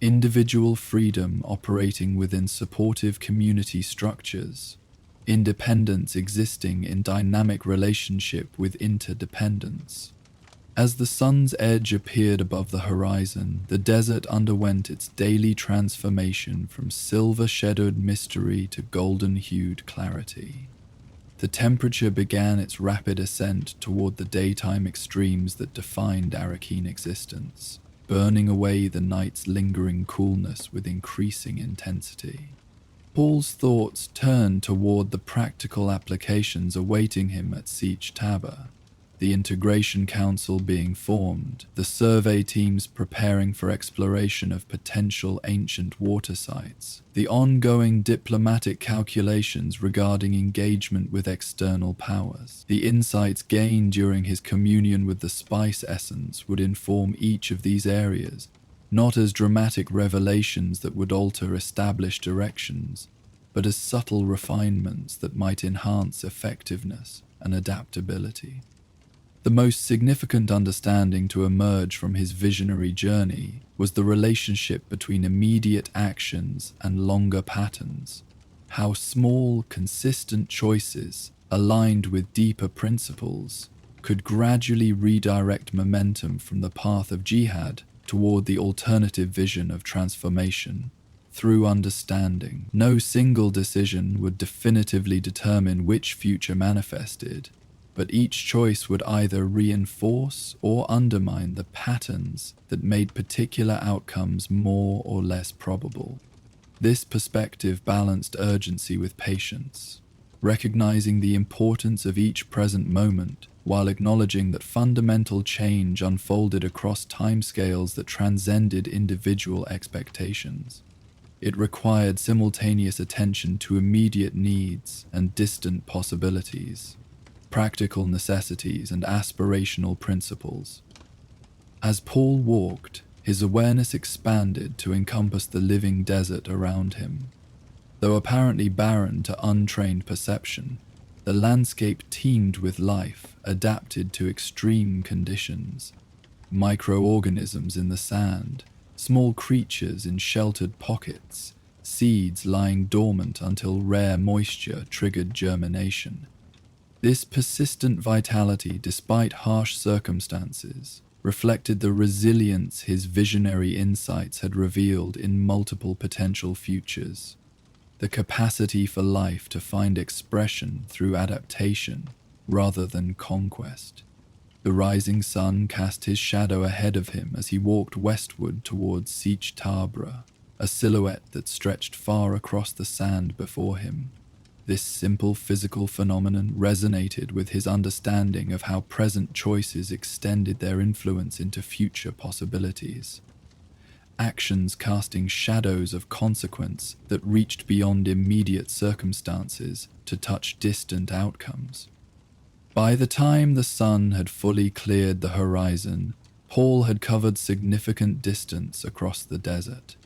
Individual freedom operating within supportive community structures, independence existing in dynamic relationship with interdependence. As the sun's edge appeared above the horizon, the desert underwent its daily transformation from silver-shadowed mystery to golden-hued clarity. The temperature began its rapid ascent toward the daytime extremes that defined Arrakeen existence, burning away the night's lingering coolness with increasing intensity. Paul's thoughts turned toward the practical applications awaiting him at Siege Tabor, the Integration Council being formed, the survey teams preparing for exploration of potential ancient water sites, the ongoing diplomatic calculations regarding engagement with external powers. The insights gained during his communion with the spice essence would inform each of these areas, not as dramatic revelations that would alter established directions, but as subtle refinements that might enhance effectiveness and adaptability. The most significant understanding to emerge from his visionary journey was the relationship between immediate actions and longer patterns, how small, consistent choices, aligned with deeper principles, could gradually redirect momentum from the path of jihad toward the alternative vision of transformation through understanding. No single decision would definitively determine which future manifested, but each choice would either reinforce or undermine the patterns that made particular outcomes more or less probable. This perspective balanced urgency with patience, recognizing the importance of each present moment while acknowledging that fundamental change unfolded across timescales that transcended individual expectations. It required simultaneous attention to immediate needs and distant possibilities, practical necessities and aspirational principles. As Paul walked, his awareness expanded to encompass the living desert around him. Though apparently barren to untrained perception, the landscape teemed with life, adapted to extreme conditions. Microorganisms in the sand, small creatures in sheltered pockets, seeds lying dormant until rare moisture triggered germination. This persistent vitality, despite harsh circumstances, reflected the resilience his visionary insights had revealed in multiple potential futures. The capacity for life to find expression through adaptation rather than conquest. The rising sun cast his shadow ahead of him as he walked westward towards Sietch Tabra, a silhouette that stretched far across the sand before him. This simple physical phenomenon resonated with his understanding of how present choices extended their influence into future possibilities. Actions casting shadows of consequence that reached beyond immediate circumstances to touch distant outcomes. By the time the sun had fully cleared the horizon, Paul had covered significant distance across the desert.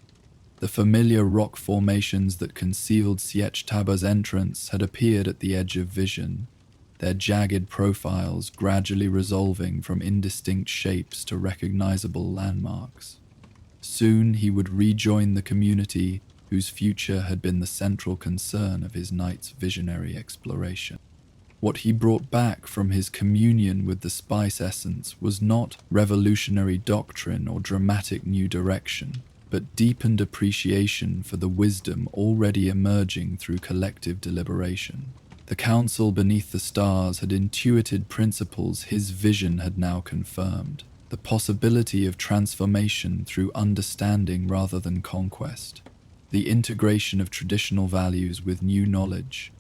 The familiar rock formations that concealed Sietch Tabra's entrance had appeared at the edge of vision, their jagged profiles gradually resolving from indistinct shapes to recognizable landmarks. Soon he would rejoin the community whose future had been the central concern of his night's visionary exploration. What he brought back from his communion with the spice essence was not revolutionary doctrine or dramatic new direction, but deepened appreciation for the wisdom already emerging through collective deliberation. The council beneath the stars had intuited principles his vision had now confirmed, the possibility of transformation through understanding rather than conquest, the integration of traditional values with new knowledge,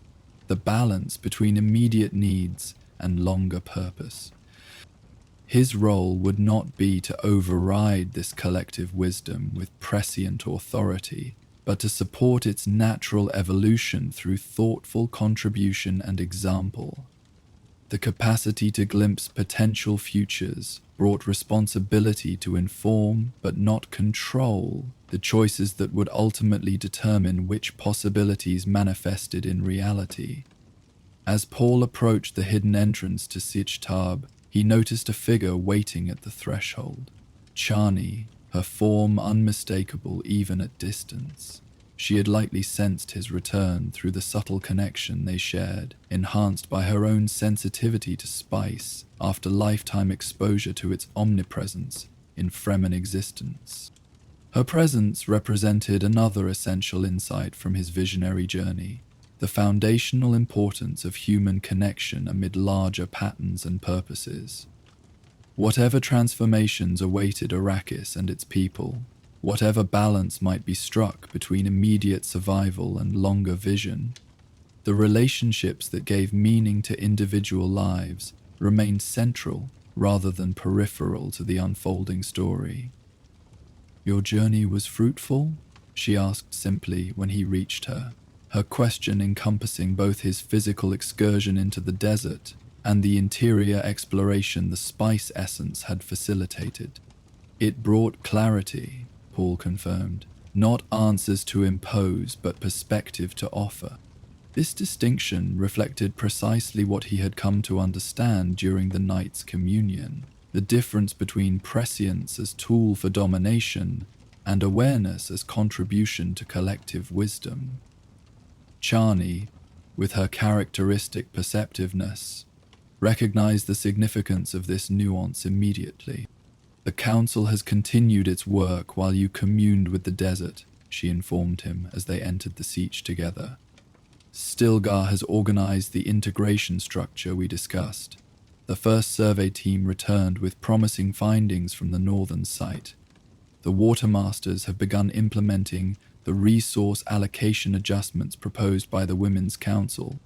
the balance between immediate needs and longer purpose. His role would not be to override this collective wisdom with prescient authority, but to support its natural evolution through thoughtful contribution and example. The capacity to glimpse potential futures brought responsibility to inform, but not control, the choices that would ultimately determine which possibilities manifested in reality. As Paul approached the hidden entrance to Sietch Tabra, he noticed a figure waiting at the threshold. Chani, her form unmistakable even at distance. She had lightly sensed his return through the subtle connection they shared, enhanced by her own sensitivity to spice after lifetime exposure to its omnipresence in Fremen existence. Her presence represented another essential insight from his visionary journey, the foundational importance of human connection amid larger patterns and purposes. Whatever transformations awaited Arrakis and its people, whatever balance might be struck between immediate survival and longer vision, the relationships that gave meaning to individual lives remained central rather than peripheral to the unfolding story. "Your journey was fruitful?" she asked simply when he reached her, her question encompassing both his physical excursion into the desert and the interior exploration the spice essence had facilitated. "It brought clarity," Paul confirmed, "not answers to impose but perspective to offer." This distinction reflected precisely what he had come to understand during the night's communion, the difference between prescience as tool for domination and awareness as contribution to collective wisdom. Chani, with her characteristic perceptiveness, recognized the significance of this nuance immediately. The council has continued its work while you communed with the desert, she informed him as they entered the siege together. Stilgar has organized the integration structure we discussed. The first survey team returned with promising findings from the northern site. The Watermasters have begun implementing the resource allocation adjustments proposed by the Women's Council.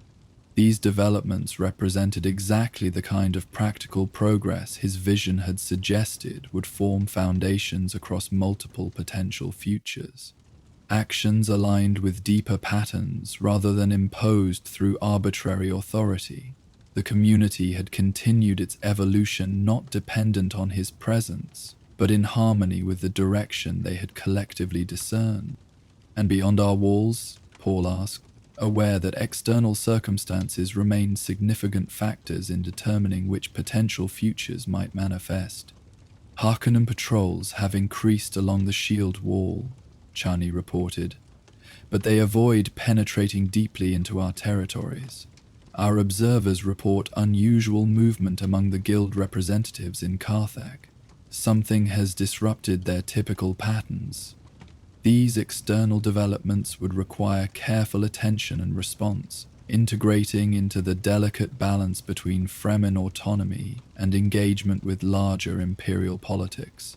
These developments represented exactly the kind of practical progress his vision had suggested would form foundations across multiple potential futures. Actions aligned with deeper patterns rather than imposed through arbitrary authority. The community had continued its evolution not dependent on his presence, but in harmony with the direction they had collectively discerned. And beyond our walls? Paul asked, aware that external circumstances remained significant factors in determining which potential futures might manifest. Harkonnen patrols have increased along the shield wall, Chani reported, but they avoid penetrating deeply into our territories. Our observers report unusual movement among the guild representatives in Carthag. Something has disrupted their typical patterns. These external developments would require careful attention and response, integrating into the delicate balance between Fremen autonomy and engagement with larger imperial politics.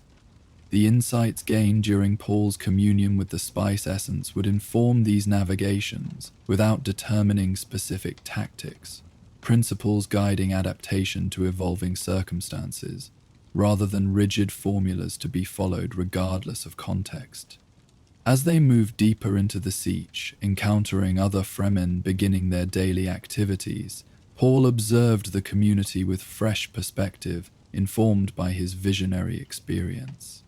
The insights gained during Paul's communion with the spice essence would inform these navigations without determining specific tactics, principles guiding adaptation to evolving circumstances, rather than rigid formulas to be followed regardless of context. As they moved deeper into the siege, encountering other Fremen beginning their daily activities, Paul observed the community with fresh perspective, informed by his visionary experience.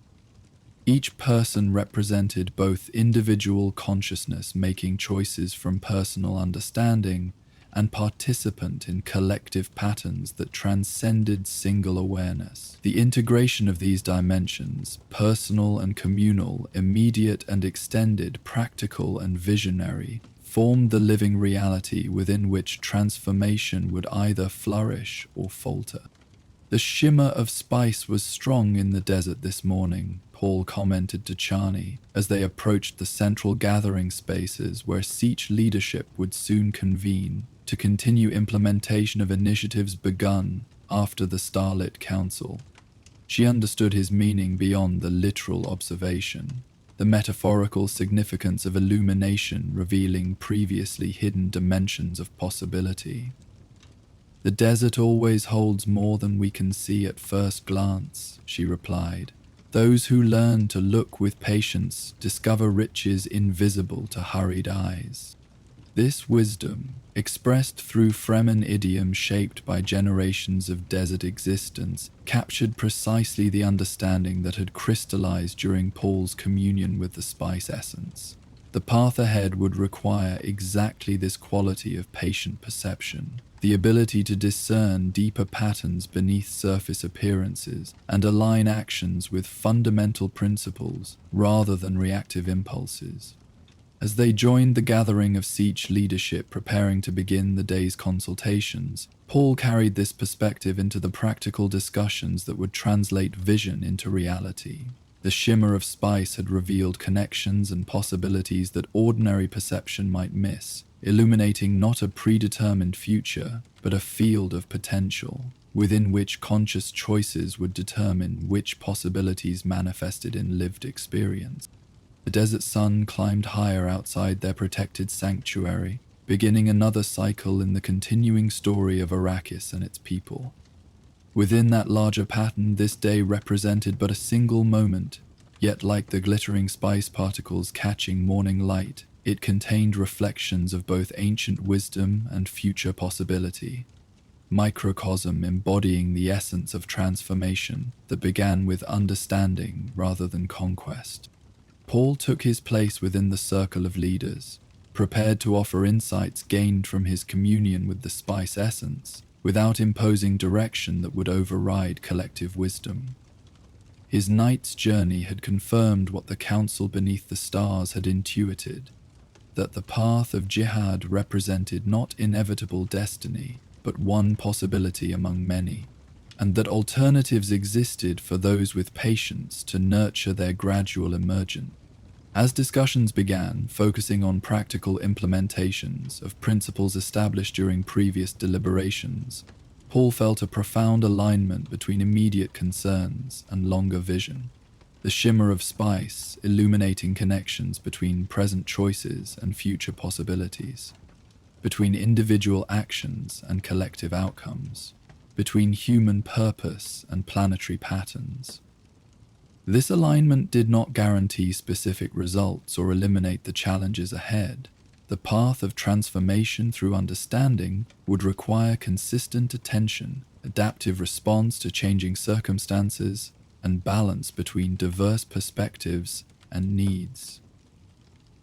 Each person represented both individual consciousness making choices from personal understanding and participant in collective patterns that transcended single awareness. The integration of these dimensions, personal and communal, immediate and extended, practical and visionary, formed the living reality within which transformation would either flourish or falter. The shimmer of spice was strong in the desert this morning, Paul commented to Chani as they approached the central gathering spaces where Siege leadership would soon convene to continue implementation of initiatives begun after the Starlit Council. She understood his meaning beyond the literal observation, the metaphorical significance of illumination revealing previously hidden dimensions of possibility. The desert always holds more than we can see at first glance, she replied. Those who learn to look with patience discover riches invisible to hurried eyes. This wisdom, expressed through Fremen idiom shaped by generations of desert existence, captured precisely the understanding that had crystallized during Paul's communion with the spice essence. The path ahead would require exactly this quality of patient perception, the ability to discern deeper patterns beneath surface appearances and align actions with fundamental principles rather than reactive impulses. As they joined the gathering of Siege leadership preparing to begin the day's consultations, Paul carried this perspective into the practical discussions that would translate vision into reality. The shimmer of spice had revealed connections and possibilities that ordinary perception might miss, illuminating not a predetermined future, but a field of potential, within which conscious choices would determine which possibilities manifested in lived experience. The desert sun climbed higher outside their protected sanctuary, beginning another cycle in the continuing story of Arrakis and its people. Within that larger pattern, this day represented but a single moment, yet like the glittering spice particles catching morning light, it contained reflections of both ancient wisdom and future possibility. Microcosm embodying the essence of transformation that began with understanding rather than conquest. Paul took his place within the circle of leaders, prepared to offer insights gained from his communion with the spice essence, without imposing direction that would override collective wisdom. His night's journey had confirmed what the council beneath the stars had intuited, that the path of jihad represented not inevitable destiny, but one possibility among many. and that alternatives existed for those with patience to nurture their gradual emergence. As discussions began, focusing on practical implementations of principles established during previous deliberations, Paul felt a profound alignment between immediate concerns and longer vision. The shimmer of spice illuminating connections between present choices and future possibilities, between individual actions and collective outcomes, between human purpose and planetary patterns. This alignment did not guarantee specific results or eliminate the challenges ahead. The path of transformation through understanding would require consistent attention, adaptive response to changing circumstances, and balance between diverse perspectives and needs.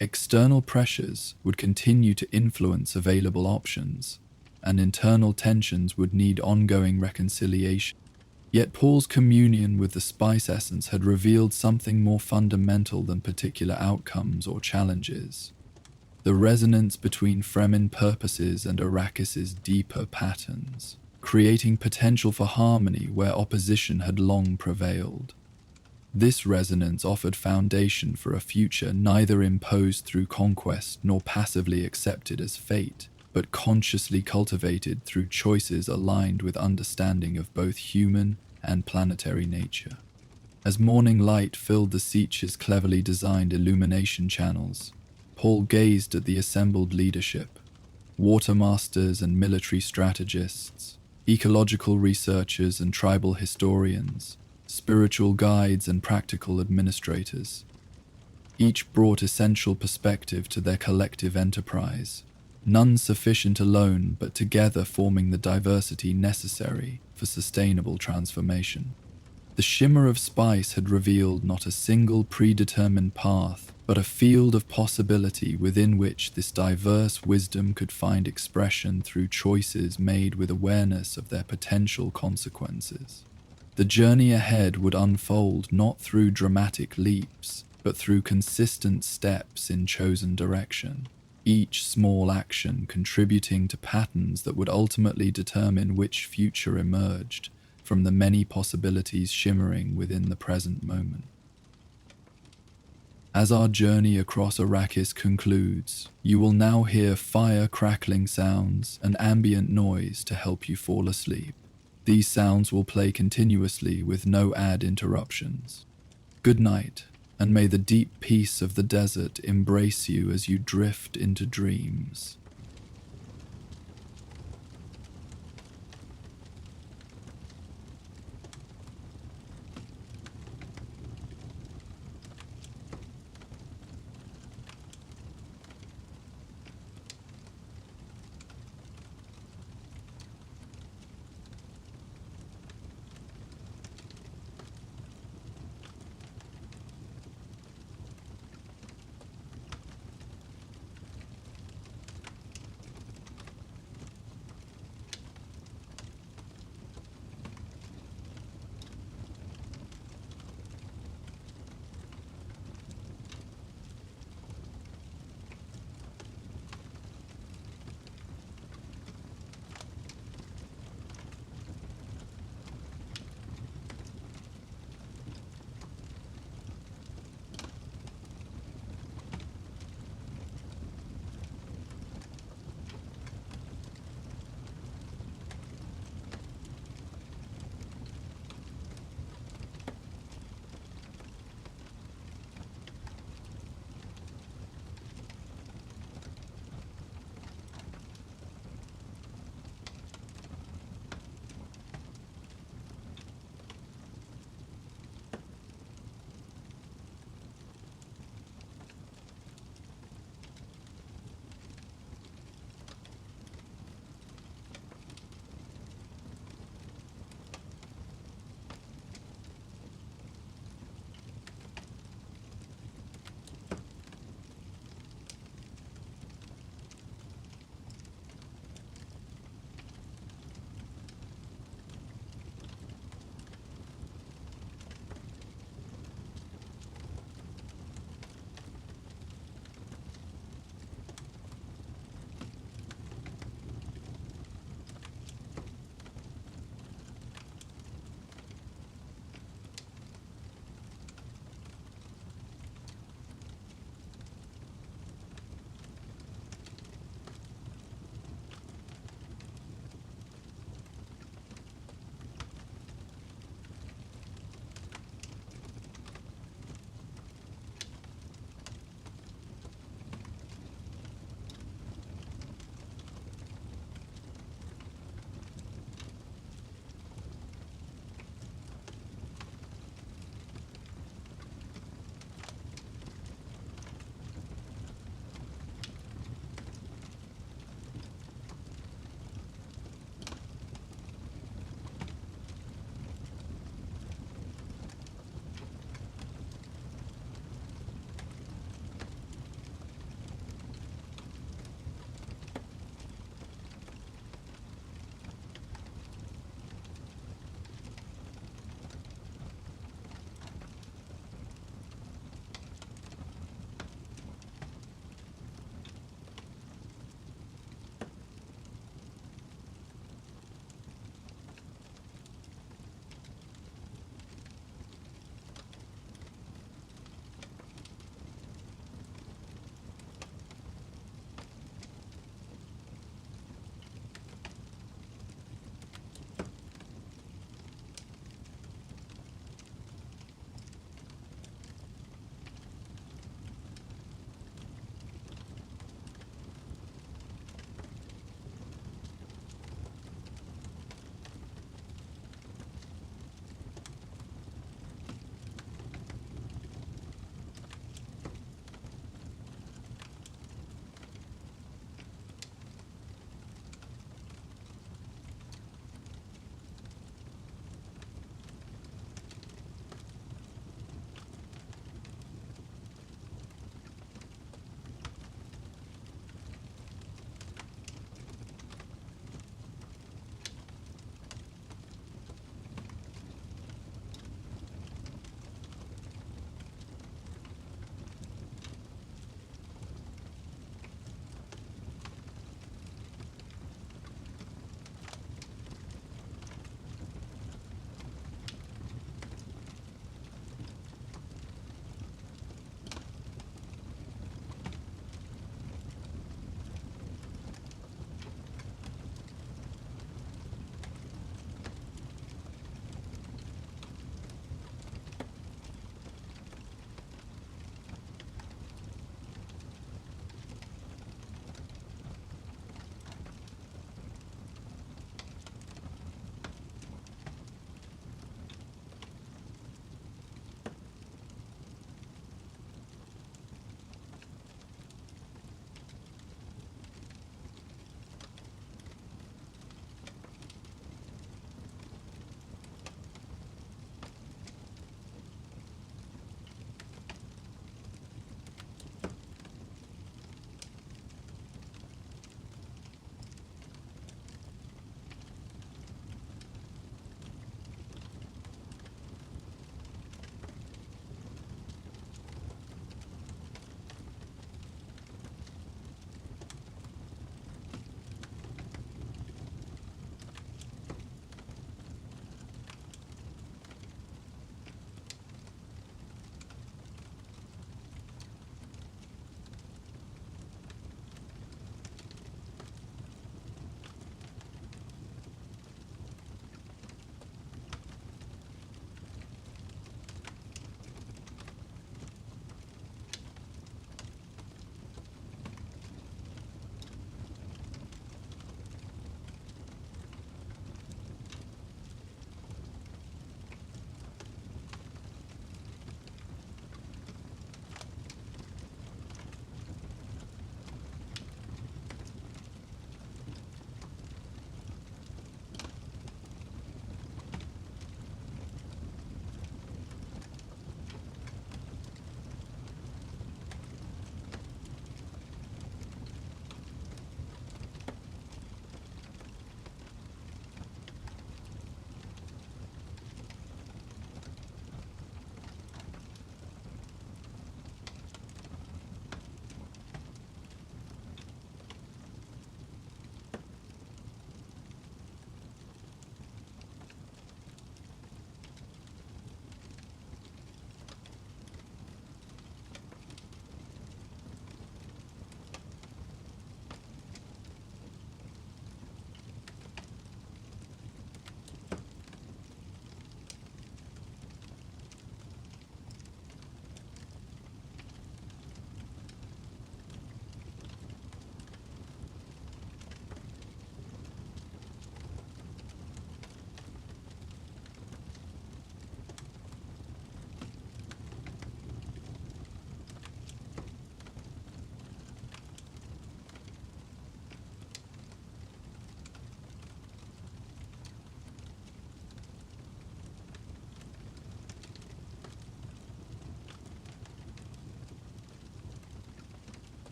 External pressures would continue to influence available options, and internal tensions would need ongoing reconciliation. Yet Paul's communion with the spice essence had revealed something more fundamental than particular outcomes or challenges. The resonance between Fremen purposes and Arrakis's deeper patterns, creating potential for harmony where opposition had long prevailed. This resonance offered foundation for a future neither imposed through conquest nor passively accepted as fate, but consciously cultivated through choices aligned with understanding of both human and planetary nature. As morning light filled the Sietch's cleverly designed illumination channels, Paul gazed at the assembled leadership, watermasters and military strategists, ecological researchers and tribal historians, spiritual guides and practical administrators. Each brought essential perspective to their collective enterprise, none sufficient alone but together forming the diversity necessary for sustainable transformation. The shimmer of spice had revealed not a single predetermined path, but a field of possibility within which this diverse wisdom could find expression through choices made with awareness of their potential consequences. The journey ahead would unfold not through dramatic leaps, but through consistent steps in chosen direction, each small action contributing to patterns that would ultimately determine which future emerged from the many possibilities shimmering within the present moment. As our journey across Arrakis concludes, you will now hear fire crackling sounds and ambient noise to help you fall asleep. These sounds will play continuously with no ad interruptions. Good night, and may the deep peace of the desert embrace you as you drift into dreams.